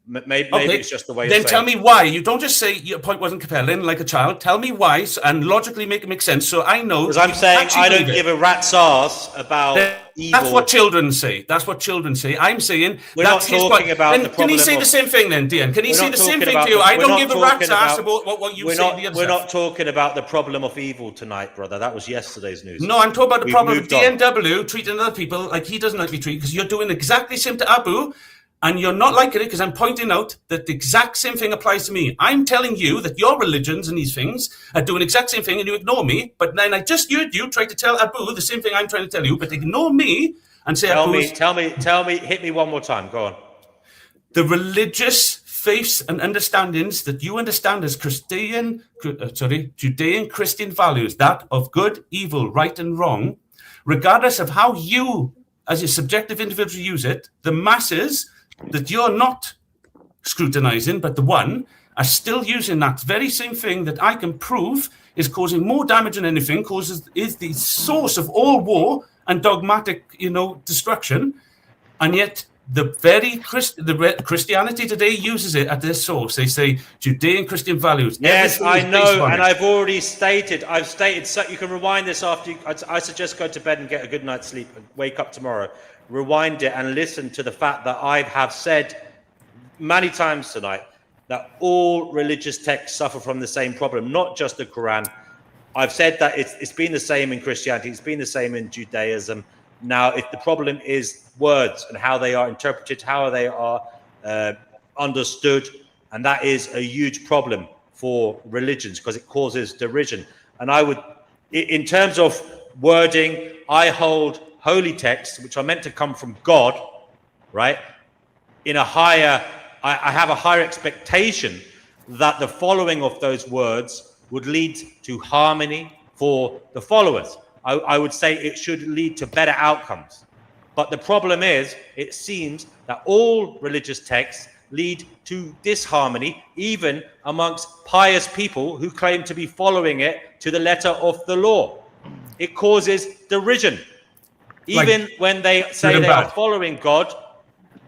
Maybe it's just the way. Then tell me why. You don't just say your point wasn't compelling like a child. Tell me why, and logically make it make sense. So I know. Because I'm saying I don't give a rat's ass about evil. That's what children say. That's what children say. I'm saying we're not talking about the problem. Can he say the same thing then, Dian? Can he say the same thing to you? I don't give a rat's ass about what you say. We're not talking about the problem of evil tonight, brother. That was yesterday's news. No, I'm talking about the problem of DNW treating other people like he doesn't like to be treated, because you're doing exactly the same to Abu. And you're not liking it because I'm pointing out that the exact same thing applies to me. I'm telling you that your religions and these things are doing the exact same thing, and you ignore me. But then I just heard you try to tell Abu the same thing I'm trying to tell you, but ignore me and say, tell me, hit me one more time. Go on. The religious faiths and understandings that you understand as Judean Christian values, that of good, evil, right and wrong, regardless of how you, as a subjective individual, use it, the masses that you're not scrutinizing, but the one, are still using that very same thing that I can prove is causing more damage than anything, is the source of all war and dogmatic, destruction. And yet Christianity today uses it at their source. They say Judean Christian values. Yes, Everything I is based know, on and it. I've stated, so you can rewind this after I suggest go to bed and get a good night's sleep and wake up tomorrow. Rewind it and listen to the fact that I have said many times tonight that all religious texts suffer from the same problem, not just the Quran. I've said that it's been the same in Christianity, it's been the same in Judaism. Now, if the problem is words and how they are interpreted, how they are understood, and that is a huge problem for religions because it causes derision. And I would, in terms of wording, I hold holy texts, which are meant to come from God, right? In a higher, I have a higher expectation that the following of those words would lead to harmony for the followers. I would say it should lead to better outcomes. But the problem is, it seems that all religious texts lead to disharmony, even amongst pious people who claim to be following it to the letter of the law. It causes derision. Even when they say they are following God,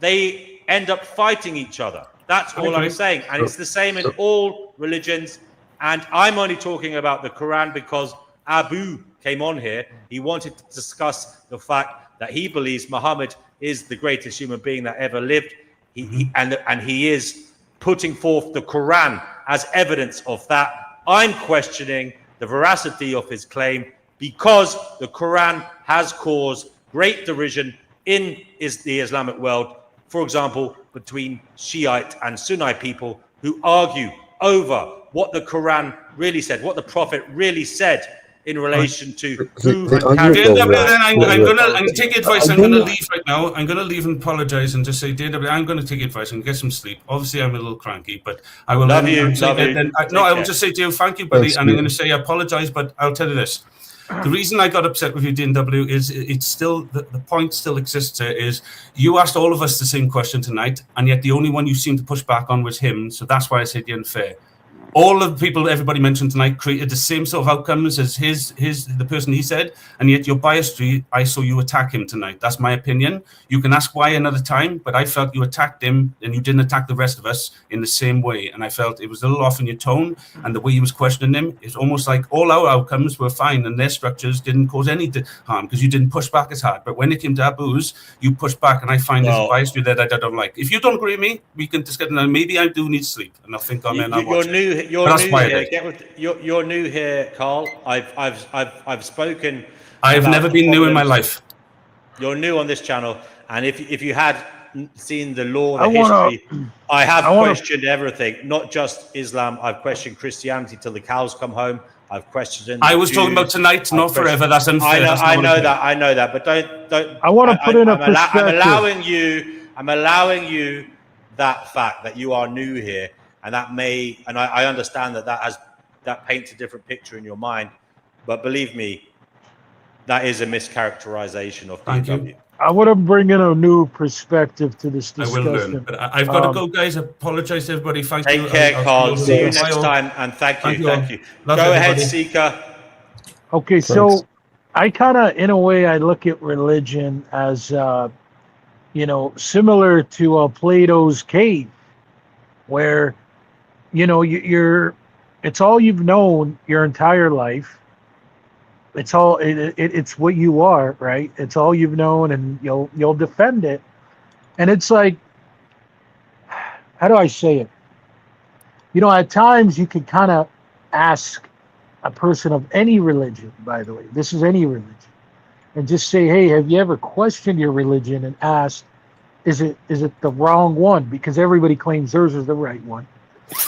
they end up fighting each other. That's all I'm saying. And it's the same in all religions. And I'm only talking about the Quran because Abu came on here. He wanted to discuss the fact that he believes Muhammad is the greatest human being that ever lived. And he is putting forth the Quran as evidence of that. I'm questioning the veracity of his claim because the Quran has caused great derision in the Islamic world, for example, between Shiite and Sunni people who argue over what the Quran really said, what the Prophet really said in relation to who I'm going to take advice. I'm going to leave right now. I'm going to leave and apologize and just say, DW, I'm going to take advice and get some sleep. Obviously, I'm a little cranky, but I will. Love you. I will just say to you, thank you, buddy. And I'm going to say, I apologize, but I'll tell you this. The reason I got upset with you, DW, is it's still the point still exists here. Is you asked all of us the same question tonight, and yet the only one you seemed to push back on was him. So that's why I said you're unfair. All of the people everybody mentioned tonight created the same sort of outcomes as the person he said, and yet you're biased. I saw you attack him tonight. That's my opinion. You can ask why another time, but I felt you attacked him and you didn't attack the rest of us in the same way. And I felt it was a little off in your tone and the way you was questioning him. It's almost like all our outcomes were fine and their structures didn't cause any harm because you didn't push back as hard. But when it came to Abu's, you pushed back, and I find there's a bias to that I don't like. If you don't agree with me, we can discuss. Maybe I do need sleep, and I'll think on it. You're new here, Carl. I've spoken. I've never been new in my life. You're new on this channel, and if you had seen the law, the history, I have questioned everything, not just Islam. I've questioned Christianity till the cows come home. I've questioned. I was talking about tonight, not forever. That's unfair. I know that. But don't. I want to put in a perspective. I'm allowing you that fact that you are new here. And that I understand that paints a different picture in your mind, but believe me, that is a mischaracterization of DW. I want to bring in a new perspective to this discussion. I will learn, but I've got to go, guys. Apologize to everybody. Thank you. Take care, Carl. See you next time, and thank you. Go ahead, Seeker. Okay, so I kind of, in a way, I look at religion as, similar to Plato's cave, where it's all you've known your entire life. It's all it's what you are, right? It's all you've known, and you'll defend it. And it's like, how do I say it? At times you could kind of ask a person of any religion, by the way, this is any religion, and just say, hey, have you ever questioned your religion and asked, is it the wrong one? Because everybody claims theirs is the right one.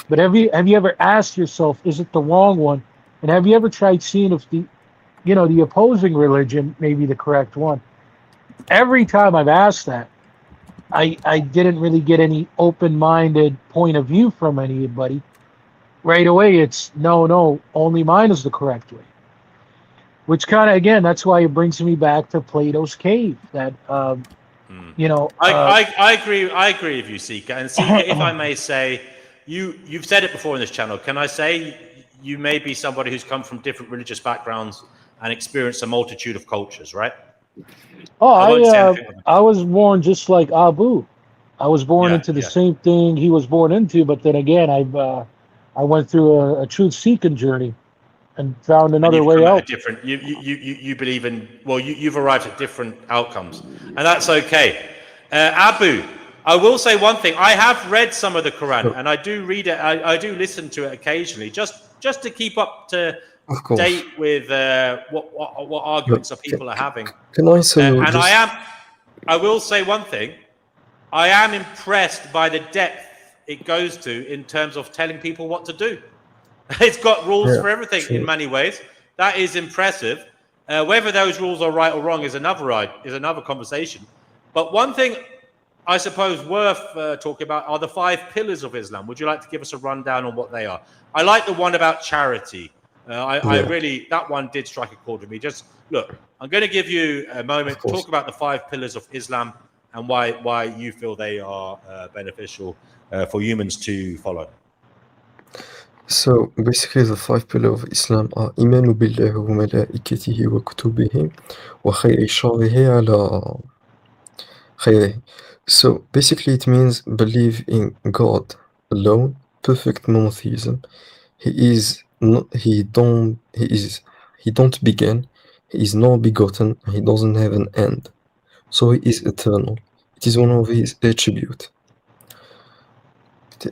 But have you ever asked yourself, is it the wrong one? And have you ever tried seeing if the opposing religion may be the correct one? Every time I've asked that, I didn't really get any open-minded point of view from anybody. Right away, it's no, only mine is the correct way. Which kind of, again, that's why it brings me back to Plato's cave. That I agree with you, Seeker. And Seeker, if I may say, you've said it before in this channel. Can I say you may be somebody who's come from different religious backgrounds and experienced a multitude of cultures, right? Oh, I won't say anything. I was born just like Abu. I was born Yeah, into the yeah. same thing he was born into, but then again, I went through a truth seeking journey and found And another you've way come at a out. different. You believe in. Well, you've arrived at different outcomes, and that's okay. Abu, I will say one thing. I have read some of the Quran, Sure. and I do read it. I do listen to it occasionally, just to keep up to Of course. date with what arguments But people are having. can I say And just I will say one thing. I am impressed by the depth it goes to in terms of telling people what to do. It's got rules yeah, for everything in sure. many ways. That is impressive. Whether those rules are right or wrong is another conversation. But one thing I suppose worth talking about are the 5 pillars of Islam. Would you like to give us a rundown on what they are? I like the one about charity. I Yeah, really, that one did strike a chord with me. Just look, I'm going to give you a moment of to course. talk about the 5 pillars of Islam and why you feel they are beneficial for humans to follow. So basically the 5 pillars of Islam are إيمان بالله وملائكته وكتبه وخير شره على خيره. So basically it means believe in God alone, perfect monotheism. He is not he don't begin, he is not begotten, he doesn't have an end. So he is eternal. It is one of his attributes.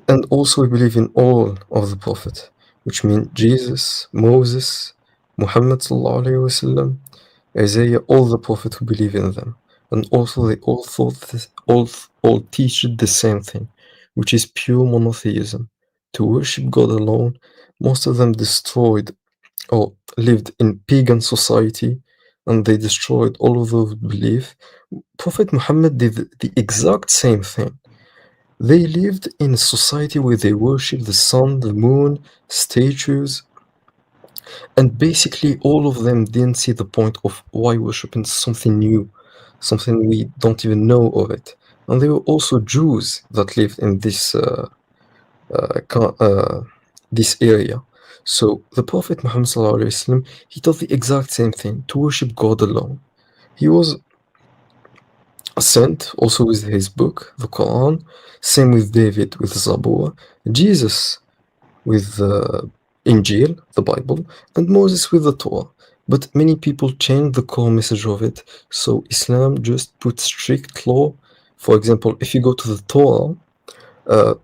And also we believe in all of the prophets, which mean Jesus, Moses, Muhammad sallallahu alaihi wasallam, Isaiah, all the prophets who believe in them. And also they all thought this, all teach the same thing, which is pure monotheism, to worship God alone. Most of them destroyed or lived in pagan society, and they destroyed all of those belief. Prophet Muhammad did the exact same thing. They lived in a society where they worship the sun, the moon, statues, and basically all of them didn't see the point of why worshiping something new, something we don't even know of it. And there were also Jews that lived in this area. So the Prophet Muhammad sallallahu alaihi wasallam, he taught the exact same thing, to worship God alone. He was sent also with his book, the Quran, same with David with Zabur, Jesus with the Injil, the Bible, and Moses with the Torah. But many people change the core message of it. So Islam just puts strict law. For example, if you go to the Torah,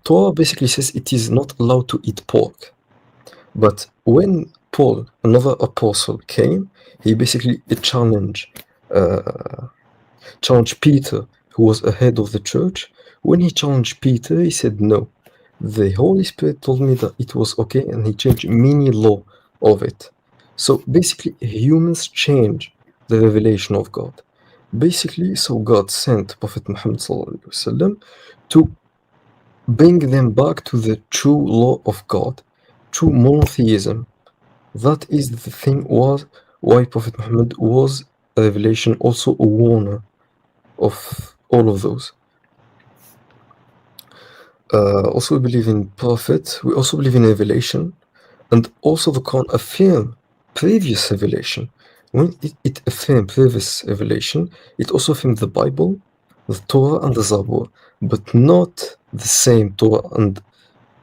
Torah basically says it is not allowed to eat pork. But when Paul, another apostle, came, he basically challenged Peter, who was ahead of the church. When he challenged Peter, he said no. The Holy Spirit told me that it was okay, and he changed many law of it. So basically, humans change the revelation of God. Basically, so God sent Prophet Muhammad ﷺ to bring them back to the true law of God, true monotheism. That is the thing was why Prophet Muhammad was a revelation, also a warner of all of those. Also, we believe in prophet. We also believe in revelation, and also the Quran affirm previous revelation. When it affirmed previous revelation, it also affirmed the Bible, the Torah, and the Zabur, but not the same Torah and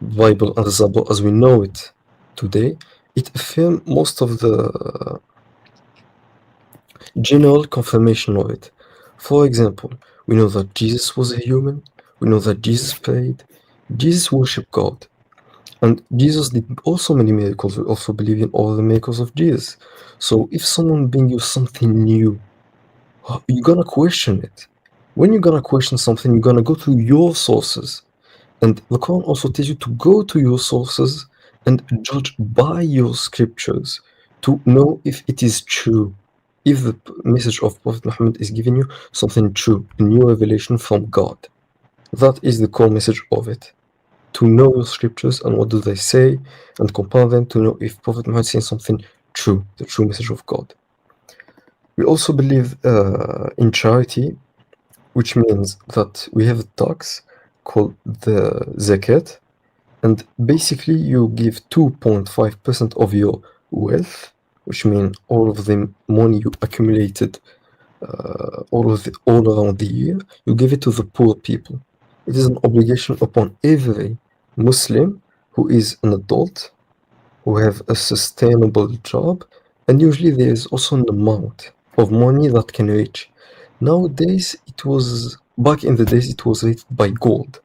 Bible and the Zabur as we know it today. It affirmed most of the general confirmation of it. For example, we know that Jesus was a human. We know that Jesus prayed. Jesus worshipped God. And Jesus did also many miracles. We also believe in all the miracles of Jesus. So if someone brings you something new, you're gonna question it. When you're gonna question something, you're gonna go to your sources. And the Quran also tells you to go to your sources and judge by your scriptures to know if it is true. If the message of Prophet Muhammad is giving you something true, a new revelation from God. That is the core message of it. To know your scriptures and what do they say, and compare them to know if Prophet Muhammad is saying something true, the true message of God. We also believe in charity, which means that we have a tax called the zakat, and basically you give 2.5% of your wealth, which means all of the money you accumulated all around the year, you give it to the poor people. It is an obligation upon every Muslim who is an adult, who have a sustainable job, and usually there is also an amount of money that can reach. Nowadays, back in the days, it was rated by gold,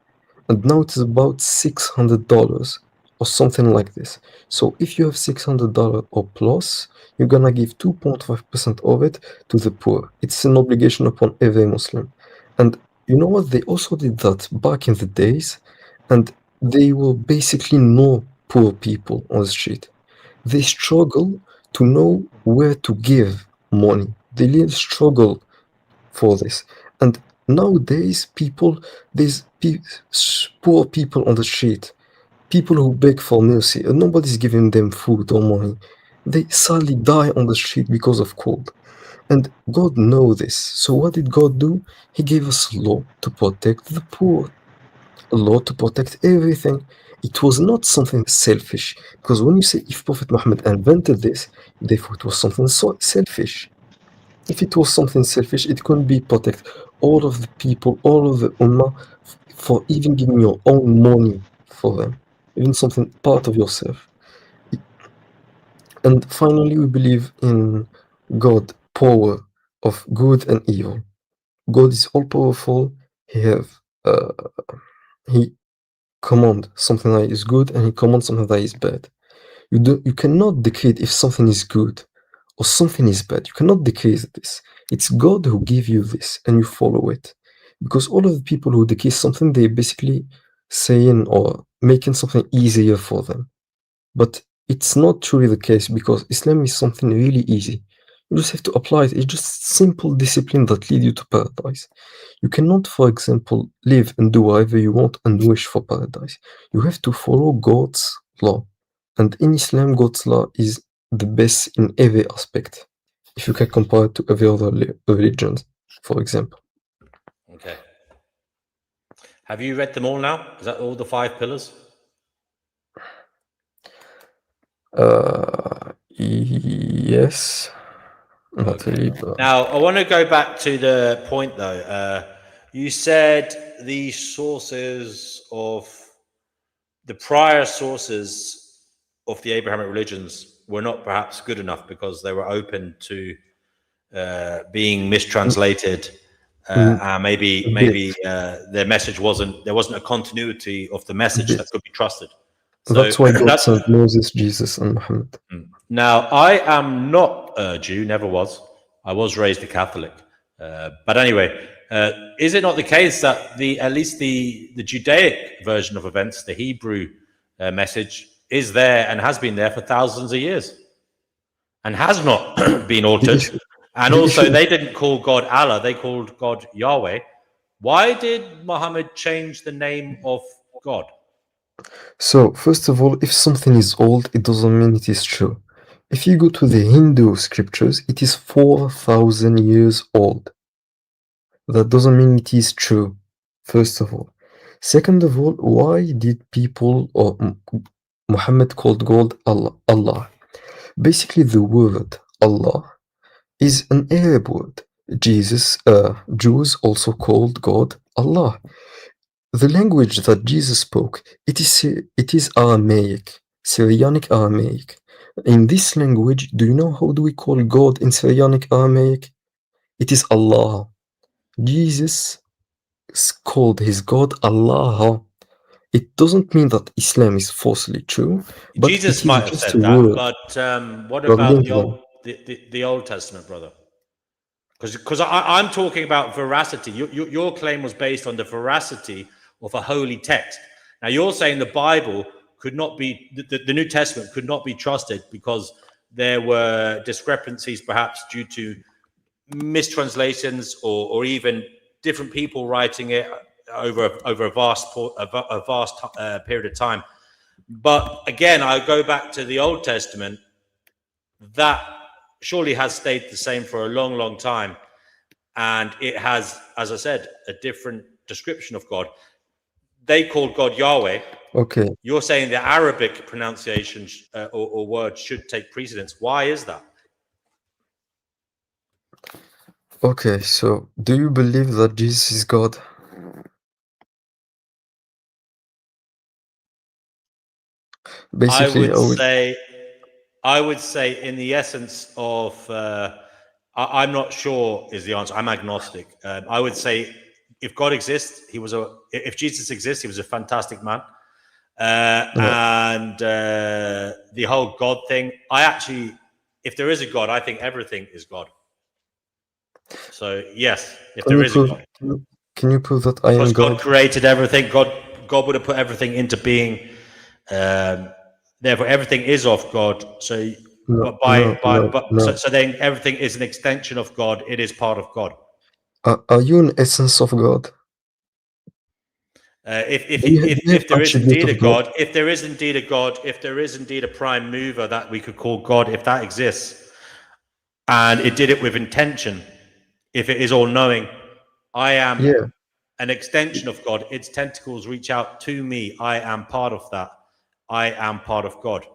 and now it is about $600 or something like this. So if you have $600 or plus, you're gonna give 2.5% of it to the poor. It's an obligation upon every Muslim. And you know what? They also did that back in the days, and they were basically no poor people on the street. They struggle to know where to give money. They really struggle for this. And nowadays, there's poor people on the street, people who beg for mercy, and nobody's giving them food or money. They sadly die on the street because of cold. And God knows this. So what did God do? He gave us a law to protect the poor, a law to protect everything. It was not something selfish, because when you say if Prophet Muhammad invented this, therefore it was something so selfish. If it was something selfish, it couldn't be protect all of the people, all of the ummah, for even giving your own money for them, even something part of yourself. And finally, we believe in God, power of good and evil. God is all powerful. He command something that is good, and he commands something that is bad. You cannot decree if something is good or something is bad. You cannot decree this. It's God who give you this, and you follow it. Because all of the people who decree something, they're basically saying or making something easier for them. But it's not truly the case, because Islam is something really easy. You just have to apply it. It's just simple discipline that lead you to paradise. You cannot, for example, live and do whatever you want and wish for paradise. You have to follow God's law. And in Islam, God's law is the best in every aspect, if you can compare it to every other religions, for example. Okay. Have you read them all now? Is that all the 5 pillars? Yes. Not really, but Now, I want to go back to the point, though. You said the sources of the prior sources of the Abrahamic religions were not perhaps good enough because they were open to being mistranslated. Maybe their message there wasn't a continuity of the message that could be trusted. So that's why God sent Moses, Jesus, and Muhammad. Now, I am not a Jew, never was. I was raised a Catholic. But anyway, is it not the case that at least the Judaic version of events, the Hebrew message, is there and has been there for thousands of years and has not been altered? And also, they didn't call God Allah, they called God Yahweh. Why did Muhammad change the name of God? So, first of all, if something is old, it doesn't mean it is true. If you go to the Hindu scriptures, it is 4,000 years old. That doesn't mean it is true, first of all. Second of all, why did people or Muhammad called God Allah? Basically, the word Allah is an Arab word. Jews also called God Allah. The language that Jesus spoke, it is Aramaic, Syrianic Aramaic. In this language, do you know how do we call God in Syrianic Aramaic? It is Allah. Jesus called his God Allah. It doesn't mean that Islam is falsely true, but Jesus it might is have just said a that, word. but what about the Old Testament, brother? Because I'm talking about veracity. Your claim was based on the veracity of a holy text. Now you're saying the Bible could not be, the New Testament could not be trusted because there were discrepancies, perhaps due to mistranslations or even different people writing it over a vast period of time. But again, I go back to the Old Testament. That surely has stayed the same for a long, long time. And it has, as I said, a different description of God. They called God Yahweh. Okay. You're saying the Arabic pronunciation or word should take precedence. Why is that? Okay, so do you believe that Jesus is God? I Basically, would say, in the essence of, I'm not sure is the answer. I'm agnostic. I would say, if God exists, if Jesus exists, he was a fantastic man. And the whole God thing, if there is a God, I think everything is God. So yes, if can there you is a prove God, can you prove that I am because God God? created everything, God would have put everything into being. Therefore, everything is of God. So, No, no, no, no. so then everything is an extension of God. It is part of God. Are you an essence of God? Do you have If there is attribute indeed a of God? God, if there is indeed a God, if there is indeed a prime mover that we could call God, if that exists, and it did it with intention, if it is all knowing, I am Yeah, an extension of God. Its tentacles reach out to me. I am part of that. I am part of God.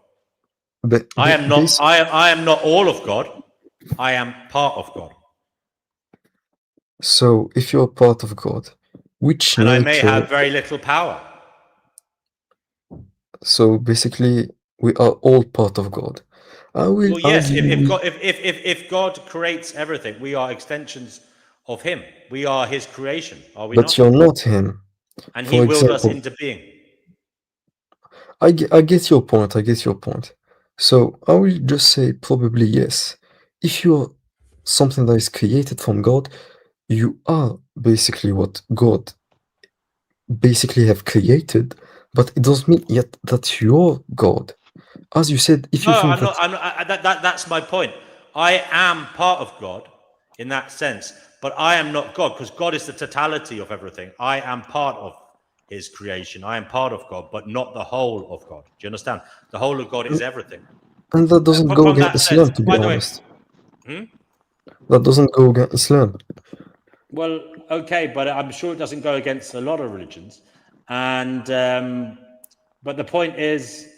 but I am not. basic. I am not all of God. I am part of God, So, if you're part of God, which and I may nature? have very little power. So basically, we are all part of God. I will Well, yes. argue with. If God creates everything, we are extensions of Him. We are His creation, are we But not? you're not Him. And He For willed us example, into being. I get your point. I get your point. So I will just say probably yes. If you're something that is created from God, you are basically what God basically have created, but it doesn't mean yet that you're God. As you said, if you No, think I'm that not. That's my point. I am part of God in that sense, but I am not God, because God is the totality of everything. I am part of His creation. I am part of God, but not the whole of God. Do you understand? The whole of God is everything. and that doesn't go From against that sense, Islam, to be by the way. honest. Hmm? That doesn't go against Islam. Well, okay, but I'm sure it doesn't go against a lot of religions. And but the point is,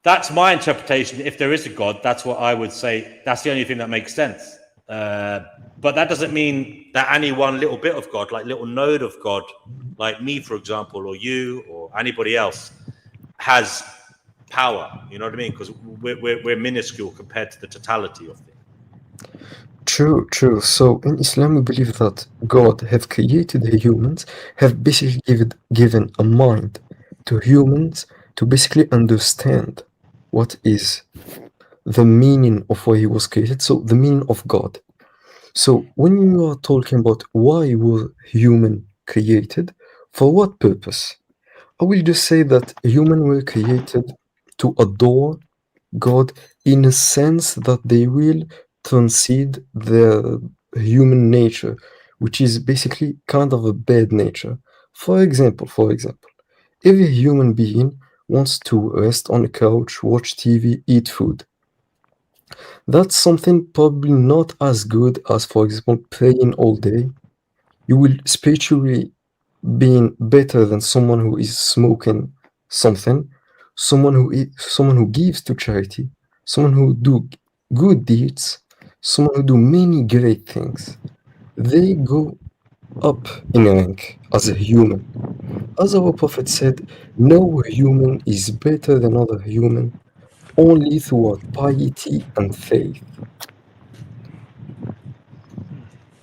that's my interpretation. If there is a God, that's what I would say. That's the only thing that makes sense. But that doesn't mean that any one little bit of God, like little node of God, like me, for example, or you, or anybody else, has power. You know what I mean? Because we're minuscule compared to the totality of things. True, true. So in Islam, we believe that God have created the humans, have basically given a mind to humans to basically understand what is the meaning of why he was created. So the meaning of God. So when you are talking about why were human created, for what purpose? I will just say that human were created to adore God in a sense that they will transcend their human nature, which is basically kind of a bad nature. For example, every human being wants to rest on a couch, watch TV, eat food. That's something probably not as good as, for example, praying all day. You will spiritually being better than someone who is smoking something, someone who gives to charity, someone who do good deeds, someone who do many great things. They go up in rank as a human. As our prophet said, no human is better than other human, only through piety and faith.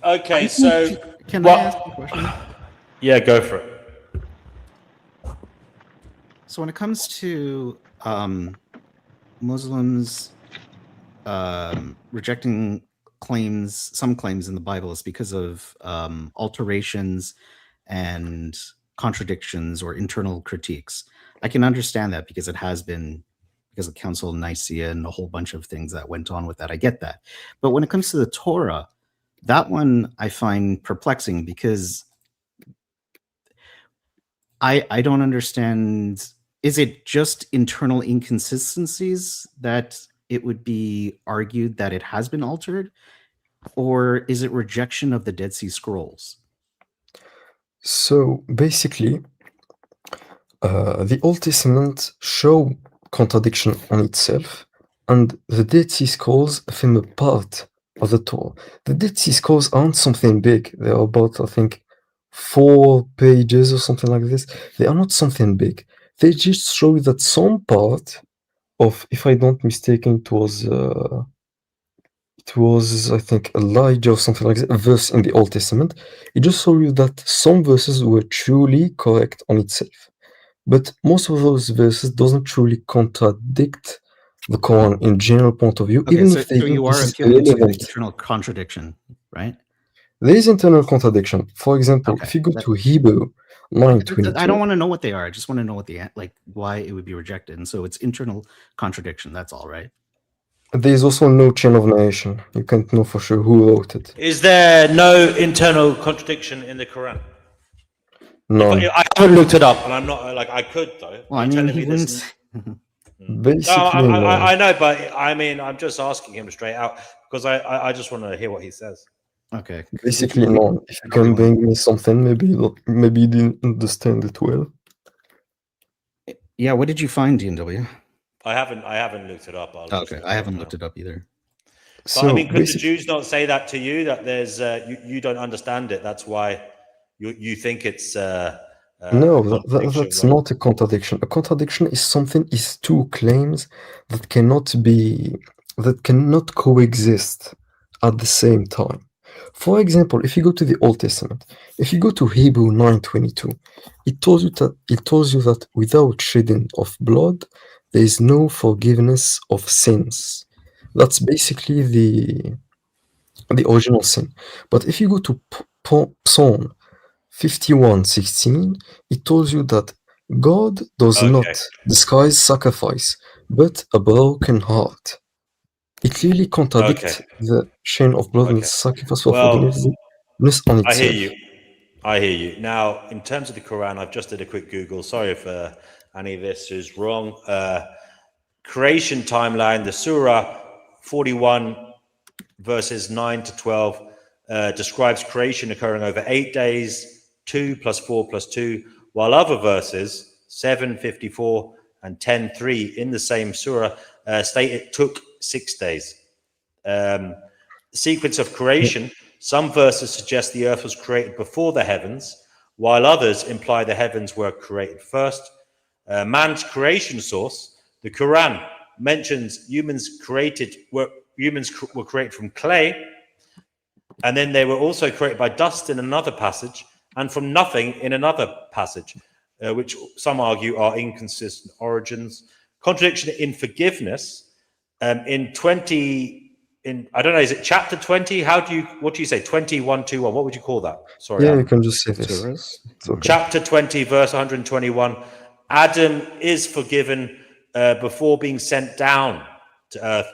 Okay, I so think. Can I ask what? a question? Yeah, go for it. So when it comes to Muslims rejecting some claims in the Bible, is because of alterations and contradictions or internal critiques. I can understand that because it has been because of the Council of Nicaea and a whole bunch of things that went on with that. I get that. But when it comes to the Torah, that one I find perplexing because I don't understand. Is it just internal inconsistencies that it would be argued that it has been altered? Or is it rejection of the Dead Sea Scrolls? So basically, the Old Testament show contradiction on itself, and the Dead Sea Scrolls form a part of the Torah. The Dead Sea Scrolls aren't something big. They're about, I think, 4 pages or something like this. They are not something big. They just show you that some part of, if I don't mistaken, it was I think Elijah or something like that, a verse in the Old Testament. It just shows you that some verses were truly correct on itself, but most of those verses doesn't truly contradict the Quran in general point of view, Okay, even so, if they so think you this are is appealing to relevant. internal contradiction, right? There is internal contradiction. For example, if you go to Hebrew I don't 9:22, want to know what they are. I just want to know what why it would be rejected. And so it's internal contradiction. That's all, right? there is also no chain of narration. You can't know for sure who wrote it. Is there no internal contradiction in the Quran? None. I haven't looked it up, and I'm not like I could though. Well, Are I you mean, telling he me wouldn't. this? Basically, No, no. I know, but I mean, I'm just asking him straight out because I just want to hear what he says. Okay. Basically, none. If you can bring me something, maybe you didn't understand it well. Yeah, what did you find, DNW? I haven't looked it up. I'll just Okay, look I it haven't up looked now. it up either. But So I mean, could the basically, Jews not say that to you? That there's you don't understand it. That's why you think it's a no, contradiction. that's not a contradiction. A contradiction is two claims that cannot coexist at the same time. For example, if you go to the Old Testament, if you go to Hebrew 9:22, it tells you that without shedding of blood, there is no forgiveness of sins. That's basically the original sin. But if you go to Psalm 51:16, it tells you that God does not Okay. despise sacrifice, but a broken heart. It clearly contradicts the chain of blood and sacrifice for forgiveness on I hear itself. you. I hear you. Now, in terms of the Quran, I've just did a quick Google. Sorry if any of this is wrong. Creation timeline, the Surah 41, verses 9 to 12, describes creation occurring over 8 days, 2 plus 4 plus 2, while other verses, 7:54 and 10:3 in the same surah, state it took 6 days. The sequence of creation, some verses suggest the earth was created before the heavens, while others imply the heavens were created first. Man's creation source, the Quran, mentions humans were created from clay, and then they were also created by dust in another passage, and from nothing in another passage, which some argue are inconsistent origins. Contradiction in forgiveness, I don't know, is it chapter 20? What do you say? 21:21. What would you call that? Sorry. Yeah, you can just say this. It's okay. Chapter 20, verse 121. Adam is forgiven before being sent down to earth.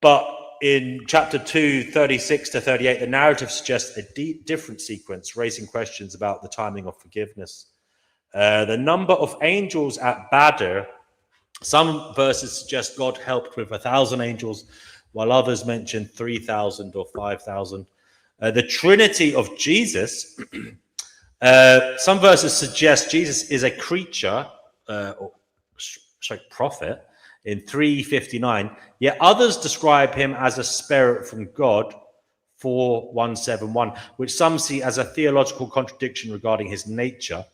But in chapter 2, 36 to 38, the narrative suggests a different sequence, raising questions about the timing of forgiveness. The number of angels at Badr, some verses suggest God helped with 1,000 angels, while others mention 3,000 or 5,000. The Trinity of Jesus, some verses suggest Jesus is a creature, prophet, in 3:59, yet others describe him as a spirit from God, 4:171, which some see as a theological contradiction regarding his nature.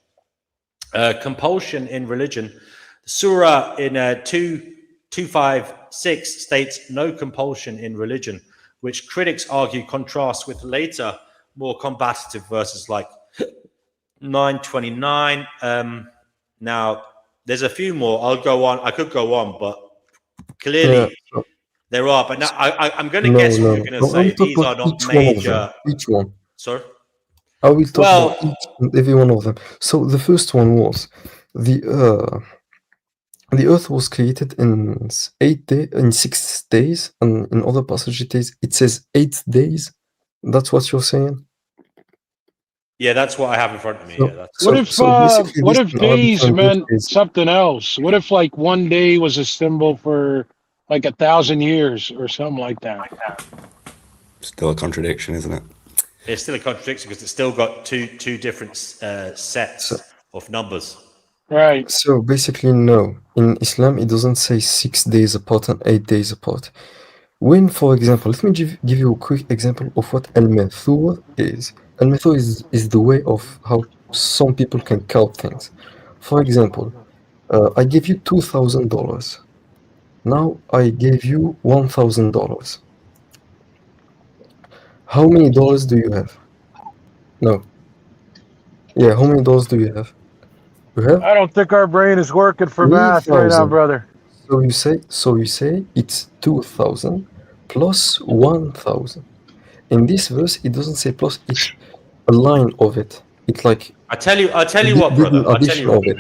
Compulsion in religion. Surah in 2:256 states no compulsion in religion, which critics argue contrasts with later, more combative verses like 9:29. Now, there's a few more. I'll go on. I could go on, but clearly there are. But now I'm going to guess what you're going to say. These are not major. Each one. Sorry? I will talk about each and every one of them. So the first one was the earth was created in 6 days, and in other passages it says 8 days. That's what you're saying? Yeah, that's what I have in front of me. So, Yeah, that's so, What if basically days different meant days. something else? What if like one day was a symbol for like 1,000 years or something like that? Still a contradiction, isn't it? It's still a contradiction because it's still got two different sets of numbers. Right. So basically, no. In Islam, it doesn't say 6 days apart and 8 days apart. When, for example, let me give you a quick example of what al-method is. Al-method is the way of how some people can count things. For example, I give you $2,000. Now I gave you $1,000. How many dollars do you have? No. Yeah, how many dollars do you have? You have I don't think our brain is working for math right now, 3,000. brother. So you say it's 2,000 plus 1,000. In this verse, it doesn't say plus, it's a line of it. It's like I tell you what, did brother. an I tell addition you of what. it.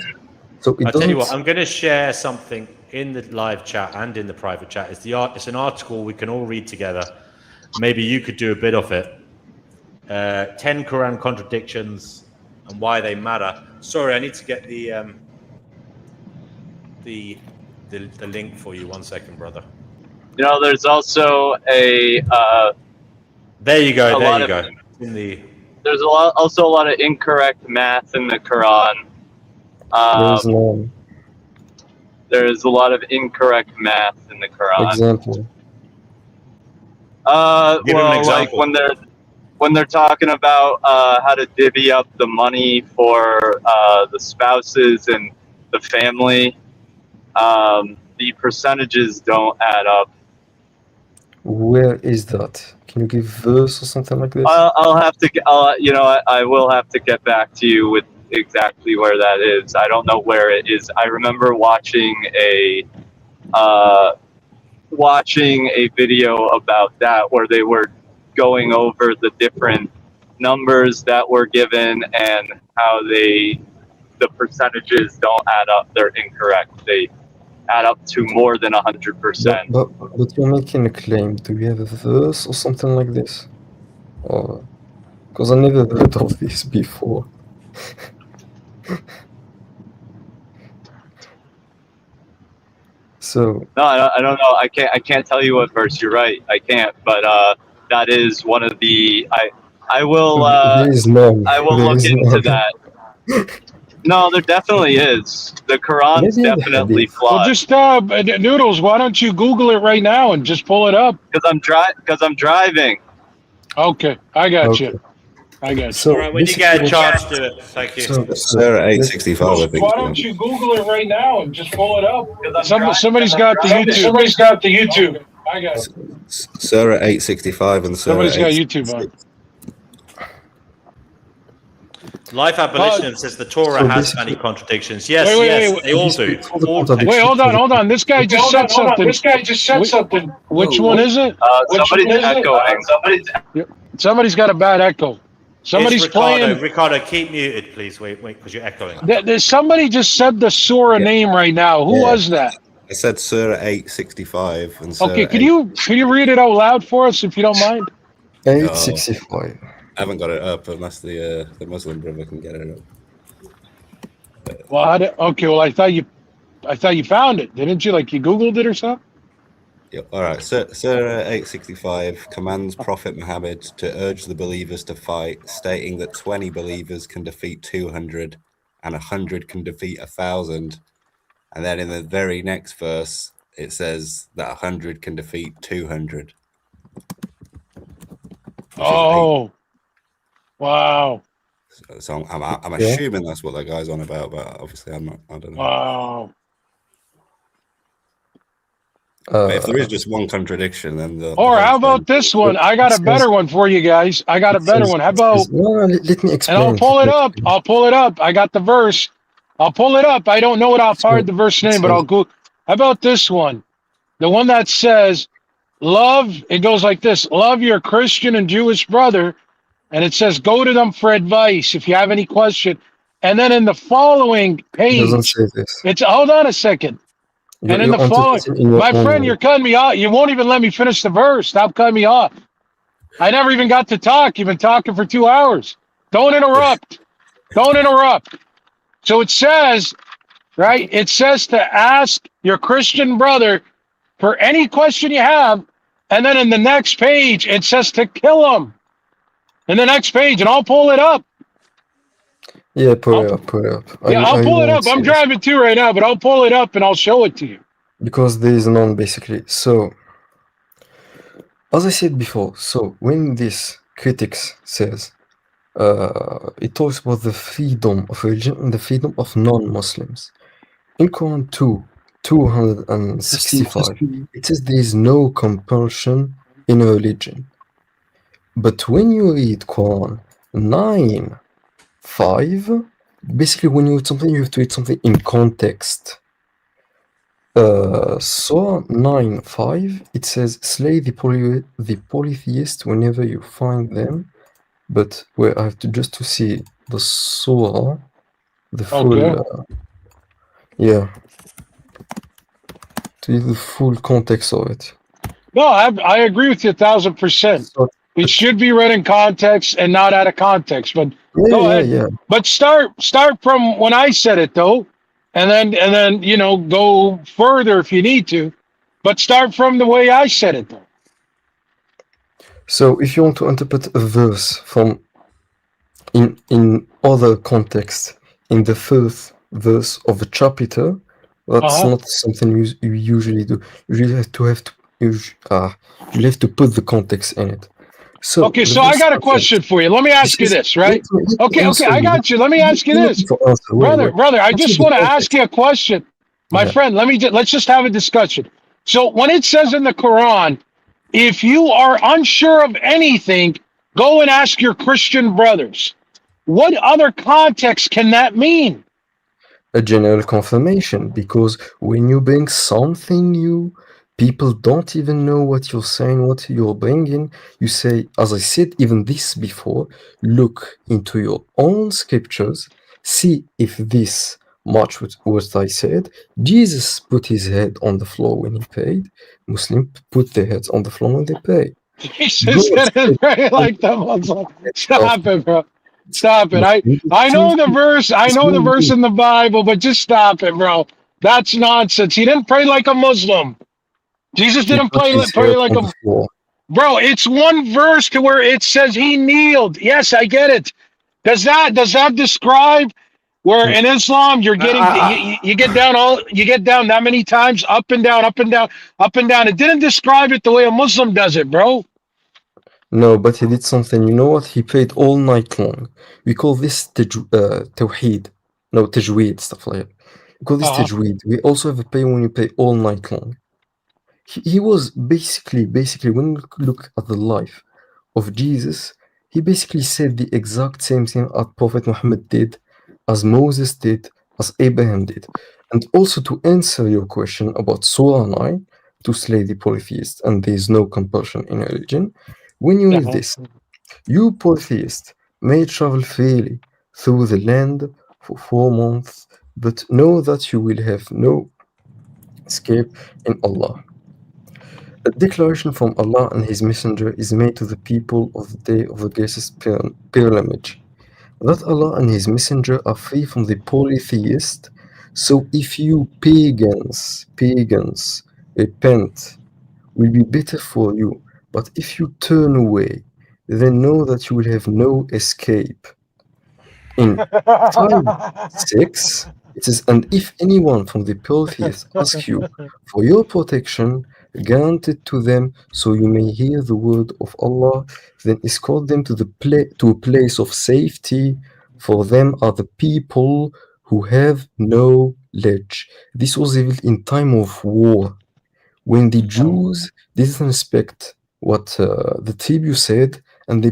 So it I tell you what. doesn't. I'm going to share something in the live chat and in the private chat. It's an article we can all read together. Maybe you could do a bit of it. 10 Quran contradictions and why they matter. Sorry, I need to get the link for you. 1 second, brother. You know, there's also a. There you go. There you of, go. In the. There's also a lot of incorrect math in the Quran. There's none. There's a lot of incorrect math in the Quran. Example. Give him an Well, like example. when they're talking about how to divvy up the money for the spouses and the family, the percentages don't add up. Where is that? Can you give verse or something like this? I'll have to, I will have to get back to you with exactly where that is. I don't know where it is. I remember watching a video about that where they were going over the different numbers that were given and how the percentages don't add up. They're incorrect. They add up to more than 100%. But you're making a claim. Do we have a verse or something like this? Or because I never heard of this before. So no, I don't know. I can't tell you what verse. You're right. I can't. But that is one of the. I will. There is none. I will There look is into none. that. No, there definitely is. The Quran's definitely flawed. Well, just Noodles. Why don't you Google it right now and just pull it up? Because I'm driving. Okay, I got you. I got you. So all right, when you get a chance, do it. Thank you. Sarah 865, I think. Why don't you Google it right now and just pull it up? Somebody's got the YouTube. Somebody's got the YouTube. I got it. Sarah 865 and Sarah Somebody's got YouTube on. Life Abolitionist says the Torah so has many contradictions. Yes, Wait, yes, they all do. All do. Wait, hold on. This guy just said something. Which one is it? Somebody's echoing. Somebody's got a bad echo. Somebody's It's Ricardo. playing. Ricardo, keep muted, please. Wait, because you're echoing. There's somebody just said the Surah name right now. Who was that? I said Surah 865 and Surah Okay, can you read it out loud for us if you don't mind? 865. I haven't got it up unless the Muslim brother can get it up. Well, well, I thought you found it, didn't you? Like you Googled it or something? Yep. All right. Surah 865 commands Prophet Muhammad to urge the believers to fight, stating that 20 believers can defeat 200 and 100 can defeat 1,000. And then in the very next verse, it says that 100 can defeat 200. Oh, wow. So I'm assuming that's what that guy's on about, but obviously I'm not. I don't know. Wow. But if there is just one contradiction, then Or how about this one? I got a better one for you guys. I got a better one. How about? Let me explain. And I'll pull it up. I got the verse. I'll pull it up. I don't know it off heart, the verse name, but I'll go. How about this one? The one that says, love, it goes like this: love your Christian and Jewish brother. And it says, go to them for advice if you have any question. And then in the following page, It doesn't say this. it's hold on a second. And in the following, my friend, you're cutting me off. You won't even let me finish the verse. Stop cutting me off. I never even got to talk. You've been talking for 2 hours. Don't interrupt. Don't interrupt. So it says, right? It says to ask your Christian brother for any question you have. And then in the next page, it says to kill him. In the next page, and I'll pull it up. Yeah, pull it up. Yeah, I'll pull it up. I'm driving too right now, but I'll pull it up and I'll show it to you. Because there is none basically. So As I said before, so when this critics says it talks about the freedom of religion and the freedom of non-Muslims. In Quran 265, it says there is no compulsion in religion. But when you read Quran 9:5, basically when you read something, you have to read something in context. Surah 9:5, it says, slay the polytheist whenever you find them. But where I have to just to see the surah, the full, Okay. yeah, to the full context of it. No, I agree with you 1,000%. So, It should be read in context and not out of context. But go ahead. yeah. But start from when I said it though, and then go further if you need to. But start from the way I said it though. So if you want to interpret a verse from in other context, in the first verse of a chapter, that's not something you usually do. You really have to put the context in it. So Okay, so I got a question for you. Let me ask you this, right? Okay, I got you. Let me ask you this, brother. I just want to ask you a question, my friend. Let's just have a discussion. So when it says in the Quran, if you are unsure of anything, go and ask your Christian brothers. What other context can that mean? A general confirmation, because when you bring something new, people don't even know what you're saying, what you're bringing. You say, as I said even this before, look into your own scriptures, see if this match with what I said. Jesus put his head on the floor when he prayed. Muslims put their heads on the floor when they pray. Jesus didn't pray like the Muslim. Stop it, bro. Stop it. I know the verse. I know the verse in the Bible, but just stop it, bro. That's nonsense. He didn't pray like a Muslim. Jesus didn't pray like a bro. It's one verse to where it says he kneeled. Yes, I get it. Does that describe where in Islam you're getting you get down that many times, up and down, up and down, up and down. It didn't describe it the way a Muslim does it, bro. No, but he did something. You know what? He prayed all night long. We call this tawheed. No, tajweed, stuff like that. We call this tajweed. We also have a prayer when you pray all night long. He was basically, when you look at the life of Jesus, he basically said the exact same thing as Prophet Muhammad did, as Moses did, as Abraham did. And also to answer your question about Surah 9, to slay the polytheist, and there is no compulsion in religion. When you read this, you polytheist may travel freely through the land for 4 months, but know that you will have no escape in Allah. A declaration from Allah and His Messenger is made to the people of the day of the greatest pilgrimage, that Allah and His Messenger are free from the polytheist. So if you pagans, repent, will be better for you. But if you turn away, then know that you will have no escape. In 5:6, it says, and if anyone from the polytheists asks you for your protection, grant it to them, so you may hear the word of Allah, then escort them to a place of safety. For them are the people who have knowledge. This was even in time of war, when the Jews didn't respect what the tribu said, and they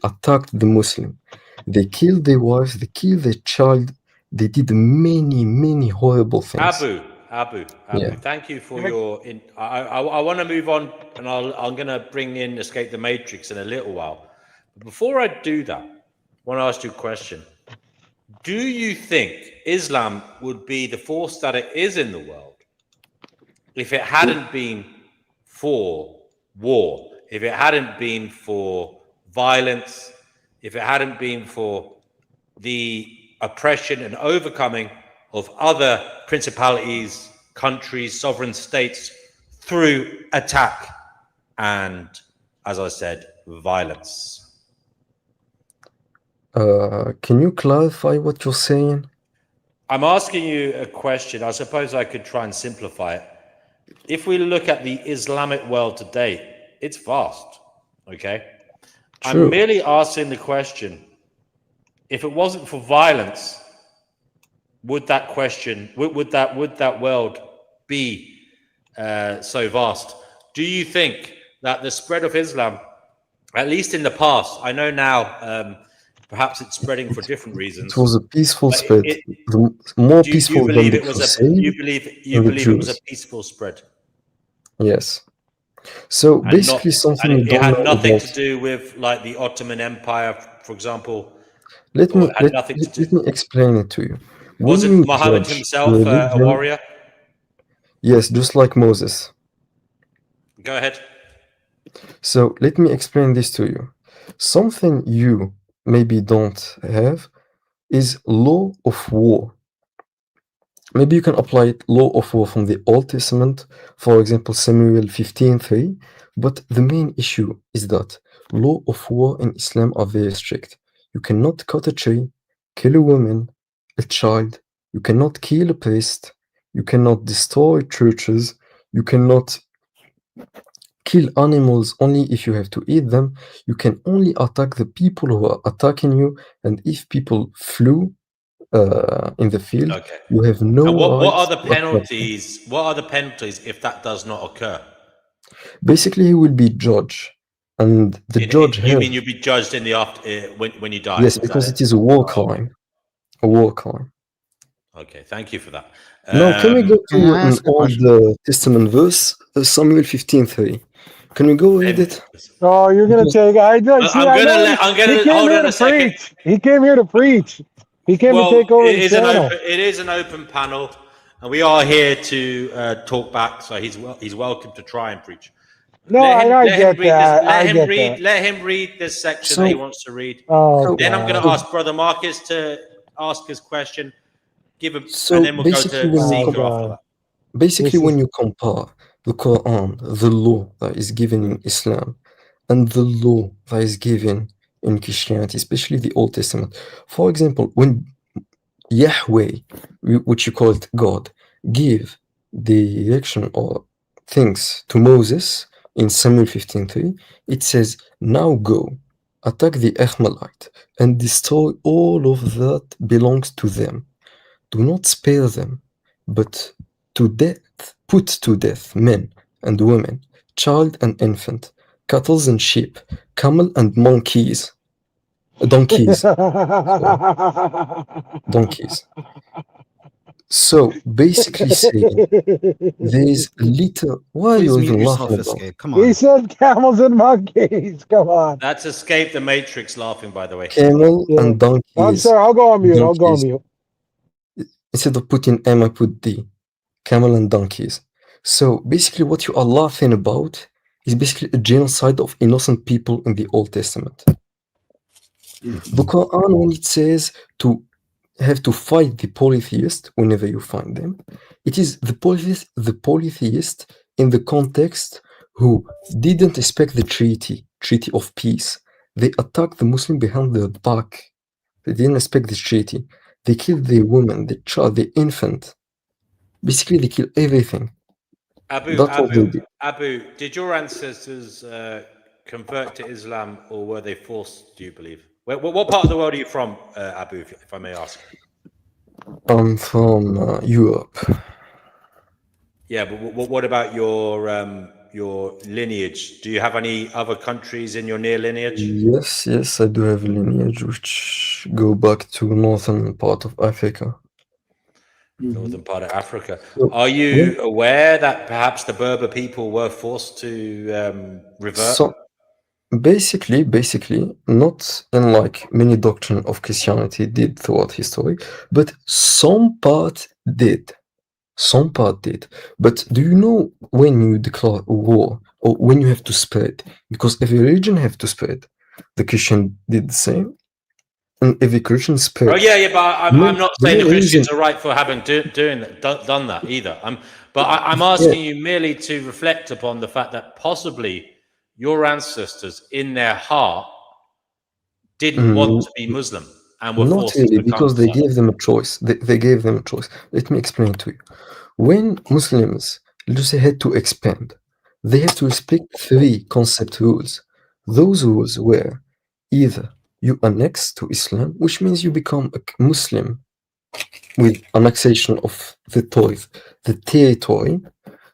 attacked the Muslim. They killed their wives, they killed their child, they did many horrible things. Abu, Yeah. thank you for your. I want to move on, and I'm going to bring in Escape the Matrix in a little while. But before I do that, I want to ask you a question. Do you think Islam would be the force that it is in the world if it hadn't been for war, if it hadn't been for violence, if it hadn't been for the oppression and overcoming of other principalities, countries, sovereign states through attack and, as I said, violence? Can you clarify what you're saying? I'm asking you a question. I suppose I could try and simplify it. If we look at the Islamic world today, it's vast. Okay, True. I'm merely asking the question: if it wasn't for violence, would that question, would that world be so vast? Do you think that the spread of Islam, at least in the past, I know now, perhaps it's spreading for different reasons. It was a peaceful but spread. More do you peaceful than believe the it was Crusade you believe and the it was a Jews. peaceful spread? Yes. So And basically, not, something and you it don't had know nothing about. to do with like the Ottoman Empire, for example, Let or me it had nothing to do. let me explain it to you. When Wasn't you Muhammad judge himself a religion, warrior? yes, just like Moses. Go ahead. So let me explain this to you. Something you maybe don't have is law of war. Maybe you can apply it law of war from the Old Testament, for example, Samuel 15:3. But the main issue is that law of war in Islam are very strict. You cannot cut a tree, kill a woman, a child. You cannot kill a priest. You cannot destroy churches. You cannot kill animals only if you have to eat them. You can only attack the people who are attacking you. And if people flew in the field, Okay. you have no And what are rights the to attack them. penalties? What are the penalties if that does not occur? Basically, he will be judge, and the judge You have mean you'll be judged in the after when you die? yes, Is because that it is a war Oh, okay. crime. A war crime. Okay, thank you for that. Now, can we go Can to I an ask a Old question? Testament verse, Samuel 15:3? Can we go read it? Oh, you're gonna Because take. See. I know I'm he gonna came hold here on to a second. preach. He came here to preach. He came to Well, take over the channel. it is an open panel, and we are here to talk back. So he's welcome to try and preach. No, I get that. I get that. Let him read this section that he so wants to read. Oh Then I'm going to God. ask Brother Marcus to ask his question. Give him, and so then we'll go basically, to when you Seeker after that. basically This when is you compare the Quran, the law that is given in Islam, and the law that is given in Christianity, especially the Old Testament. For example, when Yahweh, which you called God, give the direction or things to Moses in Samuel 15:3, it says, "Now go, attack the Achmalite, and destroy all of that belongs to them. Do not spare them, but put to death men and women, child and infant, cattle and sheep, camel and donkeys. Sorry, donkeys." So basically saying there is little. Why are Please you mute even laughing yourself, about? Escape. Come He on. said camels and monkeys. Come on. That's Escape the Matrix laughing, by the way. Camel Yeah. and I'm donkeys. sorry. I'll go on mute. I'll go on Donkeys. mute. Instead of putting M, I put D. Camel and donkeys. So basically, what you are laughing about is basically a genocide of innocent people in the Old Testament. The Quran, when it says to have to fight the polytheist whenever you find them, it is the polytheist in the context who didn't respect the treaty of peace. They attacked the Muslim behind their back. They didn't respect this treaty. They killed the woman, the child, the infant. Basically, they kill everything. That's what they did. Abu, did your ancestors convert to Islam, or were they forced? Do you believe? What part of the world are you from, Abu, if I may ask? I'm from Europe. Yeah, but what about your lineage? Do you have any other countries in your near lineage? Yes, I do have a lineage which go back to northern part of Africa. Northern part of Africa. So Are you aware that perhaps the Berber people were forced to revert? So basically, not in like many doctrine of Christianity did throughout history, but some part did. Some part did. But do you know when you declare a war or when you have to spread? Because every religion have to spread. The Christian did the same, and every Christian spread. Oh yeah, but I'm not The saying the main reason, Christians are right for having done that either. I'm asking you merely to reflect upon the fact that possibly your ancestors, in their heart, didn't want to be Muslim and were not forced really, to become because they so. gave them a choice. They gave them a choice. Let me explain to you. When Muslims, let's say, had to expand, they have to respect 3 concept rules. Those rules were either you annex to Islam, which means you become a Muslim with annexation of the territory.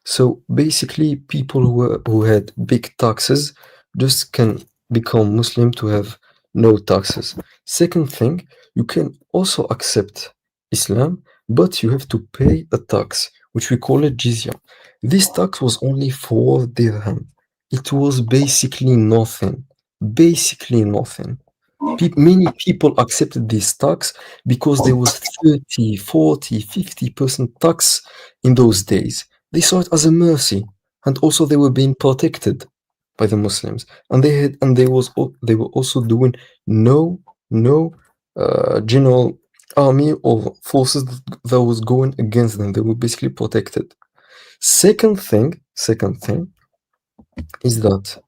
So basically, people who had big taxes just can become Muslim to have no taxes. Second thing, you can also accept Islam, but you have to pay a tax, which we call it jizya. This tax was only 4 dirham. It was basically nothing. Basically nothing. Many people accepted this tax because there was 30, 40, 50% tax in those days. They saw it as a mercy, and also they were being protected by the Muslims, and they were also doing no general army or forces that was going against them. They were basically protected. Second thing is that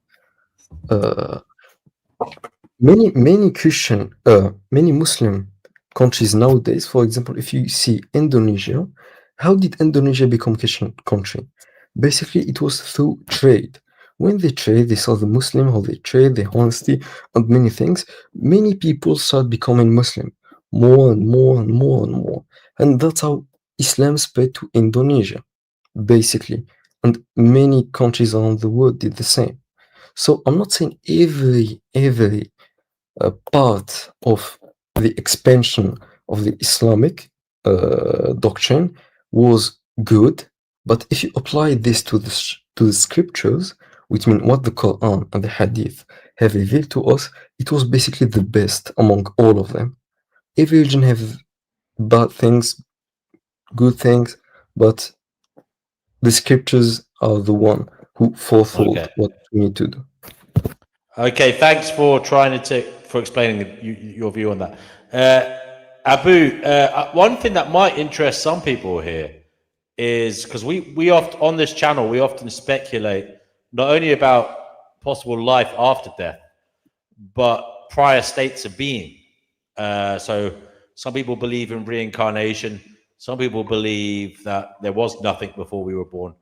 many Muslim countries nowadays, for example, if you see Indonesia, how did Indonesia become Christian country? Basically, it was through trade. When they trade, they saw the Muslim, how they trade, their honesty, and many things. Many people start becoming Muslim, more and more and more and more. And that's how Islam spread to Indonesia, basically. And many countries around the world did the same. So I'm not saying every part of the expansion of the Islamic doctrine was good, but if you apply this to the scriptures, which mean what the Quran and the Hadith have revealed to us, it was basically the best among all of them. Every religion have bad things, good things, but the scriptures are the one who foretold what we need to do. Okay, thanks for for explaining your view on that. Abu, one thing that might interest some people here is because we often on this channel we often speculate not only about possible life after death, but prior states of being. So some people believe in reincarnation. Some people believe that there was nothing before we were born.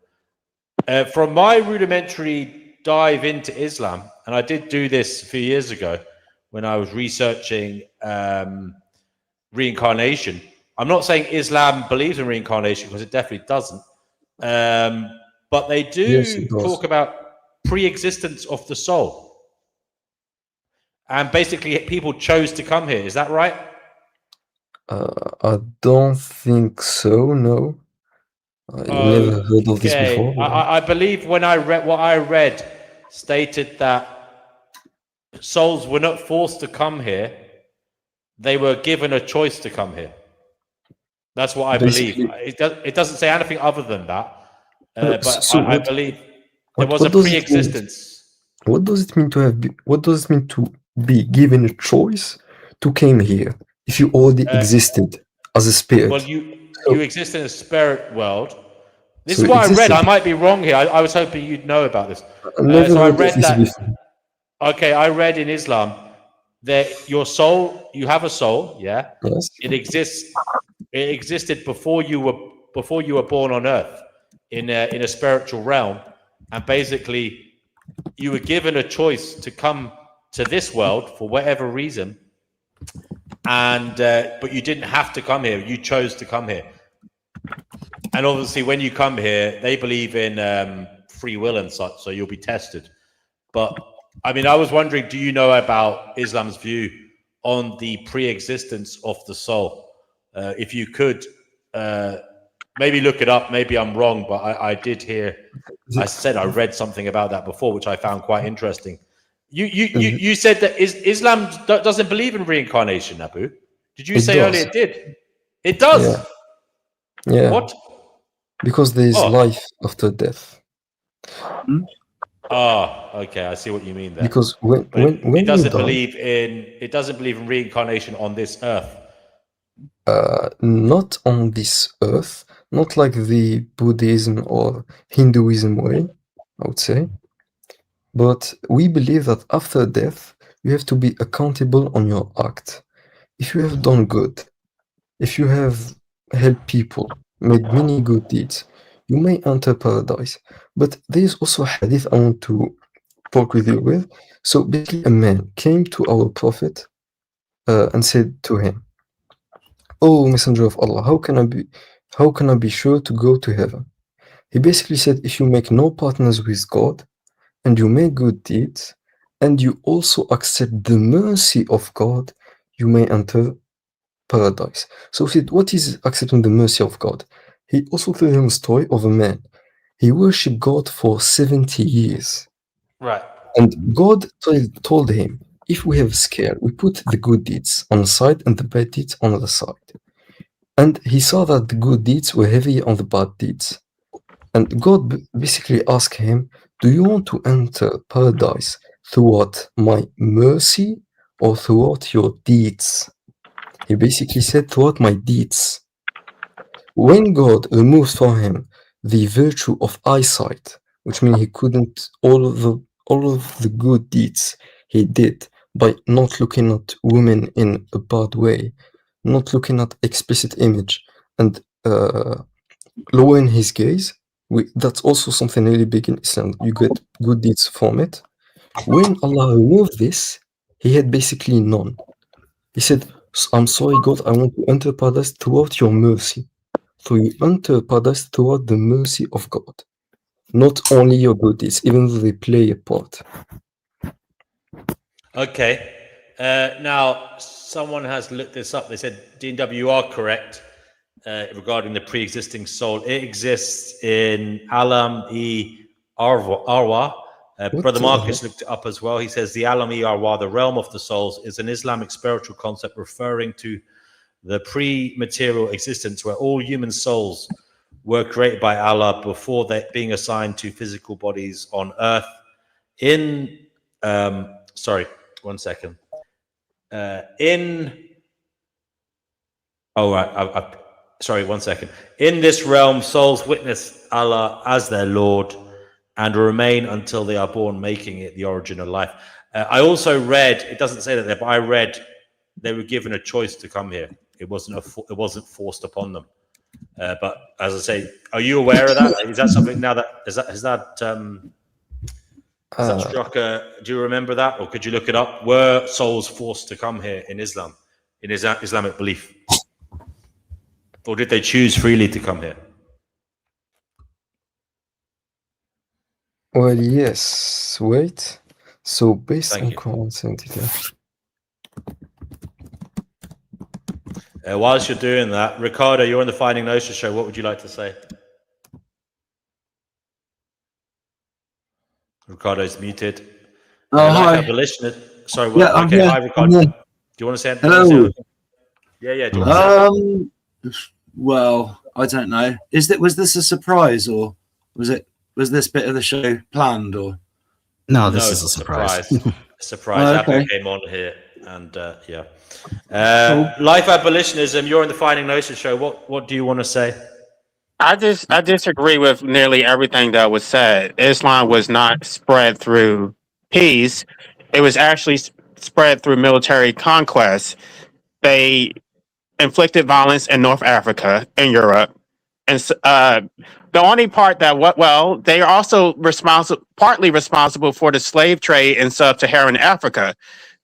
From my rudimentary dive into Islam, and I did do this a few years ago when I was researching reincarnation. I'm not saying Islam believes in reincarnation because it definitely doesn't. But they do talk about pre-existence of the soul. And basically people chose to come here. Is that right? I don't think so, no. I never heard of this before. I believe when I read what I read stated that souls were not forced to come here. They were given a choice to come here. That's what I believe. It doesn't say anything other than that. I believe there was a pre-existence. What does it mean to have? What does it mean to be given a choice to came here if you already existed as a spirit? Well, you exist in a spirit world. This is what I read. I might be wrong here. I was hoping you'd know about this. So I read that. Okay, I read in Islam that your soul, you have a soul, yeah. Yes. It exists. It existed before you were born on Earth, in a spiritual realm, and basically you were given a choice to come to this world for whatever reason, and but you didn't have to come here. You chose to come here, and obviously when you come here, they believe in free will and such, so you'll be tested. But I mean, I was wondering, do you know about Islam's view on the pre-existence of the soul? If you could, maybe look it up. Maybe I'm wrong, but I did hear. I said I read something about that before, which I found quite interesting. You said that Islam doesn't believe in reincarnation, Abu. Did you say earlier it did? It does. Yeah. What? Because there is life after death. Okay, I see what you mean there. Because when it doesn't believe in reincarnation on this earth. Not on this earth, not like the Buddhism or Hinduism way, I would say. But we believe that after death, you have to be accountable on your act. If you have done good, if you have helped people, made many good deeds, you may enter paradise. But there's also a hadith I want to talk with you with. So basically, a man came to our Prophet and said to him, "Oh, Messenger of Allah, how can I be sure to go to heaven?" He basically said, if you make no partners with God, and you make good deeds, and you also accept the mercy of God, you may enter paradise. So he said, what is accepting the mercy of God? He also told him a story of a man. He worshipped God for 70 years. Right. And God told him, if we have a scale, we put the good deeds on the side and the bad deeds on the side. And he saw that the good deeds were heavy on the bad deeds. And God basically asked him, do you want to enter paradise throughout my mercy or throughout your deeds? He basically said, throughout my deeds. When God removes from him the virtue of eyesight, which means he couldn't, all of the good deeds he did by not looking at women in a bad way, not looking at explicit image, and lowering his gaze, that's also something really big in Islam. You get good deeds from it. When Allah removed this, he had basically none. He said, I'm sorry, God, I want to enter paradise throughout your mercy. So you enter paradise throughout the mercy of God, not only your good deeds, even though they play a part. Okay. Now, someone has looked this up. They said, DW, you are correct regarding the pre-existing soul. It exists in Alam-e-Arwa. Brother Marcus looked it up as well. He says the Alam-e-Arwa, the realm of the souls, is an Islamic spiritual concept referring to the pre-material existence where all human souls were created by Allah before they being assigned to physical bodies on earth. Sorry, one second. Sorry, one second. In this realm, souls witness Allah as their Lord and remain until they are born, making it the origin of life. I also read, it doesn't say that there, but I read they were given a choice to come here. It wasn't forced upon them. But as I say, are you aware of that? Is that something now that has that struck? Do you remember that, or could you look it up? Were souls forced to come here in Islam, in Islamic belief, or did they choose freely to come here? Well, yes. Wait. So based on Quran 72. Whilst you're doing that, Ricardo, you're on the Finding Gnosis show. What would you like to say? Ricardo's muted. Hi. Abolitionist. Sorry. Yeah, I'm okay. here. Hi, Ricardo. Do you want to say? Hello. Yeah. Do you want to say? Well, I don't know. Was this a surprise, or was this bit of the show planned, or? No, this is a surprise. Surprise. Okay. Apple came on here, and yeah. Life abolitionism. You're on the Finding Gnosis show. What do you want to say? I disagree with nearly everything that was said. Islam was not spread through peace; it was actually spread through military conquest. They inflicted violence in North Africa, in Europe, and the only part that they are also partly responsible for the slave trade in sub-Saharan Africa.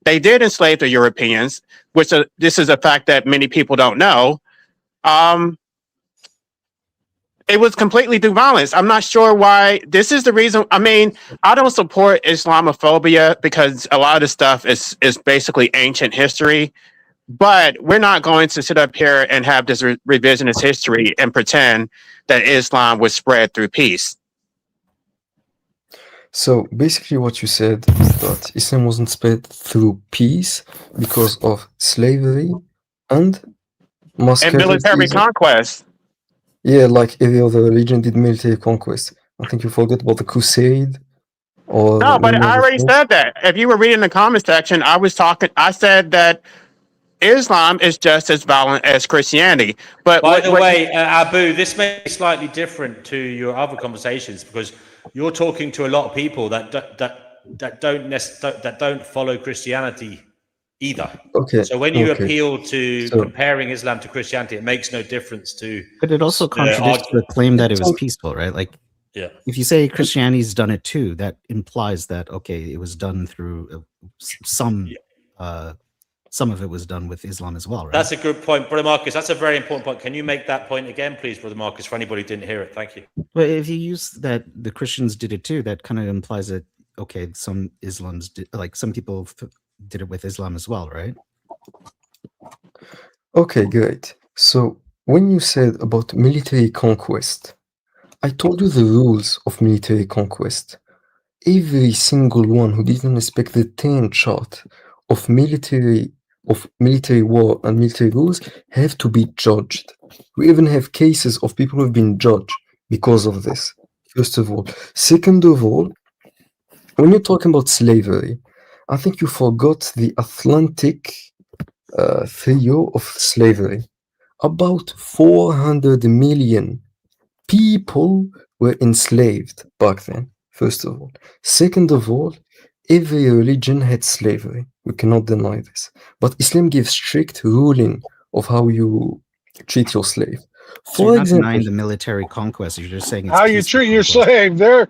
They did enslave the Europeans, which this is a fact that many people don't know. It was completely through violence. I'm not sure why. This is the reason. I mean, I don't support Islamophobia because a lot of the stuff is basically ancient history. But we're not going to sit up here and have this revisionist history and pretend that Islam was spread through peace. So basically what you said is that Islam wasn't spread through peace because of slavery and mass And military conquest. Yeah, like every other religion did military conquest. I think you forgot about the crusade. No, but I already said that. If you were reading the comment section, I said that Islam is just as violent as Christianity. But by the way, Abu, this may be slightly different to your other conversations because you're talking to a lot of people that don't follow Christianity either. Okay. So when you Okay. appeal to So comparing Islam to Christianity, it makes no difference to. But it also contradicts the claim that it was peaceful, right? Like, yeah. If you say Christianity's done it too, that implies that okay, it was done through some of it was done with Islam as well, right? That's a good point, Brother Marcus. That's a very important point. Can you make that point again, please, Brother Marcus, for anybody who didn't hear it? Thank you. But if you use that the Christians did it too, that kind of implies that okay, some Islams did, like some people did it with Islam as well, right? okay, great. So when you said about military conquest, I told you the rules of military conquest. Every single one who didn't respect the 10 chart of military war and military rules have to be judged. We even have cases of people who have been judged because of this, first of all. Second of all, when you're talking about slavery, I think you forgot the Atlantic trio of slavery. About 400 million people were enslaved back then, first of all. Second of all, every religion had slavery. We cannot deny this. But Islam gives strict ruling of how you treat your slave. So you're not denying the military conquest. You're just saying it's How you treat your slave. There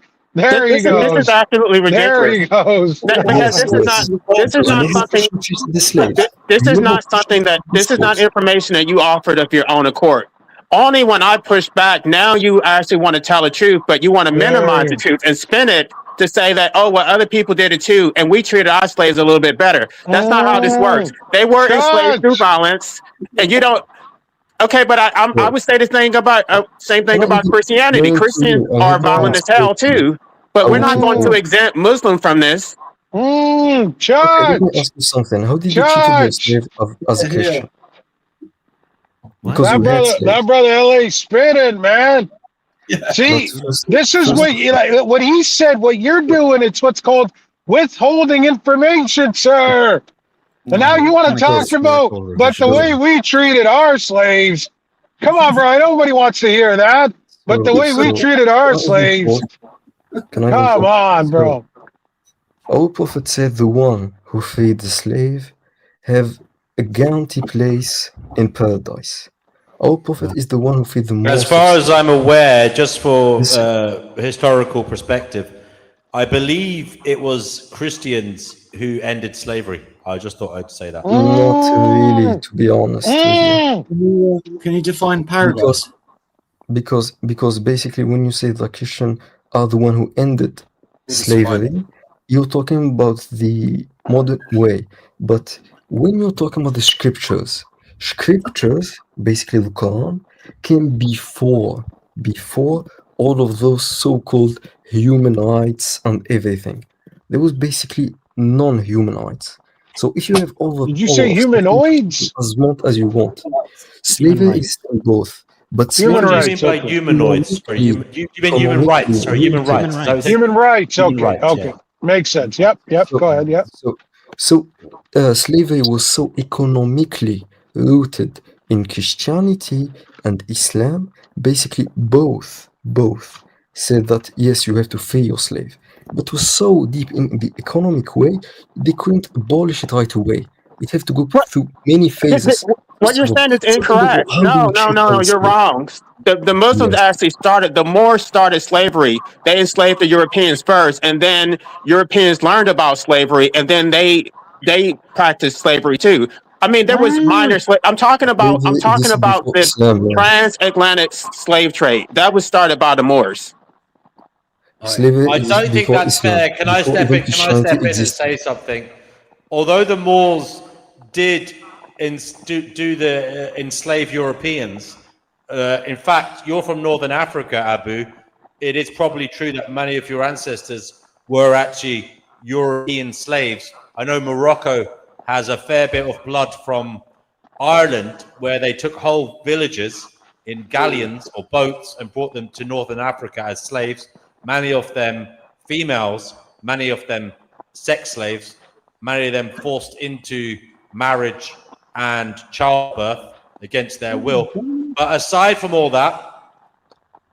he goes. This is absolutely ridiculous. There he goes. Because this is not something. This is not something that. This is not information that you offered of your own accord. Only when I push back, now you actually want to tell the truth, but you want to minimize the truth and spin it to say that, oh, well, other people did it too, and we treated our slaves a little bit better. That's not how this works. They were enslaved through violence, and you don't. Okay, but I would say the thing about same thing about Christianity. Christians are violent as hell too, but we're not going to exempt Muslim from this. Church. Okay, let me ask you something. How did you treat your slave as a Christian? Because you had slaves. That brother LA spinning, man. See, this is what he said. What you're doing, it's what's called withholding information, sir. And now you want to talk about, but the way we treated our slaves. Come on, bro. Nobody wants to hear that. But the way we treated our slaves. Come on, bro. Our Prophet said the one who freed the slave have a guaranteed place in paradise. Our Prophet is the one who freed the most. As far as I'm aware, just for historical perspective, I believe it was Christians who ended slavery. I just thought I'd say that. Not really, to be honest with you. Can you define paradise? Because basically when you say the Christian are the one who ended slavery, you're talking about the modern way. But when you're talking about the scriptures, basically the Quran, came before all of those so-called human rights and everything. There was basically non-human rights. So if you have all the Did you say humanoids? As you want. Slavery is still both. But what do you mean by humanoids? You mean human rights? Sorry, human rights. Human rights. Okay. Makes sense. Yep. Go ahead. Yep. So slavery was so economically rooted in Christianity and Islam. Basically, both said that yes, you have to free your slave. But it was so deep in the economic way, they couldn't abolish it right away. It had to go through many phases. What you're saying is incorrect. No, you're wrong. The Muslims actually the Moors started slavery. They enslaved the Europeans first, and then Europeans learned about slavery, and then they practiced slavery too. I mean, there was minor slave. I'm talking about the transatlantic slave trade that was started by the Moors. I don't think that's fair. Can I step in and say something? Although the Moors did enslave Europeans, in fact, you're from Northern Africa, Abu. It is probably true that many of your ancestors were actually European slaves. I know Morocco has a fair bit of blood from Ireland, where they took whole villages in galleons or boats and brought them to Northern Africa as slaves. Many of them females, many of them sex slaves, many of them forced into marriage and childbirth against their will. But aside from all that,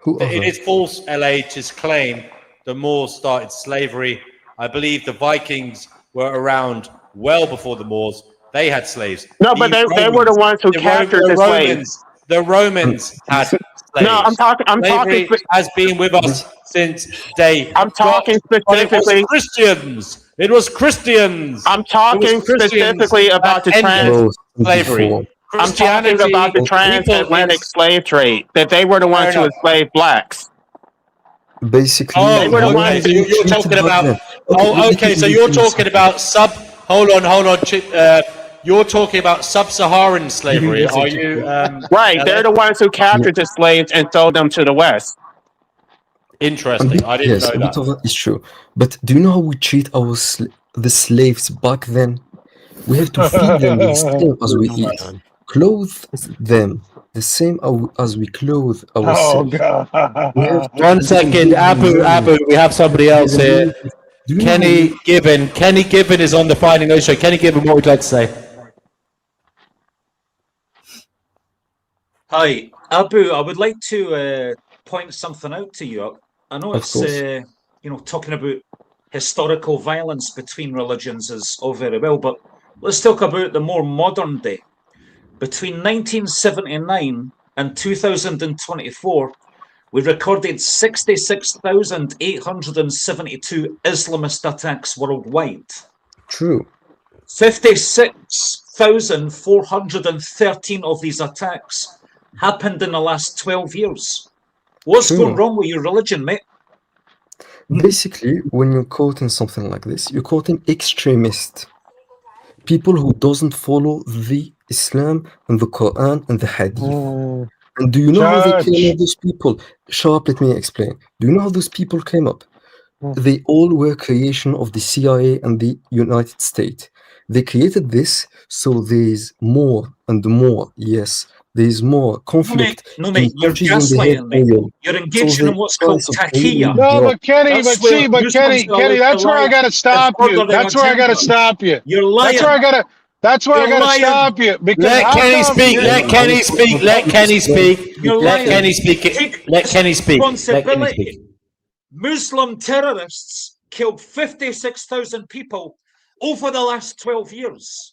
it is false, LA, to claim the Moors started slavery. I believe the Vikings were around well before the Moors. They had slaves. No, but they were the ones who captured the slaves. The Romans had slaves. No, I'm talking. Slavery has been with us since day. I'm talking specifically. It was Christians. It was Christians. I'm talking specifically about the slavery. I'm talking about the transatlantic slave trade. That they were the ones who enslaved blacks. Basically, you're talking about. Okay. So you're talking about Hold on. You're talking about sub-Saharan slavery, are you? Right. They're the ones who captured the slaves and sold them to the West. Interesting. I didn't know a bit that. of that is true. But do you know how we treat the slaves back then? We have to feed them the same as we eat, clothe them the same as we clothe ourselves. Oh God! 1 second, Abu, we have somebody else here. Kenny Given is on the Finding Gnosis show. Kenny Given, what would you like to say? Hi, Abu. I would like to point something out to you. I know it's talking about historical violence between religions is all very well, but let's talk about the more modern day. Between 1979 and 2024, we recorded 66,872 Islamist attacks worldwide. True. 56,413 of these attacks happened in the last 12 years. What's going wrong with your religion, mate? Basically, when you're quoting something like this, you're quoting extremists. People who doesn't follow the Islam and the Quran and the Hadith. And do you know how they came up, those people? Sharp, let me explain. Do you know how those people came up? They all were creation of the CIA and the United States. They created this so there's more and more, there's more conflict. No, mate, you're gaslighting me. You're engaging in what's called taqiyya. No, but Kenny, Kenny, that's where I gotta stop you. That's where I gotta stop you. You're lying. That's where I gotta stop you. Because let Kenny speak. Let Kenny speak. Let Kenny speak. Let Kenny speak. Let Kenny speak. Responsibility. Muslim terrorists killed 56,000 people over the last 12 years.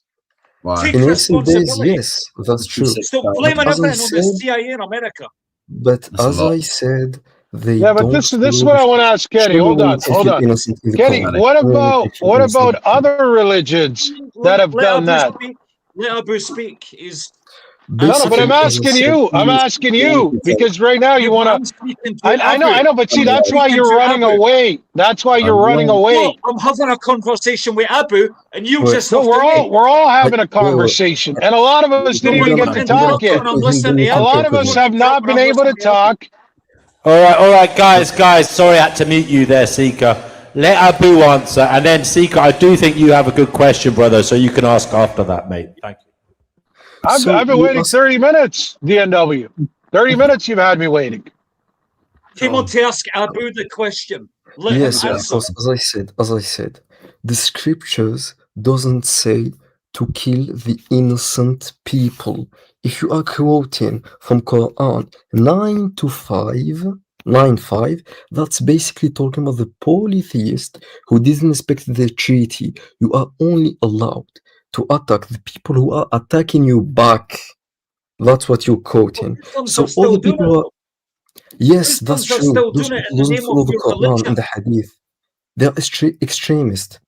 Take In recent days, responsibility. yes, that's true. Stop blaming But as I everything on the said- CIA in America. But as I said, they Yeah, but don't this is know what I want to ask Kenny. Show me Hold when on, it says hold you're on. innocent in the Kenny, Quran. what Show me about if you're innocent. other religions that have Let done Abu that? speak. Let Abu speak. No, but I'm asking you. I'm asking you because right now you want to. I know, but see, that's why you're running away. That's why you're running away. No, I'm having a conversation with Abu, and you just. No, we're all having a conversation, and a lot of us didn't even get to talk yet. A lot of us have not been able to talk. All right, guys. Sorry, I had to mute you there, Seeker. Let Abu answer, and then Seeker, I do think you have a good question, brother, so you can ask after that, mate. Thank you. I've been waiting 30 minutes, DNW. 30 minutes you've had me waiting. Came on to ask Abu the question. Let him Yes, of answer. course. As I said, the scriptures doesn't say to kill the innocent people. If you are quoting from Quran 9:5, that's basically talking about the polytheist who didn't respect the treaty. You are only allowed to attack the people who are attacking you back. That's what you're quoting. So all the people are. Yes, that's true. Those people doesn't follow the Quran and the Hadith. They're extremist.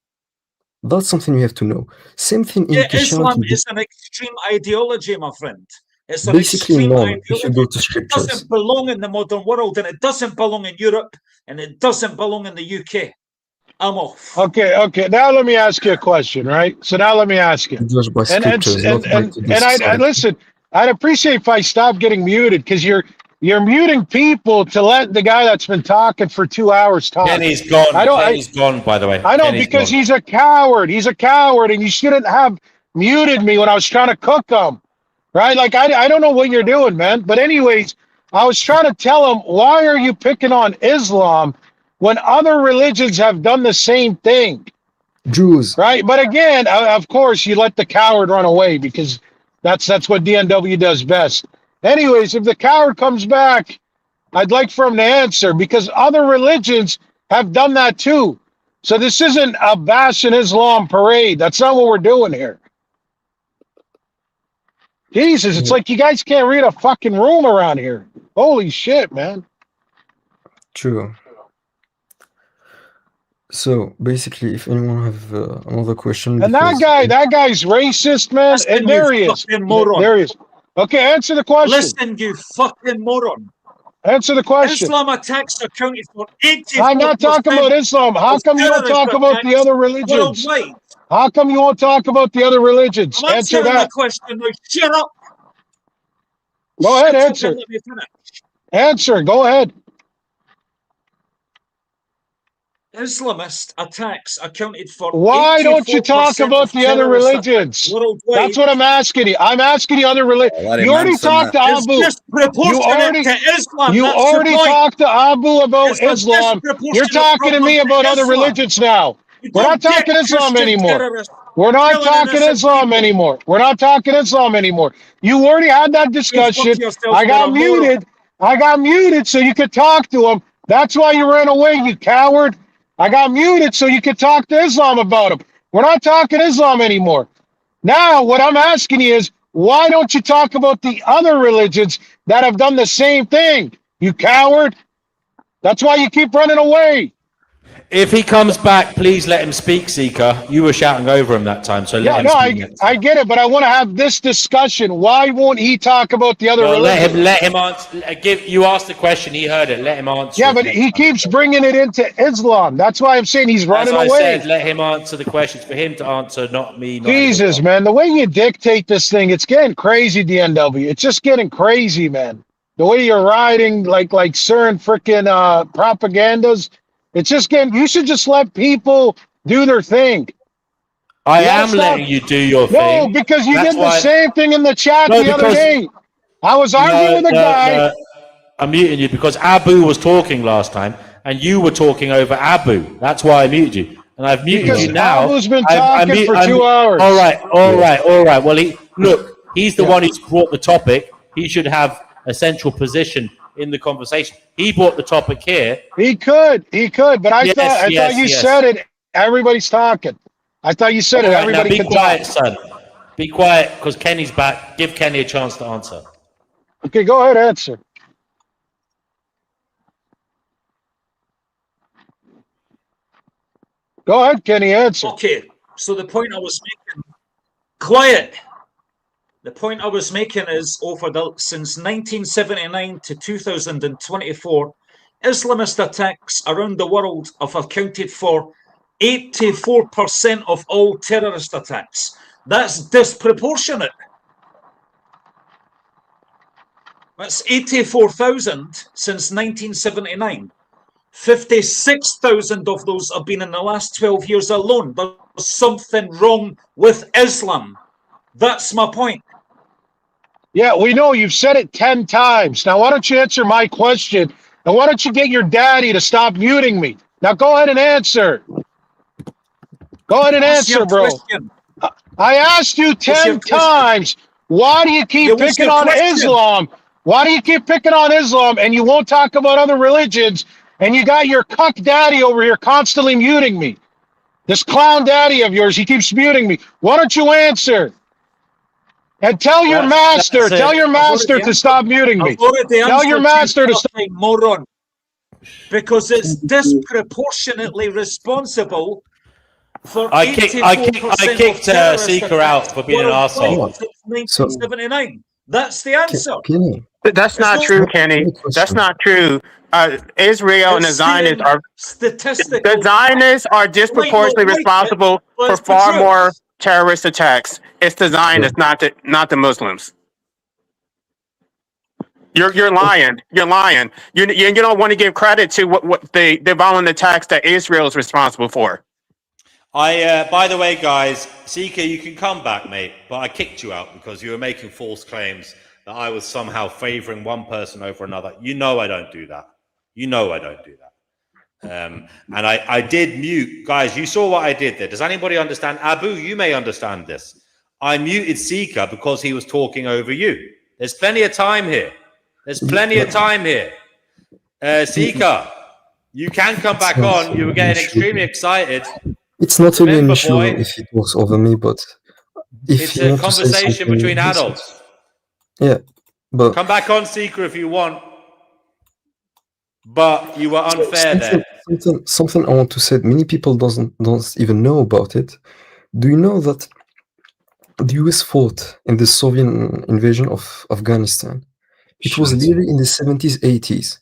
That's something you have to know. Same thing in Islam Christianity. is an extreme ideology, my friend. It's an Basically, extreme no. ideology. If you go to It scriptures, doesn't belong in the modern world, and it doesn't belong in Europe, and it doesn't belong in the UK. I'm off. Okay. Now let me ask you a question, right? So now let me ask you. judge by scriptures, not by today's I society. listen. I'd appreciate if I stopped getting muted because you're muting people to let the guy that's been talking for 2 hours talk. Kenny's gone. Kenny's gone, by the way. I know Kenny's because gone. he's a coward. He's a coward, and you shouldn't have muted me when I was trying to cook him, right? Like I don't know what you're doing, man. But anyways, I was trying to tell him, why are you picking on Islam when other religions have done the same thing? Jews, right? But again, of course, you let the coward run away because that's what DNW does best. Anyways, if the coward comes back, I'd like for him to answer because other religions have done that too. So this isn't a bash in Islam parade. That's not what we're doing here. Jesus, it's like you guys can't read a fucking room around here. Holy shit, man. True. So basically, if anyone have another question, And that guy's racist, man. Listen, And there he you is. fucking moron. There he is. Okay, answer the question. Listen, you fucking moron. Answer the question. Islam attacks accounted for 84%. I'm not talking about Islam. How come you don't talk about the other religions? Worldwide. How come you won't talk about the other religions? I'm Answer answering that. the question. Now, shut up. Go ahead, Shut up answer. and let me finish. Answer. Go ahead. Islamist attacks accounted for Why don't you talk about the other religions? That's what I'm asking you. I'm asking you other religions. You already talked to Abu. You already talked to Abu about Islam. You're talking to me about other religions now. We're not talking Islam anymore. We're not talking Islam anymore. We're not talking Islam anymore. You already had that discussion. I got muted. I got muted so you could talk to him. That's why you ran away, you coward. I got muted so you could talk to Islam about him. We're not talking Islam anymore. Now, what I'm asking you is, why don't you talk about the other religions that have done the same thing, you coward? That's why you keep running away. If he comes back, please let him speak, Seeker. You were shouting over him that time, so let him speak. I get it, but I want to have this discussion. Why won't he talk about the other religions? Let him answer. You asked the question, he heard it. Let him answer. Yeah, but he keeps bringing it into Islam. That's why I'm saying he's running away. As I said, let him answer the questions. For him to answer, not me. Jesus, man, the way you dictate this thing, it's getting crazy, DNW. It's just getting crazy, man. The way you're riding like certain freaking propagandas. It's just getting, you should just let people do their thing. I am letting you do your thing. No, because you did the same thing in the chat the other day. I was arguing with a guy. I'm muting you because Abu was talking last time and you were talking over Abu. That's why I muted you. And I've muted you now. Abu's been talking for 2 hours. All right. Well, he's the one who's brought the topic. He should have a central position in the conversation. He brought the topic here. He could, but I thought you said it. Everybody's talking. I thought you said it. Everybody can quiet, talk. son. Be quiet, because Kenny's back. Give Kenny a chance to answer. Okay, go ahead, answer. Go ahead, Kenny, answer. Okay, so the point I was making. Quiet. The point I was making is since 1979 to 2024, Islamist attacks around the world have accounted for 84% of all terrorist attacks. That's disproportionate. That's 84,000 since 1979. 56,000 of those have been in the last 12 years alone. There's something wrong with Islam. That's my point. Yeah, we know you've said it 10 times. Now, why don't you answer my question? And why don't you get your daddy to stop muting me? Now, go ahead and answer. Go ahead and answer, bro. I asked you 10 times. Why do you keep picking on Islam? Why do you keep picking on Islam and you won't talk about other religions? And you got your cuck daddy over here constantly muting me. This clown daddy of yours, he keeps muting me. Why don't you answer? And tell your master to stop muting me. Tell your master to stop. Moron. Because it's disproportionately responsible for I kicked Seeker out for being an arsehole. 1979. That's the answer. That's not true, Kenny. That's not true. Israel and the Zionists are the Zionists are disproportionately responsible for far more terrorist attacks. It's the Zionists, not the Muslims. You're lying. You're lying. You don't want to give credit to what the violent attacks that Israel is responsible for. By the way, guys, Seeker, you can come back, mate. But I kicked you out because you were making false claims that I was somehow favoring one person over another. You know I don't do that. You know I don't do that. And I did mute. Guys, you saw what I did there. Does anybody understand? Abu, you may understand this. I muted Seeker because he was talking over you. There's plenty of time here. There's plenty of time here. Seeker, you can come back on. You were getting extremely excited. It's not really an issue if it was over me, but if it's a conversation between adults. Yeah, but come back on, Seeker, if you want. But you were unfair there. Something I want to say. Many people don't even know about it. Do you know that the US fought in the Soviet invasion of Afghanistan? It was literally in the 70s, 80s.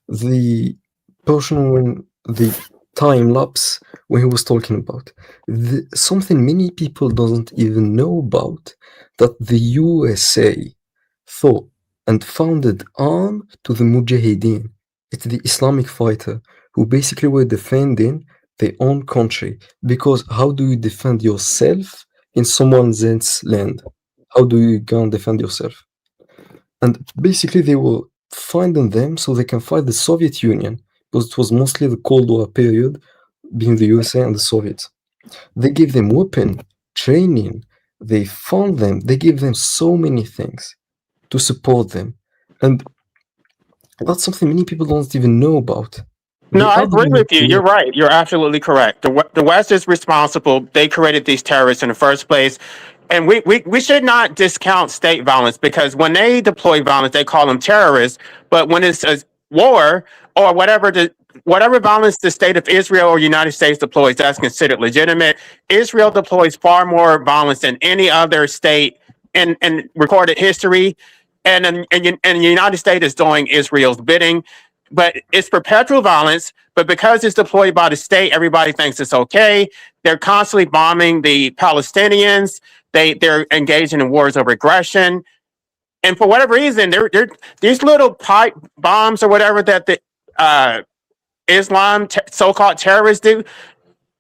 The portion when the time lapse when he was talking about something many people doesn't even know about, that the USA thought and founded arm to the Mujahideen. It's the Islamic fighter who basically were defending their own country, because how do you defend yourself in someone else's land? How do you go and defend yourself? And basically they were finding them so they can fight the Soviet Union, because it was mostly the Cold War period, being the USA and the Soviets. They gave them weapon, training, they found them, they gave them so many things to support them. And that's something many people don't even know about. No, I agree with you. You're right. You're absolutely correct. The West is responsible. They created these terrorists in the first place. And we should not discount state violence, because when they deploy violence, they call them terrorists. But when it's a war or whatever violence the state of Israel or United States deploys, that's considered legitimate. Israel deploys far more violence than any other state in recorded history. And the United States is doing Israel's bidding. But it's perpetual violence. But because it's deployed by the state, everybody thinks it's okay. They're constantly bombing the Palestinians. They're engaging in wars of aggression. And for whatever reason, they're these little pipe bombs or whatever that the Islam so-called terrorists do,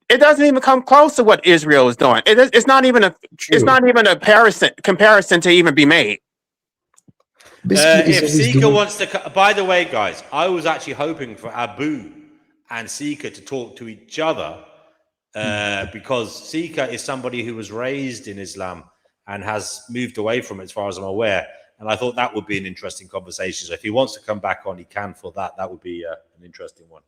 it doesn't even come close to what Israel is doing. It's not even a comparison to even be made. If Seeker wants to, by the way, guys, I was actually hoping for Abu and Seeker to talk to each other, because Seeker is somebody who was raised in Islam and has moved away from it, as far as I'm aware. And I thought that would be an interesting conversation. So if he wants to come back on, he can for that. That would be an interesting one.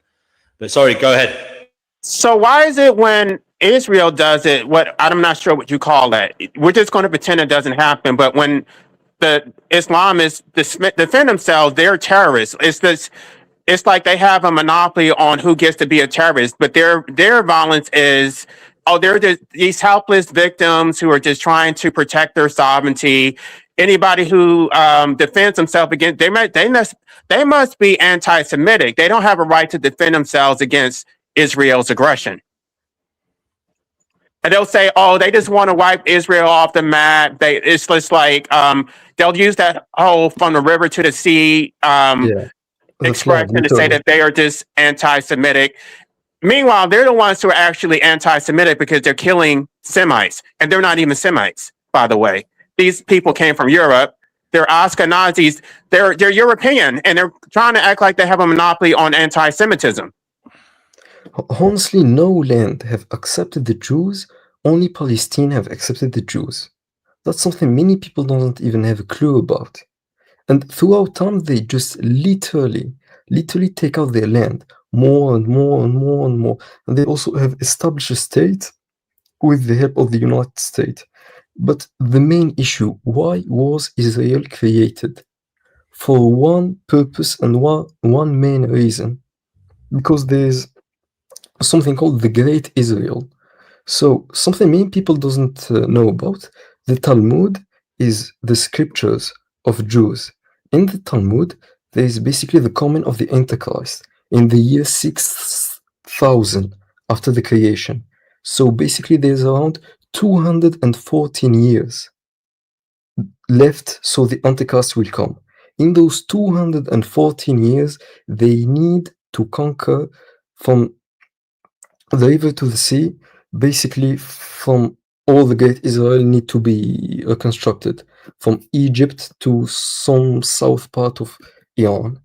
But sorry, go ahead. So why is it when Israel does it, I'm not sure what you call that. We're just going to pretend it doesn't happen. But when the Islamists defend themselves, they're terrorists. It's like they have a monopoly on who gets to be a terrorist, but their violence is, they're just these helpless victims who are just trying to protect their sovereignty. Anybody who defends themselves against, they must be anti-Semitic. They don't have a right to defend themselves against Israel's aggression. And they'll say, "Oh, they just want to wipe Israel off the map." It's just like they'll use that whole from the river to the sea expression to say that they are just anti-Semitic. Meanwhile, they're the ones who are actually anti-Semitic because they're killing Semites, and they're not even Semites, by the way. These people came from Europe. They're Ashkenazis. They're European, and they're trying to act like they have a monopoly on anti-Semitism. Honestly, no land have accepted the Jews. Only Palestine have accepted the Jews. That's something many people don't even have a clue about. And throughout time, they just literally take out their land more and more and more and more. And they also have established a state with the help of the United States. But the main issue, why was Israel created? For one purpose and one main reason. Because there's something called the Great Israel. So something many people doesn't know about, the Talmud is the scriptures of Jews. In the Talmud, there is basically the coming of the Antichrist in the year 6000 after the creation. So basically there's around 214 years left so the Antichrist will come. In those 214 years, they need to conquer from the river to the sea, basically from all the great Israel need to be reconstructed, from Egypt to some south part of Iran.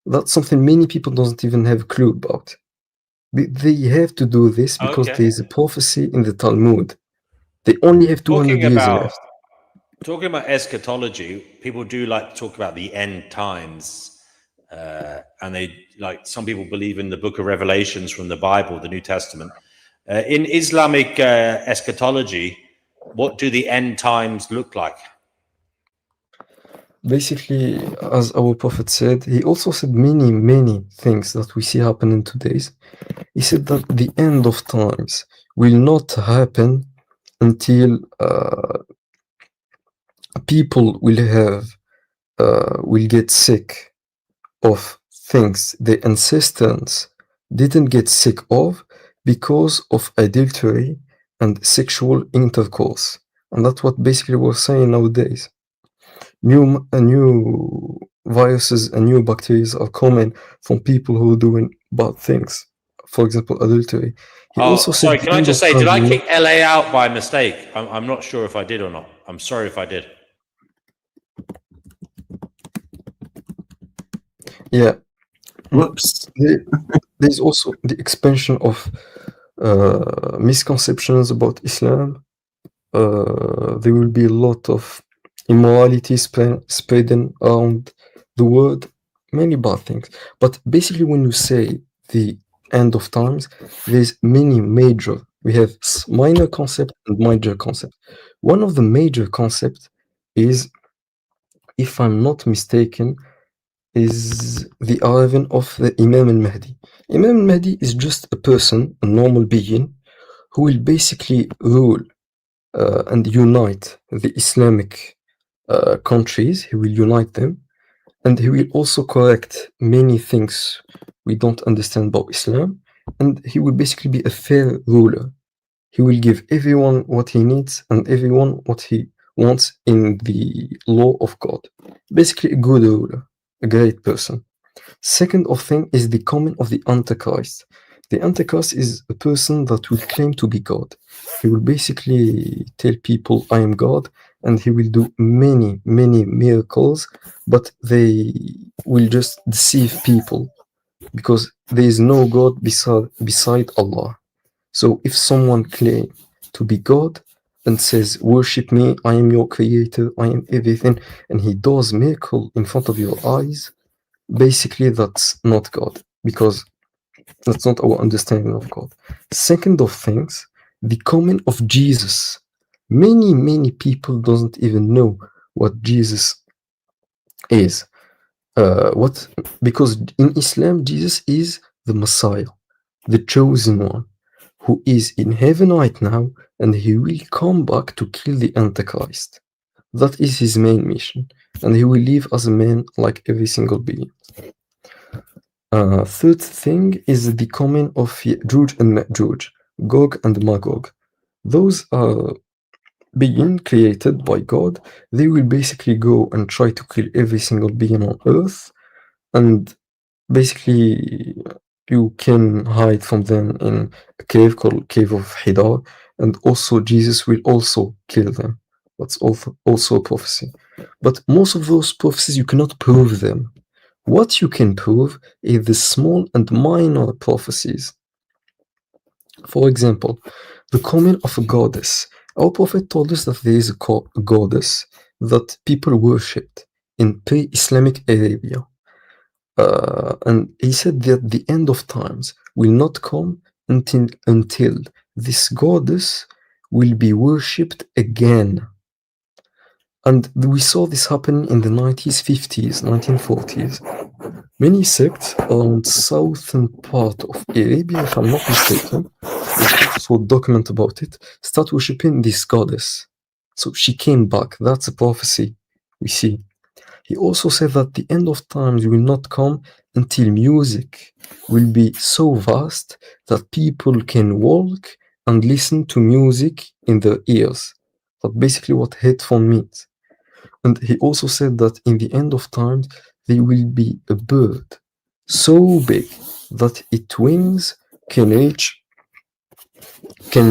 That's something many people don't even have a clue about. They have to do this because there's a prophecy in the Talmud. They only have 200 years left. Talking about eschatology, people do like to talk about the end times. And some people believe in the book of Revelations from the Bible, the New Testament. In Islamic eschatology, what do the end times look like? basically, as our Prophet said, he also said many things that we see happening today. He said that the end of times will not happen until people will get sick of things their ancestors didn't get sick of because of adultery and sexual intercourse. And that's what basically we're saying nowadays. New viruses and new bacteria are coming from people who are doing bad things. For example, adultery. He also said sorry, the can I end just of say, did times I will kick not- LA out by mistake? I'm not sure if I did or not. I'm sorry if I did. Yeah. Whoops. There's also the expansion of misconceptions about Islam. There will be a lot of immorality spreading around the world, many bad things. But basically, when you say the end of times, there's many major. We have minor concept and major concept. One of the major concepts is, if I'm not mistaken, is the arrival of the Imam al-Mahdi. Imam al-Mahdi is just a person, a normal being, who will basically rule and unite the Islamic countries. He will unite them, and he will also correct many things we don't understand about Islam, and he will basically be a fair ruler. He will give everyone what he needs and everyone what he wants in the law of God. Basically, a good ruler, a great person. Second of thing is the coming of the Antichrist. The Antichrist is a person that will claim to be God. He will basically tell people, I am God, and he will do many miracles, but they will just deceive people because there is no God beside Allah. So if someone claims to be God and says, worship me, I am your creator, I am everything, and he does miracle in front of your eyes, basically that's not God, because that's not our understanding of God. Second of things, the coming of Jesus. Many people doesn't even know what Jesus is. Because in Islam, Jesus is the Messiah, the chosen one, who is in heaven right now, and he will come back to kill the Antichrist. That is his main mission, and he will live as a man like every single being. Third thing is the coming of Ya'juj and Ma'juj, Gog and Magog. Those are being created by God. They will basically go and try to kill every single being on earth, and basically you can hide from them in a cave called Cave of Hidar, and also Jesus will also kill them. That's also a prophecy. But most of those prophecies, you cannot prove them. What you can prove is the small and minor prophecies. For example, the coming of a goddess. Our Prophet told us that there is a goddess that people worshipped in pre-Islamic Arabia. And he said that the end of times will not come until this goddess will be worshipped again. And we saw this happen in the 90s, 50s, 1940s. Many sects around southern part of Arabia, if I'm not mistaken, there's also a document about it, start worshipping this goddess. So she came back. That's a prophecy we see. He also said that the end of times will not come until music will be so vast that people can walk and listen to music in their ears. That's basically what headphone means. And he also said that in the end of times, there will be a bird so big that its wings can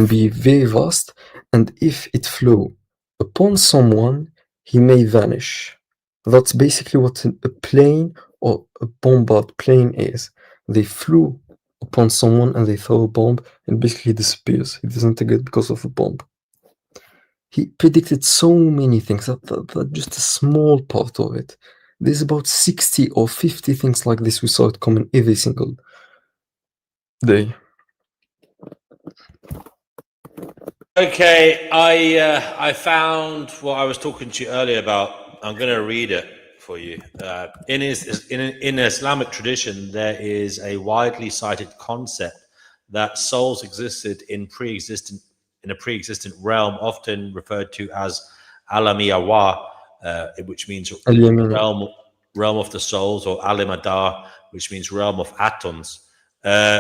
be very vast, and if it flew upon someone, he may vanish. That's basically what a plane or a bombard plane is. They flew upon someone and they throw a bomb and basically disappears. He disintegrates because of a bomb. He predicted so many things that just a small part of it. There's about 60 or 50 things like this we saw it coming every single day. Okay, I found what I was talking to you earlier about. I'm going to read it. for you. In Islamic tradition, there is a widely cited concept that souls existed in a pre-existent realm, often referred to as Alamiyawa, which means realm of the souls, or Alimadar, which means realm of atoms,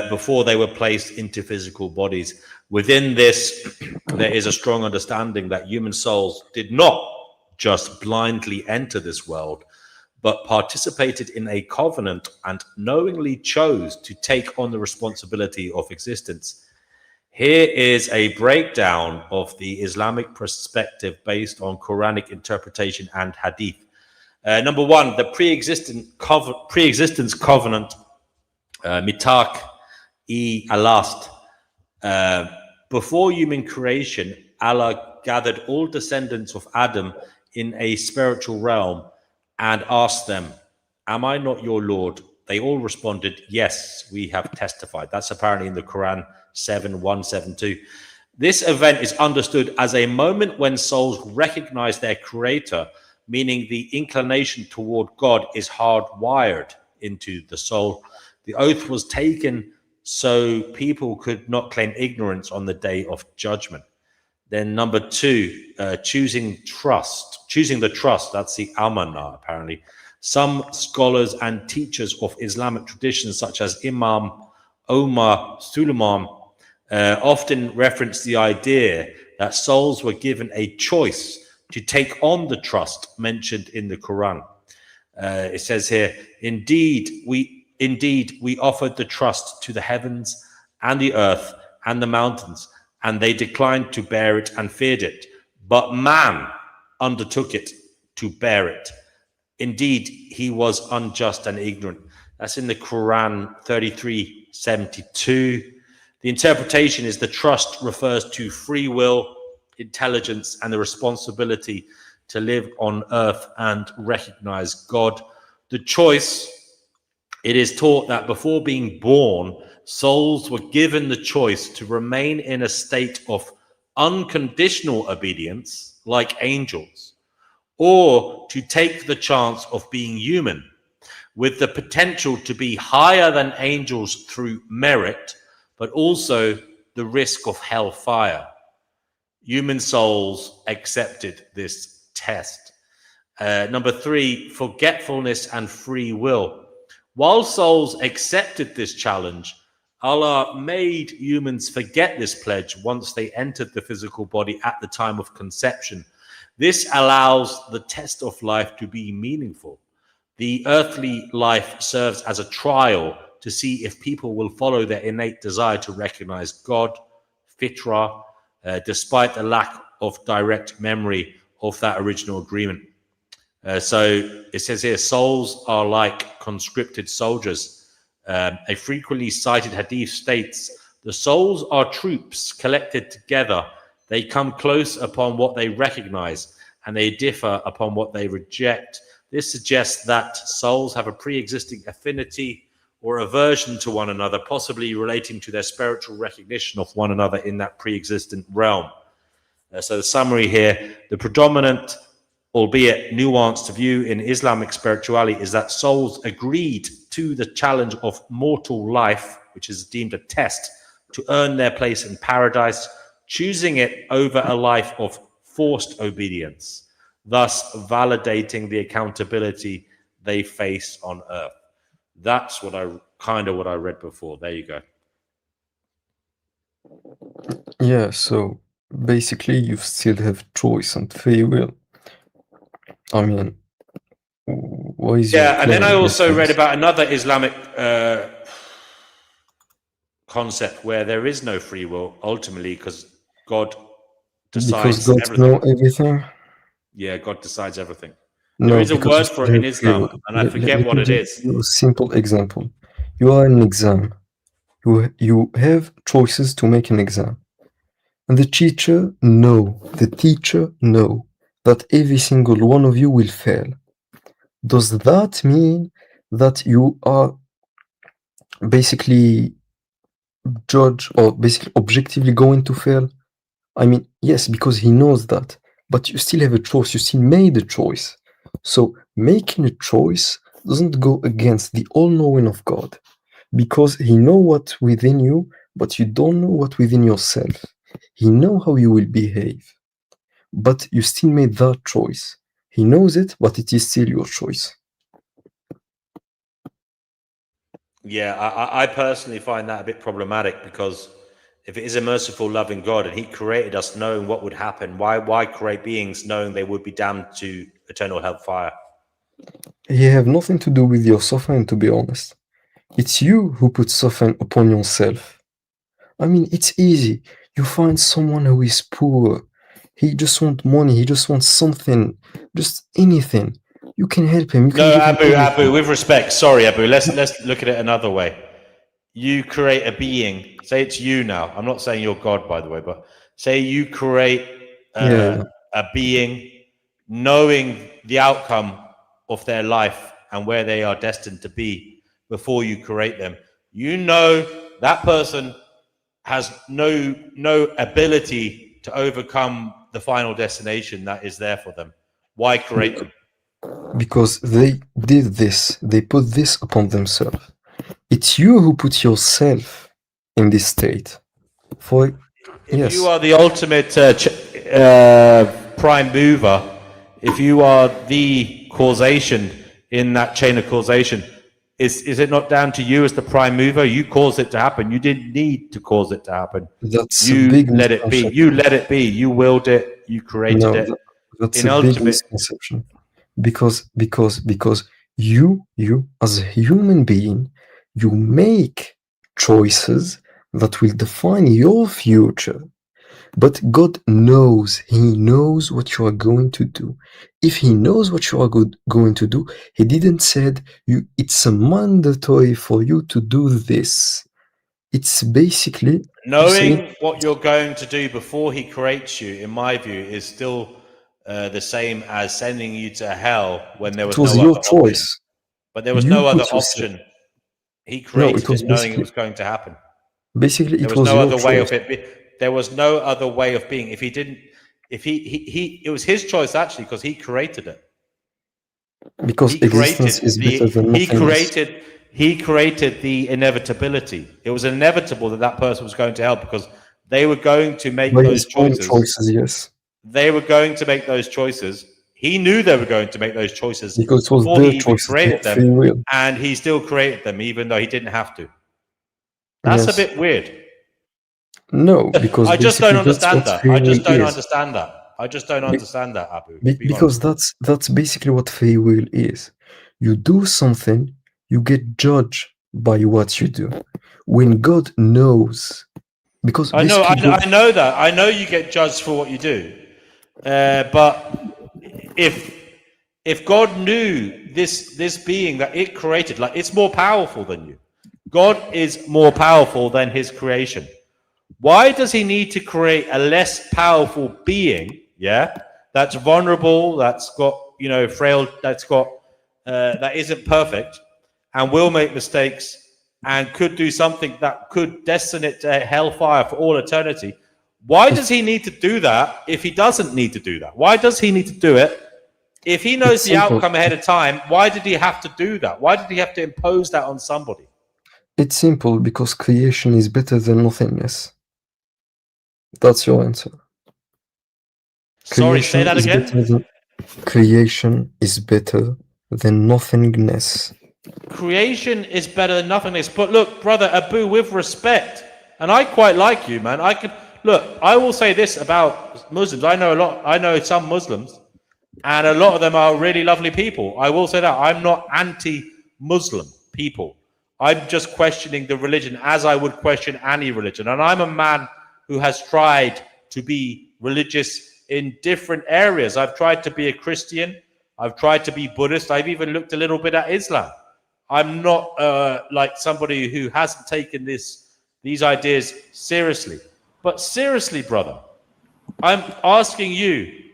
before they were placed into physical bodies. Within this, there is a strong understanding that human souls did not just blindly enter this world, but participated in a covenant and knowingly chose to take on the responsibility of existence. Here is a breakdown of the Islamic perspective based on Quranic interpretation and hadith. Number one, the pre-existence covenant, Mitaq-e-Alast. Before human creation, Allah gathered all descendants of Adam in a spiritual realm and asked them, "Am I not your Lord?" They all responded, "Yes, we have testified." That's apparently in the Quran 7:172. This event is understood as a moment when souls recognize their creator, meaning the inclination toward God is hardwired into the soul. The oath was taken so people could not claim ignorance on the day of judgment. Then number two, choosing the trust, that's the amana, apparently. Some scholars and teachers of Islamic traditions, such as Imam Omar Suleiman, often reference the idea that souls were given a choice to take on the trust mentioned in the Quran. It says here, Indeed, we offered the trust to the heavens and the earth and the mountains, and they declined to bear it and feared it. But man undertook it to bear it. Indeed, he was unjust and ignorant. That's in the Quran 33:72. The interpretation is the trust refers to free will, intelligence, and the responsibility to live on earth and recognize God. The choice, it is taught that before being born, souls were given the choice to remain in a state of unconditional obedience, like angels, or to take the chance of being human, with the potential to be higher than angels through merit, but also the risk of hellfire. Human souls accepted this test. Number three, forgetfulness and free will. While souls accepted this challenge, Allah made humans forget this pledge once they entered the physical body at the time of conception. This allows the test of life to be meaningful. The earthly life serves as a trial to see if people will follow their innate desire to recognize God, fitrah, despite the lack of direct memory of that original agreement. So it says here, souls are like conscripted soldiers. A frequently cited hadith states, the souls are troops collected together. They come close upon what they recognize, and they differ upon what they reject. This suggests that souls have a pre-existing affinity or aversion to one another, possibly relating to their spiritual recognition of one another in that pre-existent realm. So the summary here, the predominant, albeit nuanced view in Islamic spirituality is that souls agreed to the challenge of mortal life, which is deemed a test, to earn their place in paradise, choosing it over a life of forced obedience, thus validating the accountability they face on earth. That's what I read before. There you go. Yeah, so basically you still have choice and free will. I mean, why is yeah, and then I also read about another Islamic concept where there is no free will ultimately because God decides everything. Knows everything? Yeah, God decides everything. No, there is a word for it in Islam, and I forget what it is. A simple example. You are in an exam. You have choices to make an exam. And the teacher know that every single one of you will fail. Does that mean that you are basically judge or basically objectively going to fail? I mean, yes, because he knows that, but you still have a choice. You still made a choice. So making a choice doesn't go against the all-knowing of God, because He knows what's within you, but you don't know what within yourself. He knows how you will behave, but you still made that choice. He knows it, but it is still your choice. Yeah, I personally find that a bit problematic, because if it is a merciful, loving God and He created us knowing what would happen, why create beings knowing they would be damned to eternal hellfire? He have nothing to do with your suffering, to be honest. It's you who put suffering upon yourself. I mean, it's easy. You find someone who is poor. He just wants money. He just wants something, just anything. You can help him. You can No, give him Abu, with respect, sorry, Abu, let's look at it another way. You create a being, say it's you now. I'm not saying you're God, by the way, but say you create a being knowing the outcome of their life and where they are destined to be before you create them. You know that person has no ability to overcome the final destination that is there for them. Why create them? Because they did this. They put this upon themselves. It's you who put yourself in this state. If you are the ultimate prime mover, if you are the causation in that chain of causation, is it not down to you as the prime mover? You caused it to happen. You didn't need to cause it to happen. That's you a big let it be. You let it be. You willed it. You created it. That's a big misconception. Because you as a human being, you make choices that will define your future. But God knows. He knows what you are going to do. If He knows what you are going to do, He didn't said you. It's a mandatory for you to do this. It's basically knowing what you're going to do before He creates you. In my view, is still the same as sending you to hell when there was no your other choice. option. But there was no other option. He created it knowing it was going to happen. Basically, there was no other way of it. There was no other way of being. If he didn't, if he, it was his choice actually, because he created it. Because existence is better than nothingness. He created the inevitability. It was inevitable that person was going to hell because they were going to make those choices. Yes. They were going to make those choices. He knew they were going to make those choices because it was before their he even choices, created them, and he still created them, even though he didn't have to. That's a bit weird. No, because I just don't understand that. I just don't understand that. I just don't understand that, Abu. Because that's basically what free will is. You do something, you get judged by what you do. When God knows, because I know that. I know you get judged for what you do. But if God knew this being that it created, like it's more powerful than you. God is more powerful than his creation. Why does he need to create a less powerful being, that's vulnerable, that's got, frail, that's got, that isn't perfect, and will make mistakes, and could do something that could destine it to hellfire for all eternity? Why does he need to do that if he doesn't need to do that? Why does he need to do it? If he knows the outcome ahead of time, why did he have to do that? Why did he have to impose that on somebody? It's simple, because creation is better than nothingness. That's your answer. Sorry, say that again? Creation is better than nothingness. Creation is better than nothingness. But look, brother Abu, with respect, and I quite like you, man. I will say this about Muslims. I know some Muslims, and a lot of them are really lovely people. I will say that. I'm not anti-Muslim people. I'm just questioning the religion as I would question any religion. And I'm a man who has tried to be religious in different areas. I've tried to be a Christian. I've tried to be Buddhist. I've even looked a little bit at Islam. I'm not like somebody who hasn't taken these ideas seriously. But seriously, brother, I'm asking you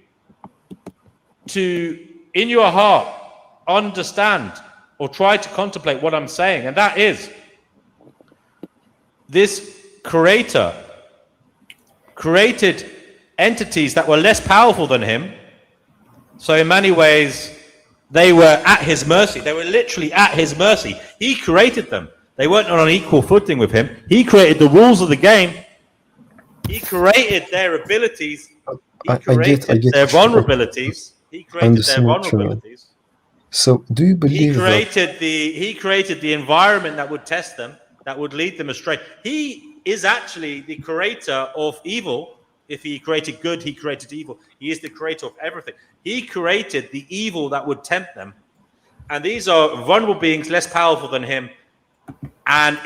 to, in your heart, understand or try to contemplate what I'm saying. And that is, this creator created entities that were less powerful than him. So in many ways, They were at his mercy. They were literally at his mercy. He created them. They weren't on an equal footing with him. He created the rules of the game. He created their abilities. He created their vulnerabilities. He created their vulnerabilities. So, do you believe he created the environment that would test them, that would lead them astray. He is actually the creator of evil. If he created good, he created evil. He is the creator of everything. He created the evil that would tempt them. And these are vulnerable beings, less powerful than him. And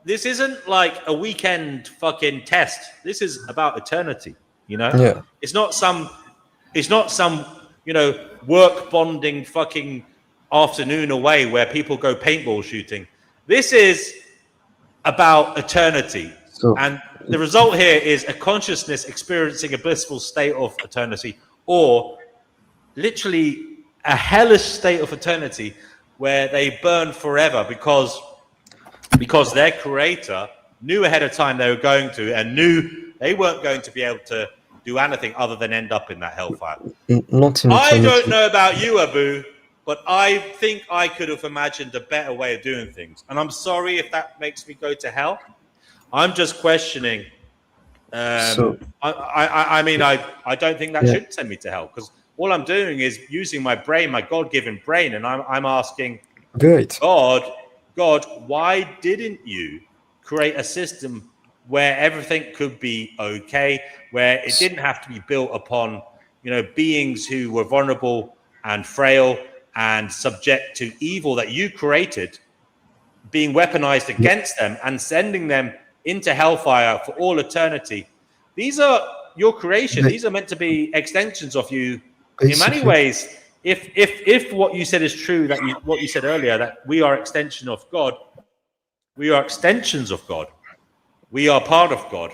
this isn't like a weekend fucking test. This is about eternity, you know? Yeah. It's not some, work bonding fucking afternoon away where people go paintball shooting. This is about eternity. And the result here is a consciousness experiencing a blissful state of eternity, or literally a hellish state of eternity where they burn forever because their creator knew ahead of time they were going to, and knew they weren't going to be able to do anything other than end up in that hellfire. Not in I eternity. don't know about you, Abu, but I think I could have imagined a better way of doing things. And I'm sorry if that makes me go to hell. I'm just questioning. I don't think that should send me to hell, because all I'm doing is using my brain, my God-given brain, and I'm asking, God, why didn't you create a system where everything could be okay, where it didn't have to be built upon, beings who were vulnerable and frail and subject to evil that you created, being weaponized against them and sending them into hellfire for all eternity? These are your creation. These are meant to be extensions of you. In many ways, if what you said is true, what you said earlier, that we are extension of God, we are extensions of God. We are part of God.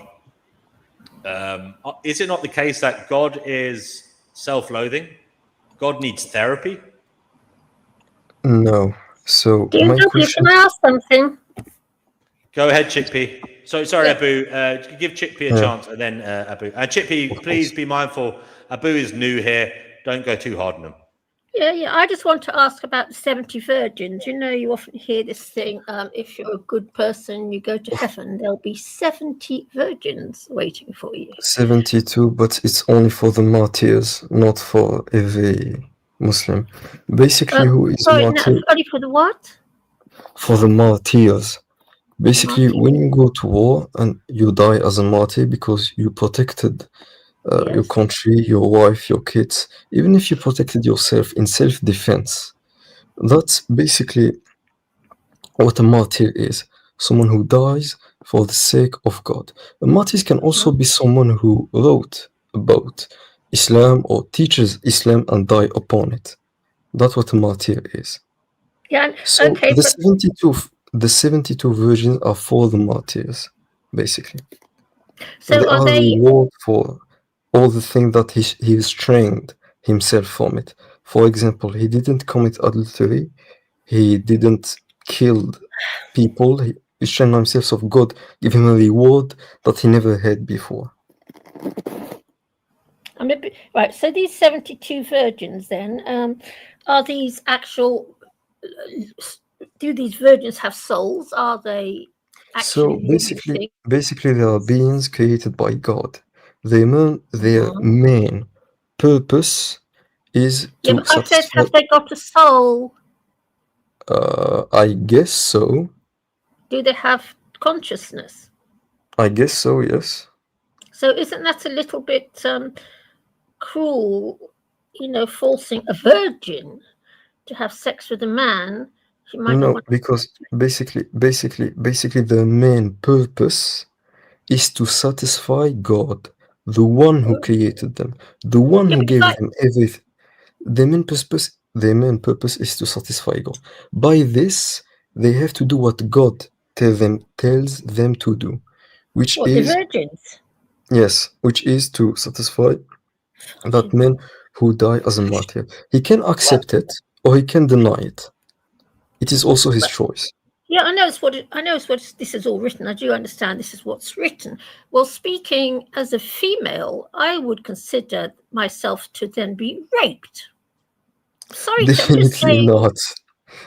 Is it not the case that God is self-loathing? God needs therapy? No. So my question. Can I ask something? Go ahead, Chickpea. Sorry, Abu. Give Chickpea a chance, and then Abu. And Chickpea, please be mindful. Abu is new here. Don't go too hard on him. Yeah. I just want to ask about the 70 virgins. You often hear this thing, if you're a good person, you go to heaven, there'll be 70 virgins waiting for you. 72, but it's only for the martyrs, not for every Muslim. Basically, who is martyr? Sorry, for the what? For the martyrs. Basically, when you go to war and you die as a martyr because you protected your country, your wife, your kids, even if you protected yourself in self-defense, that's basically what a martyr is. Someone who dies for the sake of God. A martyr can also be someone who wrote about Islam or teaches Islam and die upon it. That's what a martyr is. Yeah. So the 72 virgins are for the martyrs, basically. So they are reward for all the things that he restrained himself from it. For example, he didn't commit adultery. He didn't kill people. He restrained himself, so God gave him a reward that he never had before. Right. So these 72 virgins, then, are these actual? Do these virgins have souls? Are they actually? So basically, they are beings created by God. Their main purpose is to satisfy. Have they got a soul? I guess so. Do they have consciousness? I guess so, yes. So isn't that a little bit cruel, forcing a virgin to have sex with a man? No, because basically the main purpose is to satisfy God, the one who created them, the one who gave them everything. Their main purpose is to satisfy God. By this, they have to do what God tells them to do, which is the virgins. Yes, which is to satisfy that man who die as a martyr. He can accept it or he can deny it. It is also his choice. Yeah, I know it's what this is all written. I do understand this is what's written. Well, speaking as a female, I would consider myself to then be raped. Sorry, Definitely not.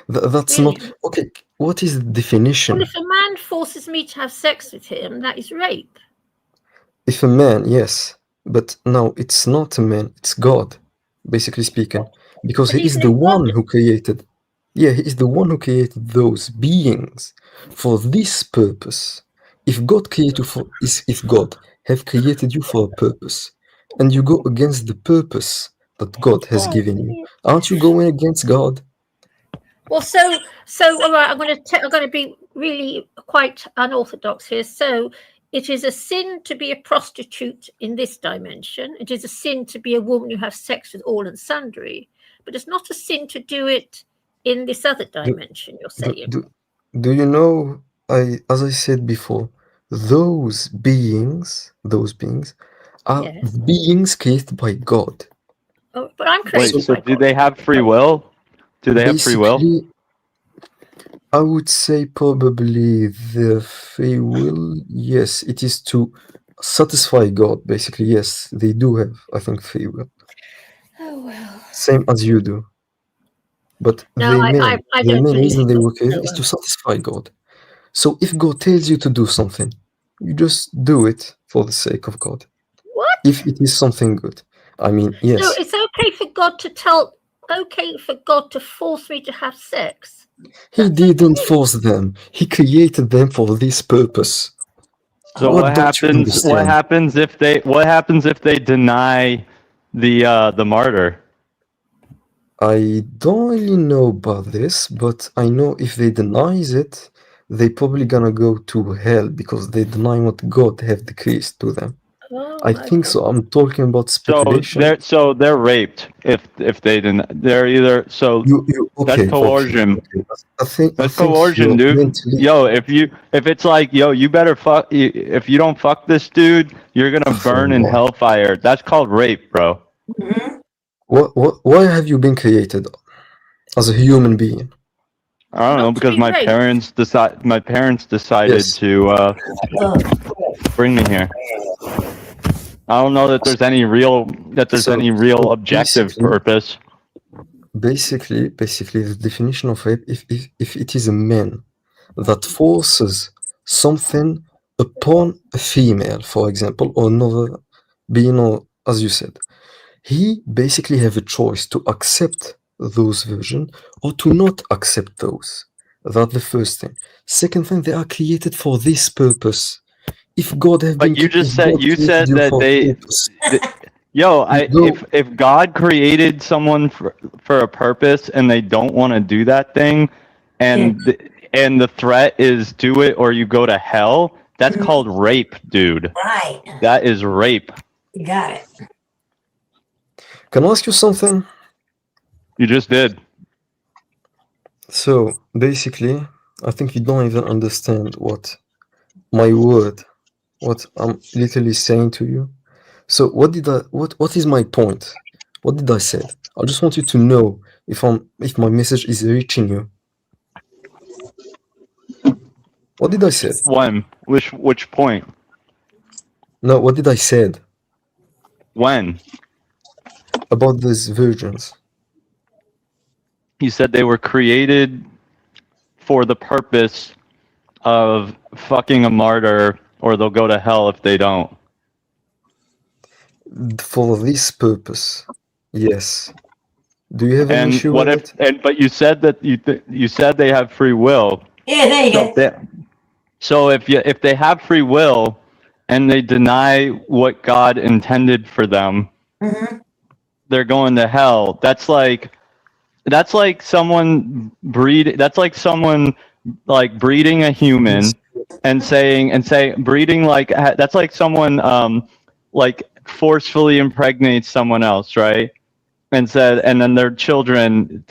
That's not really. okay. What is the Well, definition? if a man forces me to have sex with him, that is rape. If a man, yes, but no, it's not a man. It's God, basically speaking, because But he is even the if God, one who created. Yeah, he is the one who created those beings for this purpose. If God created you for, if God have created you for a purpose, and you go against the purpose that God has given you, aren't you going against God? well, so all right. I'm going to be really quite unorthodox here. So, it is a sin to be a prostitute in this dimension. It is a sin to be a woman who has sex with all and sundry. But it's not a sin to do it in this other dimension. You're saying. Do you know? As I said before, those beings are Yes. beings created by God. Oh, but I'm Wait, created so by do God. they have free will? Do they have free will? Basically, I would say probably the free will, yes, it is to satisfy God. Basically, yes, they do have, I think, free will. Oh well. Same as you do. But No, the I main don't believe reason in they God. were created is to satisfy God. So if God tells you to do something, you just do it for the sake of God. What? If it is something good. I mean, So yes. it's okay for God to force me to have sex. He didn't force them. He created them for this purpose. So What don't you understand? what happens if they deny the martyr? I don't really know about this, but I know if they denies it, they probably gonna go to hell because they deny what God have decreed to them. Oh, I think okay. so. I'm talking about speculation. So they're raped if they deny. They're either so that's Okay. coercion. I think Coercion, you're dude. mentally. Yo, if it's like, yo, you better fuck. If you don't fuck this dude, you're gonna burn in Allah. hellfire. That's called rape, bro. Why have you been created as a human being? I don't know, because my parents decided Yes. to bring me here. I don't know that there's any real objective purpose. Basically, the definition of rape, if it is a man that forces something upon a female, for example, or another being, or as you said, he basically have a choice to accept those versions or to not accept those. That's the first thing. Second thing, they are created for this purpose. If God have been, But you just if said God created you that for a they, purpose, yo, go. if God created someone for a purpose and they don't want to do that thing, and the threat is do it or you go to hell, that's called rape, dude. Right. That is rape. You got it. Can I ask you something? You just did. So basically, I think you don't even understand what my word, what I'm literally saying to you. So what is my point? What did I say? I just want you to know if my message is reaching you. What did I say? When? Which point? No, what did I said? When? About these virgins. You said they were created for the purpose of fucking a martyr or they'll go to hell if they don't. For this purpose. Yes. Do you have an And issue what with if? it? And but you said that you said they have free will. Yeah, there you go. So if they have free will, and they deny what God intended for them, they're going to hell. That's like someone That's like someone like breeding a human and breeding like that's like someone like forcefully impregnates someone else, right? And then their children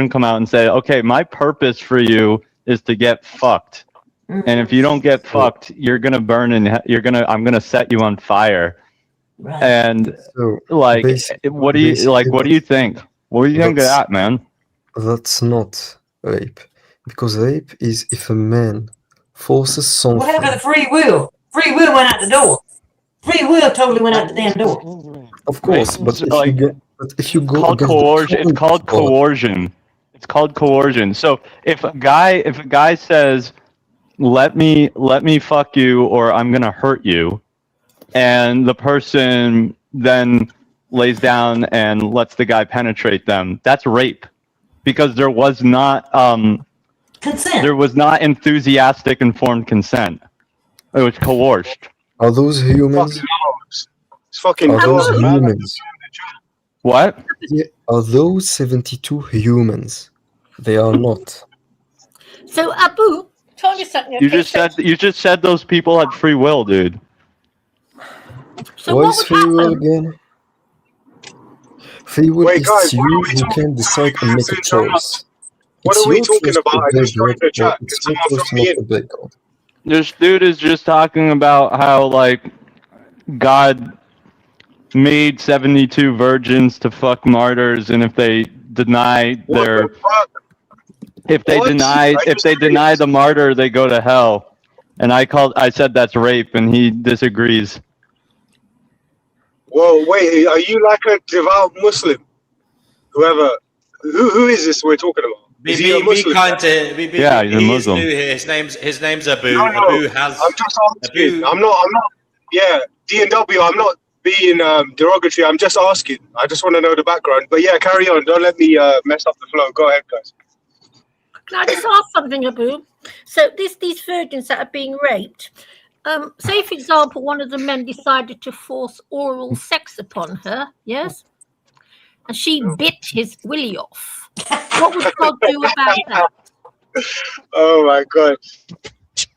come out and say, okay, my purpose for you is to get fucked. And if you don't get fucked, you're gonna burn I'm gonna set you on fire. Right. And So like, what do you think? What do you think of that, man? That's not rape. Because rape is if a man forces something. What happened to free will? Free will went out the door. Free will totally went out the damn door. Of course, but if like, you go called against coercion. the It's called coercion. It's called coercion. So if a guy says, let me fuck you or I'm gonna hurt you, and the person then lays down and lets the guy penetrate them, that's rape, because there was not consent. There was not enthusiastic informed consent. It was coerced. Are those humans? It's fucking Are those God, man. humans? What? Yeah, are those 72 humans? They are not. So Abu, tell me something. You Okay, just said those people had free will, dude. So what what is would free will happen? again? Free will Wait, is guys, you what are we who talking can decide and make a choice. What It's are we your talking choice to about? I obey just joined God, the or chat. Can it's your someone choice to throw me not in? obey God. This dude is just talking about how, like, God made 72 virgins to fuck martyrs, and if they deny What their the fuck? if they What? deny Are you if they deny serious? the martyr, they go to hell. And I said that's rape, and he disagrees. Whoa, wait, are you like a devout Muslim? Who is this we're talking about? Is he a Be Muslim? kind to. Yeah, he's a He is Muslim. new here. His name's Abu. No, Abu I'm has. just asking. Abu. I'm not. Yeah, D&W. I'm not being derogatory. I'm just asking. I just want to know the background. But yeah, carry on. Don't let me mess up the flow. Go ahead, guys. Can I just ask something, Abu? So these virgins that are being raped, say for example, one of the men decided to force oral sex upon her, yes, and she bit his willy off. What would God do about that? Oh my God.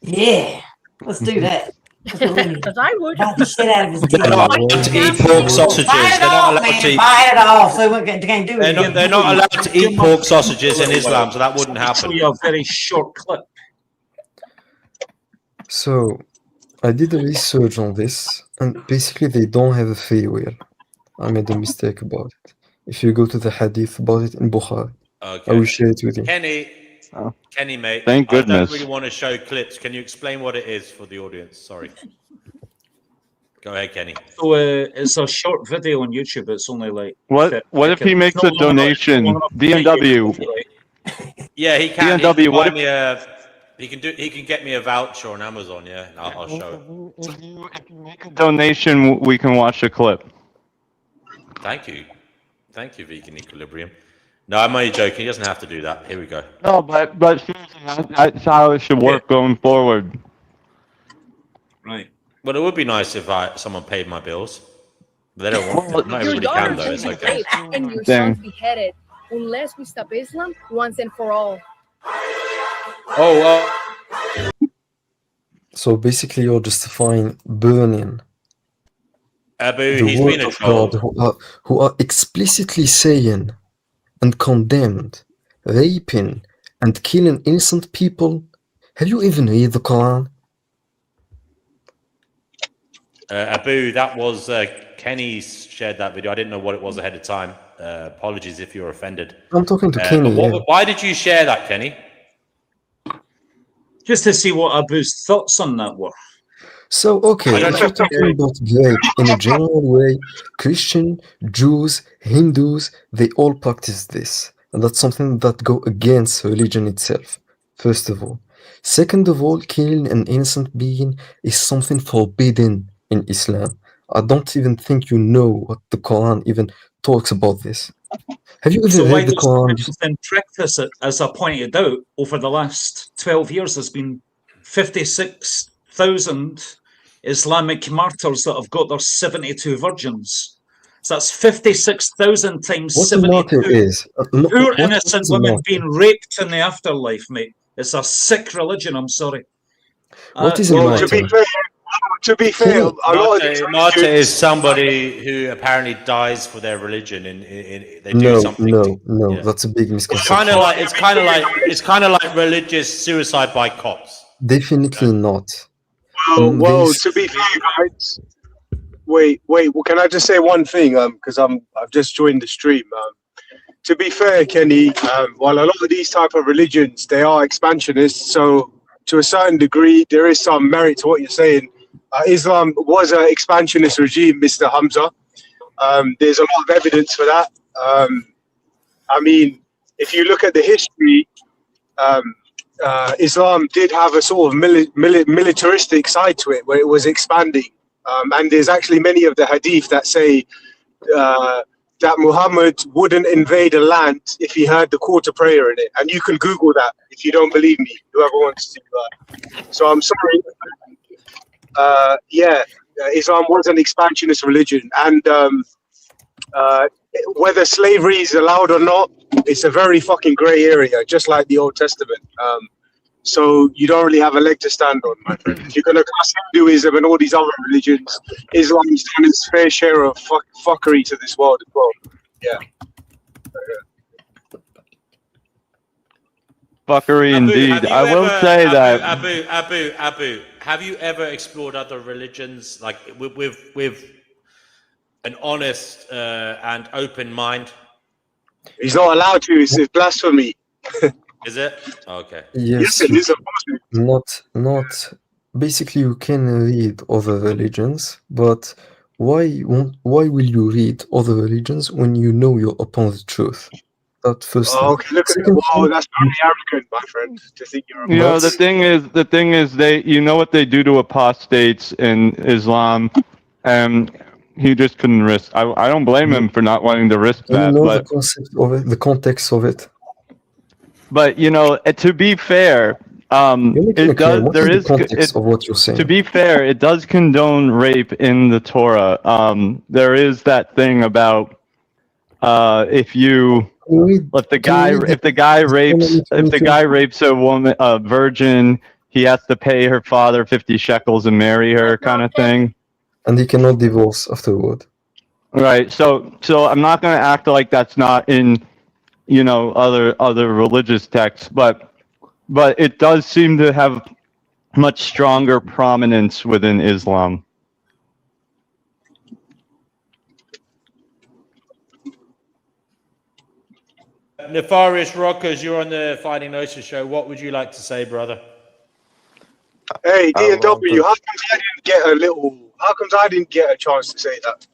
Yeah, let's do that. Because I would. Bite the shit out of his dick. They're not allowed to eat pork sausages. Bite it They're not off, allowed man. to eat. Bite it off. So we can't do it. They're not allowed to eat pork sausages in Islam, so that wouldn't I'll show happen. you a very short clip. So, I did a research on this, and basically they don't have a free will. I made a mistake about it. If you go to the hadith about it in Bukhari, I will share it with you. Kenny, mate. Thank I don't goodness. really want to show clips. Can you explain what it is for the audience? Sorry. Go ahead, Kenny. So it's a short video on YouTube. It's only like. What if he makes a donation? D&W. Yeah, he can. D&W, He can what buy if- me a. He can get me a voucher on Amazon. Yeah, and I'll show it. Donation, we can watch the clip. Thank you, Vegan Equilibrium. No, I'm only joking. He doesn't have to do that. Here we go. No, but seriously, that's how it should work going forward. Right. Well, it would be nice if someone paid my bills. But they don't want. Not Your everybody daughter can though. will It's be okay. raped and your Dang. son beheaded unless we stop Islam once and for all. Oh. So basically, you're justifying burning Abu, the he's word been a of troll. God, who are explicitly saying and condemned raping and killing innocent people. Have you even read the Quran? Abu, that was Kenny shared that video. I didn't know what it was ahead of time. Apologies if you're offended. I'm talking to Kenny. But why did you share that, Kenny? Just to see what Abu's thoughts on that were. So, okay, I don't if you're know. talking about rape in a general way, Christian, Jews, Hindus, they all practice this. And that's something that go against religion itself, first of all. Second of all, killing an innocent being is something forbidden in Islam. I don't even think you know what the Quran even talks about this. Have you So even why read the does Quran? Christians then practice it? As I pointed out, over the last 12 years, there's been 56,000 Islamic martyrs that have got their 72 virgins. So that's 56,000 times What a 72. martyr is? Poor What innocent is a women martyr? being raped in the afterlife, mate. It's a sick religion, I'm sorry. What is a Well, martyr? to be fair, a lot of these Martyr religions- is somebody who apparently dies for their religion. They do No, something. no, that's a big It's misconception. kind of like religious suicide by cops. Definitely not. Well, to be fair, guys. Wait. Well, can I just say one thing? Because I've just joined the stream. To be fair, Kenny, while a lot of these type of religions they are expansionists, so to a certain degree there is some merit to what you're saying. Islam was an expansionist regime, Mr. Hamza. There's a lot of evidence for that. I mean, if you look at the history, Islam did have a sort of militaristic side to it, where it was expanding. And there's actually many of the hadith that say that Muhammad wouldn't invade a land if he heard the call to prayer in it. And you can Google that if you don't believe me, whoever wants to. So I'm sorry. Islam was an expansionist religion. And whether slavery is allowed or not, it's a very fucking grey area, just like the Old Testament. So you don't really have a leg to stand on, my friend. If you're going to class Hinduism and all these other religions, Islam's done its fair share of fuckery to this world as well. Yeah. Fuckery indeed. I will say that. Abu, have you ever explored other religions, like with an honest and open mind? He's not allowed to. It's blasphemy. Is it? Okay. Yes, it is. not. Basically, you can read other religions, but why will you read other religions when you know you're upon the truth? That first. Oh, okay, look at that. Wow, that's very arrogant, my friend, to think you're a You know, the thing is, they, you know what they do to apostates in Islam, and he just couldn't risk. I don't blame him for not wanting to risk You that, know but the concept of it, the context of it. But you know, to be fair, it does. What There is the is context of what you're saying? To be fair, it does condone rape in the Torah. There is that thing about if the guy rapes a woman, a virgin, he has to pay her father 50 shekels and marry her, kind of thing. And he cannot divorce afterward. Right. So I'm not going to act like that's not in, you know, other religious texts, but it does seem to have much stronger prominence within Islam. Nefarious Rockers, you're on the Finding Gnosis show. What would you like to say, brother? Hey, D&W, how comes I didn't get a chance to say that?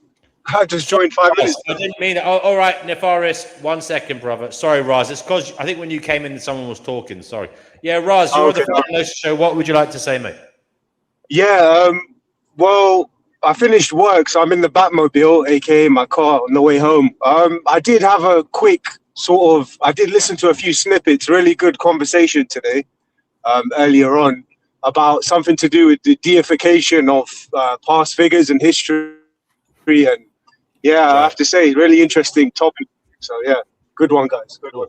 I just joined 5 minutes. I didn't mean it. Oh, all right, Nefarious, 1 second, brother. Sorry, Raz. It's because I think when you came in, someone was talking. Sorry. Yeah, Raz, you're on the Finding Gnosis show. What would you like to say, mate? Yeah, well, I finished work, so I'm in the Batmobile, aka my car, on the way home. I did have a quick I did listen to a few snippets, really good conversation today, earlier on, about something to do with the deification of past figures and history. And yeah, I have to say, really interesting topic. So yeah, good one, guys. Good one.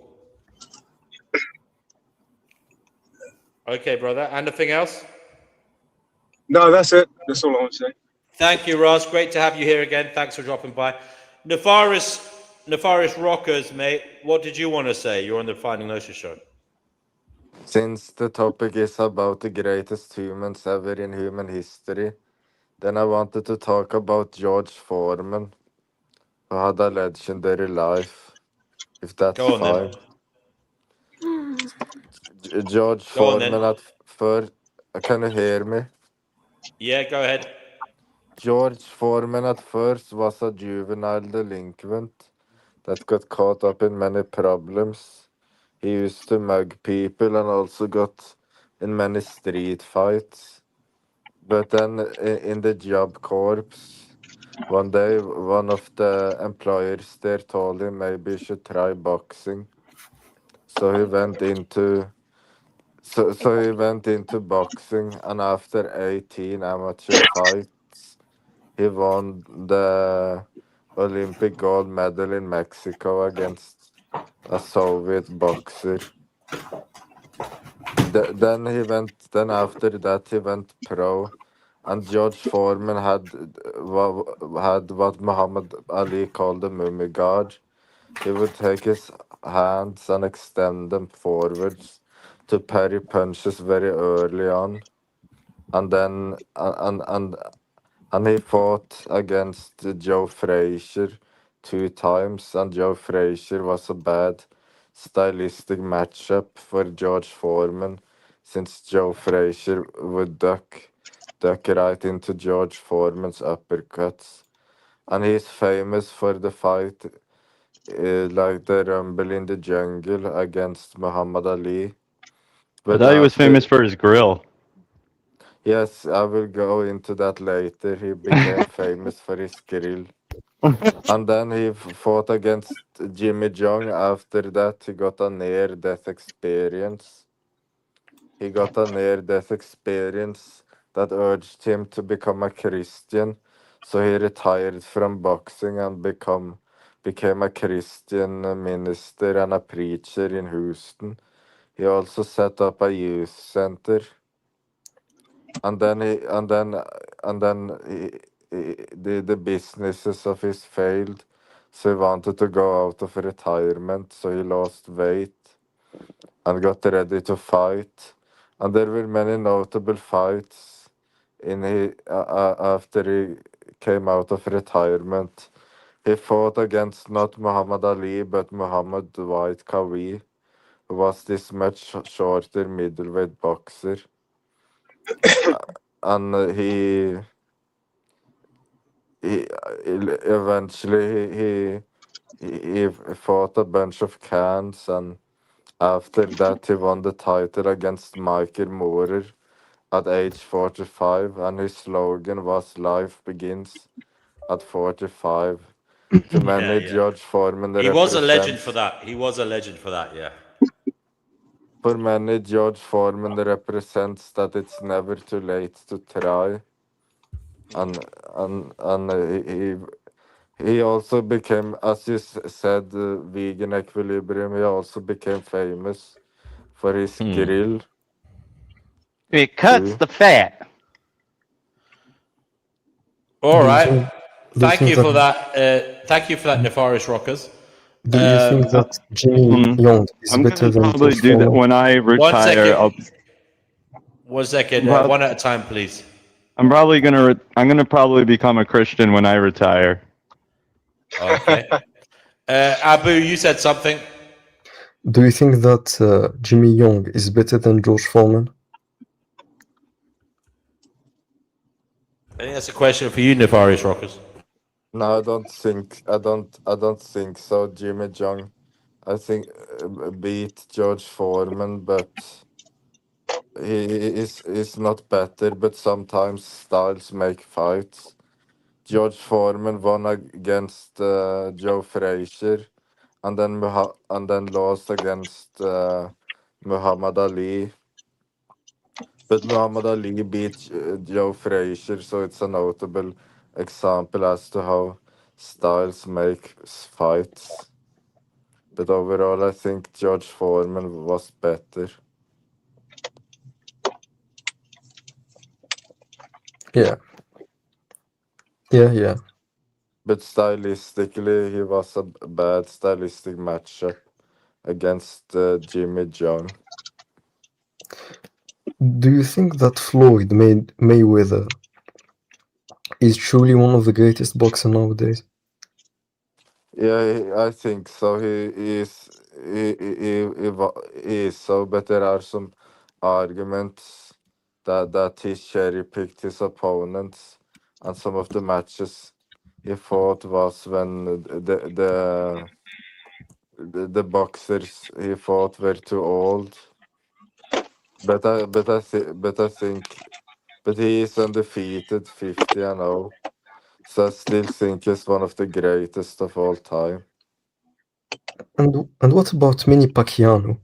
Okay, brother. Anything else? No, that's it. That's all I want to say. Thank you, Raz. Great to have you here again. Thanks for dropping by. Nefarious Rockers, mate. What did you want to say? You're on the Finding Gnosis show. Since the topic is about the greatest humans ever in human history, then I wanted to talk about George Foreman, who had a legendary life, if that's Go on, fine. George Go on, Foreman at first. Can you hear me? Yeah, go ahead. George Foreman at first was a juvenile delinquent that got caught up in many problems. He used to mug people and also got in many street fights. But then in the job corps, one day one of the employers there told him maybe he should try boxing. So he went into boxing, and after 18 amateur fights, he won the Olympic gold medal in Mexico against a Soviet boxer. Then after that he went pro, and George Foreman had what Muhammad Ali called the mummy guard. He would take his hands and extend them forwards to parry punches very early on, and then and he fought against Joe Frazier 2 times, and Joe Frazier was a bad stylistic matchup for George Foreman, since Joe Frazier would duck duck right into George Foreman's uppercuts. And he's famous for the fight, like the Rumble in the Jungle against Muhammad Ali. I But thought he was famous after, for his grill. yes, I will go into that later. He became famous for his grill. And then he fought against Jimmy Jong. After that, he got a near-death experience. He got a near-death experience that urged him to become a Christian. So he retired from boxing and became a Christian minister and a preacher in Houston. He also set up a youth center. And then the businesses of his failed. So he wanted to go out of retirement. So he lost weight and got ready to fight. And there were many notable fights after he came out of retirement. He fought against not Muhammad Ali but Muhammad White Kawi, who was this much shorter middleweight boxer. And he eventually he fought a bunch of cans, and after that he won the title against Michael Moorer at age 45, and his slogan was "Life begins at 45." To many, George Foreman He was a legend for represents. that. He was a legend for that, yeah. For many, George Foreman represents that it's never too late to try. And he also became, as you said, vegan equilibrium. He also became famous for his grill. It cuts too. the fat. All Do you right. think- Thank you for that. Thank you for that, Nefarious Rockers. Do you think that Jimmy Young is I'm better gonna than probably George do that Foreman? when I retire. 1 second. Well- One at a time, please. I'm probably gonna probably become a Christian when I retire. Okay. Abu, you said something. Do you think that Jimmy Young is better than George Foreman? I think that's a question for you, Nefarious Rockers. No, I don't think so. Jimmy Jong, I think, beat George Foreman, but he is not better. But sometimes styles make fights. George Foreman won against Joe Frazier, and then lost against Muhammad Ali. But Muhammad Ali beat Joe Frazier, so it's a notable example as to how styles make fights. But overall, I think George Foreman was better. Yeah. Yeah. But stylistically, he was a bad stylistic matchup against Jimmy Jong. Do you think that Floyd Mayweather is truly one of the greatest boxers nowadays? Yeah, I think so. He is so, but there are some arguments that he cherry picked his opponents, and some of the matches he fought was when the boxers he fought were too old. But he is undefeated, 50-0. So I still think he's one of the greatest of all time. And what about Manny Pacquiao?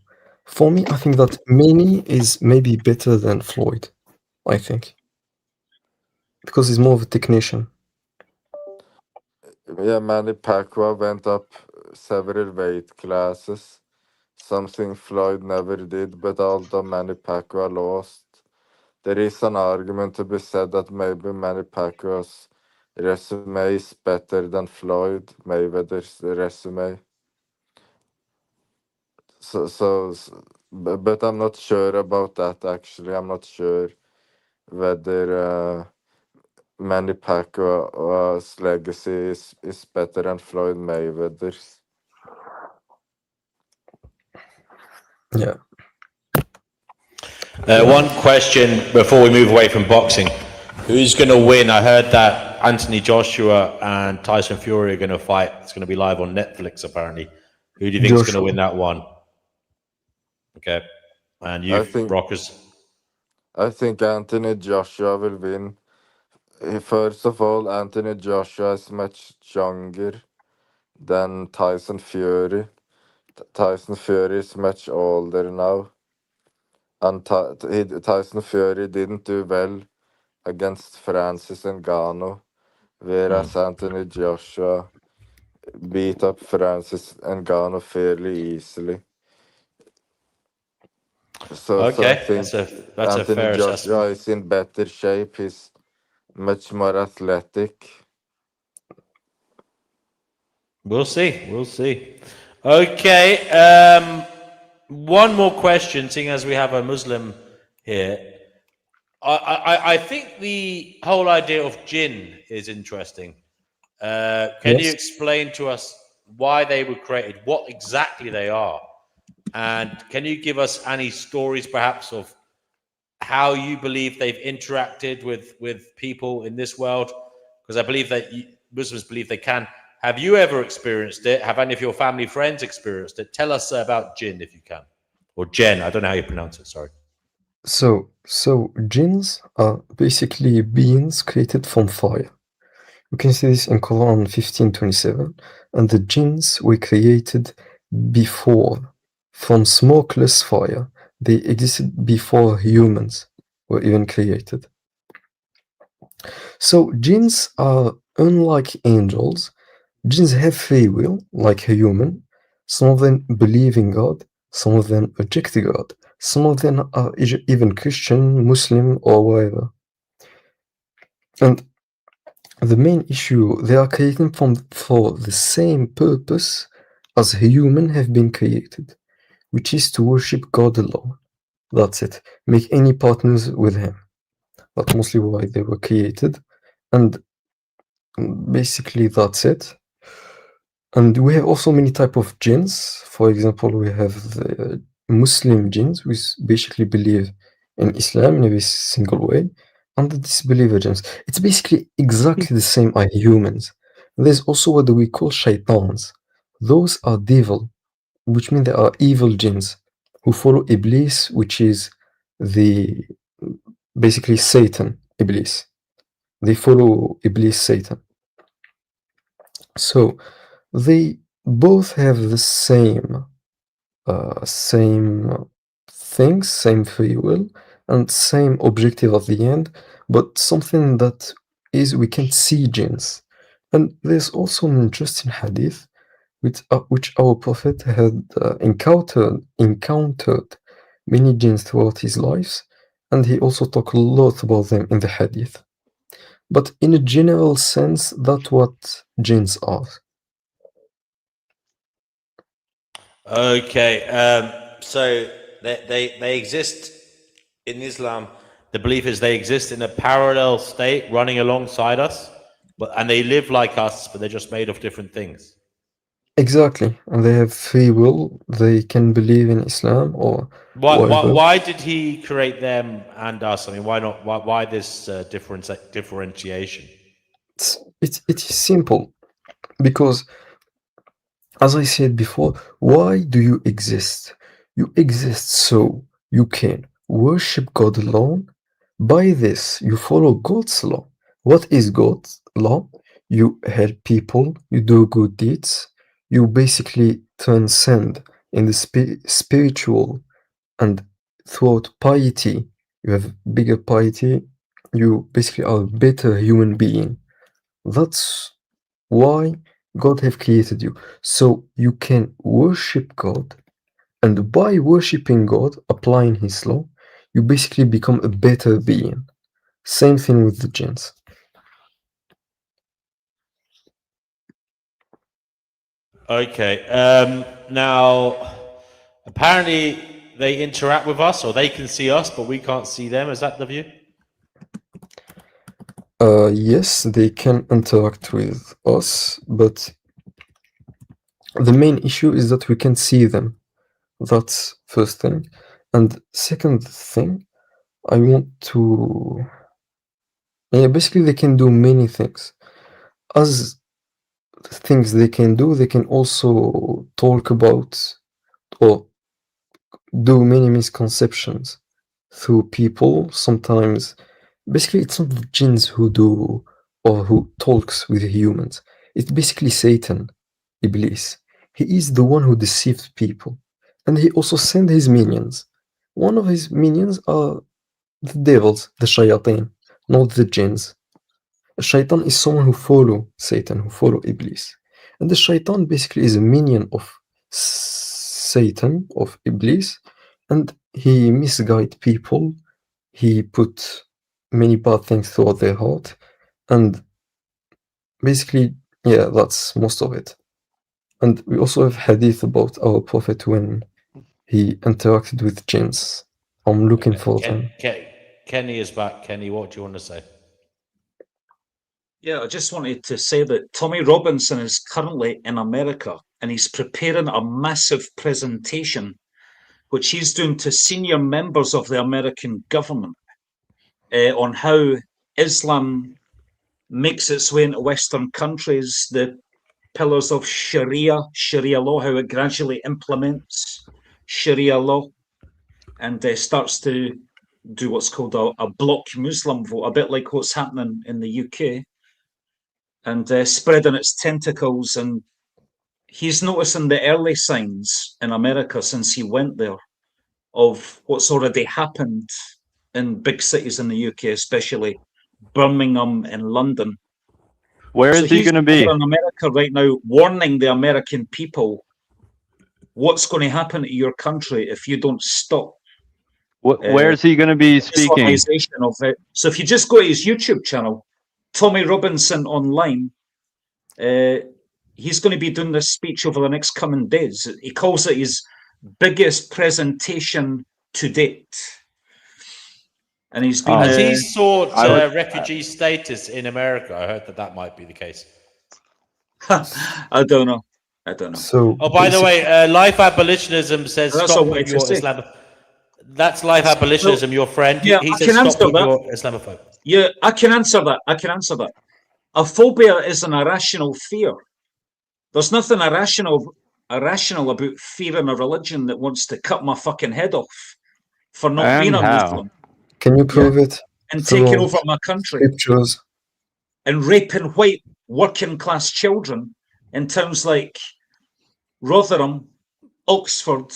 For me, I think that Manny is maybe better than Floyd. I think because he's more of a technician. Yeah, Manny Pacquiao went up several weight classes, something Floyd never did. But although Manny Pacquiao lost, there is an argument to be said that maybe Manny Pacquiao's resume is better than Floyd Mayweather's resume. But I'm not sure about that. Actually, I'm not sure whether Manny Pacquiao's legacy is better than Floyd Mayweather's. Yeah. One question before we move away from boxing. Who's going to win? I heard that Anthony Joshua and Tyson Fury are going to fight. It's going to be live on Netflix, apparently. Who do you think is going to win that one? Okay. And you, Rockers? I think Anthony Joshua will win. First of all, Anthony Joshua is much younger than Tyson Fury. Tyson Fury is much older now. And Tyson Fury didn't do well against Francis Ngannou, whereas Anthony Joshua beat up Francis Ngannou fairly easily. So I think that's Anthony a fair Joshua assessment. is in better shape. He's much more athletic. We'll see. We'll see. Okay. One more question, seeing as we have a Muslim here. I think the whole idea of jinn is interesting. Can you explain to us why they were created, what exactly they are? And can you give us any stories, perhaps, of how you believe they've interacted with people in this world? Because I believe that Muslims believe they can. Have you ever experienced it? Have any of your family friends experienced it? Tell us about jinn, if you can. Or Jen, I don't know how you pronounce it, sorry. So jinns are basically beings created from fire. You can see this in Quran 15:27, and the jinns were created before from smokeless fire. They existed before humans were even created. So jinns are unlike angels. Jinns have free will, like a human. Some of them believe in God, some of them reject God. Some of them are even Christian, Muslim, or whatever. And the main issue, they are created for the same purpose as humans have been created, which is to worship God alone. That's it. Make any partners with Him. That's mostly why they were created. And basically that's it. And we have also many type of jinns. For example, we have the Muslim jinns, which basically believe in Islam in every single way, and the disbeliever jinns. It's basically exactly the same as humans. There's also what we call shaitans. Those are devil, which means they are evil jinns who follow Iblis, which is basically Satan, Iblis. They follow Iblis, Satan. So they both have the same things, same free will, and same objective at the end, but something that is we can see jinns. And there's also an interesting hadith which our prophet had encountered many jinns throughout his life, and he also talked a lot about them in the hadith. But in a general sense, that's what jinns are. Okay, so they exist in Islam. The belief is they exist in a parallel state, running alongside us, and they live like us, but they're just made of different things. Exactly, and they have free will. They can believe in Islam or whatever. Why did he create them and us? I mean, why not? Why this differentiation? It is simple, because as I said before, why do you exist? You exist so you can worship God alone. By this, you follow God's law. What is God's law? You help people, you do good deeds, you basically transcend in the spiritual, and throughout piety, you have bigger piety, you basically are a better human being. That's why God have created you, so you can worship God, and by worshiping God, applying His law, you basically become a better being. Same thing with the jinns. Okay. Now, apparently they interact with us, or they can see us, but we can't see them. Is that the view? Yes, they can interact with us, but the main issue is that we can see them. That's first thing. And second thing, I want to Yeah, basically they can do many things. As things they can do, they can also talk about or do many misconceptions through people. Sometimes, basically, it's not the jinns who do or who talks with humans. It's basically Satan, Iblis. He is the one who deceives people, and he also sends his minions. One of his minions are the devils, the shayateen, not the jinns. A shaitan is someone who follow Satan, who follow Iblis. And the shaitan basically is a minion of Satan, of Iblis, and he misguide people. He put many bad things throughout their heart, and basically, yeah, that's most of it. And we also have hadith about our prophet when he interacted with jinns. I'm looking for them. Kenny is back. Kenny, what do you want to say? Yeah, I just wanted to say that Tommy Robinson is currently in America and he's preparing a massive presentation which he's doing to senior members of the American government on how Islam makes its way into Western countries, the pillars of Sharia law, how it gradually implements Sharia law and starts to do what's called a bloc Muslim vote, a bit like what's happening in the UK, and spreading its tentacles. And he's noticing the early signs in America since he went there of what's already happened in big cities in the UK, especially Birmingham and London. Where is he going to be? In America right now, warning the American people what's going to happen to your country if you don't stop. Where is he going to be speaking? Of it. So if you just go to his YouTube channel, Tommy Robinson Online, he's going to be doing this speech over the next coming days. He calls it his biggest presentation to date. And he's been... Has he sought refugee status in America? I heard that might be the case. I don't know. So, by the way, life abolitionism says stop with your Islam. That's life abolitionism, your friend. Yeah, he says stop with your Islamophobia. Yeah, I can answer that. A phobia is an irrational fear. There's nothing irrational about fearing a religion that wants to cut my fucking head off for not being a Muslim. Can you prove it? And taking over my country. Scriptures. And raping white working class children in towns like Rotherham, Oxford,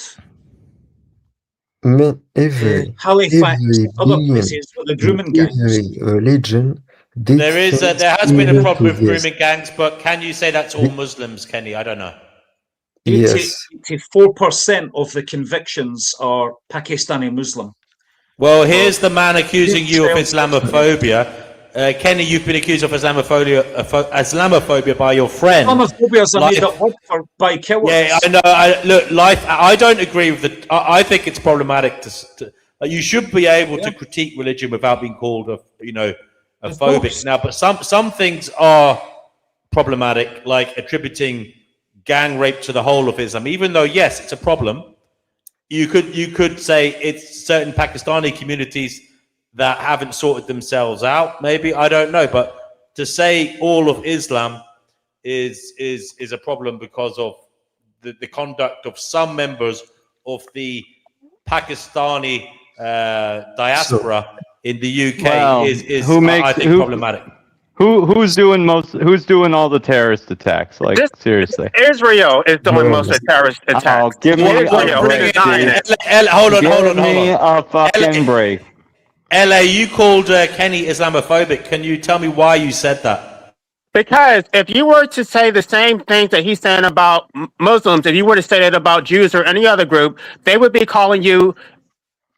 Halifax, other places with the grooming gangs. Every religion. There has been a problem with grooming gangs, but can you say that's all Muslims, Kenny? I don't know. Yes. 84% of the convictions are Pakistani Muslim. Well, here's the man accusing you of Islamophobia. Kenny, you've been accused of Islamophobia by your friend. Islamophobia is made up by cowards. Yeah, I know. I don't agree with it. I think it's problematic to you should be able to critique religion without being called a phobic. Now, but some things are problematic, like attributing gang rape to the whole of Islam. Even though, yes, it's a problem. You could say it's certain Pakistani communities that haven't sorted themselves out. Maybe, I don't know, but to say all of Islam is a problem because of the conduct of some members of the Pakistani diaspora in the UK is problematic. Who's doing all the terrorist attacks? Like, seriously. Israel is doing most of the terrorist attacks. Oh, give me a break, Hold on. Give me a fucking break. LA, you called Kenny Islamophobic. Can you tell me why you said that? Because if you were to say the same things that he's saying about Muslims, if you were to say that about Jews or any other group, they would be calling you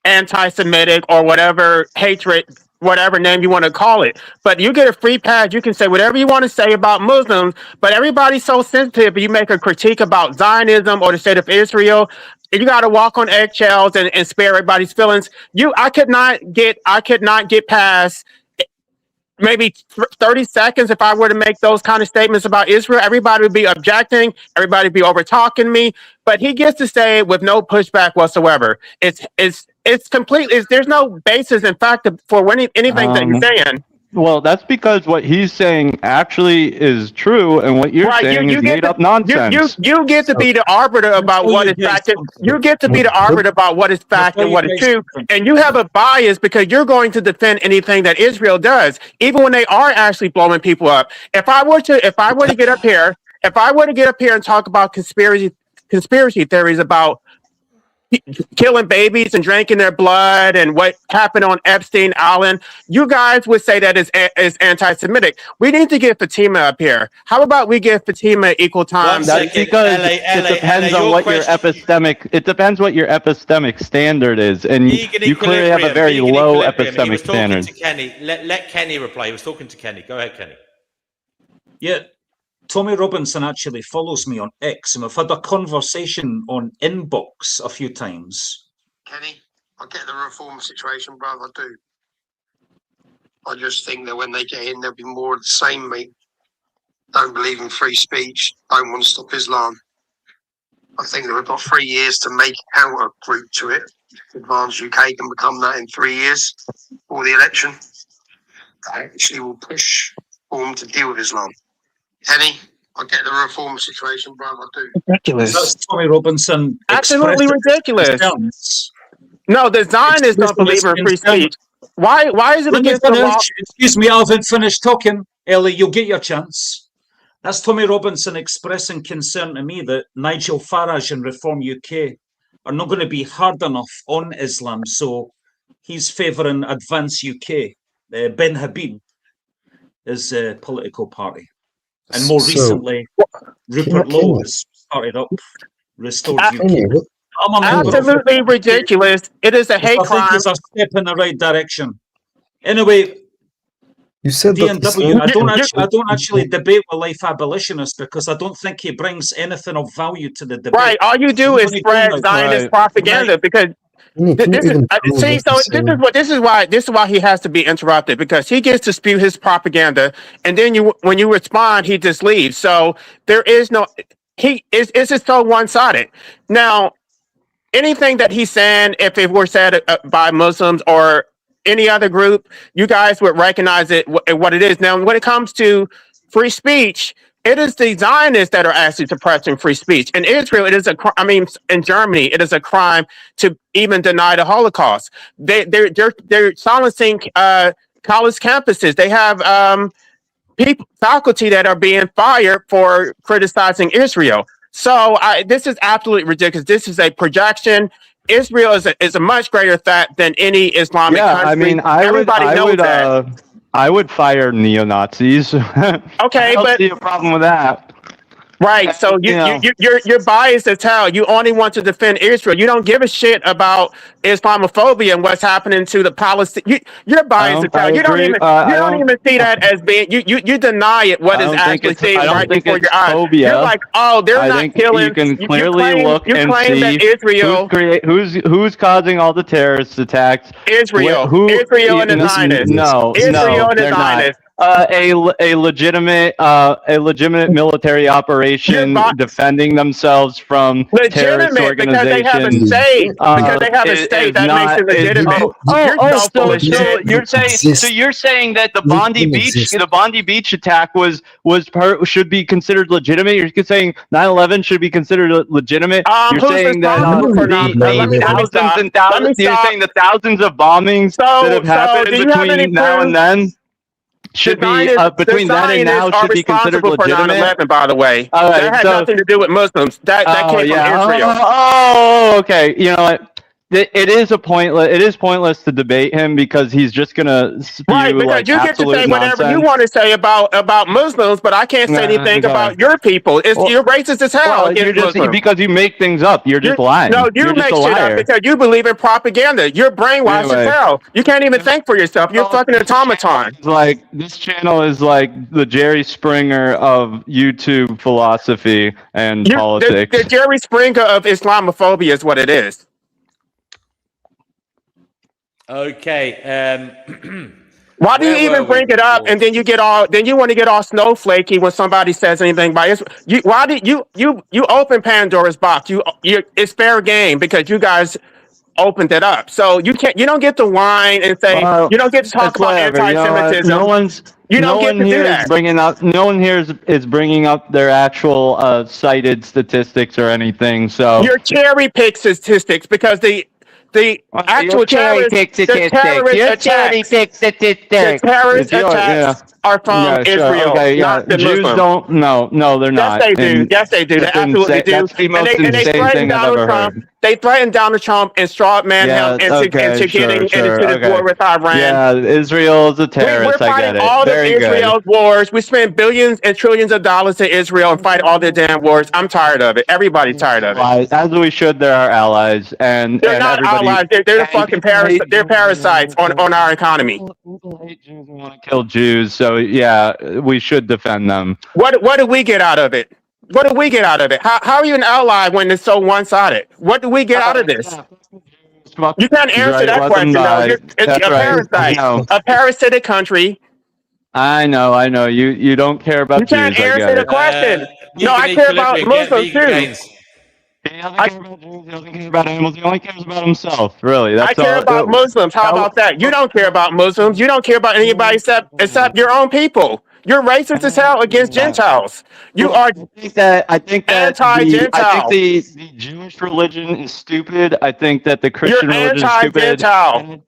anti-Semitic or whatever hatred, whatever name you want to call it. But you get a free pass. You can say whatever you want to say about Muslims, but everybody's so sensitive. You make a critique about Zionism or the state of Israel, you got to walk on eggshells and spare everybody's feelings. I could not get past maybe 30 seconds if I were to make those kind of statements about Israel. Everybody would be objecting. Everybody would be over talking me. But he gets to say it with no pushback whatsoever. It's completely. There's no basis in fact for anything that he's saying. Well, that's because what he's saying actually is true, and what you're Right, saying is made up nonsense. you get to be the arbiter about what is fact. You get to be the arbiter about what is fact and what is true, and you have a bias because you're going to defend anything that Israel does, even when they are actually blowing people up. If I were to get up here, and talk about conspiracy theories about killing babies and drinking their blood and what happened on Epstein Island, you guys would say that is anti-Semitic. We need to get Fatima up here. How about we give Fatima equal time? That's because it depends on what your epistemic. It depends what your epistemic standard is, and you clearly have a very low epistemic standard. To Kenny. Let Kenny reply. He was talking to Kenny. Go ahead, Kenny. Yeah, Tommy Robinson actually follows me on X, and we've had a conversation on Inbox a few times. Kenny, I get the reform situation, brother, I do. I just think that when they get in, there'll be more of the same, mate. Don't believe in free speech, don't want to stop Islam. I think that we've got 3 years to make a counter group to it. Advance UK can become that in 3 years for the election. I actually will push for them to deal with Islam. Kenny, I get the reform situation, brother, I do. Ridiculous. That's Tommy Robinson. Absolutely ridiculous. No, the Zionists don't believe in free speech. Why is it against the law? Excuse me, I haven't finished talking. Ellie, you'll get your chance. That's Tommy Robinson expressing concern to me that Nigel Farage and Reform UK are not going to be hard enough on Islam, so he's favouring Advance UK. Ben Habib is a political party. And more recently, Rupert Lowe has started up Restored UK. Absolutely ridiculous. It is a hate crime. I think it's a step in the right direction. Anyway, you said DNW, I don't actually debate with life abolitionists because I don't think he brings anything of value to the debate. Right. All you do is spread Zionist propaganda because this is why he has to be interrupted, because he gets to spew his propaganda, and then when you respond, he just leaves. So there is no it's just so one-sided. Now, anything that he's saying, if it were said by Muslims or any other group, you guys would recognize it what it is. Now, when it comes to free speech, it is the Zionists that are actually suppressing free speech. In Israel, it is in Germany, it is a crime to even deny the Holocaust. They're silencing college campuses. They have faculty that are being fired for criticizing Israel. So this is absolutely ridiculous. This is a projection. Israel is a much greater threat than any Islamic country. I mean, I would fire neo-Nazis. Okay, I don't see a problem with that. Right. So you're biased as hell. You only want to defend Israel. You don't give a shit about Islamophobia and what's happening to the Palestinians. You're biased as hell. You don't even see that as being. You deny it. What is actually seen right before your eyes. You're like, oh, they're not killing. You can clearly look and see that Israel who's causing all the terrorist attacks. Israel and the Zionists. Israel and the Zionists. A legitimate military operation defending themselves from terrorist organizations. Because they have a state. Because they have a state that makes it legitimate. So you're saying that the Bondi Beach attack should be considered legitimate? You're saying 9/11 should be considered legitimate? You're saying that you're saying the thousands of bombings that have happened between now and then should be between then and now should be considered legitimate. By the way, that had nothing to do with Muslims. That came from Israel. Oh, okay. You know what? It is pointless to debate him because he's just gonna spew because you get to say whatever you want to say about Muslims, but I can't say anything about your people. You're racist as hell. You're just because you make things up. You're just lying. No, you make shit up because you believe in propaganda. You're brainwashed as hell. You can't even think for yourself. You're fucking automaton. Like this channel is like the Jerry Springer of YouTube philosophy and politics. The Jerry Springer of Islamophobia is what it is. Okay. Why do you even bring it up and then you want to get all snowflakey when somebody says anything about it? Why did you open Pandora's box? It's fair game because you guys opened it up. So you don't get to whine and say, Well, you don't get to talk it's about whatever. You know what? anti-Semitism. You don't No get one to do here is that. bringing up. No one here is bringing up their actual cited statistics or anything. So Your cherry pick statistics because the actual terrorist, the terrorist attacks, the terrorist It's your attacks are from yeah, sure, Israel, okay, yeah. not the Jews Muslims. don't. No, they're Yes, not. they do. And Yes, they do. They that's absolutely insane. do. That's the And most they insane threatened thing I've Donald ever Trump. heard. They threatened Donald Trump and straw man him Yeah. Okay. into getting into this Okay. war with Iran. Yeah. Israel is a We're terrorist. I fighting get it. all of Very good. Israel's wars. We spend billions and trillions of dollars to Israel and fight all their damn wars. I'm tired of it. Everybody's tired of it. Allies, as we should. They're our allies, and They're not everybody. allies. They're the fucking they're parasites on our economy. Kill Jews. So yeah, we should defend them. What do we get out of it? What do we get out of it? How are you an ally when it's so one-sided? What do we get out of this? You can't answer that question though. You're That's a right. parasite, No. a parasitic country. I know. You don't care about You can't Jews. I answer get the it. question. No, I Vegan care about equilibrium, get Muslims vegan too. gains. He doesn't care about animals. He only cares about himself. Really, I that's care all. about Muslims. How about that? You don't care about Muslims. You don't care about anybody except your own people. You're racist as hell against Gentiles. You are I think that anti-Gentile. the Jewish religion is stupid. I think that the Christian You're religion is stupid. anti-Gentile.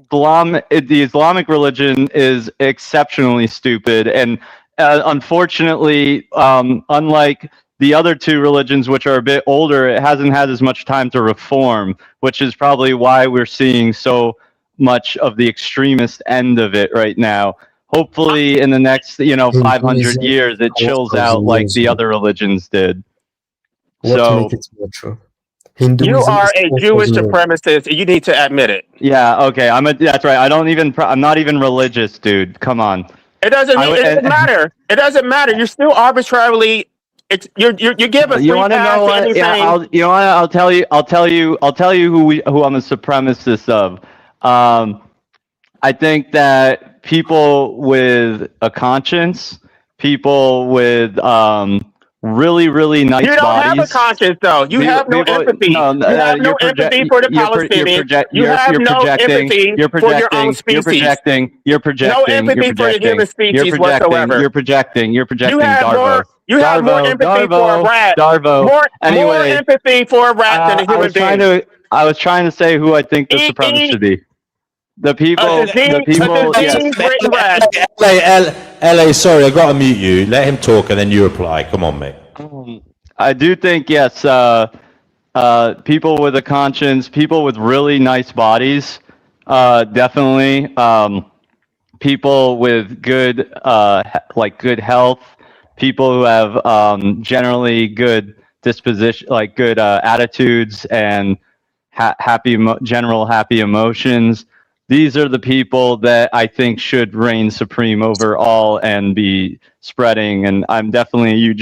The Islamic religion is exceptionally stupid, and unfortunately, unlike the other two religions, which are a bit older, it hasn't had as much time to reform, which is probably why we're seeing so much of the extremist end of it right now. Hopefully, in the next 500 years, it chills out like the other religions did. What make it more true? You Hinduism are is a 4,000 Jewish years. supremacist, and you need to admit it. Yeah, okay. That's right. I'm not even religious, dude. Come on. It doesn't matter. It doesn't matter. You're still arbitrarily. You're given You free want to pass know to what? anything. Yeah, I'll tell you who I'm a supremacist of. I think that people with a conscience, people with really nice You don't bodies. have a conscience, though. You have no empathy. No, you have no empathy for the Palestinians. You have no empathy for your own species. You're projecting. No empathy for the human species whatsoever. You're projecting. You have Darvo. more. You have more empathy for a rat. Darvo. More Anyway, empathy for a rat than a human being. I was trying to say who I think the supremacist should be. The people. LA, sorry, I got to mute you. Let him talk and then you reply. Come on, mate. I do think, yes, people with a conscience, people with really nice bodies, definitely. People with good, good health, people who have generally good disposition, good attitudes and general happy emotions. These are the people that I think should reign supreme over all and be spreading. And I'm definitely a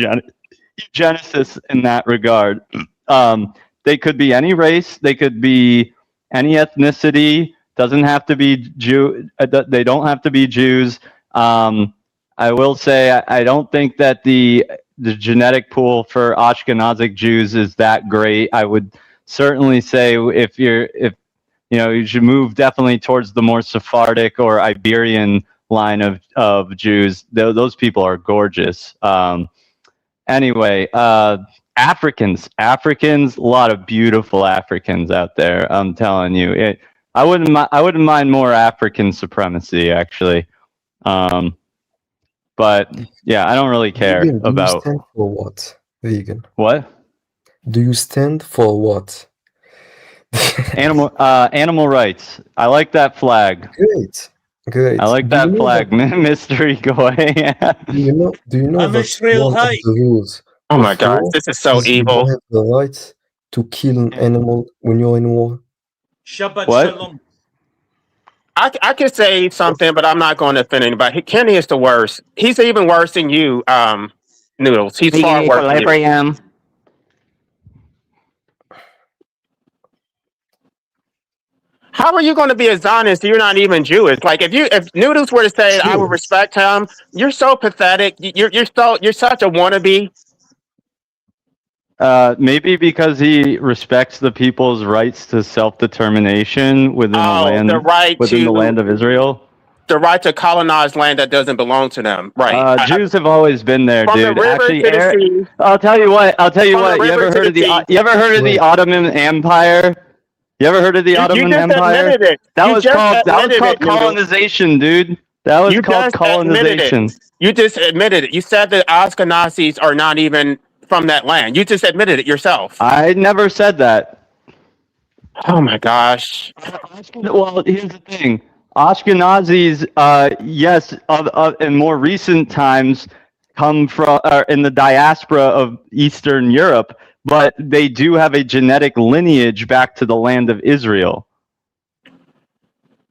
eugenicist in that regard. They could be any race. They could be any ethnicity. Doesn't have to be Jew. They don't have to be Jews. I will say I don't think that the genetic pool for Ashkenazic Jews is that great. I would certainly say if you should move definitely towards the more Sephardic or Iberian line of Jews. Those people are gorgeous. Anyway, Africans, a lot of beautiful Africans out there. I'm telling you, I wouldn't mind more African supremacy actually. But yeah, I don't really care Vegan, do about. you stand for what? Vegan. What? Do you stand for what? Animal rights. I like that flag. Great. I like that flag. Mystery, go ahead. Do you know that one of the rules? Oh my God, this is so You evil. don't have the right to kill an animal when you're in war. Shabbat What? shalom. I could say something, but I'm not going to offend anybody. Kenny is the worst. He's even worse than you, Noodles. He's far worse than you. How are you going to be a Zionist if you're not even Jewish? Like if Noodles were to say I would respect him, you're so pathetic. You're such a wannabe. Maybe because he respects the people's rights to self-determination within the land, the right within the to land of Israel. the right to colonize land that doesn't belong to them. Right. Jews have always been there, From the dude. river Actually, to the sea. I'll tell you what. From the You river ever to heard the of the? sea. You ever heard of the Ottoman Empire? You ever heard of the You Ottoman just Empire? admitted it. That You was just called admitted it, Noodle. colonization, dude. That was You called just admitted it. colonization. You just admitted it. You said that Ashkenazis are not even from that land. You just admitted it yourself. I never said that. Oh my gosh. Well, here's the thing. Ashkenazis, yes, in more recent times, come from in the diaspora of Eastern Europe, but they do have a genetic lineage back to the land of Israel.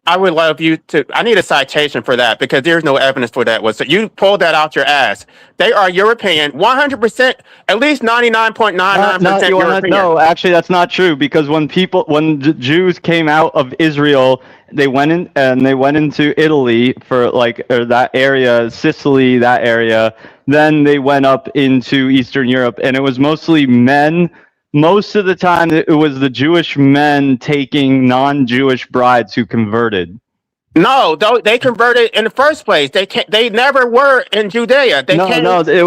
I would love you to. I need a citation for that because there's no evidence for that. So you pulled that out your ass. They are European, 100%, at least 99.99% You wanna, European. no, actually, that's not true because when Jews came out of Israel, they went into Italy for or that area, Sicily, that area. Then they went up into Eastern Europe, and it was mostly men. Most of the time, it was the Jewish men taking non-Jewish brides who converted. No, they converted in the first place. They never were in Judea. They There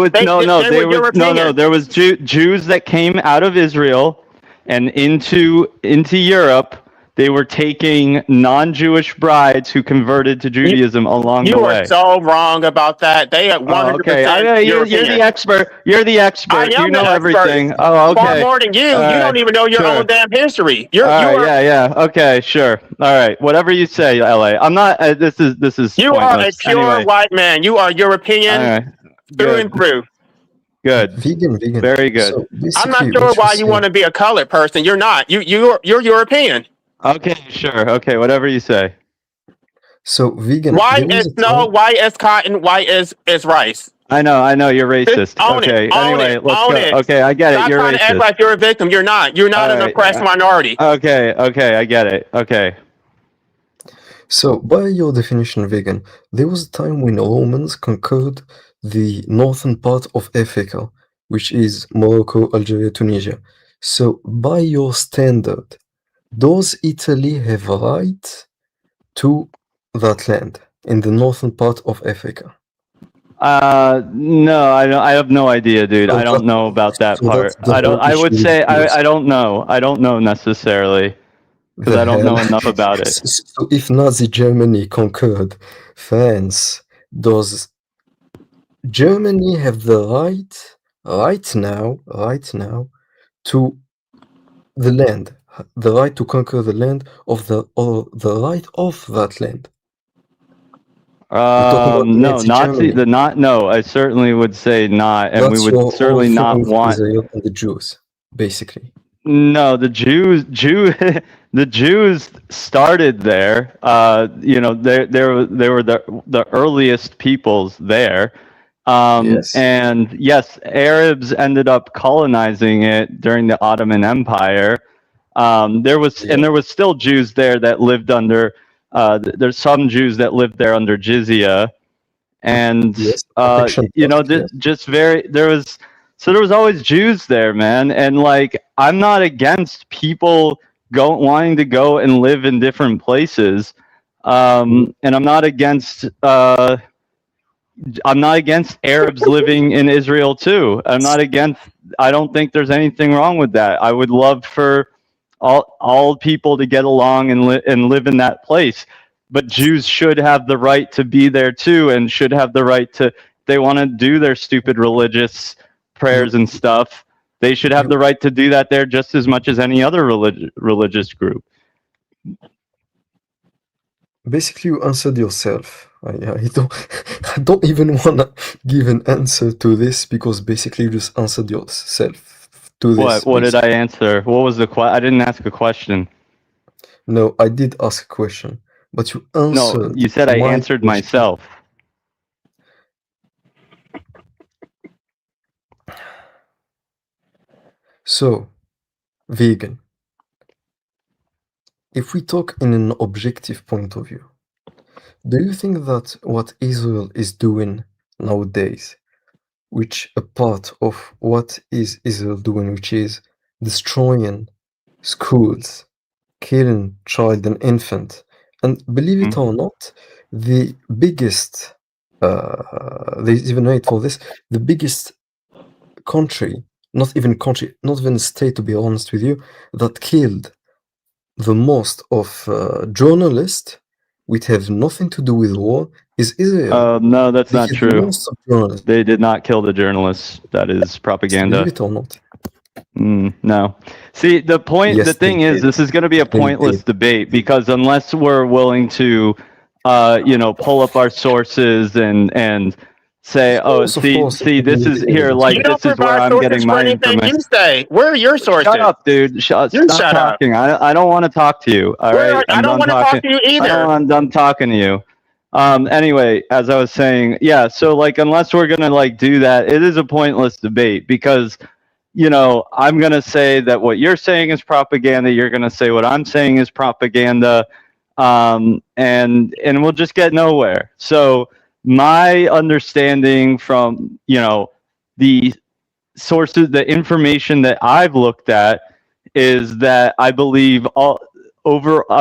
was Jews that came out of Israel and into Europe. They were taking non-Jewish brides who converted to Judaism along the You way. are so wrong about that. They are 100% Okay, you're the expert. You're the expert. I am You know the expert. everything. Oh, okay. Far more than you. All You right. don't even know your Sure. own damn history. All right, yeah. Okay, sure. All right. Whatever you say, LA. I'm not. This is. You are a pointless. pure Anyway. white man. You are European All right. through and through. Good. Vegan. Very good. So I'm not basically, sure what why you're you want to be a colored person. You're not. You're European. Okay, sure. Okay, whatever you say. So vegan. White is snow, white is cotton, white is rice. I know. You're racist. Just own Okay. it. Own Anyway, it. let's Own go. it. Okay, I get it. Stop You're trying to act racist. like you're a victim. You're not. You're not All an right. oppressed minority. Okay. I get it. Okay. So, by your definition, vegan, there was a time when Romans conquered the northern part of Africa, which is Morocco, Algeria, Tunisia. So, by your standard, does Italy have a right to that land in the northern part of Africa? No, I have no idea, dude. So I don't know about that so part. that's the I don't. whole I would issue say with I don't know. I don't know necessarily because the I don't know hell. enough about it. So if Nazi Germany conquered France, does Germany have the right now to the land, the right to conquer the land of the right of that land? We're talking about No, Nazi Germany. No, I certainly would say not, and we That's would your certainly whole not thing with want. Israel and the Jews, basically. No, the Jews started there. They were the earliest peoples there. Yes. And yes, Arabs ended up colonizing it during the Ottoman Empire. There was still Jews there that lived under. There's some Jews that lived there under jizya, and Yes, protection there was always Jews there, man. And I'm not against people wanting to go and live in different places, and I'm not against Arabs living in Israel too. I don't think there's anything wrong with that. I would love for all people to get along and live in that place. But Jews should have the right to be there too, and should have the right to, if they want to do their stupid religious prayers and stuff, they should have the right to do that there just as much as any other religious group. Basically, you answered yourself. I don't even want to give an answer to this because basically you just answered yourself to this. What did I answer? What was the question? I didn't ask a question. No, I did ask a question, but you answered. No, you said I answered myself. So, vegan. If we talk in an objective point of view, do you think that what Israel is doing nowadays which a part of what is Israel doing, which is destroying schools, killing child and infant. And believe it or not, the biggest, there's even rate for this, the biggest country, not even state, to be honest with you, that killed the most of journalists which have nothing to do with war is Israel. No, that's They not killed the true. most of journalists. They did not kill the journalists. That is propaganda. Believe it or not. No. See, the point, Yes, the thing they is, did. this is going to be a They pointless did. debate because unless we're willing to, pull up our sources and say, oh, Of see, course, this is here, You like, don't this is where provide I'm sources getting for my anything you information. say. Where are your sources? Shut up, dude. You Stop shut up. talking. I don't want to talk to you. All right. I I'm don't done want to talk talking. to you either. I'm done talking to you. Anyway, as I was saying, yeah, so like unless we're gonna like do that, it is a pointless debate because I'm gonna say that what you're saying is propaganda, you're gonna say what I'm saying is propaganda, and we'll just get nowhere. So my understanding from the sources, the information that I've looked at is that I believe I'm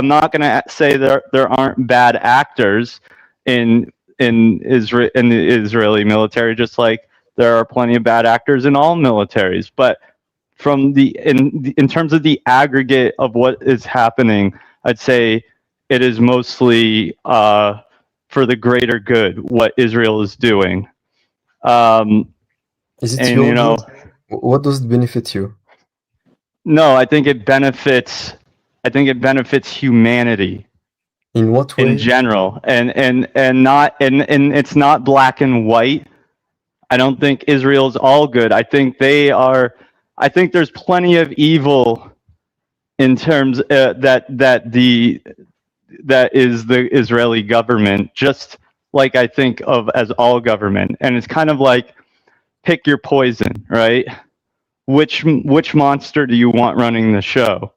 not going to say there aren't bad actors in Israel, in the Israeli military, just like there are plenty of bad actors in all militaries. But from in terms of the aggregate of what is happening, I'd say it is mostly for the greater good what Israel is doing. Is it And your good? What does it benefit you? No, I think it benefits humanity. In what way? In general, and not and it's not black and white. I don't think Israel's all good. I think there's plenty of evil in terms that is the Israeli government, just like I think of as all government. And it's kind of like pick your poison, right? Which monster do you want running the show?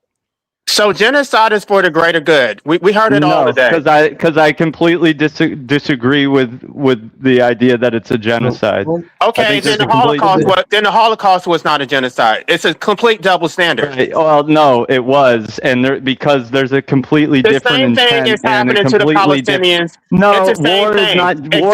So genocide is for the greater good. We heard it all today. because I completely disagree with the idea that it's a genocide. Okay, then the Holocaust was not a genocide. It's a complete double standard. Right. Well, no, it was, and because there's a completely different intent same thing is and a happening to the completely Palestinians. No, It's the same war is thing. not. Exact same thing.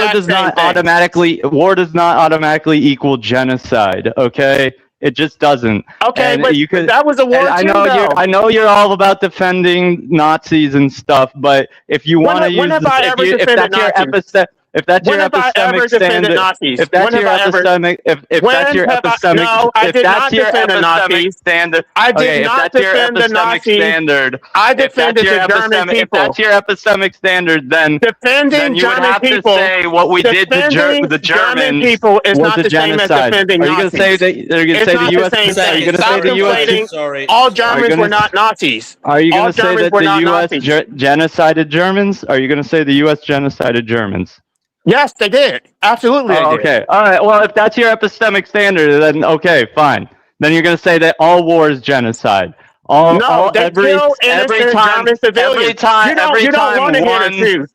War does not automatically equal genocide. Okay. It just doesn't. Okay, And but you could. that was a war and too, though. I know you're all about defending Nazis and stuff, but if you want to use have I ever if defended that's your Nazis? if that's When your have I ever epistemic defended standard, Nazis? if that's When your have I ever- epistemic, if When that's your have I- epistemic, No, I if did that's not your defend the epistemic Nazis. standard, I did okay, if not that's your defend the epistemic Nazis. standard, I if that's defended your the German epistemic, if people. that's your epistemic standard, then Defending you would German have people. to say what we did to Defending the German Germans people is was not a the same as genocide. defending Are you going to Nazis. say that? Are you going to It's say the not U.S. the same Are thing. you going to Stop say the U.S. conflating. All Germans were not Nazis. Are you going All to say Germans that were the not U.S. Nazis. Genocided Germans? Are you going to say the U.S. genocided Germans? Yes, they did. Absolutely, they did. Okay. All right. Well, if that's your epistemic standard, then okay, fine. Then you're going to say that all war is genocide. They kill innocent German civilians. You don't want to hear the truth.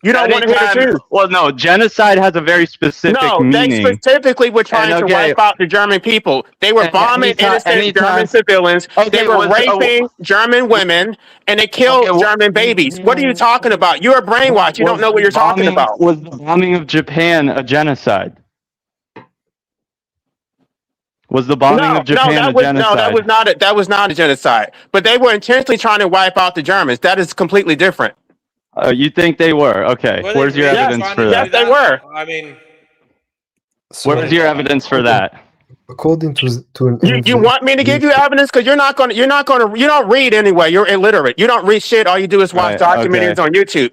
You don't want to hear the truth. Well, no, genocide has a very specific No, meaning. they specifically were trying to wipe out the German people. They were bombing innocent German civilians. They were raping German women, and they killed German babies. What are you talking about? You're brainwashed. You don't know what you're talking about. Was the bombing of Japan a genocide? Was the bombing of Japan a genocide? No, that was not a genocide. But they were intentionally trying to wipe out the Germans. That is completely different. You think they were? Okay. Where's your evidence for that? Yes, they were. I mean, where's your evidence for that? According to an You want me to give you evidence? Because you don't read anyway. You're illiterate. You don't read shit. All you do is watch documentaries on YouTube.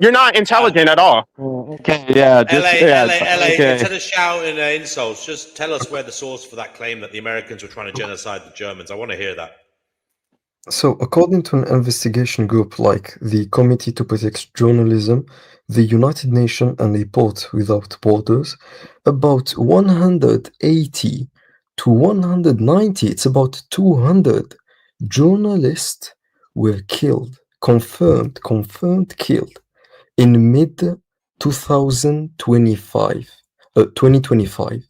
You're not intelligent at all. Okay, yeah. LA, okay. instead of shouting insults, just tell us where the source for that claim that the Americans were trying to genocide the Germans. I want to hear that. So, according to an investigation group like the Committee to Protect Journalism, the United Nations, and Reporters Without Borders, about 180 to 190, it's about 200 journalists were killed, confirmed killed in mid-2025 2025.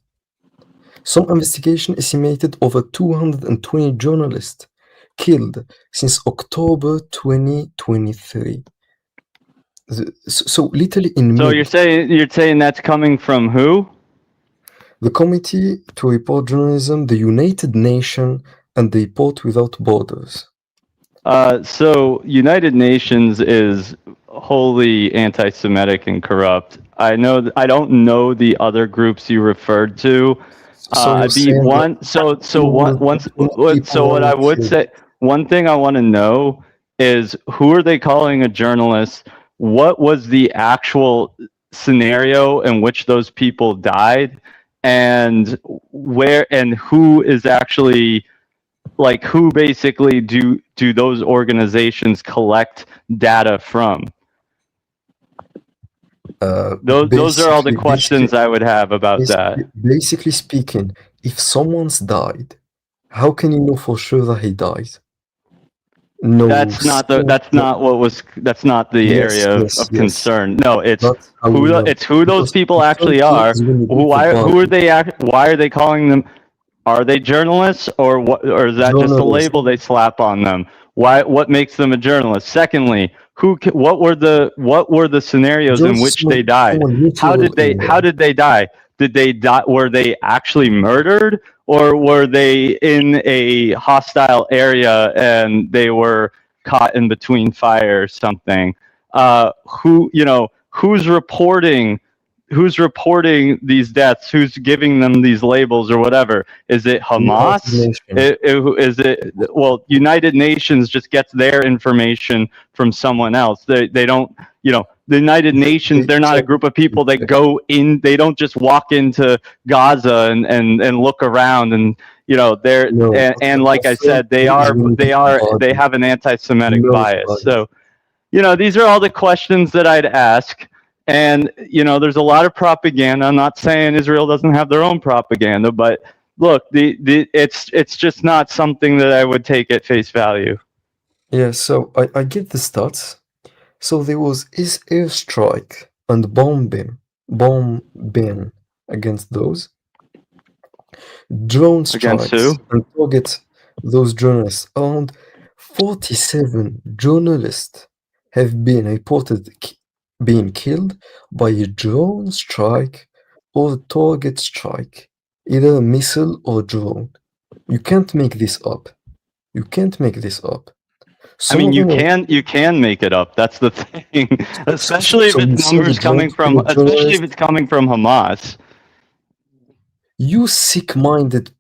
Some investigation estimated over 220 journalists killed since October 2023. So literally in So mid, you're saying that's coming from who? the Committee to Report Journalism, the United Nations, and the Report Without Borders. So United Nations is wholly anti-Semitic and corrupt. I don't know the other groups you referred to. So you're What I would say, one thing I want to know is, who are they calling a journalist? What was the actual scenario in which those people died, and where and who is actually, like, who basically do those organizations collect data from? Those are all the questions I would have about that. Basically speaking, if someone's died, how can you know for sure that he died? No, That's not the area of concern. No, it's who those people actually are. Why are they calling them? Are they journalists, or what? Or is that just a label they slap on them? What makes them a journalist? Secondly, what were the scenarios in which they died? How did they die? Did they die? Were they actually murdered, or were they in a hostile area and they were caught in between fire or something? Who's reporting these deaths? Who's giving them these labels or whatever? Is it Hamas? Is it, well, United Nations just gets their information from someone else. They don't, the United Nations, they're not a group of people that go in, they don't just walk into Gaza and look around and, and like I said, they have an anti-Semitic bias. So, these are all the questions that I'd ask. And, there's a lot of propaganda. I'm not saying Israel doesn't have their own propaganda, but look, it's just not something that I would take at face value. Yeah, so I get the stats. So there was airstrike and bombing against those. Drone strikes and target those journalists. Around 47 journalists have been reported being killed by a drone strike or target strike, either a missile or drone. You can't make this up. You can make it up. That's the thing. Especially if it's coming from Hamas. You sick-minded.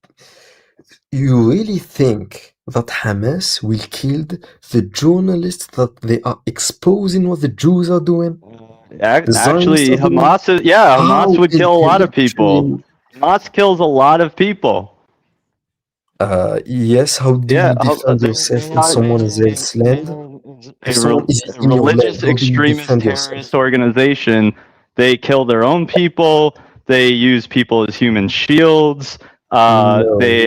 You really think that Hamas will kill the journalists that they are exposing what the Jews are doing? Actually, Hamas would kill a lot of people. Hamas kills a lot of people. Yes, how do you defend yourself when someone is enslaved? A religious extremist terrorist organization. They kill their own people. They use people as human shields. Basically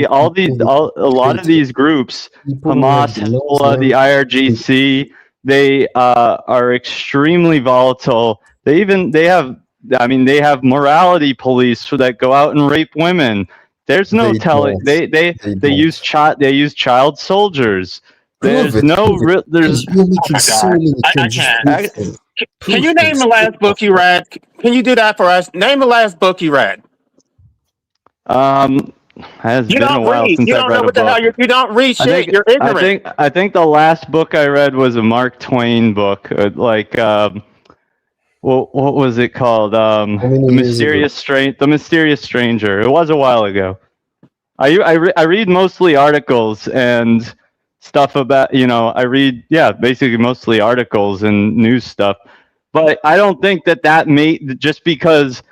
a lot of these groups, Hamas, Hezbollah, the IRGC, they are extremely volatile. They have morality police that go out and rape women. There's no telling. They use child soldiers. There's no real. There's. Can you name the last book you read? Can you do that for us? Name the last book you read. Has been a while since I've read a book. You don't read shit. You're ignorant. I think the last book I read was a Mark Twain book. What was it called? The Mysterious Stranger. It was a while ago. I read mostly articles and stuff about, I read, basically mostly articles and news stuff. But I don't think that just because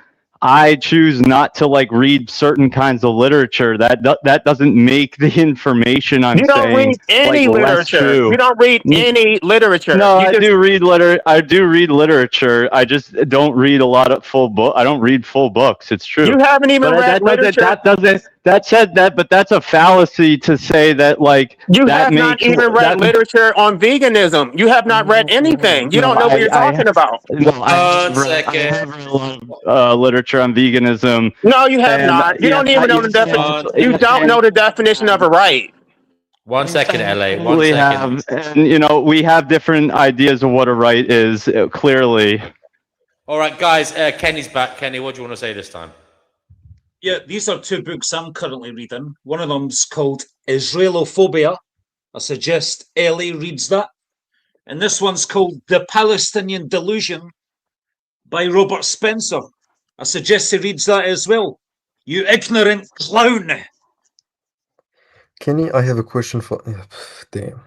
I choose not to read certain kinds of literature, that doesn't make the information I'm saying. You don't read any literature. You don't read any literature. No, I do read literature. I just don't read a lot of full book. I don't read full books. It's true. You haven't even read literature. that said that, but that's a fallacy to say that like You that have not makes even read that. literature on veganism. You have not read anything. You No, don't know what you're talking about. I have read a lot of literature on veganism. No, you have And not. You don't even know the definition. yes, You don't know the definition of a right. 1 second, LA. 1 we second. have, and you know, we have different ideas of what a right is. Clearly. All right, guys. Kenny's back. Kenny, what do you want to say this time? Yeah, these are two books I'm currently reading. One of them's called Israelophobia. I suggest Ellie reads that. And this one's called The Palestinian Delusion by Robert Spencer. I suggest he reads that as well. You ignorant clown. Kenny, I have a question for. Damn.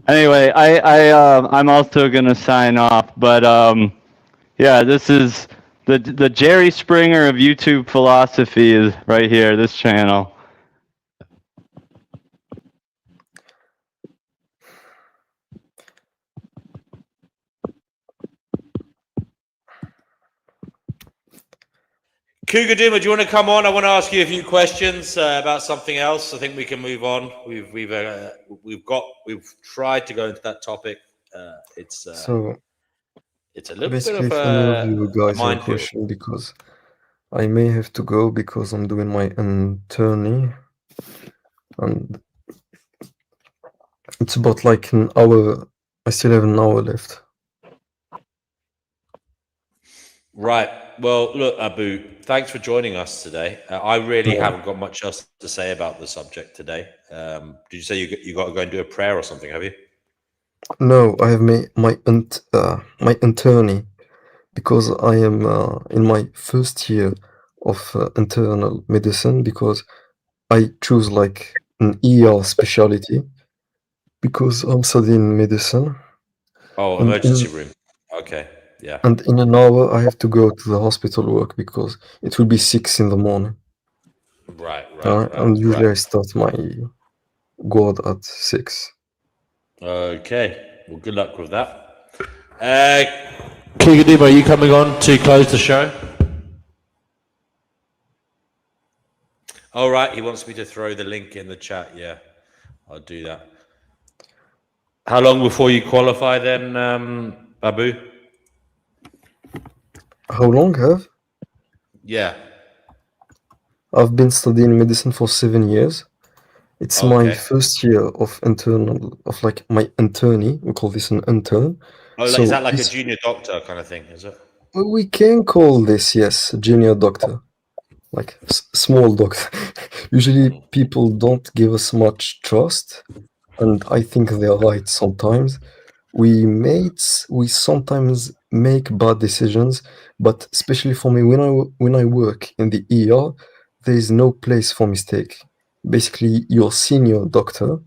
Anyway, I'm also gonna sign off, but yeah, this is the Jerry Springer of YouTube philosophy is right here. This channel. Cougar Duma, do you want to come on? I want to ask you a few questions about something else. I think we can move on. We've tried to go into that topic. It's a little Basically, bit of if any of you a guys have a minefield. question, because I may have to go because I'm doing my attorney, and it's about like an hour. I still have an hour left. Right. Well, look, Abu, thanks for joining us today. I really haven't got much else to say about the subject today. Did you say you got to go and do a prayer or something? Have you? No, I have my attorney, because I am in my first year of internal medicine, because I choose like an ER specialty because I'm studying medicine. Oh, emergency room. Okay, yeah. And in an hour, I have to go to the hospital work because it will be 6 in the morning. Right. And usually I start my guard at 6. Okay. Well, good luck with that. Kigadib, are you coming on to close the show? All right. He wants me to throw the link in the chat. Yeah, I'll do that. How long before you qualify then, Babu? How long have? Yeah. I've been studying medicine for 7 years. It's my first year of like my internee. We call this an intern. Oh, So is that like a junior doctor kind of thing? Is it? We can call this, yes, junior doctor, like small doctor. Usually people don't give us much trust, and I think they're right sometimes. We sometimes make bad decisions, but especially for me, when I work in the ER, there is no place for mistake. Basically, your senior doctor,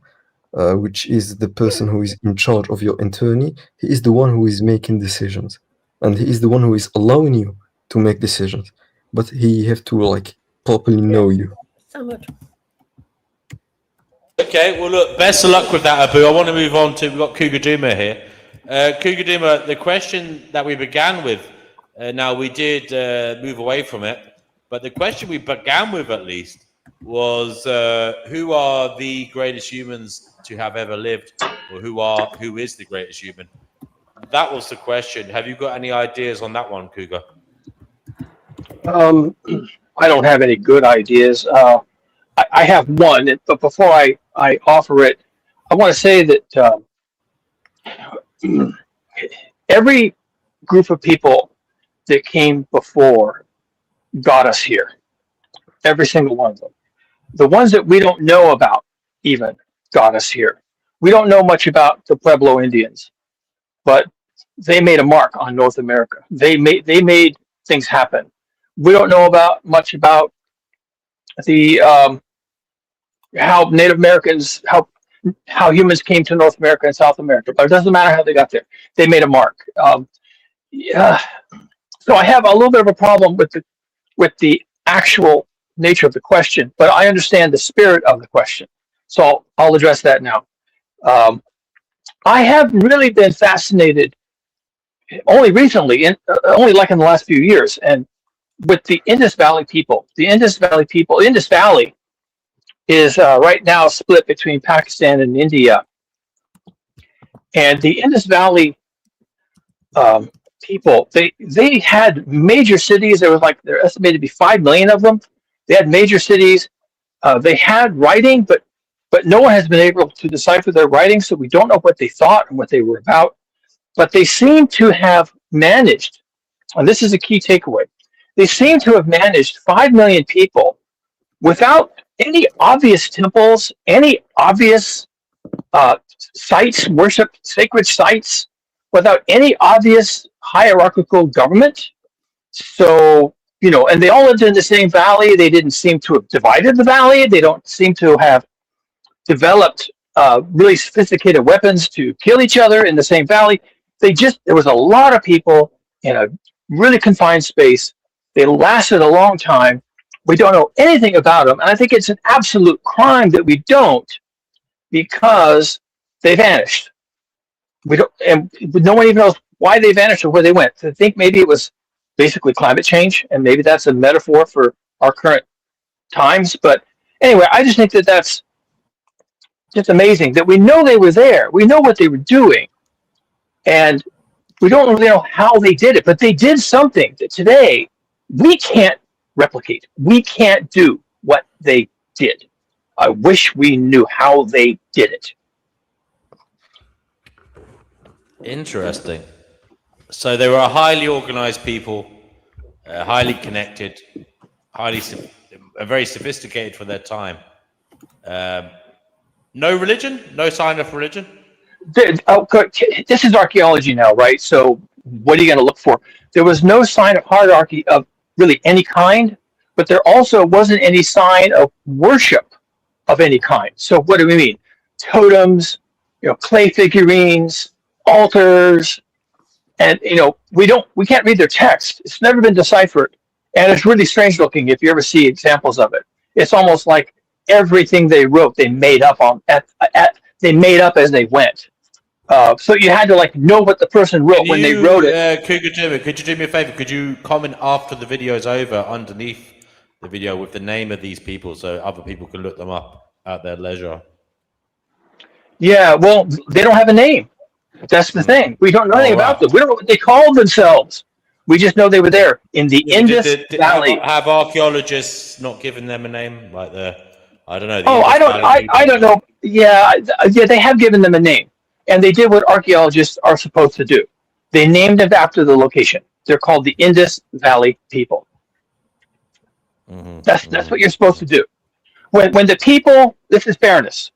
which is the person who is in charge of your internee, he is the one who is making decisions, and he is the one who is allowing you to make decisions. But he have to like properly know you. So much. Okay, well, look, best of luck with that, Abu. I want to move on to, we've got Cougar Duma here. Cougar Duma, the question that we began with, now we did move away from it, but the question we began with at least was who are the greatest humans to have ever lived, or who is the greatest human? That was the question. Have you got any ideas on that one, Cougar? I don't have any good ideas. I have one, but before I offer it, I want to say that every group of people that came before got us here. Every single one of them. The ones that we don't know about even got us here. We don't know much about the Pueblo Indians, but they made a mark on North America. They made things happen. We don't know much about the how Native Americans, how humans came to North America and South America, but it doesn't matter how they got there. They made a mark. Yeah. So I have a little bit of a problem with the actual nature of the question, but I understand the spirit of the question. So I'll address that now. I have really been fascinated only recently, only like in the last few years, and with the Indus Valley people. The Indus Valley is right now split between Pakistan and India. And the Indus Valley people, they had major cities. There was like, they're estimated to be 5 million of them. They had major cities. They had writing, but no one has been able to decipher their writing, so we don't know what they thought and what they were about. But they seem to have managed, and this is a key takeaway, they seem to have managed 5 million people without any obvious temples, any obvious sites, worship, sacred sites, without any obvious hierarchical government. So, and they all lived in the same valley. They didn't seem to have divided the valley. They don't seem to have developed really sophisticated weapons to kill each other in the same valley. There was a lot of people in a really confined space. They lasted a long time. We don't know anything about them. And I think it's an absolute crime that we don't, because they vanished. We don't, and no one even knows why they vanished or where they went. I think maybe it was basically climate change, and maybe that's a metaphor for our current times. But anyway, I just think that that's just amazing that we know they were there. We know what they were doing, and we don't really know how they did it, but they did something that today we can't replicate. We can't do what they did. I wish we knew how they did it. Interesting. So they were a highly organized people, highly connected, very sophisticated for their time. No religion? No sign of religion? This is archaeology now, right? So what are you going to look for? There was no sign of hierarchy of really any kind, but there also wasn't any sign of worship of any kind. So what do we mean? Totems, clay figurines, altars, and we can't read their text. It's never been deciphered, and it's really strange looking if you ever see examples of it. It's almost like everything they wrote they made up they made up as they went. So you had to know what the person wrote when they wrote it. Could you do me a favor? Could you comment after the video is over underneath the video with the name of these people so other people can look them up at their leisure? Yeah, well, they don't have a name. That's the thing. We don't know anything about them. We don't know what they called themselves. We just know they were there in the Indus Valley. Have archaeologists not given them a name, like I don't know. I don't know. Yeah, they have given them a name, and they did what archaeologists are supposed to do. They named it after the location. They're called the Indus Valley people. That's what you're supposed to do. When the people, this is fairness.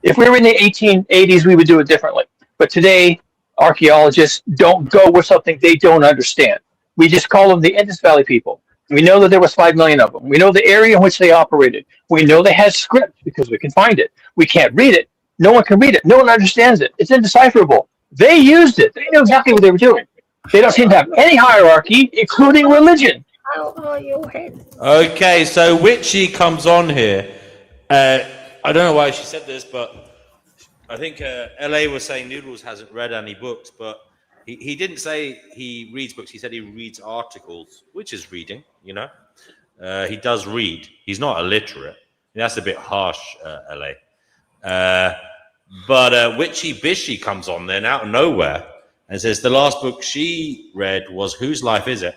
If we were in the 1880s, we would do it differently. But today, archaeologists don't go with something they don't understand. We just call them the Indus Valley people. We know that there was 5 million of them. We know the area in which they operated. We know they had script because we can find it. We can't read it. No one can read it. No one understands it. It's indecipherable. They used it. They knew exactly what they were doing. They don't seem to have any hierarchy, including religion. Okay, so Witchy comes on here. I don't know why she said this, but I think LA was saying Noodles hasn't read any books, but he didn't say he reads books. He said he reads articles, which is reading, He does read. He's not illiterate. That's a bit harsh, LA. But Witchy Bishy comes on then out of nowhere and says the last book she read was Whose Life Is It?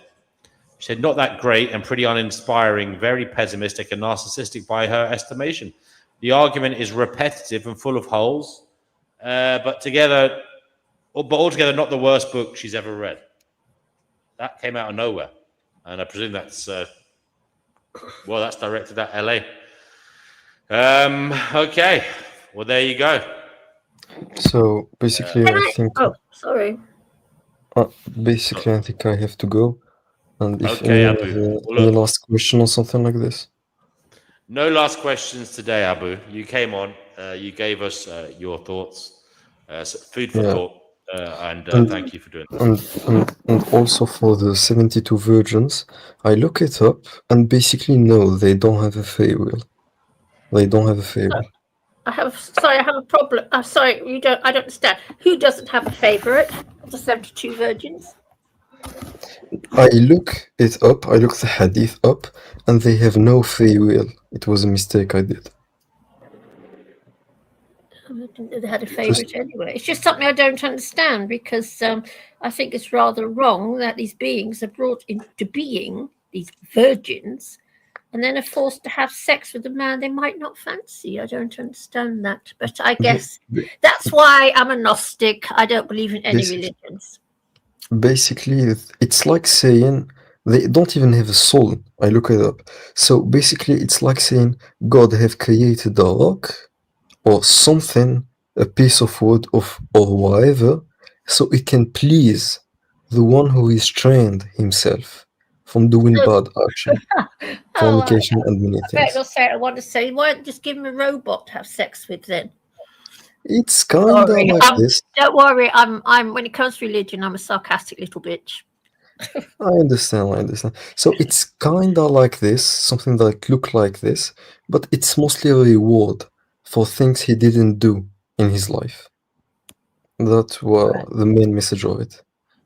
She said, not that great and pretty uninspiring, very pessimistic and narcissistic by her estimation. The argument is repetitive and full of holes, but altogether not the worst book she's ever read. That came out of nowhere. And I presume that's, that's directed at LA. Okay. Well, there you go. So basically, I think. Oh, sorry. Basically, I think I have to go. And if Okay, any last question or something like this. No last questions today, Abu. You came on. You gave us your thoughts. Food for thought. And thank you for doing this. And also for the 72 virgins, I look it up and basically no, they don't have a Feywild. They don't have a Feywild. I have a problem. I'm sorry, I don't understand. Who doesn't have a favorite of the 72 virgins? I look it up, I look the hadith up, and they have no free will. It was a mistake I did. I didn't know they had a favourite anyway. It's just something I don't understand, because I think it's rather wrong that these beings are brought into being, these virgins, and then are forced to have sex with a man they might not fancy. I don't understand that. But I guess that's why I'm a Gnostic. I don't believe in any religions. Basically, it's like saying they don't even have a soul. I look it up. So basically, it's like saying God have created a rock or something, a piece of wood or whatever, so it can please the one who is trained himself from doing bad action, fornication, and many things. I want to say, why don't just give him a robot to have sex with then? It's kind of like this. Don't worry, I'm when it comes to religion, I'm a sarcastic little bitch. I understand. So it's kind of like this, something that look like this, but it's mostly a reward for things he didn't do in his life. That was the main message of it.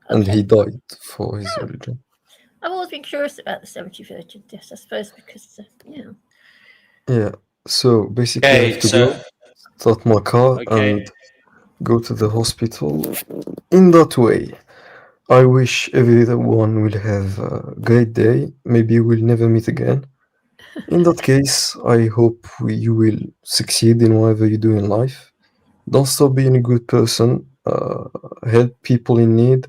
And he died for his religion. I've always been curious about the 70 virgins, yes, I suppose, because, Yeah, so basically I have to go, start my car, and go to the hospital. In that way, I wish everyone will have a great day. Maybe we'll never meet again. In that case, I hope you will succeed in whatever you do in life. Don't stop being a good person. Help people in need,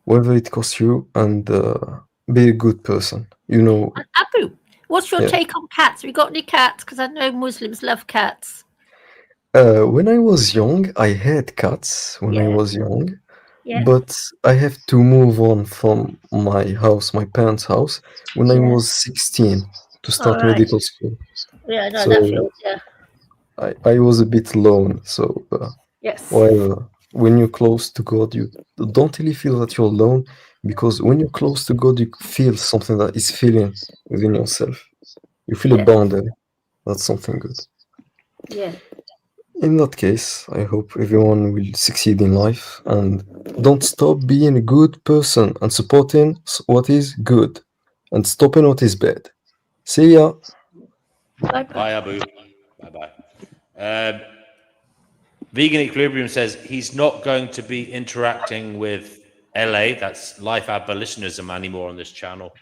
whatever it costs you, and be a good person. You know. Abu, what's your take on cats? Have you got any cats? Because I know Muslims love cats. When I was young, I had cats when I was young, but I have to move on from my house, my parents' house, when I was 16 to start medical school. Yeah, no, So that feels, I was a bit alone. So yes. while when you're close to God, you don't really feel that you're alone, because when you're close to God, you feel something that is feeling within yourself. You feel a boundary. That's something good. Yeah. In that case, I hope everyone will succeed in life, and don't stop being a good person and supporting what is good and stopping what is bad. See ya. Bye, Abu. Bye-bye. Vegan Equilibrium says he's not going to be interacting with LA, that's Life Abolitionism, anymore on this channel.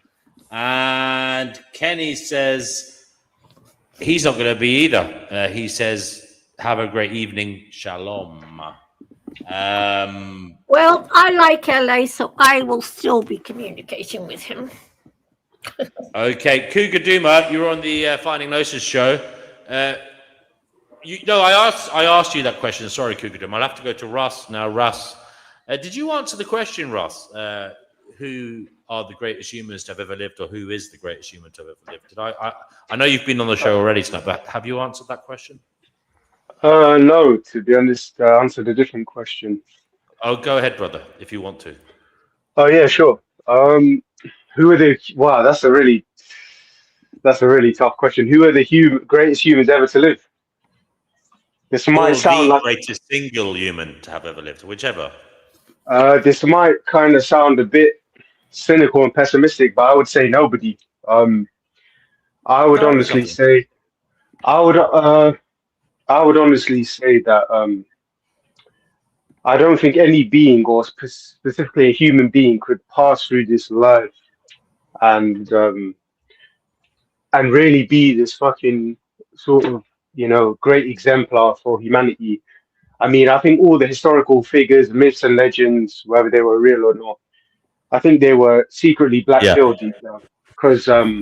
And Kenny says he's not going to be either. He says, have a great evening. Shalom. Well, I like LA, so I will still be communicating with him. Okay, Cougar Duma, you're on the Finding Gnosis show. I asked you that question. Sorry, Cougar Duma. I'll have to go to Russ now. Russ, did you answer the question, Russ? Who are the greatest humans to have ever lived, or who is the greatest human to have ever lived? Did I know you've been on the show already tonight, but have you answered that question? No, to be honest, I answered a different question. Oh, go ahead, brother, if you want to. Oh yeah, sure. Who are the? Wow, that's a really tough question. Who are the greatest humans ever to live? This might sound the like greatest single human to have ever lived, whichever. this might kind of sound a bit cynical and pessimistic, but I would say nobody. I would honestly say, I would honestly say that I don't think any being, or specifically a human being, could pass through this life and really be this fucking sort of, great exemplar for humanity. I mean, I think all the historical figures, myths and legends, whether they were real or not, I think they were secretly black-pilled deep down. Because I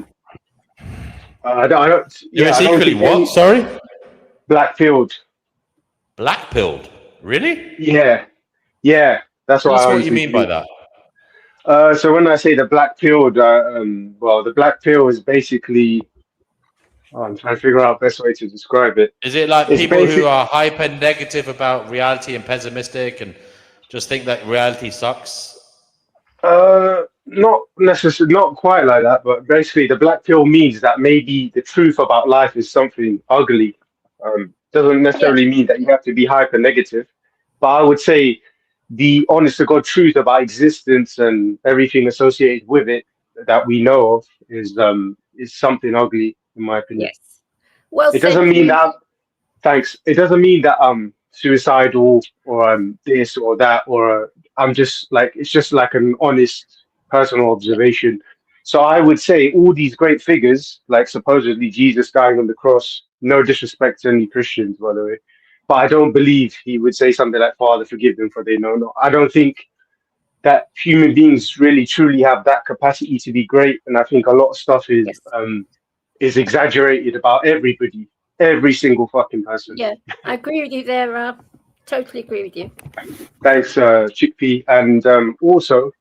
don't think what? Sorry? Black-pilled. Black-pilled? Really? Yeah. That's Tell what us I what honestly you mean by believe. that. So when I say the black-pilled, well, the black pill is basically. I'm trying to figure out the best way to describe it. Is it like It's people who are hyper negative about reality and pessimistic and just think that reality sucks? Not necessarily, not quite like that, but basically the black pill means that maybe the truth about life is something ugly. Doesn't necessarily mean that you have to be hyper negative, but I would say the honest to God truth about existence and everything associated with it that we know of is something ugly, in my opinion. Yes. Well It said. doesn't mean that. Thanks. It doesn't mean that I'm suicidal or I'm this or that or I'm just like it's just like an honest personal observation. So I would say all these great figures, like supposedly Jesus dying on the cross, no disrespect to any Christians, by the way, but I don't believe he would say something like "Father, forgive them, for they know not." I don't think that human beings really truly have that capacity to be great, and I think a lot of stuff is exaggerated about everybody, every single fucking person. Yeah, I agree with you there, Rob. Totally agree with you. Thanks, Chickpea. And also,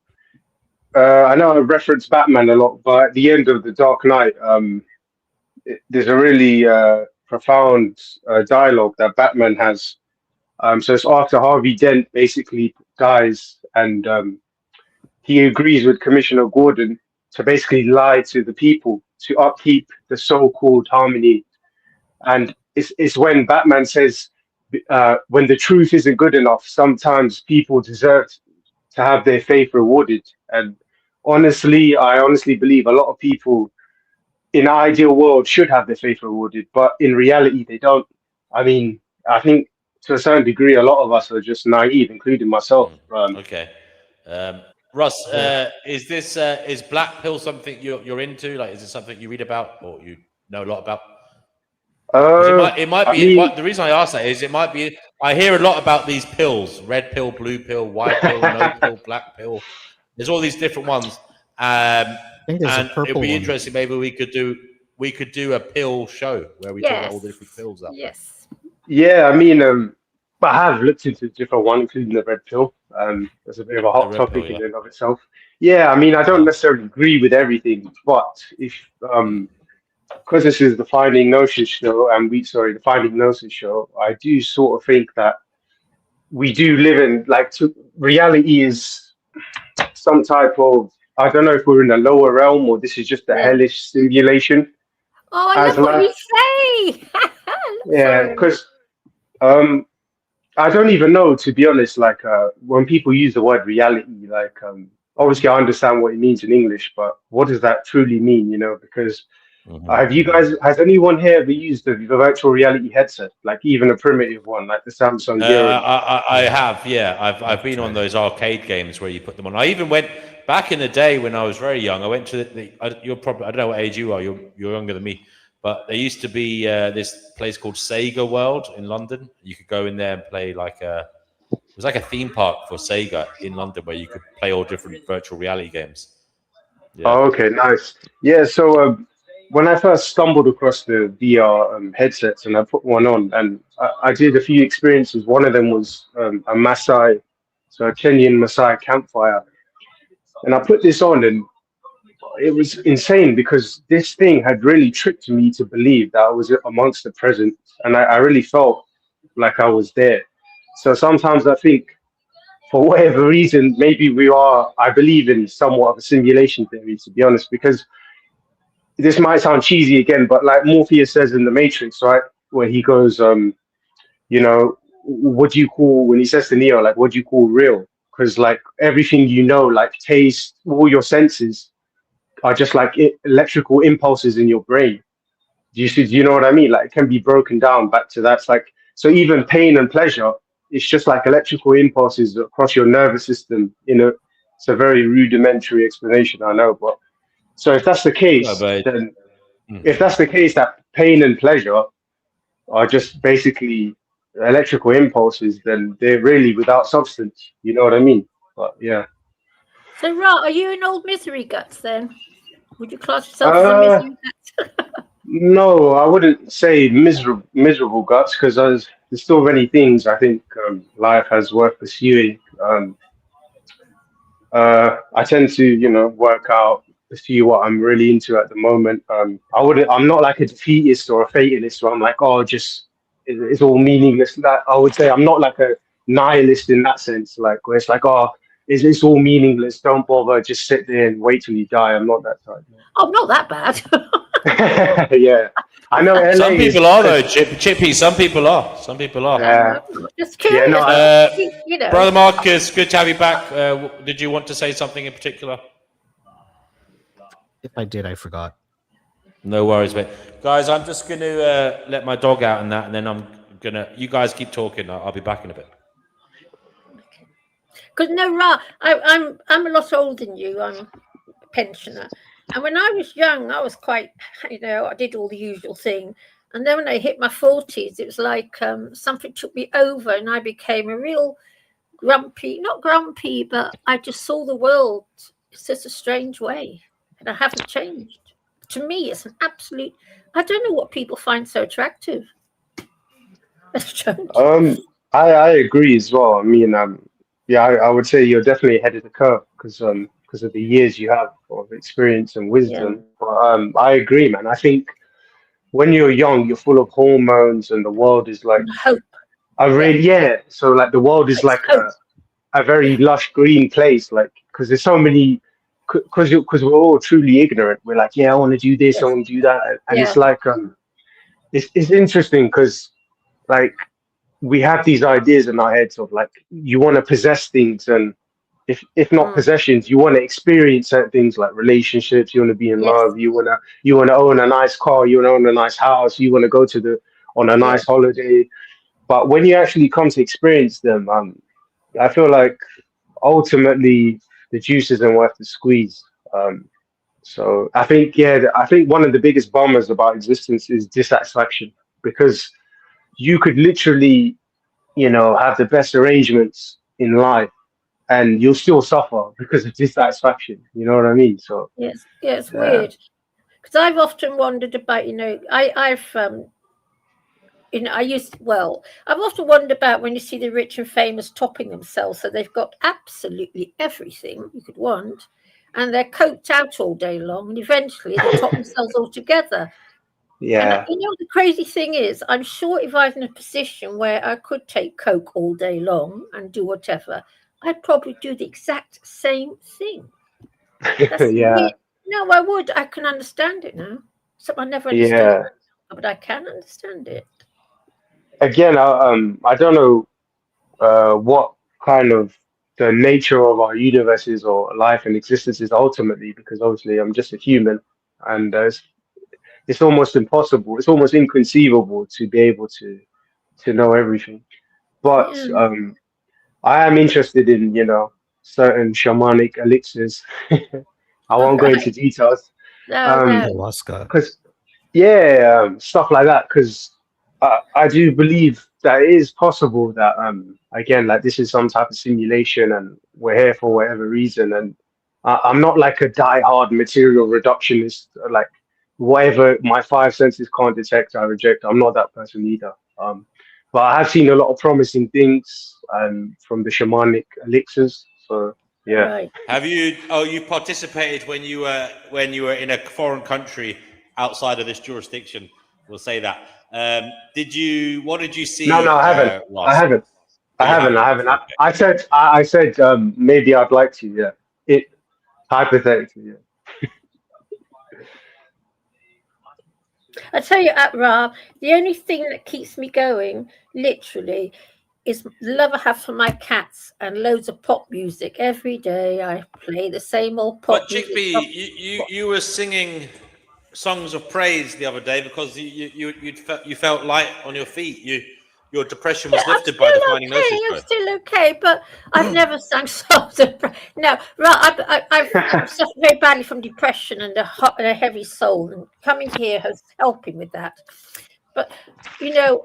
I know I reference Batman a lot, but at the end of The Dark Knight, there's a really profound dialogue that Batman has. So it's after Harvey Dent basically dies, and he agrees with Commissioner Gordon to basically lie to the people to upkeep the so-called harmony. And it's when Batman says, when the truth isn't good enough, sometimes people deserve to have their faith rewarded. And I honestly believe a lot of people in an ideal world should have their faith rewarded, but in reality, they don't. I mean, I think to a certain degree, a lot of us are just naive, including myself. Okay. Russ, Yeah. is black pill something you're into? Like, is it something you read about or you know a lot about? It might I be. mean, The reason I ask that is it might be. I hear a lot about these pills: red pill, blue pill, white pill, no pill, black pill. There's all these different ones, think there's a and purple it'd be one. interesting. Maybe we could do a pill show where we talk about all the different pills out there. Yes. yeah, I mean, I have looked into different one, including the red pill. That's a bit of a hot red pill, topic in yeah. and of itself. Yeah, I mean, I don't necessarily agree with everything, but if because this is the Finding Gnosis show, and the Finding Gnosis show, I do sort of think that we do live in reality is some type of, I don't know if we're in a lower realm or this is just a Yeah. hellish simulation. Oh, I love what you say. Yeah, because I don't even know, to be honest, like when people use the word reality, like obviously I understand what it means in English, but what does that truly mean, because has anyone here ever used the virtual reality headset, like even a primitive one, like the Samsung Gear? I have, yeah. I've been on those arcade games where you put them on. I even went back in the day when I was very young. I went to you're probably, I don't know what age you are. You're younger than me, but there used to be this place called Sega World in London. You could go in there and play it was like a theme park for Sega in London where you could play all different virtual reality games. Yeah. Oh, okay, nice. Yeah, so when I first stumbled across the VR headsets and I put one on, and I did a few experiences. One of them was a Maasai, so a Kenyan Maasai campfire. And I put this on, and it was insane because this thing had really tricked me to believe that I was amongst the present, and I really felt like I was there. So sometimes I think, for whatever reason, maybe I believe in somewhat of a simulation theory, to be honest, because this might sound cheesy again, but like Morpheus says in The Matrix, right, where he goes, what do you call, when he says to Neo, like, what do you call real? Because like everything like taste, all your senses are just like electrical impulses in your brain. Do you know what I mean? Like it can be broken down back to that's like, so even pain and pleasure, it's just like electrical impulses across your nervous system. It's a very rudimentary explanation, I know, but so if that's the case, then if that's the case, that pain and pleasure are just basically electrical impulses, then they're really without substance. You know what I mean? But yeah. So, Ra, are you an old misery guts then? Would you class yourself as a misery guts? No, I wouldn't say miserable guts, because there's still many things I think life has worth pursuing. I tend to, work out, pursue what I'm really into at the moment. I'm not like a defeatist or a fatalist where I'm like, oh, it's all meaningless. That I would say I'm not like a nihilist in that sense, like where it's like, oh, it's all meaningless. Don't bother. Just sit there and wait till you die. I'm not that type. Oh, not that bad. Yeah, I know. LA Some is people are though, Chippy. Some people are. Some people are. Yeah. Just curious. no, You know. Brother Marcus, good to have you back. Did you want to say something in particular? If I did, I forgot. No worries, mate. Guys, I'm just going to let my dog out and that, and then I'm going to... You guys keep talking. I'll be back in a bit. Because no, Ra, I'm a lot older than you. I'm a pensioner. And when I was young, I was quite, I did all the usual thing. And then when I hit my 40s, it was like something took me over and I became a real grumpy, not grumpy, but I just saw the world. It's just a strange way. And I haven't changed. To me, it's an absolute, I don't know what people find so attractive. I agree as well. I mean, I would say you're definitely ahead of the curve because of the years you have of experience and wisdom. But I agree, man. I think when you're young, you're full of hormones, and the world is like hope. So like the world is like a very lush green place, like because there's so many. Because we're all truly ignorant. We're like, I want to do this, I want to do that, and it's like it's interesting because like we have these ideas in our heads of like you want to possess things, and if not possessions, you want to experience certain things like relationships. You want to be in love. You want to own a nice car. You want to own a nice house. You want to go on a nice holiday. But when you actually come to experience them, I feel like ultimately the juice isn't worth the squeeze. So I think one of the biggest bummers about existence is dissatisfaction, because you could literally, have the best arrangements in life and you'll still suffer because of dissatisfaction. You know what I mean? So it's weird because I've often wondered about, I've often wondered about when you see the rich and famous topping themselves, so they've got absolutely everything you could want, and they're coked out all day long, and eventually they top themselves altogether. Yeah. And the crazy thing is, I'm sure if I was in a position where I could take coke all day long and do whatever, I'd probably do the exact same thing. Yeah. No, I would. I can understand it now. Something I never understood, but I can understand it. Again, I don't know what kind of the nature of our universe is or life and existence is ultimately, because obviously I'm just a human, and it's almost impossible. It's almost inconceivable to be able to know everything. But I am interested in certain shamanic elixirs. I won't go into details. Because stuff like that. Because I do believe that it is possible that again, like this is some type of simulation, and we're here for whatever reason. And I'm not like a die-hard material reductionist. Like whatever my five senses can't detect, I reject. I'm not that person either. But I have seen a lot of promising things from the shamanic elixirs. So yeah. Right. Have you? Oh, you participated when you were in a foreign country outside of this jurisdiction. We'll say that. Did you? What did you see? No, I haven't. I haven't. I said maybe I'd like to. Yeah. It hypothetically. Yeah. I tell you, Ra, the only thing that keeps me going, literally, is the love I have for my cats and loads of pop music. Every day I play the same old pop music. But Chickpea, you were singing songs of praise the other day because you felt light on your feet. Your depression was lifted by the Finding Gnosis. I'm still okay, but I've never sung songs of praise. No, I've suffered very badly from depression and a heavy soul, and coming here has helping with that. But the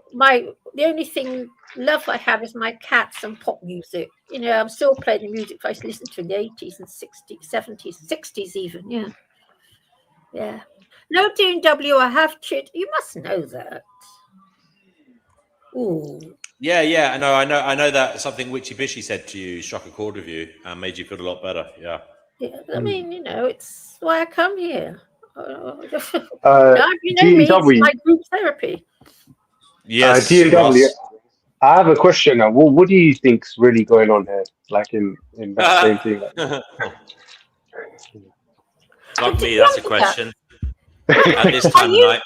only thing love I have is my cats and pop music. I'm still playing the music I used to listen to in the 80s and 60s, 70s, 60s even. Yeah. No, D&W, I have chit. You must know that. Ooh. Yeah. I know that something Witchy Bishy said to you struck a chord with you and made you feel a lot better. Yeah. I mean, it's why I come here. D&W, it's my group therapy. Yes. D&W. I have a question now. What do you think's really going on here? Like in that same thing. Like me, that's a question. At this time of night.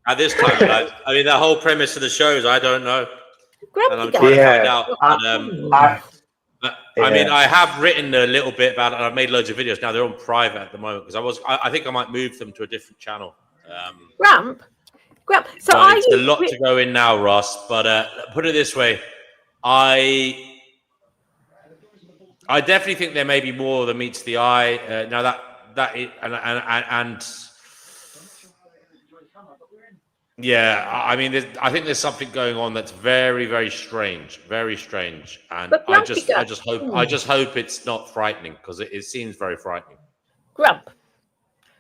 At this time of night. I mean, the whole premise of the show is I don't know. And I'm trying to find out. I mean, I have written a little bit about it, and I've made loads of videos. Now they're on private at the moment because I think I might move them to a different channel. Grump. So but it's a lot to go in now, Ross. But put it this way, I definitely think there may be more than meets the eye. Now that is, and yeah, I mean, I think there's something going on that's very, very strange, and I just hope it's not frightening because it seems very frightening. Grump.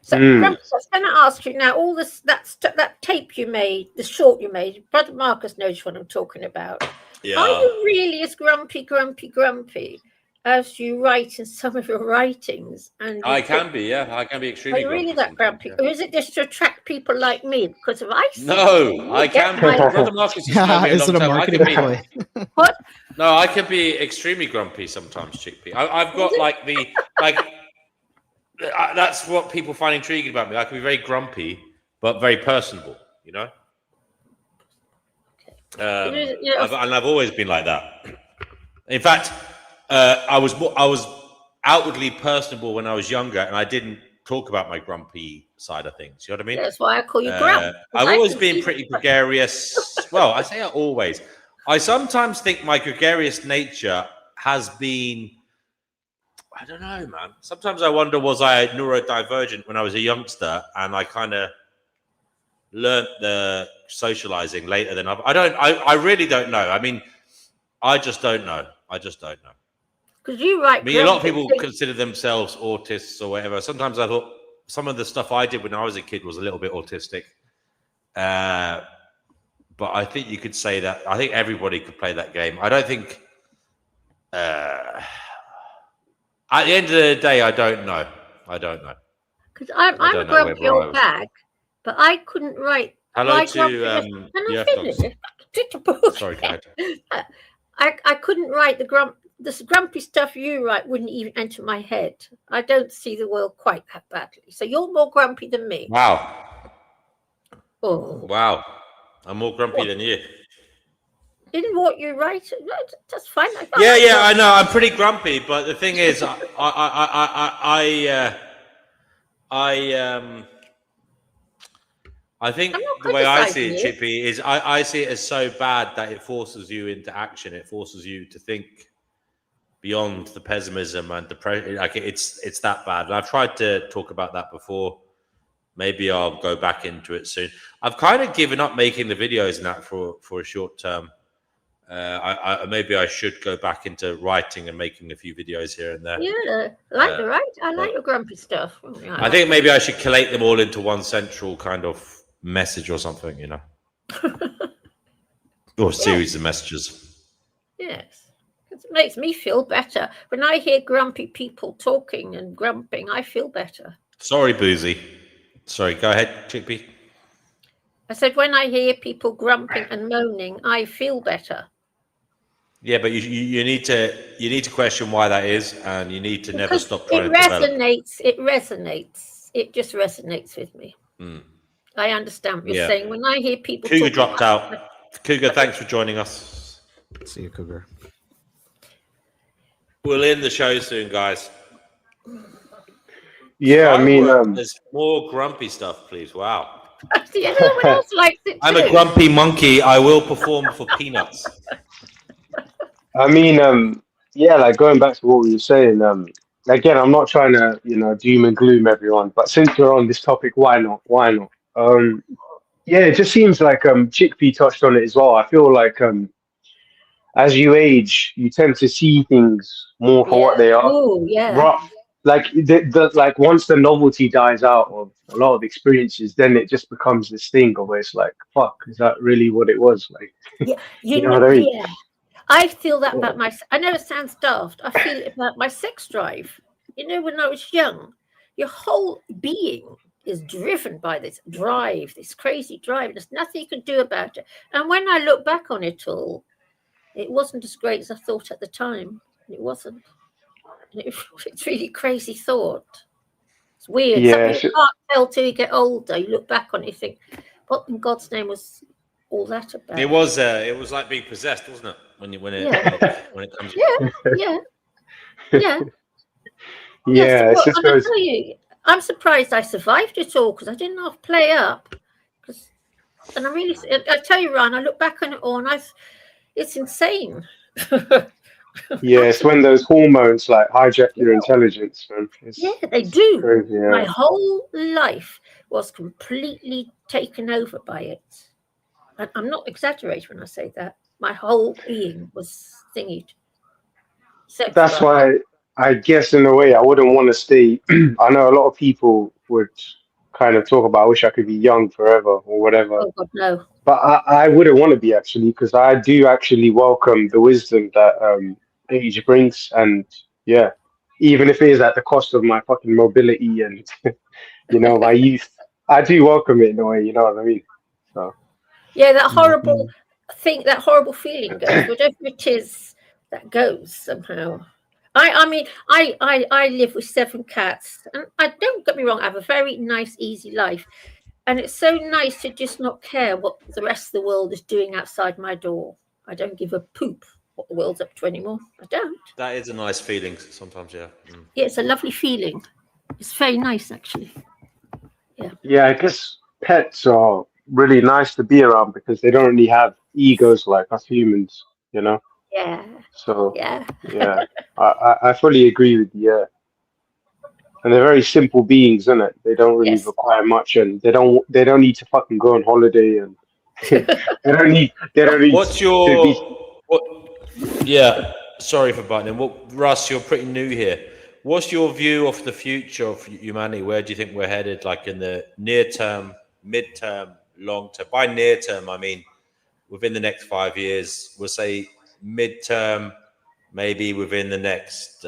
So Grump, I was going to ask you now. All this that tape you made, the short you made. Brother Marcus knows what I'm talking about. Yeah. Are you really as grumpy as you write in some of your writings? And I can be, yeah. I can be extremely grumpy. Are you really that grumpy? Yeah. Or is it just to attract people like me? Because if I see no, I can be. Brother Marcus has known me a long time. I can be, what? No, I can be extremely grumpy sometimes, Chickpea. I've got that's what people find intriguing about me. I can be very grumpy, but very personable, you know? And I've always been like that. In fact, I was outwardly personable when I was younger, and I didn't talk about my grumpy side of things. You know what I mean? That's why I call you Grump. I've always been pretty gregarious. Well, I say always. I sometimes think my gregarious nature has been, I don't know, man. Sometimes I wonder, was I neurodivergent when I was a youngster, and I kind of learnt the socializing later than I really don't know. I mean, I just don't know. Because you write. I mean, a lot of people consider themselves autists or whatever. Sometimes I thought some of the stuff I did when I was a kid was a little bit autistic. But I think you could say that. I think everybody could play that game. I don't think. At the end of the day, I don't know. Because I'm a grumpy old bag, but I couldn't write. Hello to Sorry, go ahead. I couldn't write this grumpy stuff you write wouldn't even enter my head. I don't see the world quite that badly. So you're more grumpy than me. Wow. Oh. Wow. I'm more grumpy than you. In what you write, that's fine. Yeah, I know. I'm pretty grumpy, but the thing is, I think the way I see it, Chippy, is I see it as so bad that it forces you into action. It forces you to think beyond the pessimism and depression. Like it's that bad. And I've tried to talk about that before. Maybe I'll go back into it soon. I've kind of given up making the videos and that for a short term. Maybe I should go back into writing and making a few videos here and there. Yeah, I like your grumpy stuff. I think maybe I should collate them all into one central kind of message or something, you know, or a series of messages. Yes, it makes me feel better when I hear grumpy people talking and grumping. I feel better. Sorry, Boozy. Sorry, go ahead, Chickpea. I said when I hear people grumping and moaning, I feel better. Yeah, but you need to question why that is, and you need to never stop trying to develop. It resonates. It just resonates with me. I understand what you're saying. When I hear people Cougar dropped out. Cougar, thanks for joining us. See you, Cougar. We'll end the show soon, guys. Yeah, I mean, there's more grumpy stuff, please. Wow. See, everyone else likes it too. I'm a grumpy monkey. I will perform for peanuts. I mean, yeah, like going back to what we were saying, again, I'm not trying to, doom and gloom everyone, but since we're on this topic, why not? Yeah, it just seems like Chickpea touched on it as well. I feel like as you age, you tend to see things more for what they are. Oh, yeah. Like like once the novelty dies out of a lot of experiences, then it just becomes this thing where it's like, fuck, is that really what it was? Like, yeah, you know what I mean? Yeah. I feel that about myself. I know it sounds daft. I feel it about my sex drive. When I was young, your whole being is driven by this drive, this crazy drive. There's nothing you can do about it. And when I look back on it all, it wasn't as great as I thought at the time. It wasn't. It's really crazy thought. It's weird. Yeah, Something you can't tell till you get older. You look back on it, you think, what in God's name was all that about? It was like being possessed, wasn't it? When it comes. Yeah. Yeah, Yes, it's just and I those. tell you, I'm surprised I survived it all because I didn't know how to play up. And I tell you, Ryan, I look back on it all, and it's insane. Yeah, it's when those hormones like hijack your intelligence, man. Yeah, they do. Crazy, yeah. My whole life was completely taken over by it. And I'm not exaggerating when I say that. My whole being was thingied. That's why I guess in a way I wouldn't want to stay. I know a lot of people would kind of talk about, I wish I could be young forever or whatever. Oh God, no. But I wouldn't want to be actually, because I do actually welcome the wisdom that age brings, and yeah, even if it is at the cost of my fucking mobility and my youth, I do welcome it in a way. You know what I mean? So yeah, that horrible feeling goes. Whatever it is, that goes somehow. I mean, I live with 7 cats, and I don't get me wrong. I have a very nice, easy life. And it's so nice to just not care what the rest of the world is doing outside my door. I don't give a poop what the world's up to anymore. I don't. That is a nice feeling sometimes, yeah. Yeah, it's a lovely feeling. It's very nice, actually. yeah, I guess pets are really nice to be around because they don't really have egos like us humans. Yeah. So yeah, I fully agree with you. Yeah. And they're very simple beings, isn't it? They don't really require much, and they don't need to fucking go on holiday, and they don't need. What's your Yeah, sorry for butting in. Russ, you're pretty new here. What's your view of the future of humanity? Where do you think we're headed? Like in the near term, mid-term, long term. By near term, I mean within the next 5 years. We'll say mid-term, maybe within the next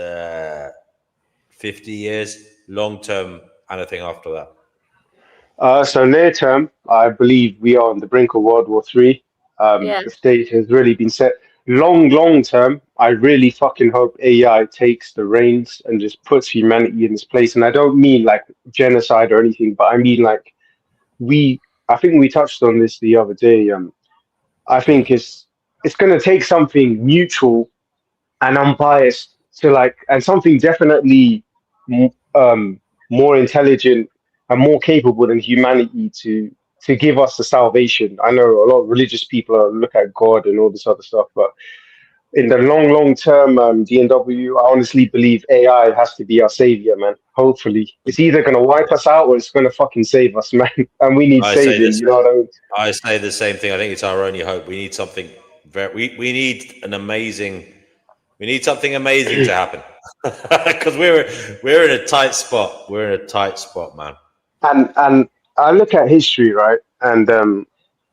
50 years, long term, anything after that? So near term, I believe we are on the brink of World War III. The stage has really been set. Long term, I really fucking hope AI takes the reins and just puts humanity in its place. And I don't mean like genocide or anything, but I mean like I think we touched on this the other day. I think it's going to take something neutral and unbiased and something definitely more intelligent and more capable than humanity to give us the salvation. I know a lot of religious people look at God and all this other stuff, but in the long term, DNW, I honestly believe AI has to be our savior, man. Hopefully, it's either going to wipe us out or it's going to fucking save us, man. And we need saving. You know what I mean? I say the same thing. I think it's our only hope. We need something we need an amazing. We need something amazing to happen because we're in a tight spot. We're in a tight spot, man. And I look at history, right, and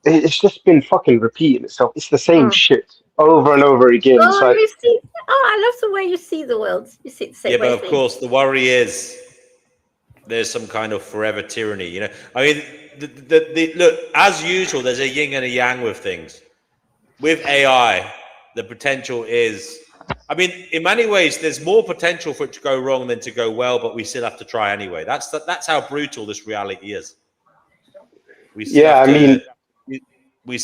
it's just been fucking repeating itself. It's the same shit over and over again. Oh, I love the way you see the world. You see it the same way. Yeah, but of course, the worry is there's some kind of forever tyranny. I mean, look, as usual, there's a yin and a yang with things. With AI, the potential is. I mean, in many ways, there's more potential for it to go wrong than to go well, but we still have to try anyway. That's how brutal this reality is. We still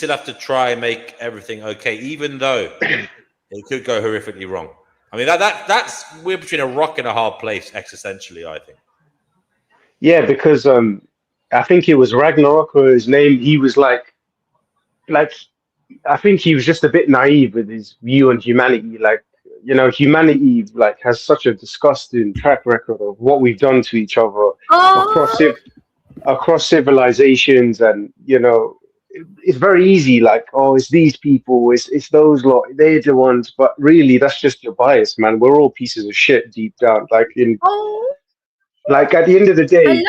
have to try and make everything okay, even though it could go horrifically wrong. I mean, that's we're between a rock and a hard place existentially, I think. Yeah, because I think it was Ragnarok or his name. He was like I think he was just a bit naive with his view on humanity. Like, humanity has such a disgusting track record of what we've done to each other across civilizations, and it's very easy. Like, oh, it's these people, it's those lot, they're the ones. But really, that's just your bias, man. We're all pieces of shit deep down. Like at the end of the day,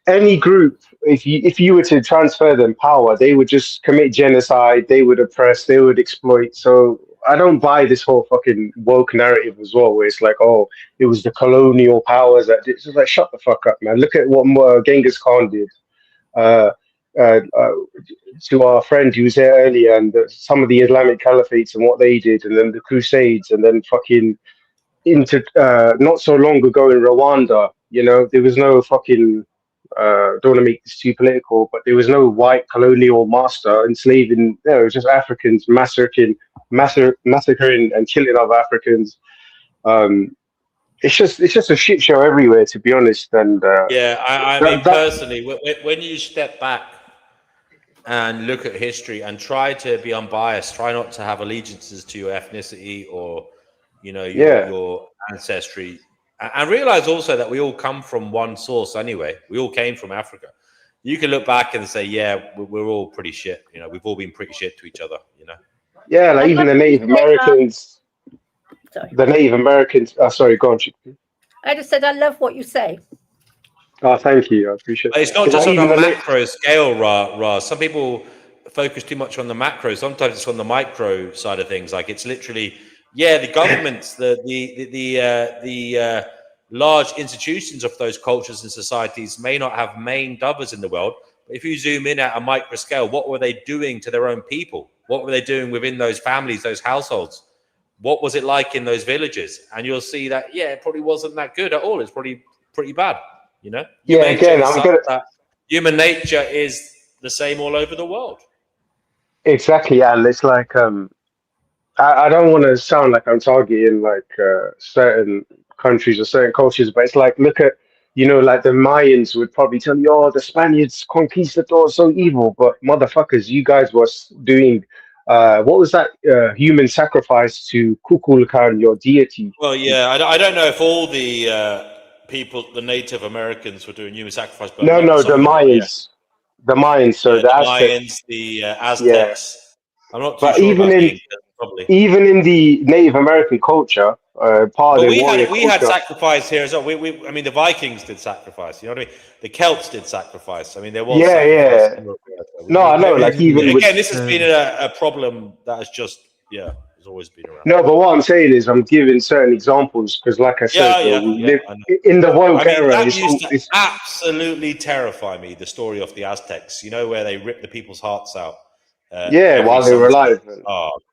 any group, if you were to transfer them power, they would just commit genocide, they would oppress, they would exploit. So I don't buy this whole fucking woke narrative as well, where it's like, oh, it was the colonial powers that did. It's just like, shut the fuck up, man. Look at what Genghis Khan did to our friend who was here earlier, and some of the Islamic caliphates and what they did, and then the Crusades, and then fucking not so long ago in Rwanda, You know, there was no fucking. Don't want to make this too political, but there was no white colonial master enslaving. No, it was just Africans massacring and killing other Africans. It's just a shit show everywhere, to be honest. And Yeah, I mean, personally, when you step back and look at history and try to be unbiased, try not to have allegiances to your ethnicity or, you know, your ancestry, and realize also that we all come from one source anyway. We all came from Africa. You can look back and say, yeah, we're all pretty shit. You know, we've all been pretty shit to each other, you know? yeah, like even the Native Americans. The Native Americans. Sorry, go on, Chick. I just said I love what you say. Oh, thank you. I appreciate it. It's not just on a macro scale, Ra. Some people focus too much on the macro. Sometimes it's on the micro side of things. Like it's literally, yeah, the governments, the large institutions of those cultures and societies may not have main dovers in the world. But if you zoom in at a micro scale, what were they doing to their own people? What were they doing within those families, those households? What was it like in those villages? And you'll see that, yeah, it probably wasn't that good at all. It's probably pretty bad. You know, human nature is the same all over the world. Exactly, and it's like I don't want to sound like I'm targeting like certain countries or certain cultures, but it's like look at like the Mayans would probably tell you, oh, the Spaniards conquistadors so evil, but motherfuckers, you guys was doing what was that human sacrifice to Kukulkan, your deity? Well, yeah, I don't know if all the people, the Native Americans, were doing human sacrifice, but No, the Mayans, the Mayans. So the Mayans, the Aztecs. Yeah. I'm not too sure about the Incas, probably. Even in the Native American culture, part of the warrior culture. We had sacrifice here as well. I mean, the Vikings did sacrifice. You know what I mean? The Celts did sacrifice. I mean, there was sacrifice. No, I know. Like even again, this has been a problem that has just has always been around. No, but what I'm saying is I'm giving certain examples because, like I said, we live in the woke era. That used to absolutely terrify me. The story of the Aztecs, you know, where they ripped the people's hearts out. While they were alive,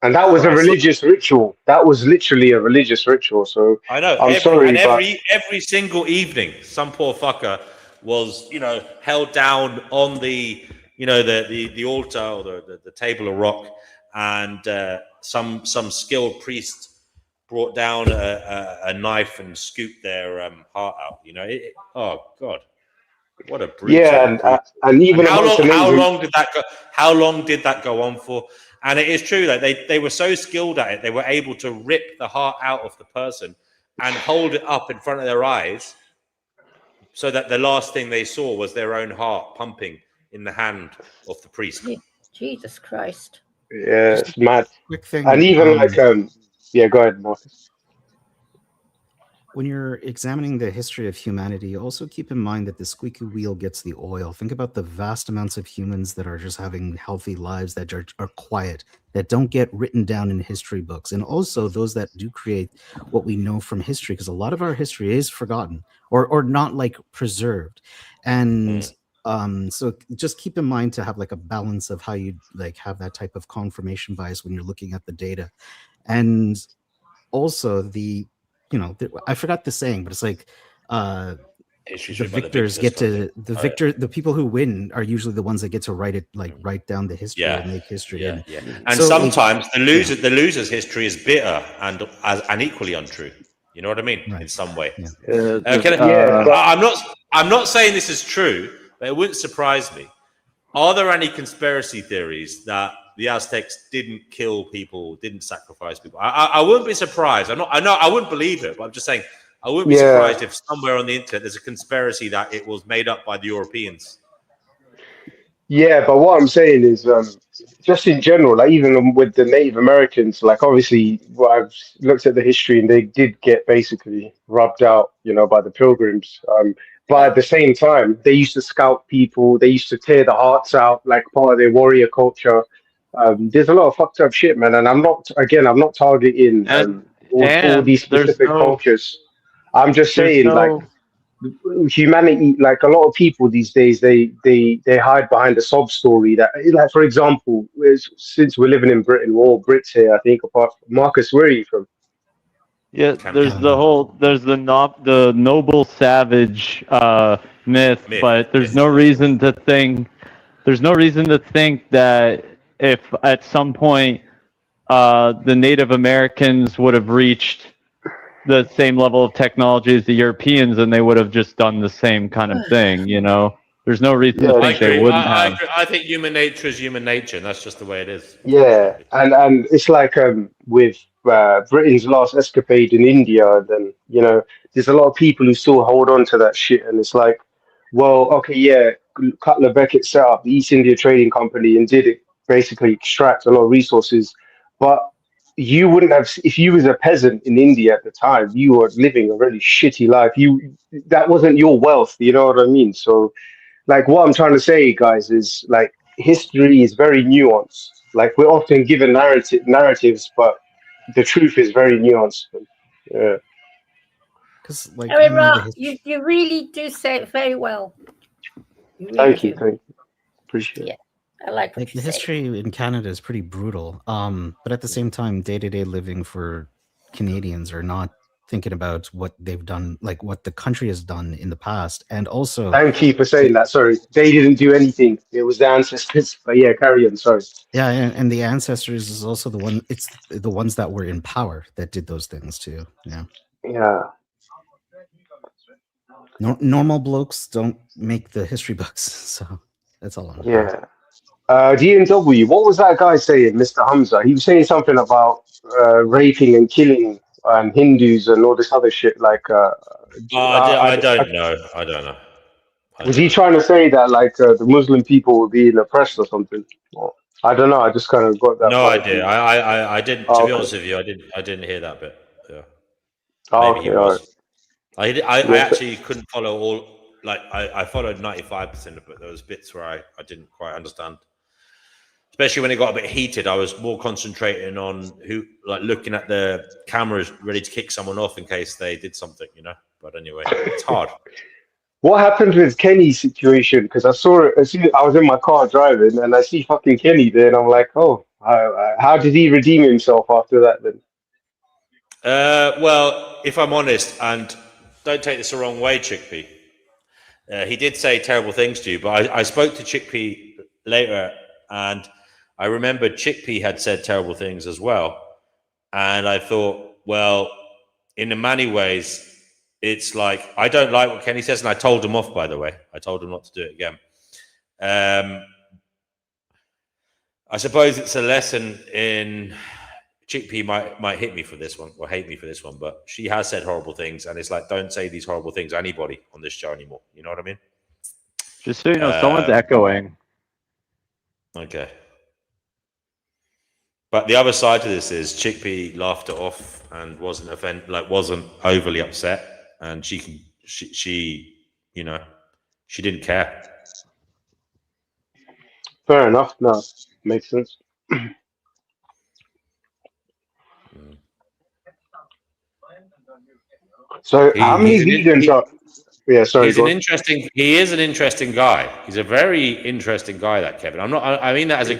and that was a religious ritual. That was literally a religious ritual. So I know. Every single evening, some poor fucker was, held down on the, the altar or the table of rock, and some skilled priest brought down a knife and scooped their heart out. Oh God, what a brutal. And even how long did that go? How long did that go on for? And it is true that they were so skilled at it, they were able to rip the heart out of the person and hold it up in front of their eyes, so that the last thing they saw was their own heart pumping in the hand of the priest. Jesus Christ. Yeah, it's mad. Quick thing. And even go ahead, Marcus. When you're examining the history of humanity, also keep in mind that the squeaky wheel gets the oil. Think about the vast amounts of humans that are just having healthy lives, that are quiet, that don't get written down in history books. And also those that do create what we know from history, because a lot of our history is forgotten or not like preserved. And so just keep in mind to have like a balance of how you like have that type of confirmation bias when you're looking at the data. And also I forgot the saying, but it's like the victors get to the people who win are usually the ones that get to write down the history and make history. And so, sometimes the loser's history is bitter and equally untrue. You know what I mean? Right. In some way. I'm not saying this is true, but it wouldn't surprise me. Are there any conspiracy theories that the Aztecs didn't kill people, didn't sacrifice people? I wouldn't be surprised. I wouldn't believe it, but I'm just saying I wouldn't be surprised if somewhere on the internet there's a conspiracy that it was made up by the Europeans. Yeah, but what I'm saying is, just in general, like even with the Native Americans, like obviously, I've looked at the history and they did get basically rubbed out, by the Pilgrims. But at the same time, they used to scalp people. They used to tear the hearts out, like part of their warrior culture. There's a lot of fucked up shit, man. And I'm not targeting all these specific cultures. I'm just saying, humanity, like a lot of people these days, they hide behind a sob story that, like, for example, since we're living in Britain, we're all Brits here, I think, apart from Marcus, where are you from? Yeah, there's the noble savage myth, but there's no reason to think that if at some point the Native Americans would have reached the same level of technology as the Europeans, and they would have just done the same kind of thing. You know, there's no reason to think they wouldn't have. I think human nature is human nature, and that's just the way it is. Yeah, and it's like with Britain's last escapade in India, then there's a lot of people who still hold on to that shit, and it's like, well, okay, yeah, Cutler Beckett set up the East India Trading Company and did it basically extract a lot of resources, but you wouldn't have if you was a peasant in India at the time, you were living a really shitty life. That wasn't your wealth, you know what I mean? So, like, what I'm trying to say, guys, is like history is very nuanced. Like, we're often given narratives, but the truth is very nuanced. Yeah. Because, like, you really do say it very well. Really thank you. Appreciate it. Yeah, I like the history in Canada is pretty brutal. But at the same time, day-to-day living for Canadians are not thinking about what they've done, like what the country has done in the past, and also. Thank you for saying that. Sorry, they didn't do anything. It was the ancestors. But yeah, carry on. Sorry. Yeah, and the ancestors is also the one. It's the ones that were in power that did those things too. Yeah. Yeah. Normal blokes don't make the history books, so that's all. Yeah. DNW. What was that guy saying, Mr. Hamza? He was saying something about raping and killing Hindus and all this other shit. Like, I don't know. Was he trying to say that like the Muslim people were being oppressed or something? Well, I don't know. I just kind of got that. No idea. I didn't. To be honest with you, I didn't hear that bit. Yeah. Maybe he was. Right. I actually couldn't follow all. Like I followed 95% of it. There was bits where I didn't quite understand. Especially when it got a bit heated, I was more concentrating on looking at the cameras, ready to kick someone off in case they did something, you know. But anyway, it's hard. What happened with Kenny's situation? Because I saw it. I was in my car driving, and I see fucking Kenny there, and I'm like, oh, how did he redeem himself after that? Then. Well, if I'm honest, and don't take this the wrong way, Chickpea. He did say terrible things to you, but I spoke to Chickpea later, and I remembered Chickpea had said terrible things as well. And I thought, well, in many ways, it's like, I don't like what Kenny says, and I told him off, by the way. I told him not to do it again. I suppose it's a lesson in... Chickpea might hit me for this one, or hate me for this one, but she has said horrible things, and it's like, don't say these horrible things to anybody on this show anymore. You know what I mean? Just so you know, someone's echoing. Okay. But the other side to this is Chickpea laughed it off and wasn't overly upset, and she didn't care. Fair enough. No, makes sense. So how many vegans are? Yeah, sorry. He is an interesting guy. He's a very interesting guy, that Kevin. I mean that as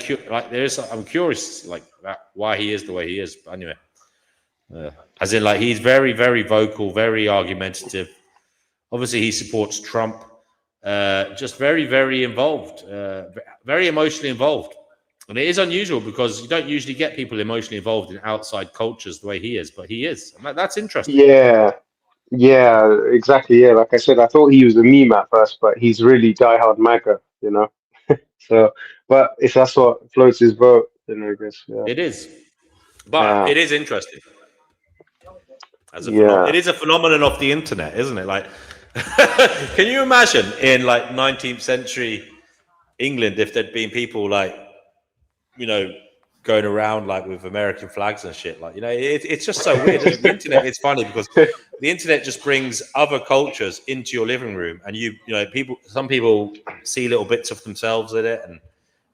I'm curious, like that, why he is the way he is. But anyway, as in, like, he's very, very vocal, very argumentative. Obviously, he supports Trump. Just very, very involved, very emotionally involved. And it is unusual because you don't usually get people emotionally involved in outside cultures the way he is, but he is. And that's interesting. Yeah, exactly. Yeah, like I said, I thought he was a meme at first, but he's really diehard MAGA, you know. So, but if that's what floats his boat, then I guess it is. But it is interesting. It is a phenomenon of the internet, isn't it? Like, can you imagine in like 19th century England if there'd been people like, you know, going around like with American flags and shit, like, you know, it's just so weird. The internet, it's funny because the internet just brings other cultures into your living room, and you know, some people see little bits of themselves in it and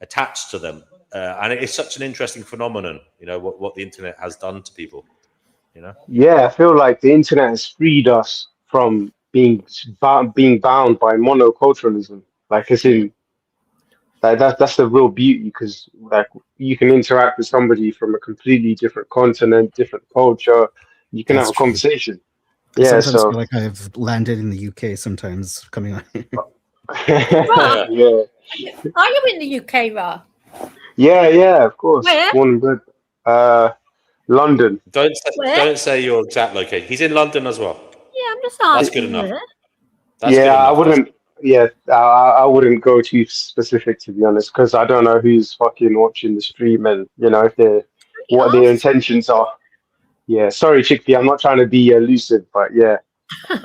attach to them, and it's such an interesting phenomenon, you know, what the internet has done to people, you know. Yeah, I feel like the internet has freed us from being bound by monoculturalism, like as in. That's the real beauty, because like you can interact with somebody from a completely different continent, different culture, you can That's have a true. conversation. I Yeah, sometimes so feel like I've landed in the UK sometimes coming on here. Ra, yeah, are you in the UK, Ra? yeah, of course. Where? Born and bred. London. Where? Don't say your exact location. He's in London as well. Yeah, I'm just That's asking good enough. where. That's Yeah, good I enough. wouldn't. Yeah, I wouldn't go too specific to be honest, because I don't know who's fucking watching the stream and if they're what their Ask. intentions are. Yeah, sorry, Chickpea, I'm not trying to be elusive, but yeah, I'm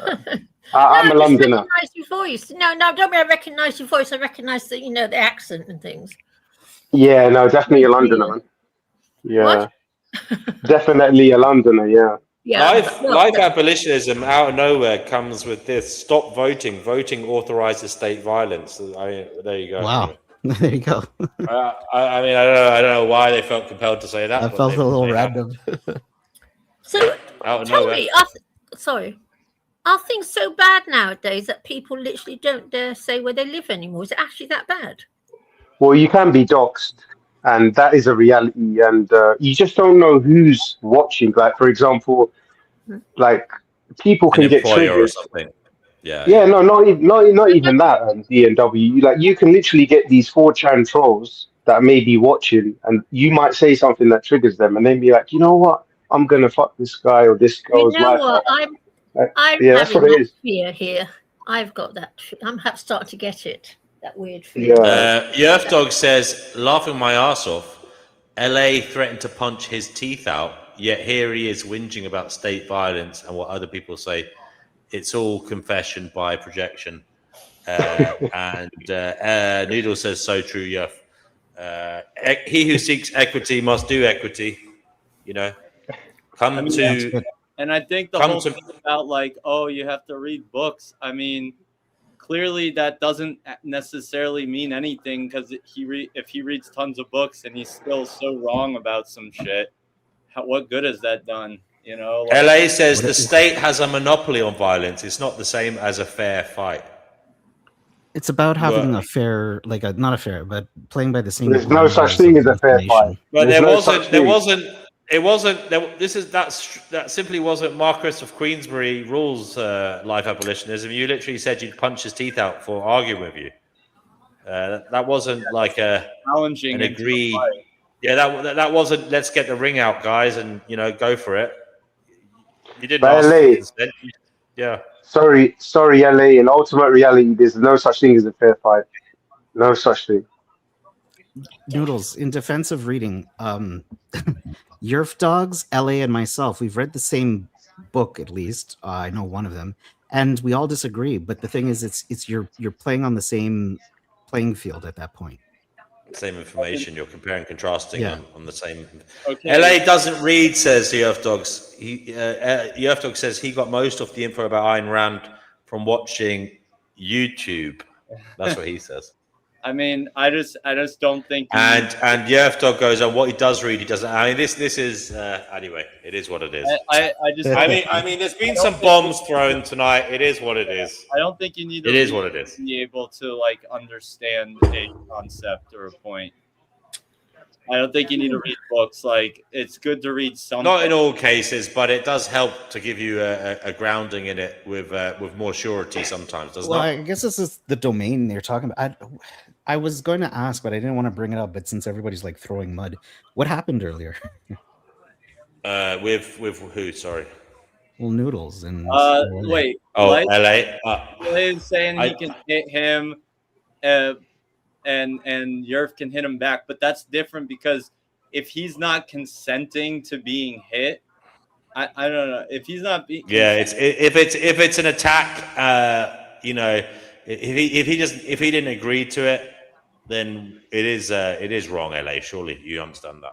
No, a I just Londoner. recognise your voice. No, don't mean I recognise your voice. I recognise the the accent and things. Yeah, no, definitely a Londoner, man. Yeah, What? definitely a Londoner. Yeah. Yeah. Life abolitionism out of nowhere comes with this: stop voting. Voting authorizes state violence. There you go. Wow. There you go. I mean, I don't know why they felt compelled to say that. That but felt a little they have. random. So Out of tell nowhere. me, sorry, are things so bad nowadays that people literally don't dare say where they live anymore? Is it actually that bad? Well, you can be doxxed, and that is a reality, and you just don't know who's watching. Like, for example, like people An can get employer or triggered. something. Yeah, no, not even that. DNW, like you can literally get these 4chan trolls that may be watching, and you might say something that triggers them, and then be like, you know what, I'm gonna fuck this guy or this You girl's know life what? up. I'm Yeah, that's having what it that is. fear here. I've got that. I'm starting to get it. That weird fear. Yerf Dog says, laughing my ass off, LA threatened to punch his teeth out, yet here he is whinging about state violence and what other people say. It's all confession by projection. And Noodle says, so true, Yerf. He who seeks equity must do equity. You know, and I think the whole thing about like, oh, you have to read books. I mean, clearly that doesn't necessarily mean anything because if he reads tons of books and he's still so wrong about some shit, what good has that done? You know, like, LA says the state has a monopoly on violence. It's not the same as a fair fight. It's about having a fair, like not a fair, but playing by the same. There's no such thing as a fair fight. But There's there no wasn't. such There thing. wasn't. It wasn't. That simply wasn't Marquess of Queensberry rules. Life abolitionism. You literally said you'd punch his teeth out for arguing with you. That wasn't like challenging an agreed. Yeah, that wasn't. Let's get the ring out, guys, and go for it. You didn't But ask for LA, consent. Yeah. sorry, LA. In ultimate reality, there's no such thing as a fair fight. No such thing. Noodles, in defense of reading, Yerf Dogs, LA, and myself, we've read the same book at least. I know one of them, and we all disagree. But the thing is, it's you're playing on the same playing field at that point. Same information. You're comparing, contrasting on the same. Okay. LA doesn't read, says the Earth Dogs. The Earth Dog says he got most of the info about Ayn Rand from watching YouTube. That's what he says. I mean, I just don't think. And Yerf Dog goes on what he does read. He doesn't. I mean, this is anyway. It is what it is. I just. I mean, there's been some bombs thrown tonight. It is what it is. I don't think you need to. It is what it is. Be able to like understand a concept or a point. I don't think you need to read books. Like, it's good to read some. Not in all cases, but it does help to give you a grounding in it with more surety sometimes, doesn't it? Well, I guess this is the domain they're talking about. I was going to ask, but I didn't want to bring it up. But since everybody's like throwing mud, what happened earlier? With who? Sorry. Well, Noodles and. Wait. Oh, LA. LA is saying he can hit him, and Yerf can hit him back, but that's different because if he's not consenting to being hit, I don't know if he's not. If it's an attack, if he didn't agree to it, then it is wrong, LA. Surely you understand that.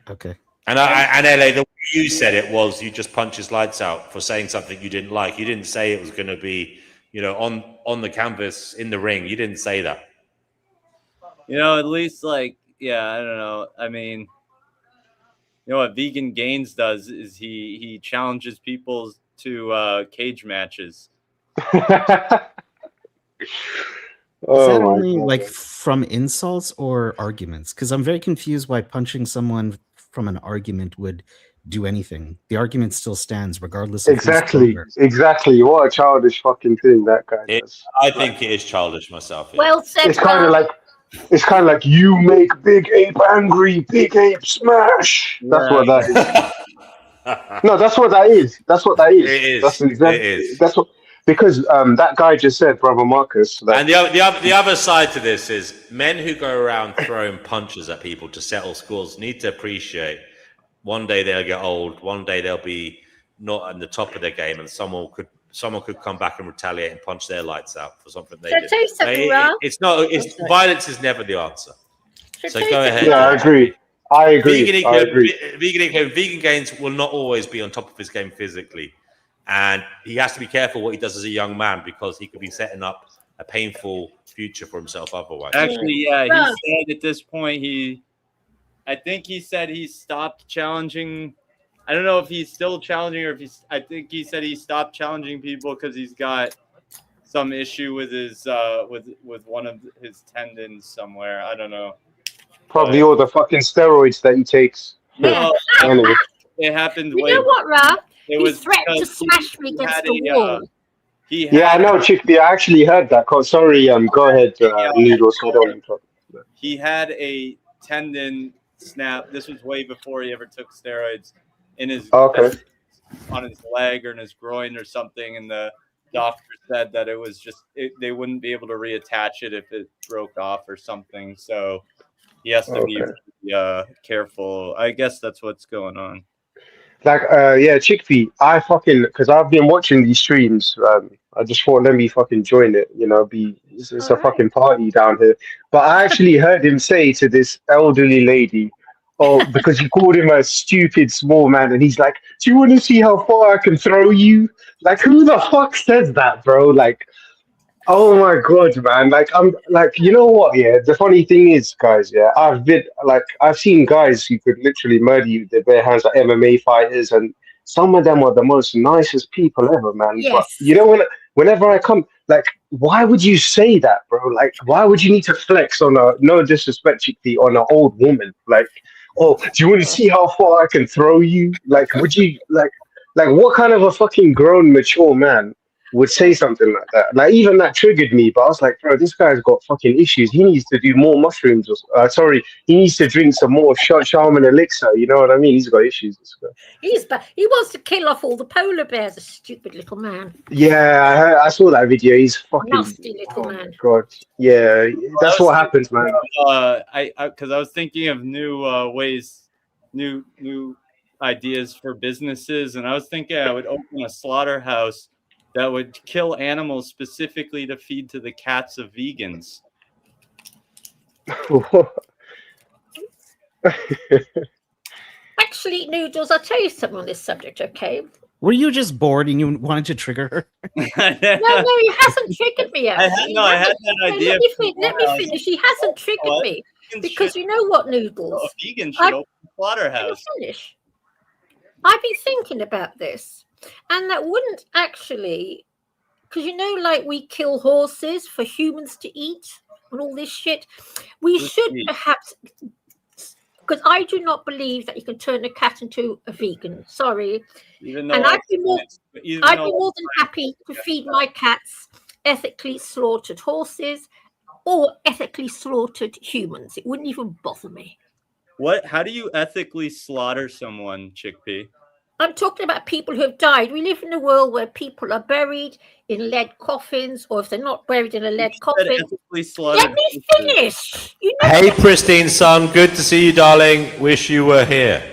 Okay. And LA, the way you said it was you just punch his lights out for saying something you didn't like. You didn't say it was going to be, on the canvas in the ring. You didn't say that. At least I don't know. I mean, what Vegan Gains does is he challenges people to cage matches. Is that only like from insults or arguments? Because I'm very confused why punching someone from an argument would do anything. The argument still stands regardless of Exactly. What a childish fucking thing that guy does. I think it is childish myself. Yeah. Well said, It's kind of like you make Big Ape angry, Big Ape smash. That's what that is. No, that's what that is. That's what that is. It is. That's exactly. It is. That's what, because that guy just said, Brother Marcus. That, And the other side to this is men who go around throwing punches at people to settle scores need to appreciate one day they'll get old, one day they'll be not at the top of their game, and someone could come back and retaliate and punch their lights out for something they did. It's not. Violence is never the answer. So go ahead. Yeah, I agree. Vegan gains will not always be on top of his game physically, and he has to be careful what he does as a young man because he could be setting up a painful future for himself otherwise. Actually, yeah, he said at this point I think he said he stopped challenging. I don't know if he's still challenging or if I think he said he stopped challenging people because he's got some issue with his with one of his tendons somewhere. I don't know. Probably all the fucking steroids that he takes. No, Anyway. it happened. You know what, Rob? It He was threatened to because smash me against the wall. Yeah, I know, Chickpea. I actually heard that. Sorry, go ahead, Noodles. I don't interrupt. He had a tendon snap. This was way before he ever took steroids in his on his leg or in his groin or something, and the doctor said that it was just they wouldn't be able to reattach it if it broke off or something. So he has to be really, careful. I guess that's what's going on. Like, yeah, Chickpea. Because I've been watching these streams. I just thought, let me fucking join it. You know, it's a fucking party down here. But I actually heard him say to this elderly lady, because you called him a stupid small man, and he's like, "Do you want to see how far I can throw you?" Like, who the fuck says that, bro? Like, oh my god, man! Like, I'm like, you know what? Yeah, the funny thing is, guys. Yeah, I've seen guys who could literally murder you with their bare hands, like MMA fighters, and some of them are the most nicest people ever, man. Yes. But you know, whenever I come, like, why would you say that, bro? Like, why would you need to flex on no disrespect, Chickpea, on an old woman? Like, oh, do you want to see how far I can throw you? Like, would you like what kind of a fucking grown, mature man would say something like that? Like, even that triggered me, but I was like, bro, this guy's got fucking issues. He needs to do more mushrooms. He needs to drink some more shaman elixir. You know what I mean? He's got issues. This guy. He wants to kill off all the polar bears. A stupid little man. Yeah, I saw that video. He's fucking Nasty little man. God, yeah, that's what happens, man. Because I was thinking of new ways, new ideas for businesses, and I was thinking I would open a slaughterhouse that would kill animals specifically to feed to the cats of vegans. Actually, Noodles, I'll tell you something on this subject, okay? Were you just bored and you wanted to trigger her? No, he hasn't triggered me yet. I had that idea. Let me finish. He hasn't triggered me. Because you know what, Noodles? A vegan should open a slaughterhouse. Finish. I've been thinking about this, and that wouldn't actually, because you know, like we kill horses for humans to eat and all this shit. We should perhaps, because I do not believe that you can turn a cat into a vegan. Sorry, and I'd be more than happy to feed my cats ethically slaughtered horses or ethically slaughtered humans. It wouldn't even bother me. How do you ethically slaughter someone, Chickpea? I'm talking about people who have died. We live in a world where people are buried in lead coffins, or if they're not buried in a lead coffin. Let me finish. You know, Hey, pristine son, good to see you, darling. Wish you were here.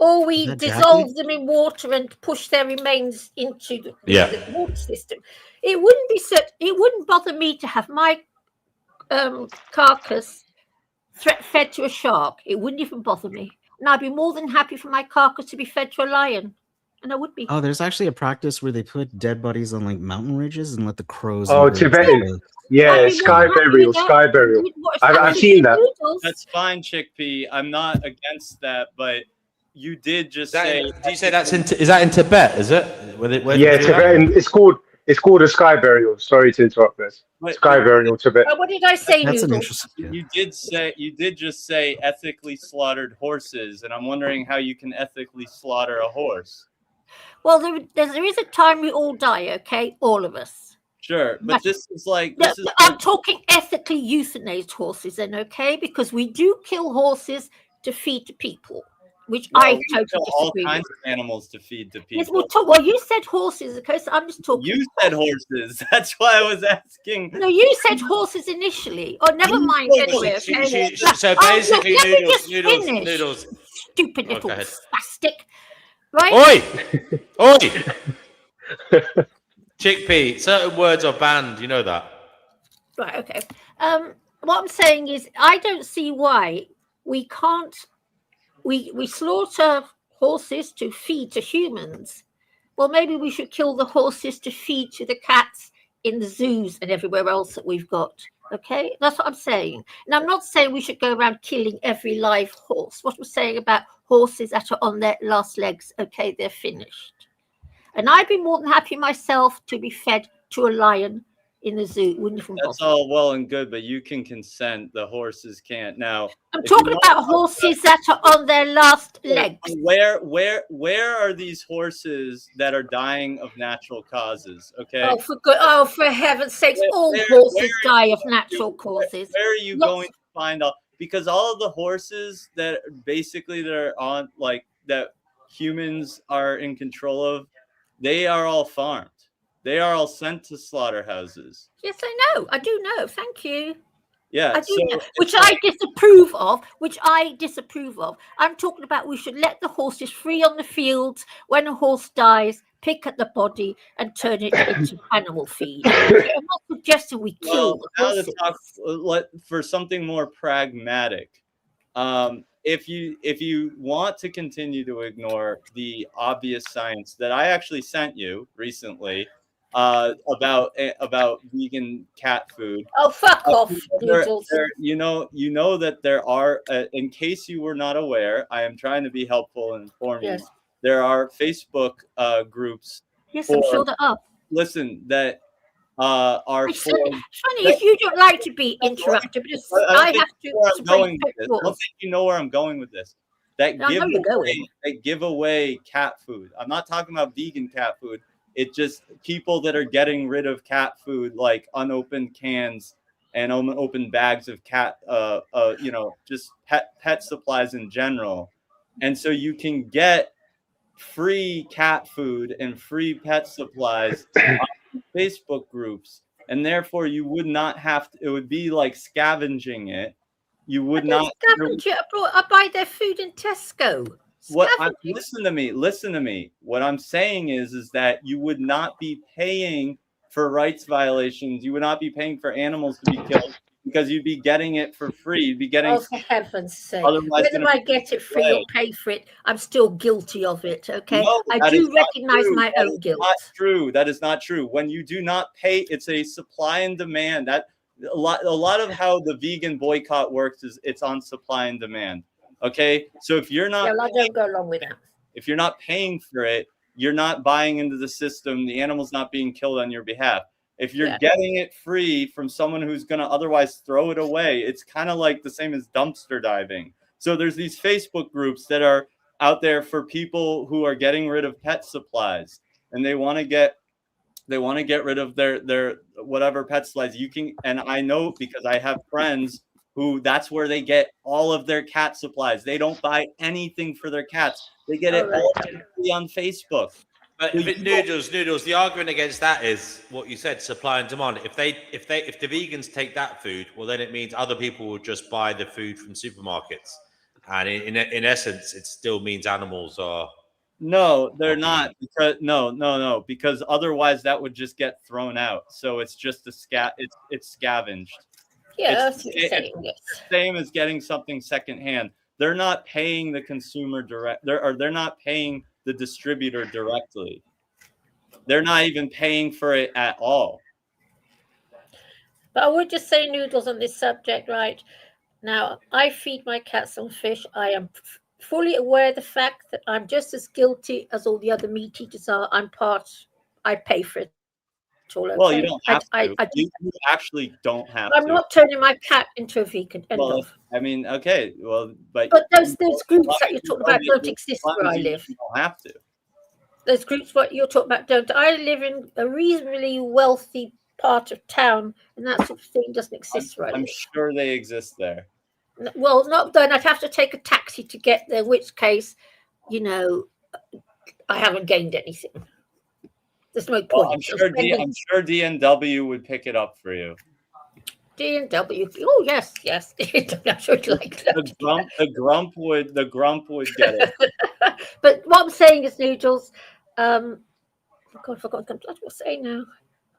or we dissolve them in water and push their remains into the water system. It wouldn't bother me to have my carcass fed to a shark. It wouldn't even bother me. And I'd be more than happy for my carcass to be fed to a lion. And I would be. Oh, there's actually a practice where they put dead bodies on like mountain ridges and let the crows. Oh, Tibetan. Yeah, sky burial. I've seen that. That's fine, Chickpea. I'm not against that, but you did just say. Do you say that's is that in Tibet? Is it? Tibetan. It's called It's called a sky burial. Sorry to interrupt this. Sky burial Tibet. What did I say, That's an Noodles? interesting. You did just say ethically slaughtered horses, and I'm wondering how you can ethically slaughter a horse. Well, there is a time we all die, okay? All of us. Sure, but this is like I'm talking ethically euthanized horses, then, okay? Because we do kill horses to feed to people, which I we totally kill all disagree kinds with. of animals to feed to Yes, people. well, you said horses, okay? So I'm just talking. You said horses. That's why I was asking. No, you said horses initially. Oh, never mind. Anyway, okay. So Look, basically, let me just finish. noodles. Stupid little go ahead. spastic. Right? Oi! Chickpea. Certain words are banned. You know that. Right. Okay. What I'm saying is, I don't see why we can't. We slaughter horses to feed to humans. Well, maybe we should kill the horses to feed to the cats in the zoos and everywhere else that we've got. Okay, that's what I'm saying. And I'm not saying we should go around killing every live horse. What I'm saying about horses that are on their last legs, okay, they're finished. And I'd be more than happy myself to be fed to a lion in the zoo. Wouldn't even That's bother. all well and good, but you can consent. The horses can't. Now, I'm talking about horses that are on their last legs. Where are these horses that are dying of natural causes? Okay. For heaven's sakes, all horses die of natural causes. Where are you going to find out? Because all of the horses that basically that are on, like, that humans are in control of, they are all farmed. They are all sent to slaughterhouses. Yes, I know. I do know. Thank you. Yeah, I do know. Which I disapprove of. I'm talking about we should let the horses free on the fields. When a horse dies, pick at the body and turn it into animal feed. Okay? I'm not suggesting we kill the horses. For something more pragmatic, if you want to continue to ignore the obvious science that I actually sent you recently about vegan cat food. Oh, fuck off, Noodles. You know that there are, in case you were not aware, I am trying to be helpful and inform you. There are Facebook groups. Yes, I'm sure there are. Listen, that are it's funny if you don't like to be interrupted, because I have to. I don't think you know where I'm going with this. That give away cat food. I'm not talking about vegan cat food. It's just people that are getting rid of cat food, like unopened cans and unopened bags of cat, just pet supplies in general. And so you can get free cat food and free pet supplies on Facebook groups. And therefore you would not have to, it would be like scavenging it. You would not scavenge it. I buy their food in Tesco. Listen to me. What I'm saying is that you would not be paying for rights violations. You would not be paying for animals to be killed because you'd be getting it for free. You'd be getting. Oh, for heaven's sake! Whether I get it free or pay for it, I'm still guilty of it. Okay, no, I do recognize my own guilt. Not true. That is not true. When you do not pay, it's a supply and demand. That a lot of how the vegan boycott works is it's on supply and demand. Okay, so if you're not, I don't go along with that. If you're not paying for it, you're not buying into the system. The animal's not being killed on your behalf. If you're getting it free from someone who's going to otherwise throw it away, it's kind of like the same as dumpster diving. So there's these Facebook groups that are out there for people who are getting rid of pet supplies, and they want to get rid of their whatever pet supplies. You can, and I know because I have friends who that's where they get all of their cat supplies. They don't buy anything for their cats. They get it all free on Facebook. But noodles, the argument against that is what you said, supply and demand. If the vegans take that food, well, then it means other people will just buy the food from supermarkets. And in essence, it still means animals are. No, they're not. Because no, because otherwise that would just get thrown out. So it's just it's scavenged. Yeah, that's what you're saying. Yes. Same as getting something secondhand. They're not paying the consumer they're not paying the distributor directly. They're not even paying for it at all. But I would just say, Noodles, on this subject, right? Now, I feed my cats on fish. I am fully aware of the fact that I'm just as guilty as all the other meat eaters are. I pay for it It's all okay. Well, you don't have to. I You actually don't have I'm to. not turning my cat into a vegan. End Well, of. I mean, okay, well, but those groups long that as you're you talking know about that don't you- exist as long where as I you live. don't have to. Those groups what you're talking about don't. I live in a reasonably wealthy part of town, and that sort of thing doesn't exist where I I'm live. sure they exist there. Well, not then. I'd have to take a taxi to get there, in which case, you know, I haven't gained anything. There's no Well, point. I'm sure DNW would pick it up for you. D&W. Oh yes, yes. I'm sure you'd like that. The grump would get it. But what I'm saying is, Noodles. God, I forgot what I was saying now.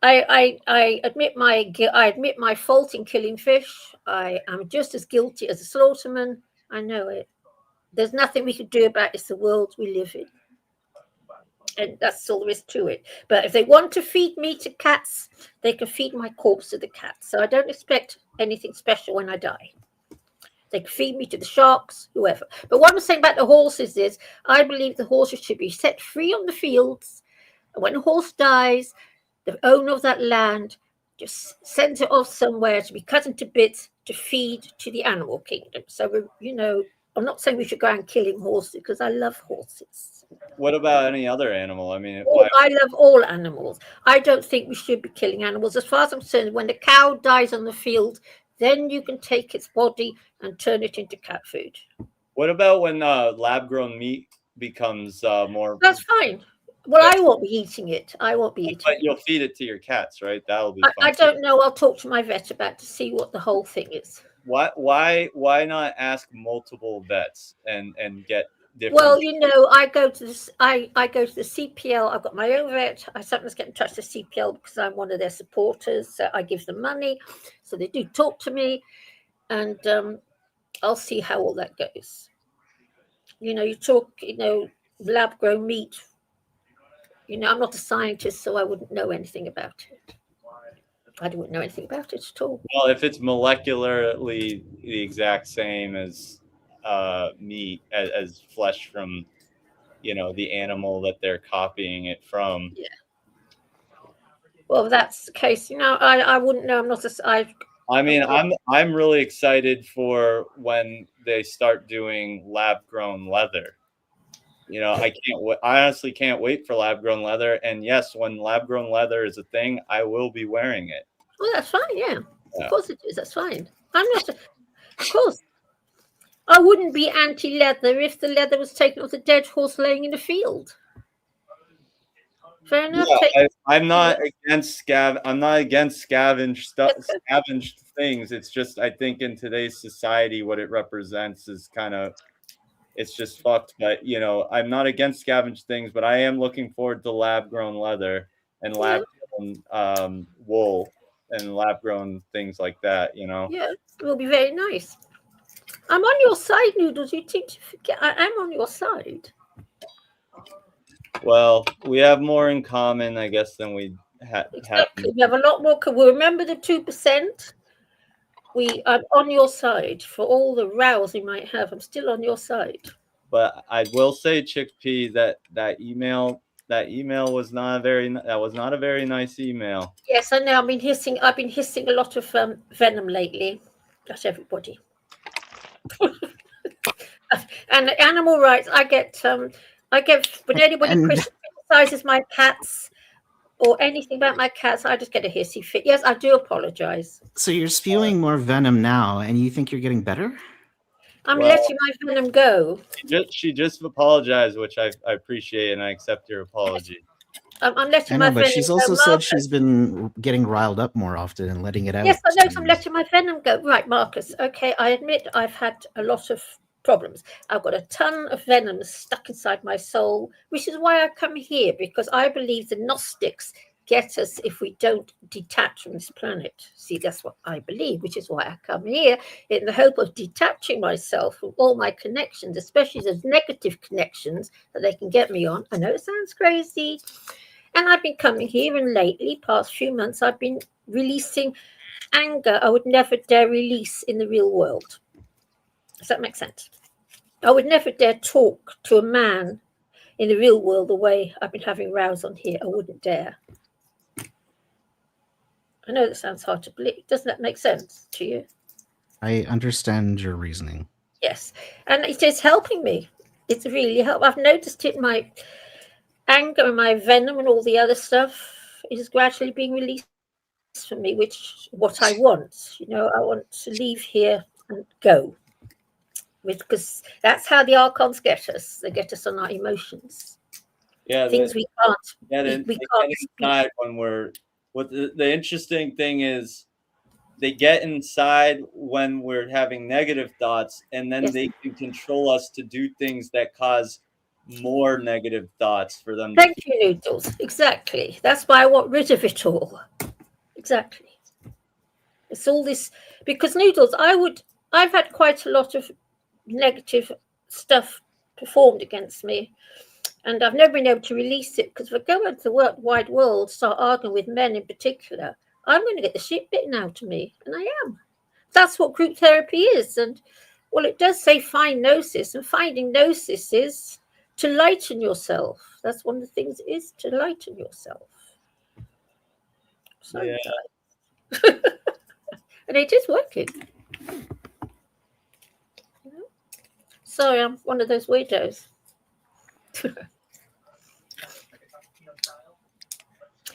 I admit my fault in killing fish. I am just as guilty as a slaughterman. I know it. There's nothing we can do about it. It's the world we live in. And that's all there is to it. But if they want to feed me to cats, they can feed my corpse to the cats. So I don't expect anything special when I die. They can feed me to the sharks, whoever. But what I'm saying about the horses is, I believe the horses should be set free on the fields. And when a horse dies, the owner of that land just sends it off somewhere to be cut into bits to feed to the animal kingdom. So, I'm not saying we should go out and killing horses because I love horses. What about any other animal? I mean, I love all animals. I don't think we should be killing animals. As far as I'm concerned, when the cow dies on the field, then you can take its body and turn it into cat food. What about when lab-grown meat becomes more? That's fine. Well, I won't be eating it. I won't be eating But it. you'll feed it to your cats, right? That'll be I fun. don't know. I'll talk to my vet about to see what the whole thing is. Why not ask multiple vets and get different? Well, I go to this. I go to the CPL. I've got my own vet. I sometimes get in touch with the CPL because I'm one of their supporters. So I give them money, so they do talk to me, and I'll see how all that goes. You talk. Lab grown meat. I'm not a scientist, so I wouldn't know anything about it. I wouldn't know anything about it at all. Well, if it's molecularly the exact same as meat, as flesh from, the animal that they're copying it from. Yeah. Well, if that's the case, I wouldn't know. I'm not I mean, I'm really excited for when they start doing lab-grown leather. I honestly can't wait for lab-grown leather. And yes, when lab-grown leather is a thing, I will be wearing it. Well, that's fine. Yeah, Yeah. Of course it is. That's fine. I'm not. Of course, I wouldn't be anti-leather if the leather was taken off the dead horse laying in the field. Fair enough. Yeah, I'm not against scavenged things. It's just I think in today's society, what it represents is it's just fucked. But I'm not against scavenged things, but I am looking forward to lab-grown leather and lab-grown wool and lab-grown things like that. Yeah, it will be very nice. I'm on your side, Noodles. You seem to forget. I am on your side. Well, we have more in common, I guess, than we had. Exactly. We have a lot more. We remember the 2%. We are on your side for all the rows we might have. I'm still on your side. But I will say, Chickpea, that email was not a very nice email. Yes, I know. I've been hissing a lot of venom lately. That's everybody. And animal rights. I get when anybody criticizes my cats or anything about my cats, I just get a hissy fit. Yes, I do apologize. So you're spewing more venom now, and you think you're getting better? I'm letting my venom go. She just apologized, which I appreciate, and I accept your apology. I'm letting I my know, but venom she's go. also said Marcus. she's been getting riled up more often and letting it out. Yes, I know. So I'm letting my venom go. Right, Marcus. Okay, I admit I've had a lot of problems. I've got a ton of venom stuck inside my soul, which is why I come here, because I believe the Gnostics get us if we don't detach from this planet. See, that's what I believe, which is why I come here, in the hope of detaching myself from all my connections, especially those negative connections that they can get me on. I know it sounds crazy. And I've been coming here, and lately, past few months, I've been releasing anger I would never dare release in the real world. Does that make sense? I would never dare talk to a man in the real world the way I've been having rows on here. I wouldn't dare. I know that sounds hard to believe. Doesn't that make sense to you? I understand your reasoning. Yes, and it is helping me. It's really helped. I've noticed it. My anger and my venom and all the other stuff is gradually being released from me, which what I want. You know, I want to leave here and go. Because that's how the archons get us. They get us on our emotions. Yeah, Things we can't. They get inside when we're. What the interesting thing is, they get inside when we're having negative thoughts, and then they can control us to do things that cause more negative thoughts for them. Thank you, Noodles. Exactly. That's why I want rid of it all. Exactly. It's all this because Noodles. I've had quite a lot of negative stuff performed against me, and I've never been able to release it because if I go into the wide world, start arguing with men in particular, I'm going to get the shit bitten out of me, and I am. That's what group therapy is, and well, it does say find Gnosis, and finding Gnosis is to lighten yourself. That's one of the things it is, to lighten yourself. So, yeah. And it is working. Sorry, I'm one of those weirdos.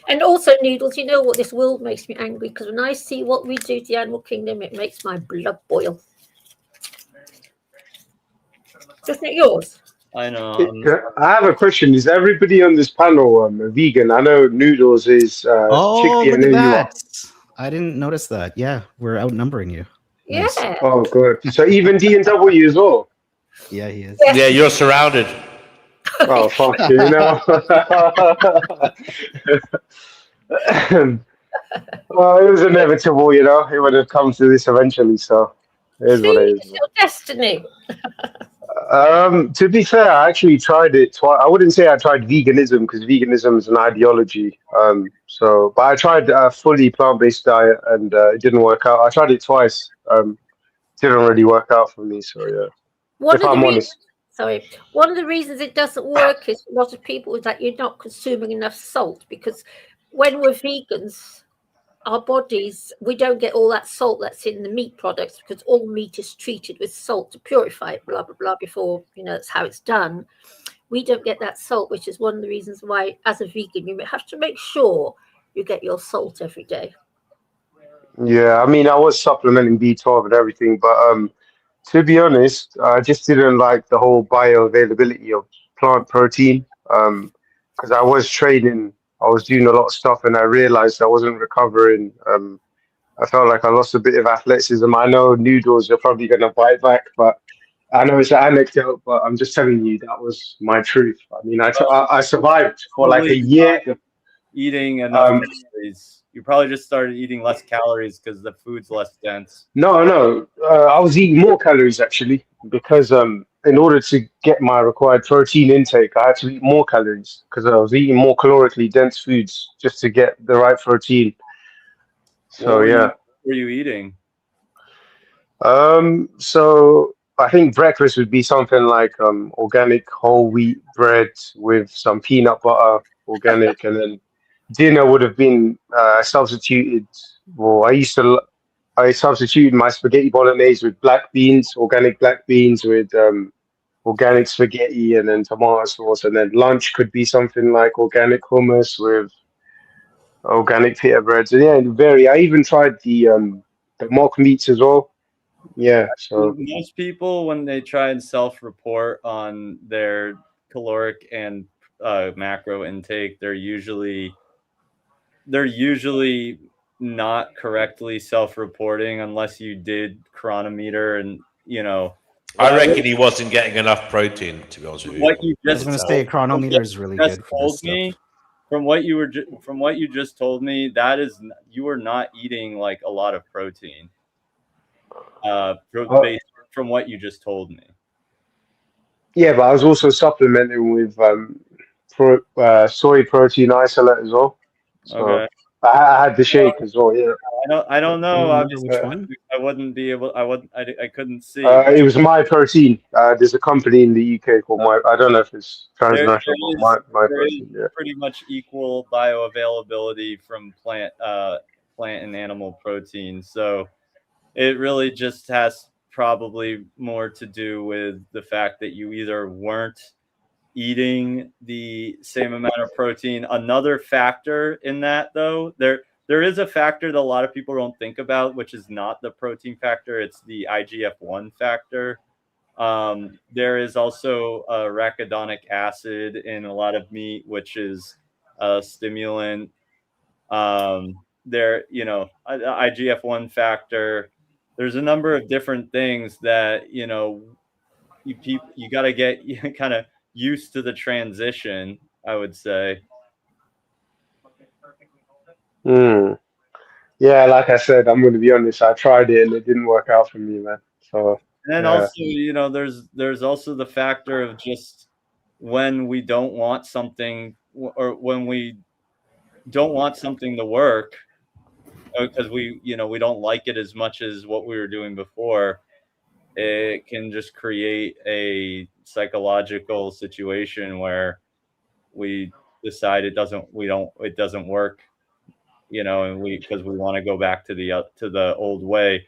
And also, Noodles, you know what? This world makes me angry because when I see what we do to the animal kingdom, it makes my blood boil. Isn't it yours? I know. I have a question. Is everybody on this panel vegan? I know Noodles is Oh, chickpea, look and at then you are. that! I didn't notice that. Yeah, we're outnumbering you. Yeah. Nice. Oh, good. So even D&W as well? Yeah, he is. Yeah, you're surrounded. Oh, fuck you, know. Well, it was inevitable, you know. It would have come to this eventually, so it is what it is. It's your destiny. To be fair, I actually tried it twice. I wouldn't say I tried veganism because veganism is an ideology. But I tried a fully plant-based diet and it didn't work out. I tried it twice. Didn't really work out for me. So yeah, if I'm honest. One of the reasons it doesn't work is for a lot of people is that you're not consuming enough salt because when we're vegans, our bodies, we don't get all that salt that's in the meat products because all meat is treated with salt to purify it, blah, blah, blah, before, you know, that's how it's done. We don't get that salt, which is one of the reasons why, as a vegan, you have to make sure you get your salt every day. Yeah, I mean, I was supplementing B12 and everything, but to be honest, I just didn't like the whole bioavailability of plant protein because I was training, I was doing a lot of stuff, and I realized I wasn't recovering. I felt like I lost a bit of athleticism. I know Noodles are probably going to bite back, but I know it's an anecdote, but I'm just telling you that was my truth. I mean, I survived for like a year. Eating enough calories. You probably just started eating less calories because the food's less dense. No, I was eating more calories actually because in order to get my required protein intake, I had to eat more calories because I was eating more calorically dense foods just to get the right protein. So what were you eating? So I think breakfast would be something like organic whole wheat bread with some peanut butter, organic, and then dinner would have been substituted. Well, I substituted my spaghetti bolognese with black beans, organic black beans with organic spaghetti and then tomato sauce. And then lunch could be something like organic hummus with organic pita breads. And yeah, it vary. I even tried the mock meats as well. Yeah. So most people, when they try and self-report on their caloric and macro intake, they're usually not correctly self-reporting unless you did chronometer and I reckon he wasn't getting enough protein, to be honest with you. What you just I was going to say, chronometer is really good for this stuff. From what you just told me, that is, you are not eating like a lot of protein. Based from what you just told me. Yeah, but I was also supplementing with soy protein isolate as well. So okay. I had the shake as well. Yeah. I don't know. Obviously, which one? I wouldn't be able. I couldn't see. It was My Protein. There's a company in the UK called My. I don't know if it's transnational. My Protein. Yeah. Pretty much equal bioavailability from plant plant and animal protein. So it really just has probably more to do with the fact that you either weren't eating the same amount of protein. Another factor in that, though, there is a factor that a lot of people don't think about, which is not the protein factor. It's the IGF-1 factor. There is also arachidonic acid in a lot of meat, which is a stimulant. There, you know, IGF-1 factor. There's a number of different things that, you know, you got to get kind of used to the transition, I would say. Yeah, like I said, I'm going to be honest. I tried it and it didn't work out for me, man. So And then yeah. also, you know, there's also the factor of just when we don't want something, or when we don't want something to work because we, you know, we don't like it as much as what we were doing before. It can just create a psychological situation where we decide it doesn't work, you know, and because we want to go back to the old way.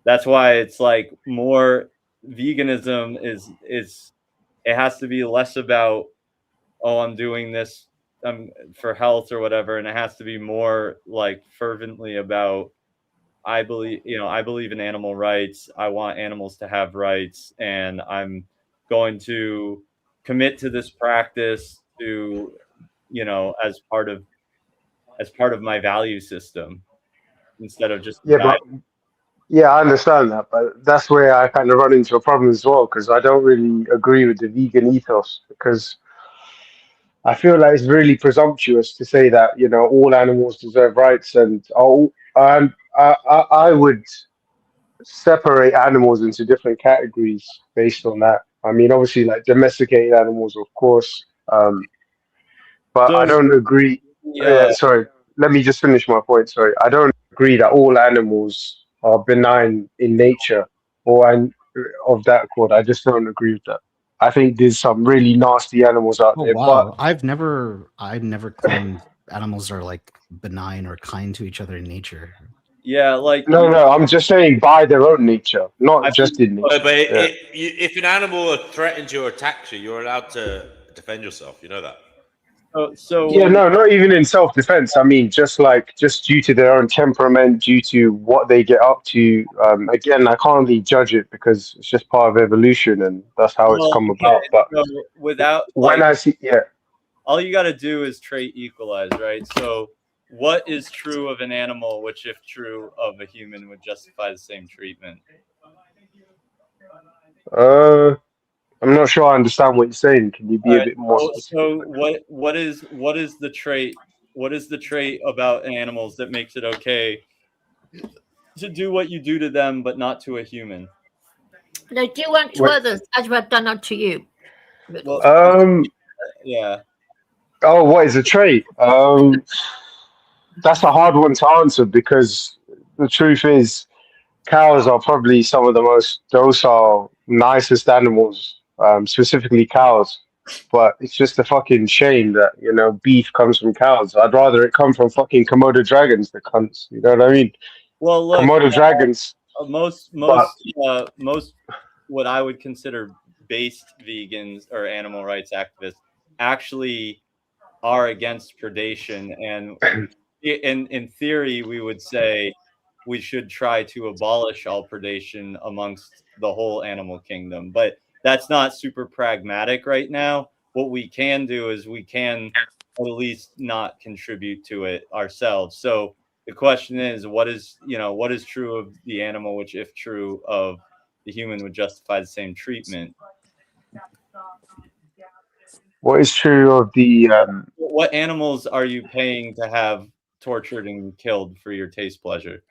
That's why it's like more veganism is it has to be less about, oh, I'm doing this for health or whatever, and it has to be more like fervently about, I believe in animal rights. I want animals to have rights, and I'm going to commit to this practice to, you know, as part of my value system, instead of just Yeah, diet. yeah, I understand that, but that's where I kind of run into a problem as well, because I don't really agree with the vegan ethos, because I feel like it's really presumptuous to say that, you know, all animals deserve rights, and I would separate animals into different categories based on that. I mean, obviously, like domesticated animals, of course, but I don't agree. Sorry, let me just finish my point. Sorry, I don't agree that all animals are benign in nature, or of that accord. I just don't agree with that. I think there's some really nasty animals out Oh there, wow! but I've never claimed animals are like benign or kind to each other in nature. Yeah, like no, I'm just saying by their own nature, not just in nature. But Yeah. if an animal threatens you or attacks you, you're allowed to defend yourself. You know that. Yeah, no, not even in self-defense. I mean, just due to their own temperament, due to what they get up to. Again, I can't really judge it because it's just part of evolution, and that's how it's come about. But without when I see, all you got to do is trait equalize, right? So what is true of an animal, which if true of a human would justify the same treatment? I'm not sure I understand what you're saying. Can you be a bit more specific? So what is the trait? What is the trait about animals that makes it okay to do what you do to them, but not to a human? They do unto others as you have done unto you. Yeah. Oh, what is a trait? That's a hard one to answer because the truth is, cows are probably some of the most docile, nicest animals, specifically cows. But it's just a fucking shame that, you know, beef comes from cows. I'd rather it come from fucking Komodo dragons, the cunts. You know what I mean? Well, look, Komodo dragons. Most what I would consider based vegans or animal rights activists actually are against predation, and in theory we would say we should try to abolish all predation amongst the whole animal kingdom, but that's not super pragmatic right now. What we can do is we can at least not contribute to it ourselves. So the question is, what is true of the animal, which if true of the human would justify the same treatment? What is true of the what animals are you paying to have tortured and killed for your taste pleasure?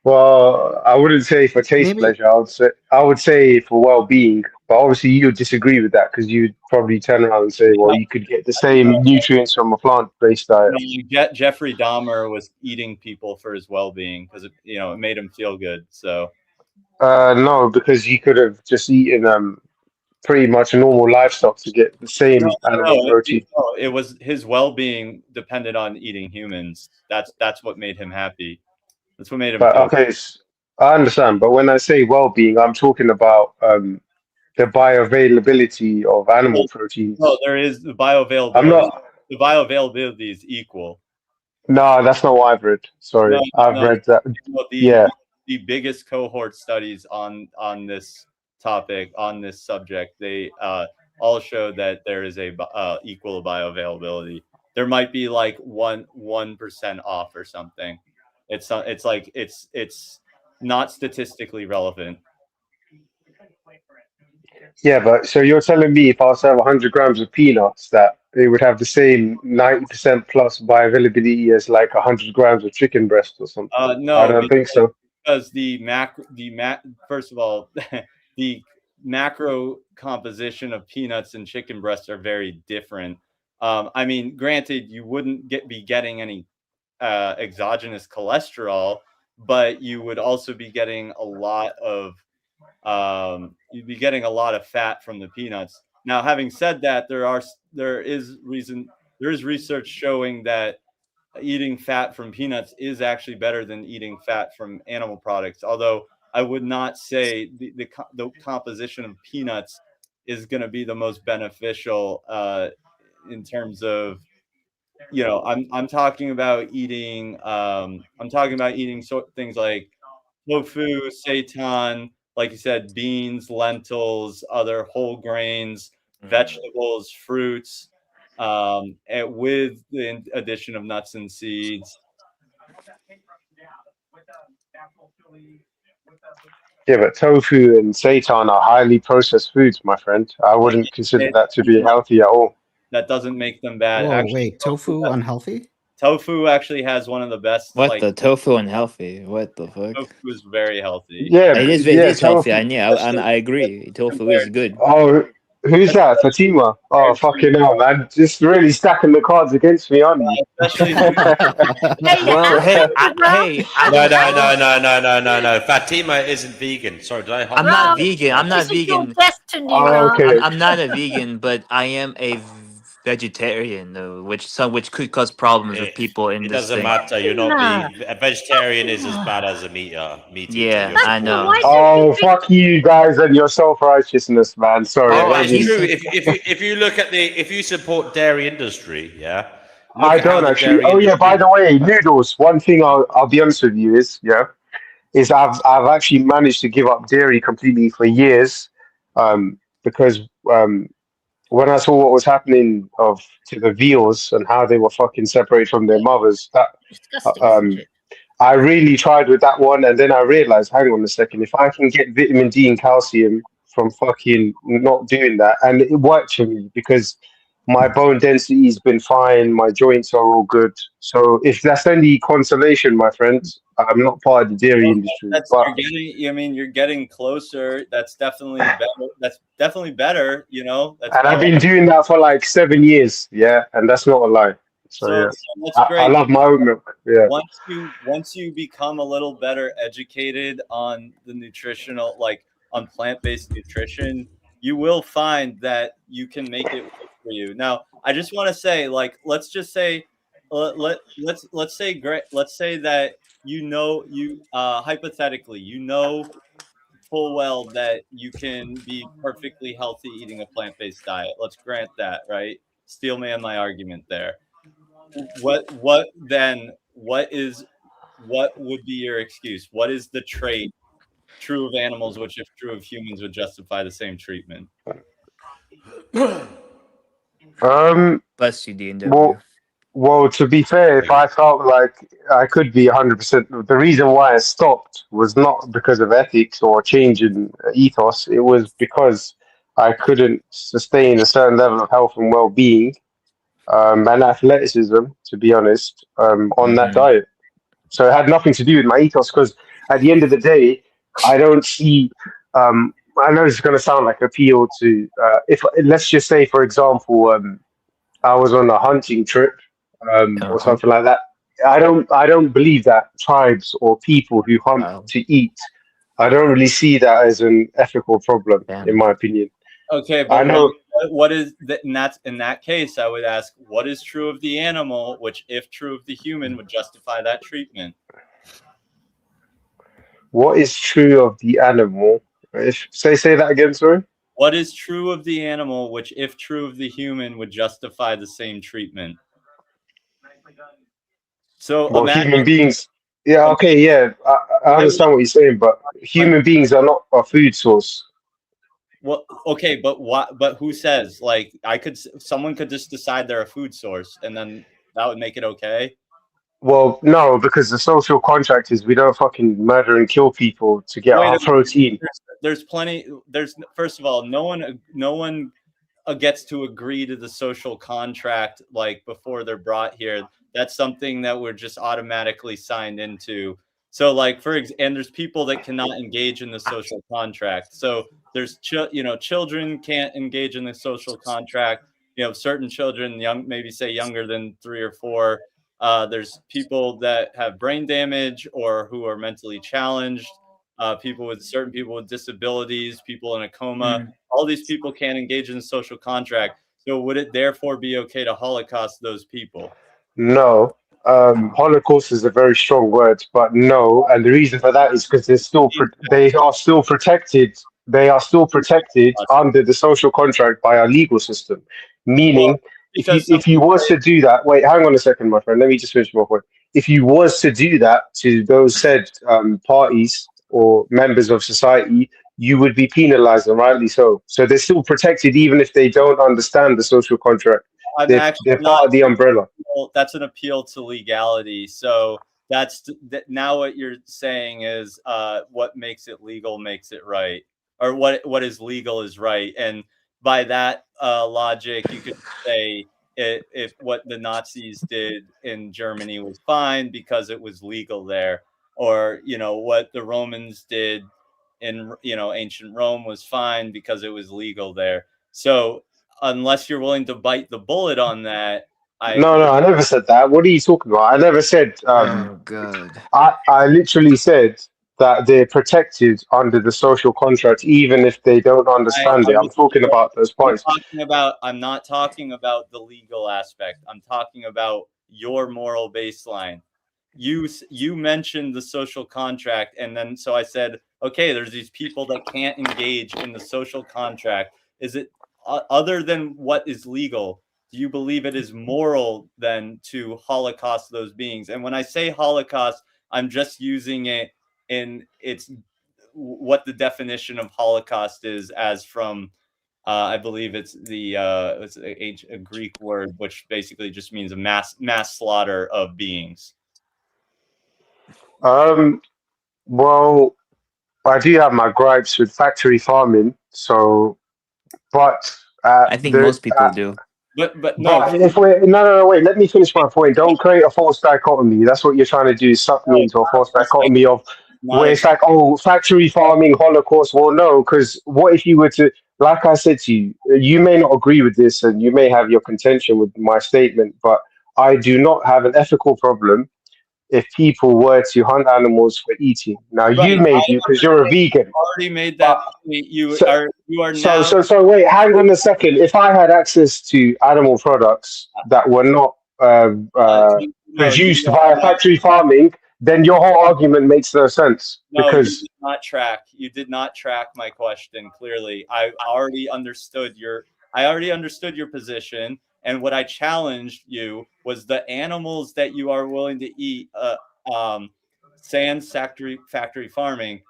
Well, I wouldn't say for taste pleasure. I would say for well-being. But obviously, you would disagree with that because you'd probably turn around and say, "Well, you could get the same nutrients from a plant-based diet." Jeffrey Dahmer was eating people for his well-being because it made him feel good. So No, because you could have just eaten pretty much normal livestock to get the same animal protein. It was his well-being depended on eating humans. That's what made him happy. That's what made him But feel. okay, I understand. But when I say well-being, I'm talking about the bioavailability of animal proteins. No, there is the bioavailability. I'm not. The bioavailability is equal. No, that's not what I've read. Sorry, I've read that. The biggest cohort studies on this topic, on this subject, they all show that there is a equal bioavailability. There might be like 1% off or something. It's not statistically relevant. Yeah, but so you're telling me if I was to have 100 grams of peanuts, that they would have the same 90% plus bioavailability as like 100 grams of chicken breast or something? No, I don't think so. Because first of all, the macro composition of peanuts and chicken breasts are very different. I mean, granted, you wouldn't be getting any exogenous cholesterol, but you would also be getting a lot of fat from the peanuts. Now, having said that, there is research showing that eating fat from peanuts is actually better than eating fat from animal products. Although I would not say the composition of peanuts is going to be the most beneficial in terms of, I'm talking about eating things like tofu, seitan, like you said, beans, lentils, other whole grains, vegetables, fruits, with the addition of nuts and seeds. Yeah, but tofu and seitan are highly processed foods, my friend. I wouldn't consider that to be healthy at all. That doesn't make them bad. Whoa, actually, wait, tofu unhealthy? Tofu actually has one of the best. What the tofu unhealthy? What the fuck? Tofu is very healthy. Yeah, it is healthy. I agree. Tofu is good. Oh, who's that? Fatima? Oh, fucking hell, man. Just really stacking the cards against me, aren't you? Well, hey, No. Fatima isn't vegan. Sorry, did I? I'm not vegan. I'm not vegan. I'm not a vegan, but I am a vegetarian, though, which could cause problems with people in It this doesn't thing. matter. You're not a vegetarian is as bad as a meat eater. Yeah, I know. Oh, fuck you guys and your self-righteousness, man. Sorry. It's true. If you look at if you support dairy industry, yeah. I don't actually. Oh yeah, by the way, noodles. One thing I'll be honest with you is I've actually managed to give up dairy completely for years, because when I saw what was happening to the veals and how they were fucking separated from their mothers, I really tried with that one, and then I realized, hang on a second, if I can get vitamin D and calcium from fucking not doing that, and it worked for me because my bone density has been fine, my joints are all good. So if that's any consolation, my friends, I'm not part of the dairy industry. You're getting closer. That's definitely better. That's definitely better. And I've been doing that for like 7 years, yeah, and that's not a lie. So yeah, that's great. I love my oat milk. Yeah. Once you become a little better educated on the nutritional, like on plant-based nutrition, you will find that you can make it work for you. Now, I just want to say, like, let's say that hypothetically, full well that you can be perfectly healthy eating a plant-based diet. Let's grant that, right? Steelman my argument there. What would be your excuse? What is the trait true of animals, which if true of humans would justify the same treatment? Bless you, D&W. Well, to be fair, if I felt like I could be 100%, the reason why I stopped was not because of ethics or change in ethos. It was because I couldn't sustain a certain level of health and well-being and athleticism, to be honest, on that diet. So it had nothing to do with my ethos, because at the end of the day, I don't see. I know it's going to sound like appeal to. If let's just say, for example, I was on a hunting trip or something like that. I don't believe that tribes or people who hunt to eat. I don't really see that as an ethical problem, in my opinion. Okay, but what is that? And that's in that case, I would ask, what is true of the animal, which, if true of the human, would justify that treatment? What is true of the animal? Say that again, sorry. What is true of the animal, which, if true of the human, would justify the same treatment? So Well, imagine, human beings. Yeah, okay, yeah, I understand what you're saying, but human beings are not a food source. Well, okay, but what? But who says? Like, someone could just decide they're a food source, and then that would make it okay. Well, no, because the social contract is we don't fucking murder and kill people to get our protein. There's plenty. First of all, no one gets to agree to the social contract like before they're brought here. That's something that we're just automatically signed into. So, like, and there's people that cannot engage in the social contract. So there's children can't engage in the social contract. Certain children, maybe say younger than 3 or 4. There's people that have brain damage or who are mentally challenged. Certain people with disabilities, people in a coma. All these people can't engage in the social contract. So would it therefore be okay to Holocaust those people? No. Holocaust is a very strong word, but no. And the reason for that is because they are still protected. They are still protected under the social contract by our legal system. Meaning, if you was to do that, wait, hang on a second, my friend. Let me just finish my point. If you was to do that to those said parties or members of society, you would be penalized, and rightly so. So they're still protected even if they don't understand the social contract. They're part of the umbrella. That's an appeal to legality. So now what you're saying is what makes it legal makes it right, or what is legal is right. And by that logic, you could say if what the Nazis did in Germany was fine because it was legal there, or what the Romans did in ancient Rome was fine because it was legal there. So unless you're willing to bite the bullet on that, No, I never said that. What are you talking about? I never said. Oh God! I literally said that they're protected under the social contract, even if they don't understand it. I'm talking about those points. I'm not talking about the legal aspect. I'm talking about your moral baseline. You mentioned the social contract, and then so I said, okay, there's these people that can't engage in the social contract. Is it other than what is legal? Do you believe it is moral then to Holocaust those beings? And when I say Holocaust, I'm just using it in what the definition of Holocaust is, as from I believe it's a Greek word which basically just means a mass slaughter of beings. Well, I do have my gripes with factory farming. So, but I think most people do. But no. But if we're no, wait. Let me finish my point. Don't create a false dichotomy. That's what you're trying to do. Suck me into a false dichotomy of where it's like, oh, factory farming, Holocaust. Well, no, because what if you were to, like I said to you, you may not agree with this, and you may have your contention with my statement, but I do not have an ethical problem if people were to hunt animals for eating. Now, you may do because you're a vegan. Already made that point. You are now. So wait, hang on a second. If I had access to animal products that were not produced via factory farming, then your whole argument makes no sense. No, because you did not track. You did not track my question clearly. I already understood your position. And what I challenged you was the animals that you are willing to eat, sans factory farming.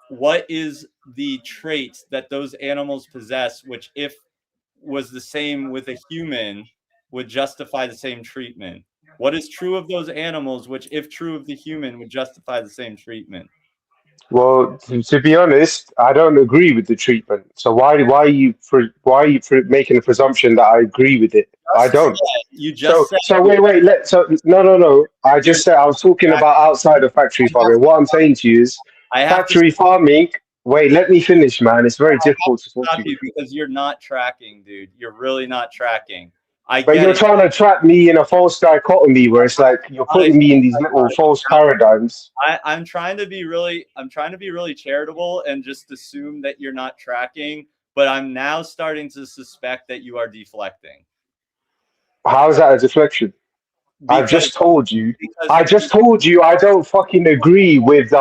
What is the trait that those animals possess, which if was the same with a human, would justify the same treatment? What is true of those animals, which if true of the human, would justify the same treatment? Well, to be honest, I don't agree with the treatment. So why are you making a presumption that I agree with it? I don't. You just said. So wait. No. I just said I was talking about outside of factory farming. What I'm saying to you is factory farming. Wait, let me finish, man. It's very difficult to talk to you because you're not tracking, dude. You're really not tracking. But you're trying to trap me in a false dichotomy where it's like you're putting me in these little false paradigms. I'm trying to be really charitable and just assume that you're not tracking, but I'm now starting to suspect that you are deflecting. How is that a deflection? I just told you I don't fucking agree with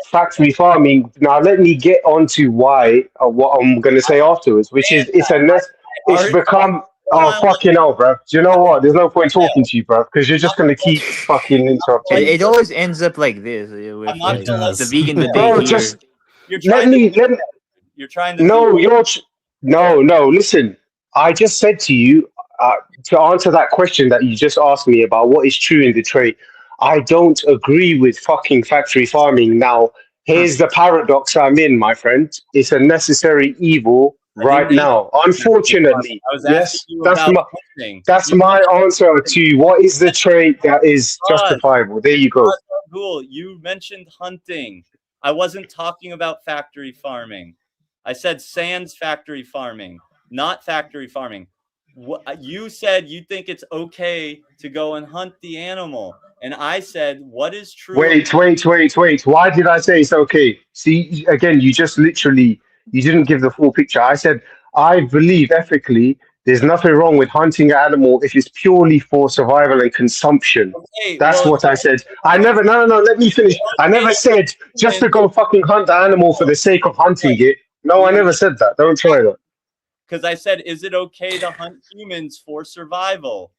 factory farming. Now let me get on to why what I'm gonna say afterwards, which is it's become fucking hell, bro. Do you know what? There's no point talking to you, bro, because you're just gonna keep fucking interrupting me. It always ends up like this with like the vegan debate Bro, here. just You're let me You're trying to. No, no. Listen, I just said to you to answer that question that you just asked me about what is true in the trait. I don't agree with fucking factory farming. Now, here's the paradox I'm in, my friend. It's a necessary evil right now. Unfortunately, I was asking yes, you about hunting. that's my answer to what is the trait that is justifiable. There you go. Cool. You mentioned hunting. I wasn't talking about factory farming. I said sans factory farming, not factory farming. You said you think it's okay to go and hunt the animal. And I said, what is true? Wait. Why did I say it's okay? See, again, you just literally, you didn't give the full picture. I said, I believe ethically, there's nothing wrong with hunting an animal if it's purely for survival and consumption. Okay, That's what I said. I never, no, let me finish. I never said just to go fucking hunt the animal for the sake of hunting it. No, I never said that. Don't try that. Because I said, is it okay to hunt humans for survival?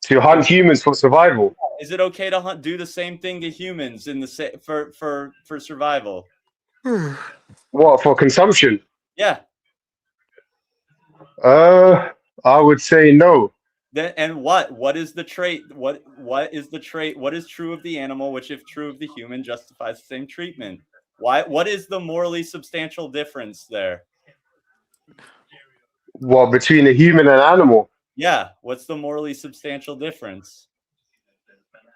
To hunt humans for survival. Is it okay to do the same thing to humans in the for survival? What, for consumption? Yeah. I would say no. Then and what is the trait? What is the trait? What is true of the animal, which if true of the human justifies the same treatment? What is the morally substantial difference there? What, between a human and animal? Yeah, what's the morally substantial difference?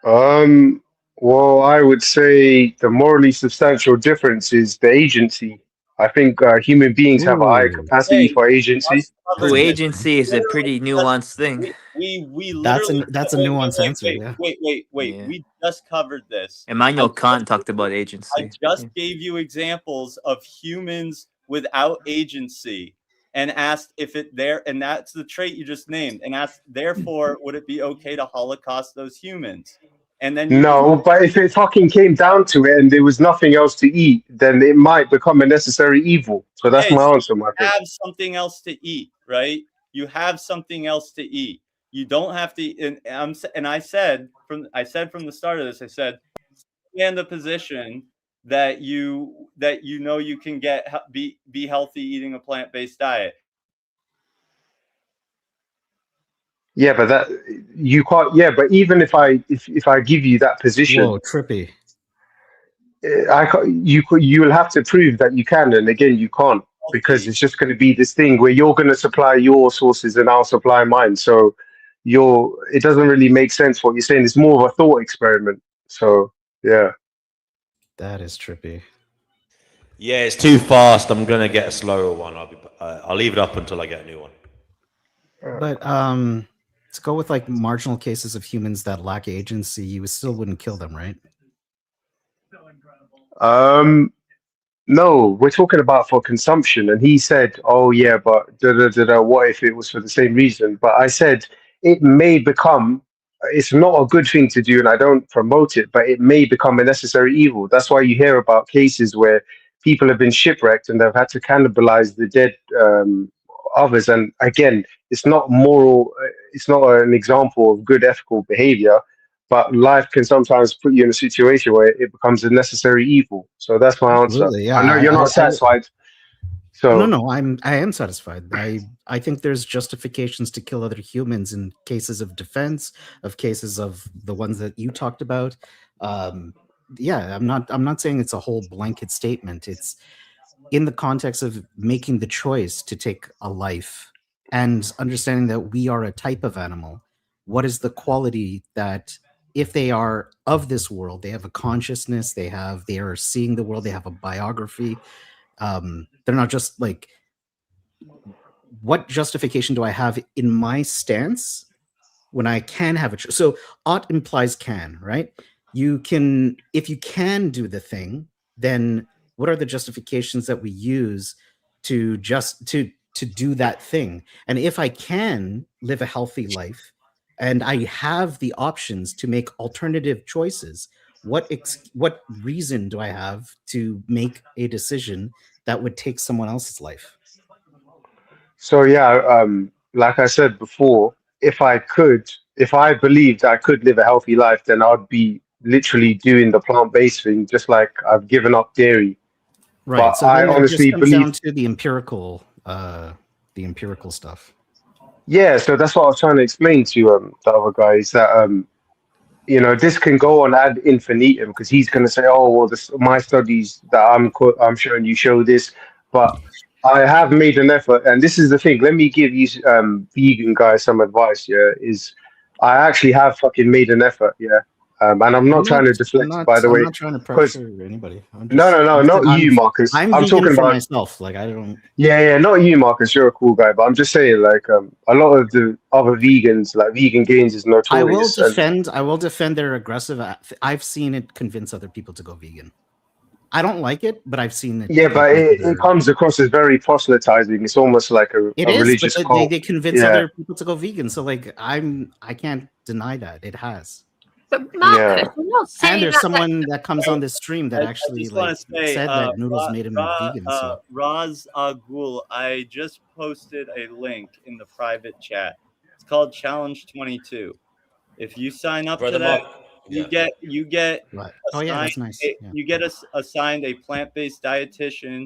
Well, I would say the morally substantial difference is the agency. I think human beings have a high capacity for agency. Agency is a pretty nuanced thing. We literally that's a nuanced answer. Yeah. Wait. Yeah. We just covered this. Immanuel Kant talked about agency. I just gave you examples of humans without agency and asked if it there, and that's the trait you just named, and asked, therefore, would it be okay to Holocaust those humans? And then no, but if it fucking came down to it and there was nothing else to eat, then it might become a necessary evil. So that's my answer, my friend. You have something else to eat, right? You have something else to eat. You don't have to. And I said from the start of this, I said, in the position that you know you can be healthy eating a plant-based diet. Yeah, but that you can't. Yeah, but even if I give you that position, whoa, trippy. You will have to prove that you can, and again, you can't, because it's just going to be this thing where you're going to supply your sources and I'll supply mine. So it doesn't really make sense what you're saying. It's more of a thought experiment. So yeah, that is trippy. Yeah, it's too fast. I'm gonna get a slower one. I'll leave it up until I get a new one. But to go with like marginal cases of humans that lack agency, you still wouldn't kill them, right? No, we're talking about for consumption. And he said, oh yeah, but what if it was for the same reason? But I said it may become, it's not a good thing to do, and I don't promote it, but it may become a necessary evil. That's why you hear about cases where people have been shipwrecked and they've had to cannibalize the dead others. And again, it's not moral, it's not an example of good ethical behavior, but life can sometimes put you in a situation where it becomes a necessary evil. So that's my answer. Yeah, I know you're not satisfied. So no, I am satisfied. I think there's justifications to kill other humans in cases of defense, of cases of the ones that you talked about. Yeah, I'm not saying it's a whole blanket statement. It's in the context of making the choice to take a life and understanding that we are a type of animal. What is the quality that, if they are of this world, they have a consciousness, they are seeing the world, they have a biography. They're not just like, what justification do I have in my stance when I can have a choice? So ought implies can, right? You can, if you can do the thing, then What are the justifications that we use to do that thing? And if I can live a healthy life and I have the options to make alternative choices, what reason do I have to make a decision that would take someone else's life? So yeah, like I said before, if I believed I could live a healthy life, then I'd be literally doing the plant-based thing, just like I've given up dairy. Right. But So I then it just honestly comes down believe, to the empirical stuff. yeah. So that's what I was trying to explain to the other guy is that this can go on ad infinitum because he's going to say, "Oh, well, my studies that I'm showing you show this," but I have made an effort, and this is the thing. Let me give you vegan guys some advice. Yeah, is I actually have fucking made an effort. Yeah, and I'm not trying to deflect, by the I'm way, not trying to because pressure anybody. no, not you, Marcus. I'm I'm vegan talking for about myself. Like I don't. yeah, not you, Marcus. You're a cool guy, but I'm just saying, like, a lot of the other vegans, like Vegan Gains, is notorious. I will defend their aggressive. I've seen it convince other people to go vegan. I don't like it, but I've seen it. Yeah, but it comes across as very proselytizing. It's almost like a religious cult. They convince other people to go vegan. So like I can't deny that it has. But Marcus, we're not saying and there's that someone that comes on this stream that actually said that noodles made him vegan. So Raz Agul, I just posted a link in the private chat. It's called Challenge 22. If you sign up to that, you get that's nice. You get assigned a plant-based dietitian,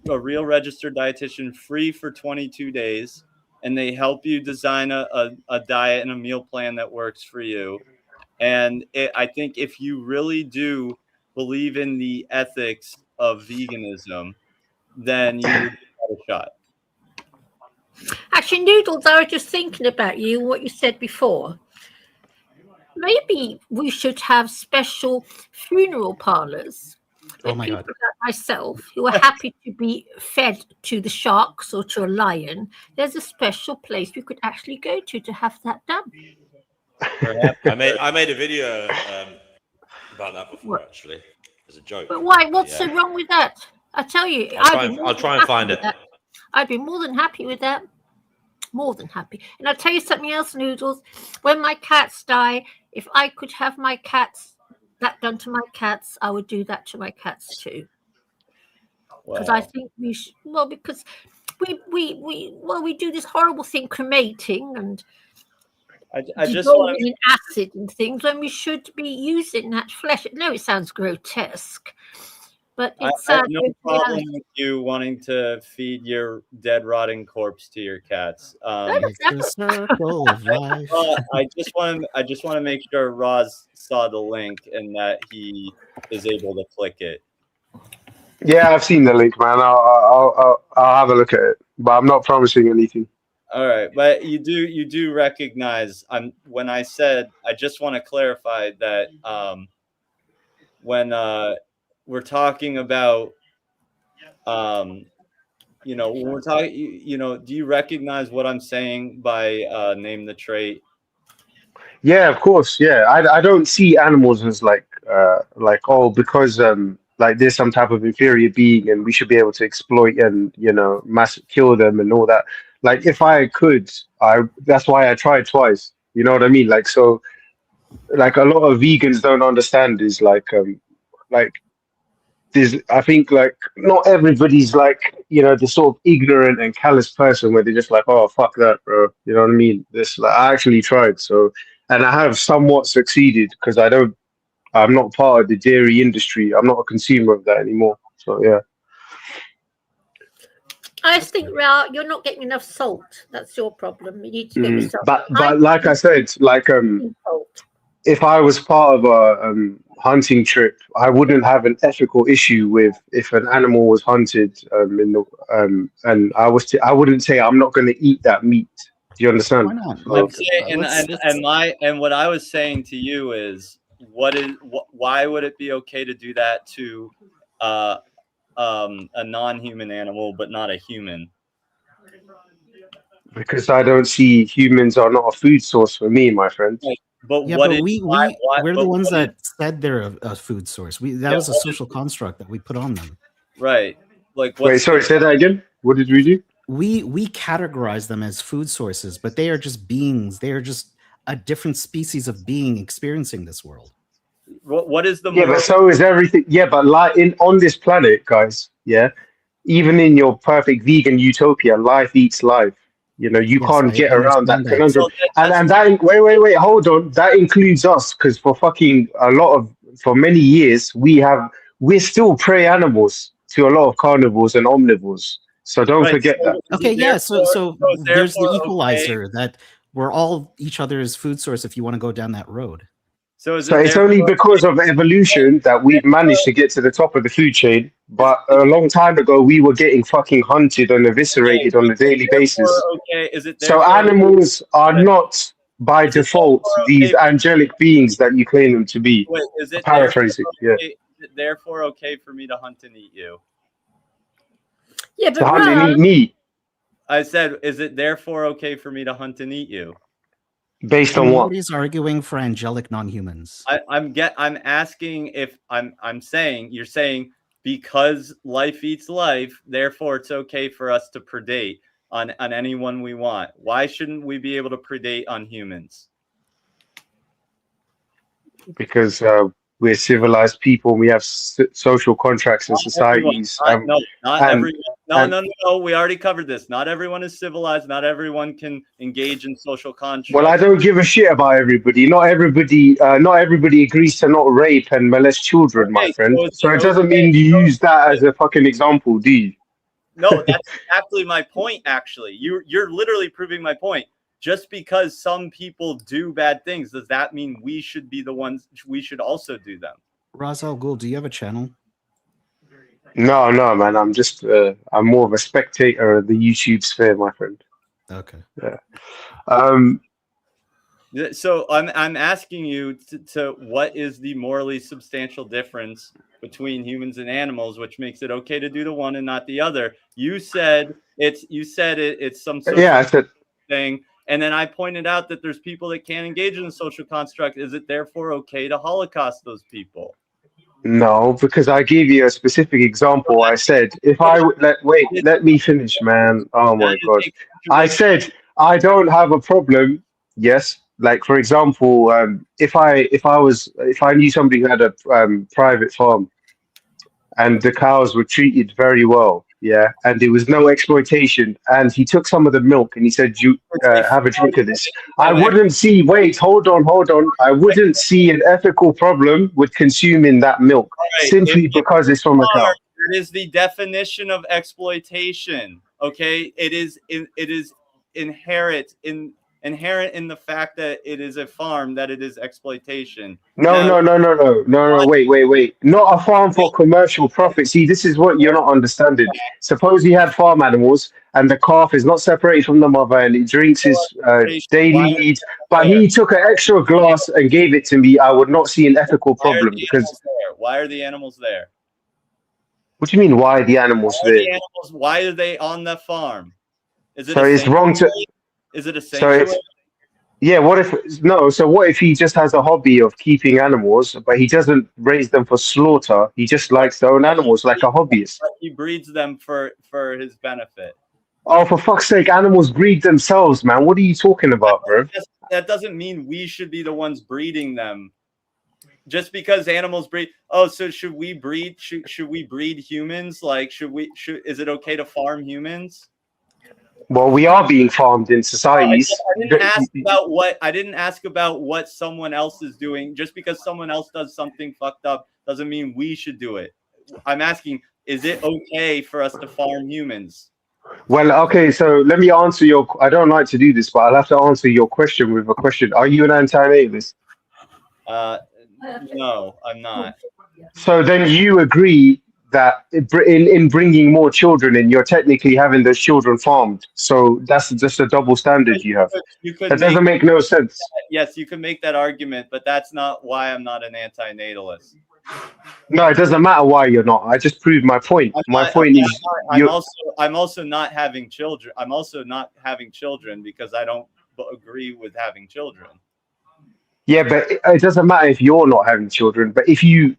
a real registered dietitian, free for 22 days, and they help you design a diet and a meal plan that works for you. And I think if you really do believe in the ethics of veganism, then you would have a shot. Actually, Noodles, I was just thinking about you, what you said before. Maybe we should have special funeral parlors. Oh my God. People like myself who are happy to be fed to the sharks or to a lion. There's a special place we could actually go to have that done. I made a video about that before, actually, as a joke. But why? What's so wrong with that? I tell you, I'll try and find it. I'd be more than happy with that. More than happy. And I'll tell you something else, Noodles. When my cats die, if I could have that done to my cats, I would do that to my cats too. Because I think we should. Well, because we do this horrible thing, cremating and dissolving in acid and things, when we should be using that flesh. No, it sounds grotesque, but it's I have no problem with you wanting to feed your dead, rotting corpse to your cats. It's a circle of life. I just want to make sure Roz saw the link and that he is able to click it. Yeah, I've seen the link, man. I'll have a look at it, but I'm not promising anything. All right, but you do recognize when I said, I just want to clarify that when we're talking about when we're talking, do you recognize what I'm saying by name the trait? Yeah, of course. Yeah, I don't see animals as like because like there's some type of inferior being and we should be able to exploit and mass kill them and all that. Like if I could, that's why I tried twice. You know what I mean? Like so, like a lot of vegans don't understand is like there's, I think like not everybody's like the sort of ignorant and callous person where they're just like, oh fuck that, bro. You know what I mean? This like I actually tried, so and I have somewhat succeeded because I'm not part of the dairy industry. I'm not a consumer of that anymore. So yeah. I just think, Ra, you're not getting enough salt. That's your problem. You need to get yourself. But like I said, like if I was part of a hunting trip, I wouldn't have an ethical issue with if an animal was hunted and I wouldn't say I'm not going to eat that meat. Do you understand? Why not? And what I was saying to you is, why would it be okay to do that to a non-human animal but not a human? Because I don't see humans are not a food source for me, my friend. But Yeah, what but is we're the ones what is, that said they're a food source. That was a social construct that we put on them. right? Like Wait, sorry, say that again. What did we do? We categorize them as food sources, but they are just beings. They are just a different species of being experiencing this world. What is the Yeah, moral? but so is everything. Yeah, but like on this planet, guys. Yeah, even in your perfect vegan utopia, life eats life. You know, you Yes, can't I get around understand that that. conundrum. And that wait, hold on. That includes us because for fucking for many years we're still prey animals to a lot of carnivores and omnivores. So don't Right. forget that. Okay, yeah. So there's the therefore equalizer that we're all each other's food source if you want to go down that road. So is So it it's only therefore because of evolution that we've managed to get to the top of the food chain. But a long time ago, we were getting fucking hunted and eviscerated on a daily basis. okay? Is it So therefore animals are not by is it default therefore these okay? angelic beings that you claim them to be. Wait, is it therefore Paraphrasing, yeah. okay, is it therefore okay for me to hunt and eat you? Yeah, To but hunt and Ron, eat meat I said, is it therefore okay for me to hunt and eat you? based And on what? nobody's arguing for angelic non-humans. I'm asking if I'm saying you're saying because life eats life, therefore it's okay for us to predate on anyone we want. Why shouldn't we be able to predate on humans? Because we're civilized people. We have social contracts and Not everyone. societies. Not And everyone. and No. We already covered this. Not everyone is civilized. Not everyone can engage in social well, I constructs. don't give a shit about everybody. Not everybody agrees to not rape and molest children, my Okay, friend. so is So it it doesn't okay? mean you use that as a fucking example, do you? No, that's exactly my point. Actually, you're literally proving my point. Just because some people do bad things, does that mean we should be the ones? We should also do them. Ra's al Ghul, do you have a channel? No, man. I'm more of a spectator of the YouTube sphere, my friend. Okay. Yeah. So I'm asking you to what is the morally substantial difference between humans and animals, which makes it okay to do the one and not the other? You said it's some social Yeah, I said. thing, and then I pointed out that there's people that can't engage in the social construct. Is it therefore okay to Holocaust those people? No, because I gave you a specific example. I said, if I would let me finish, man. Oh my God. I said, I don't have a problem. Yes. Like, for example, if I knew somebody who had a private farm and the cows were treated very well, yeah, and there was no exploitation, and he took some of the milk and he said, "You have a drink of this." I wouldn't see. Wait, hold on. I wouldn't see an ethical problem with consuming that milk simply because it's from a cow. It is the definition of exploitation. Okay, it is inherent in the fact that it is a farm, that it is exploitation. No. Wait. Not a farm for commercial profit. See, this is what you're not understanding. Suppose he had farm animals and the calf is not separated from the mother and it drinks his daily needs, but he took an extra glass and gave it to me. I would not see an ethical problem because. Why are the animals there? What do you mean? Why are the animals there? Why are they on the farm? Is it So it's wrong to. Is it a So it's. sanctuary? Yeah, what if he just has a hobby of keeping animals, but he doesn't raise them for slaughter? He just likes to own animals like a hobbyist. He breeds them for his benefit. Oh, for fuck's sake, animals breed themselves, man. What are you talking about, bro? That doesn't mean we should be the ones breeding them. Just because animals breed. Oh, so should we breed? Should we breed humans? Like, is it okay to farm humans? Well, we are being farmed in societies. I didn't ask about what someone else is doing. Just because someone else does something fucked up doesn't mean we should do it. I'm asking, is it okay for us to farm humans? Well, okay, so let me answer I don't like to do this, but I'll have to answer your question with a question. Are you an anti-natalist? No, I'm not. So then you agree that in bringing more children in, you're technically having those children farmed. So that's just a double standard you have. That doesn't make no sense. Yes, you can make that argument, but that's not why I'm not an anti-natalist. No, it doesn't matter why you're not. I just proved my point. I'm also not having children. I'm also not having children because I don't agree with having children. Yeah, but it doesn't matter if you're not having children. But if you're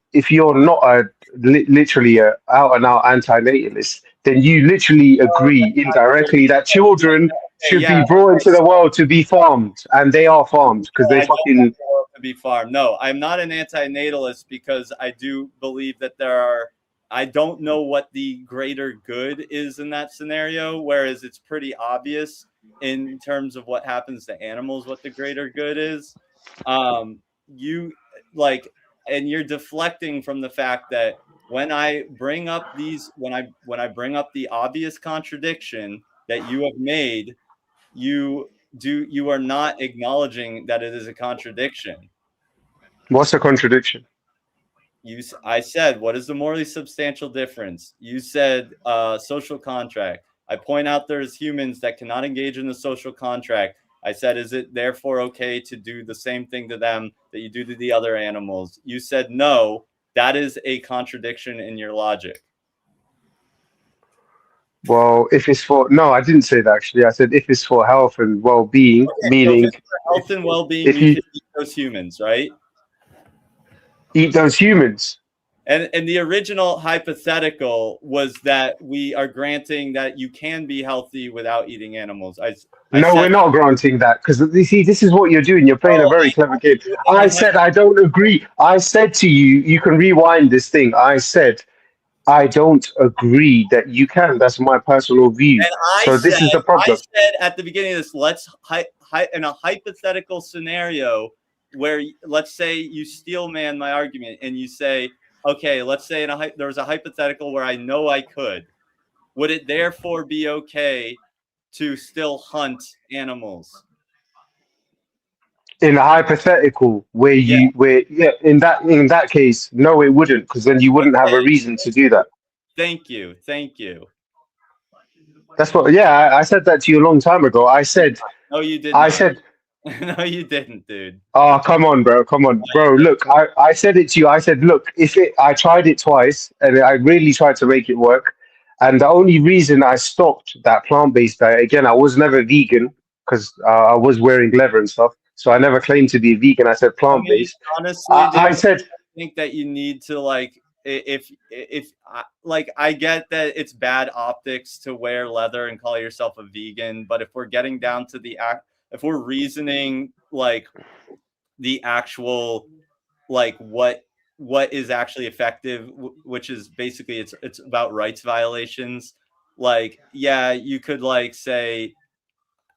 not literally a out and out anti-natalist, then you literally agree indirectly that children Okay, should yeah, be brought into the world to be farmed, and they are farmed because no, they I don't want fucking. the world to be farmed. No, I'm not an anti-natalist because I do believe that there are. I don't know what the greater good is in that scenario, whereas it's pretty obvious in terms of what happens to animals what the greater good is. You like, and you're deflecting from the fact that when I bring up when I bring up the obvious contradiction that you have made, you are not acknowledging that it is a contradiction. What's the contradiction? I said, what is the morally substantial difference? You said social contract. I point out there's humans that cannot engage in the social contract. I said, is it therefore okay to do the same thing to them that you do to the other animals? You said no. That is a contradiction in your logic. Well, if it's for no, I didn't say that actually. I said if it's for health and well-being, Okay, meaning so if it's for health and well-being, if you you should eat those humans, right? eat those humans. And the original hypothetical was that we are granting that you can be healthy without eating animals. No, we're not granting that because you see, this is what you're doing. You're playing a very clever game. I said I don't agree. I said to you, you can rewind this thing. I said I don't agree that you can. That's my personal view. And So this is the I problem. said at the beginning of this, let's in a hypothetical scenario where let's say you steel man my argument and you say, okay, let's say there was a hypothetical where I know I could. Would it therefore be okay to still hunt animals? In a hypothetical where in that case, no, it wouldn't, because then you wouldn't have a reason to do that. Thank you. That's what. Yeah, I said that to you a long time ago. I said. No, you did I not. said. No, you didn't, dude. Oh, come on, bro. Come on, bro. Look, I said it to you. I said, look, I tried it twice and I really tried to make it work. And the only reason I stopped that plant-based diet, again, I was never vegan because I was wearing leather and stuff. So I never claimed to be a vegan. I said plant-based. Honestly, dude, I said, I think that you need to if I get that it's bad optics to wear leather and call yourself a vegan, but if we're getting down to if we're reasoning like the actual what is actually effective, which is basically it's about rights violations. Yeah, you could say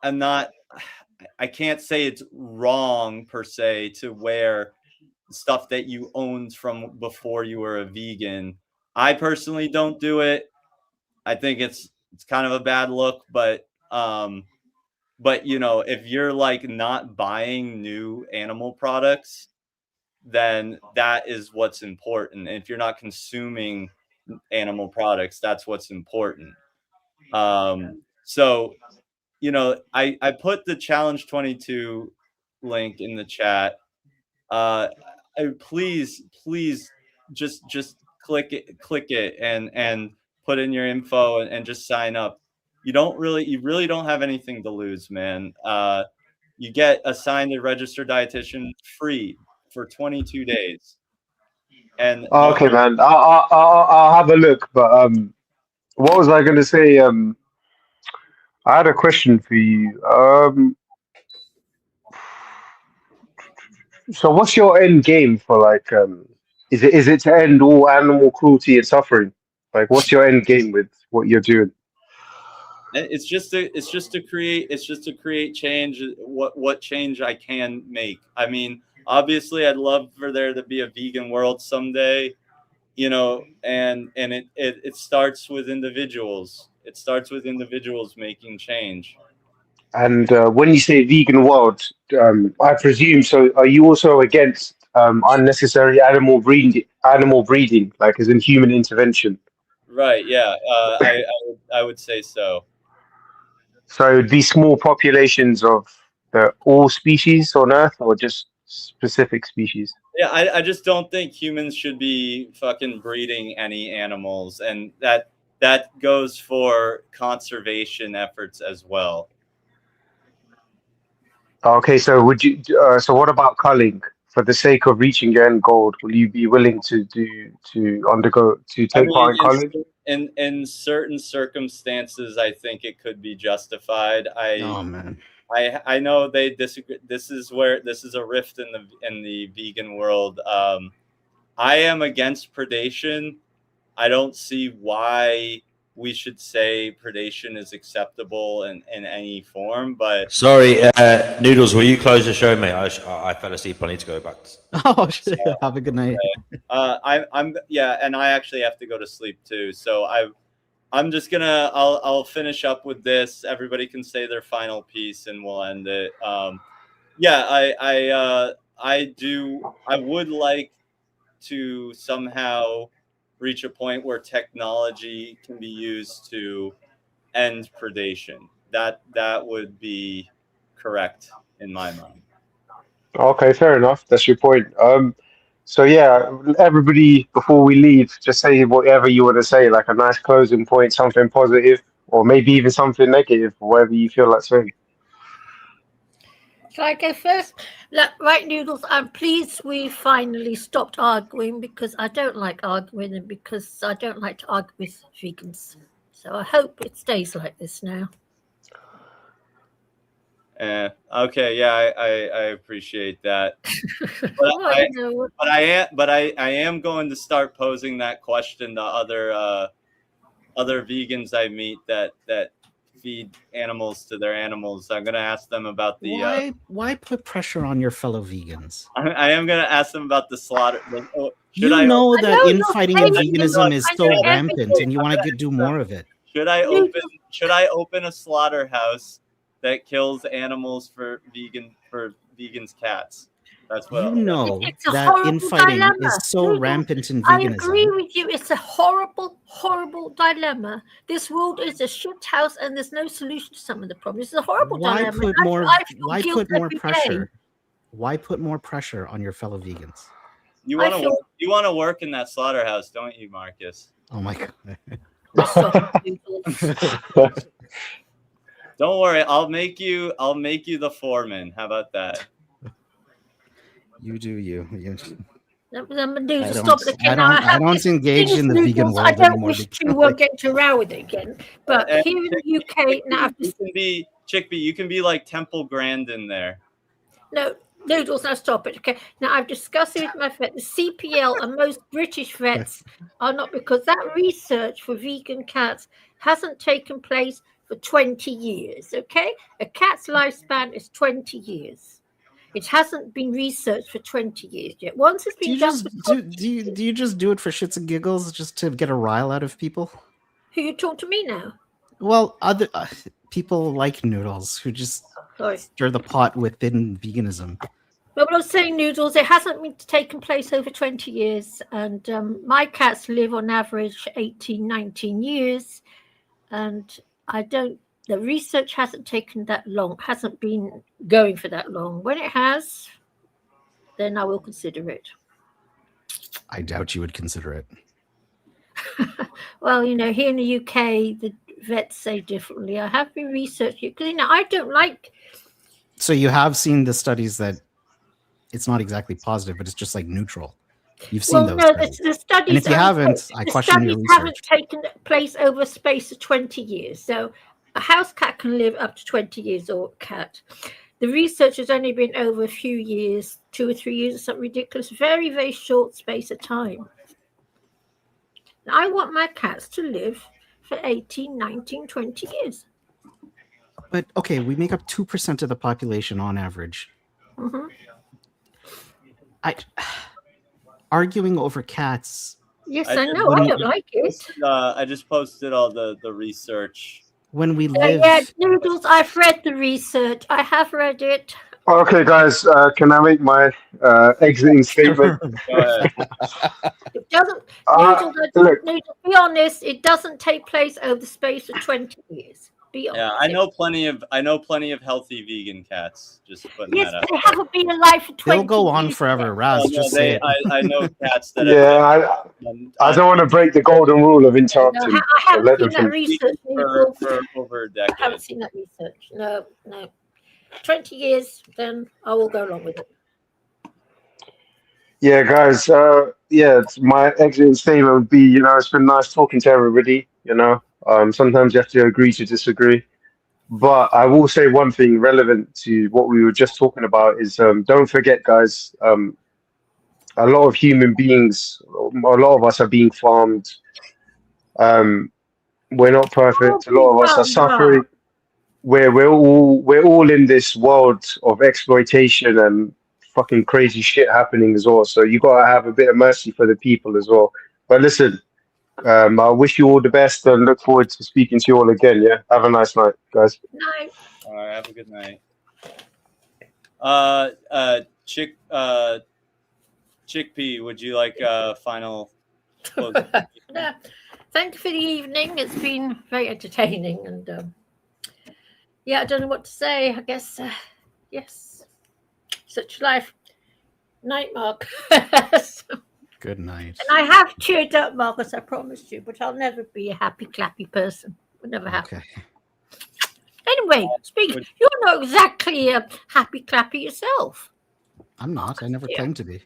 I can't say it's wrong per se to wear stuff that you owned from before you were a vegan. I personally don't do it. I think it's kind of a bad look, but if you're not buying new animal products, then that is what's important. And if you're not consuming animal products, that's what's important. So I put the Challenge 22 link in the chat. Please just click it and put in your info and just sign up. You really don't have anything to lose, man. You get assigned a registered dietitian free for 22 days. And okay, man, I'll have a look. But what was I going to say? I had a question for you. So what's your end game for is it to end all animal cruelty and suffering? Like, what's your end game with what you're doing? it's just to create change. What change I can make. I mean, obviously I'd love for there to be a vegan world someday, and it starts with individuals. It starts with individuals making change. And when you say vegan world, I presume, so are you also against unnecessary animal breeding, like as in human intervention? Right. Yeah. I would say so. So it would be small populations of all species on Earth, or just specific species? Yeah, I just don't think humans should be fucking breeding any animals, and that goes for conservation efforts as well. Okay, so would you? So what about culling? For the sake of reaching your end goal, will you be willing to I take part mean, in culling? in certain circumstances, I think it could be justified. Oh man. I know they disagree. This is a rift in the vegan world. I am against predation. I don't see why we should say predation is acceptable in any form. But sorry, Noodles, will you close the show, mate? I fell asleep. I need to go back. Oh, shit. Have a good night. I'm and I actually have to go to sleep too. So I'm just gonna I'll finish up with this. Everybody can say their final piece and we'll end it. I would like to somehow reach a point where technology can be used to end predation. That would be correct in my mind. Okay, fair enough. That's your point. So yeah, everybody, before we leave, just say whatever you want to say, like a nice closing point, something positive, or maybe even something negative, whatever you feel like saying. Shall I go first? Look, right, Noodles, I'm pleased we finally stopped arguing because I don't like arguing and because I don't like to argue with vegans. So I hope it stays like this now. Okay, yeah, I appreciate that. But, Well, I am going to start posing that question to other vegans I meet that feed animals to their animals. I'm going to ask them about the why put pressure on your fellow vegans? I am going to ask them about the slaughter. You know that infighting in veganism is so rampant, and you want to do more of it. Should I open a slaughterhouse that kills animals for vegans' cats? That's what You know it's a that horrible infighting dilemma. is so Noodles, rampant in I veganism. agree with you. It's a horrible, horrible dilemma. This world is a shit house, and there's no solution to some of the problems. It's a horrible dilemma. Why put more pressure? Why put more pressure on your fellow vegans? You want to work in that slaughterhouse, don't you, Marcus? Oh my god. Don't worry, I'll make you the foreman. How about that? You do you. I don't engage in the vegan world I don't anymore. wish to get into a row with it again. But here in the UK now, you can be Chickpea. You can be like Temple Grandin there. No, Noodles, now stop it. Okay. Now I've discussed it with my vet. The CPL and most British vets are not, because that research for vegan cats hasn't taken place for 20 years. Okay, a cat's lifespan is 20 years. It hasn't been researched for 20 years yet. Once it's been done, do you just do it for shits and giggles, just to get a rile out of people? Who you talk to me now? Well, other people like Noodles who just stir the pot within veganism. Well, I was saying, Noodles, it hasn't been taken place over 20 years, and my cats live on average 18, 19 years, and the research hasn't taken that long, hasn't been going for that long. When it has, then I will consider it. I doubt you would consider it. Well, here in the UK, the vets say differently. I have been researching because I don't like. So you have seen the studies that it's not exactly positive, but it's just like neutral. You've seen those. No, the studies. And if you haven't, I question your research. Haven't taken place over a space of 20 years. So a house cat can live up to 20 years, or a cat. The research has only been over a few years, 2 or 3 years, or something ridiculous, very, very short space of time. I want my cats to live for 18, 19, 20 years. But okay, we make up 2% of the population on average. Mm-hmm. Arguing over cats. Yes, I know. I don't like it. I just posted all the research. When we live. Yeah, Noodles, I've read the research. I have read it. Okay, guys, can I make my exiting statement? It doesn't. Noodles, be honest. It doesn't take place over the space of 20 years. Be honest. Yeah, I know plenty of healthy vegan cats. Just putting that out. They haven't been alive for 20 They'll go on forever, Raz. Just say it. I know cats that. I don't want to break the golden rule of interrupting. No, I haven't seen that research for over a decade. I haven't seen that research. No. 20 years, then I will go along with it. Yeah, guys. It's my exit statement would be, it's been nice talking to everybody. Sometimes you have to agree to disagree. But I will say one thing relevant to what we were just talking about is don't forget, guys. A lot of human beings, a lot of us are being farmed. We're not perfect. A lot of us are suffering. We're all in this world of exploitation and fucking crazy shit happening as well. So you gotta have a bit of mercy for the people as well. But listen, I wish you all the best and look forward to speaking to you all again. Yeah, have a nice night, guys. Night. All right, have a good night. Chickpea, would you like a final close? No, thank you for the evening. It's been very entertaining, and yeah, I don't know what to say. I guess yes, such life. Night, Mark. Good night. And I have cheered up, Marcus, I promised you, but I'll never be a happy, clappy person. Would never happen. Okay. Anyway, you're not exactly a happy, clappy yourself. I'm not. I never claimed to be.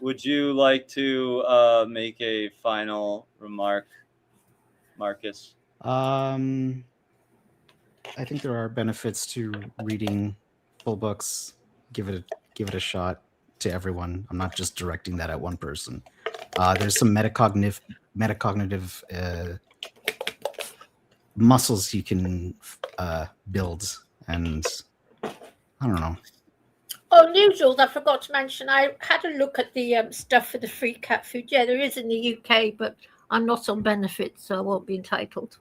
Would you like to make a final remark, Marcus? I think there are benefits to reading full books. Give it a shot to everyone. I'm not just directing that at one person. There's some metacognitive muscles you can build, and I don't know. Oh, Noodles, I forgot to mention, I had a look at the stuff for the free cat food. Yeah, there is in the UK, but I'm not on benefits, so I won't be entitled.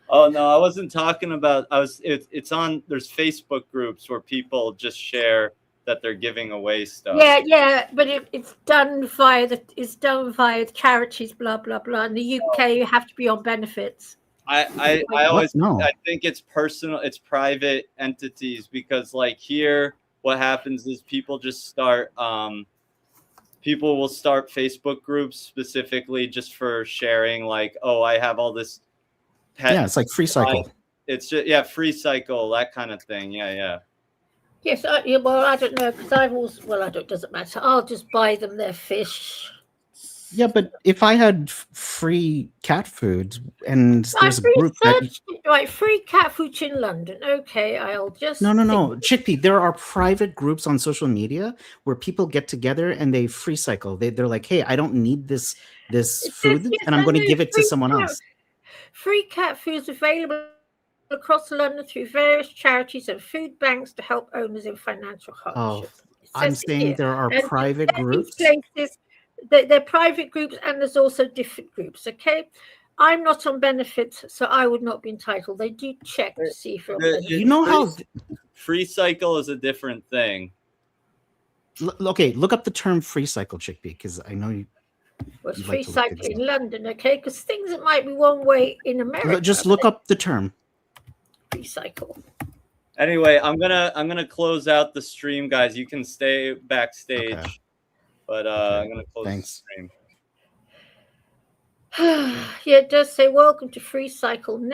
Oh no, I wasn't talking about. It's on. There's Facebook groups where people just share that they're giving away stuff. Yeah, but it's done via the charities, blah blah blah. In the UK, you have to be on benefits. I think it's personal. It's private entities, because like here, what happens is people just start. People will start Facebook groups specifically just for sharing. Like, oh, I have all this. Yeah, it's like Free Cycle. It's just Free Cycle, that kind of thing. Yeah. Yes, well, I don't know, because doesn't matter. I'll just buy them their fish. Yeah, but if I had free cat food and there's a group right, free cat food in London. Okay, I'll just No, Chickpea. There are private groups on social media where people get together and they free cycle. They're like, hey, I don't need this food, and I'm going to give it to someone else. Free cat food is available across London through various charities and food banks to help owners in financial hardship. I'm saying there are private groups. Places, they're private groups, and there's also different groups. Okay, I'm not on benefits, so I would not be entitled. They do check to see if you're on benefits. You know how Free Cycle is a different thing. Okay, look up the term free cycle, Chickpea, because I know you. Well, it's free cycle in London, okay? Because things that might be one way in America. Just look up the term. Free cycle. Anyway, I'm gonna close out the stream, guys. You can stay backstage, but I'm gonna close the stream. Yeah, it does say welcome to Free Cycle Net.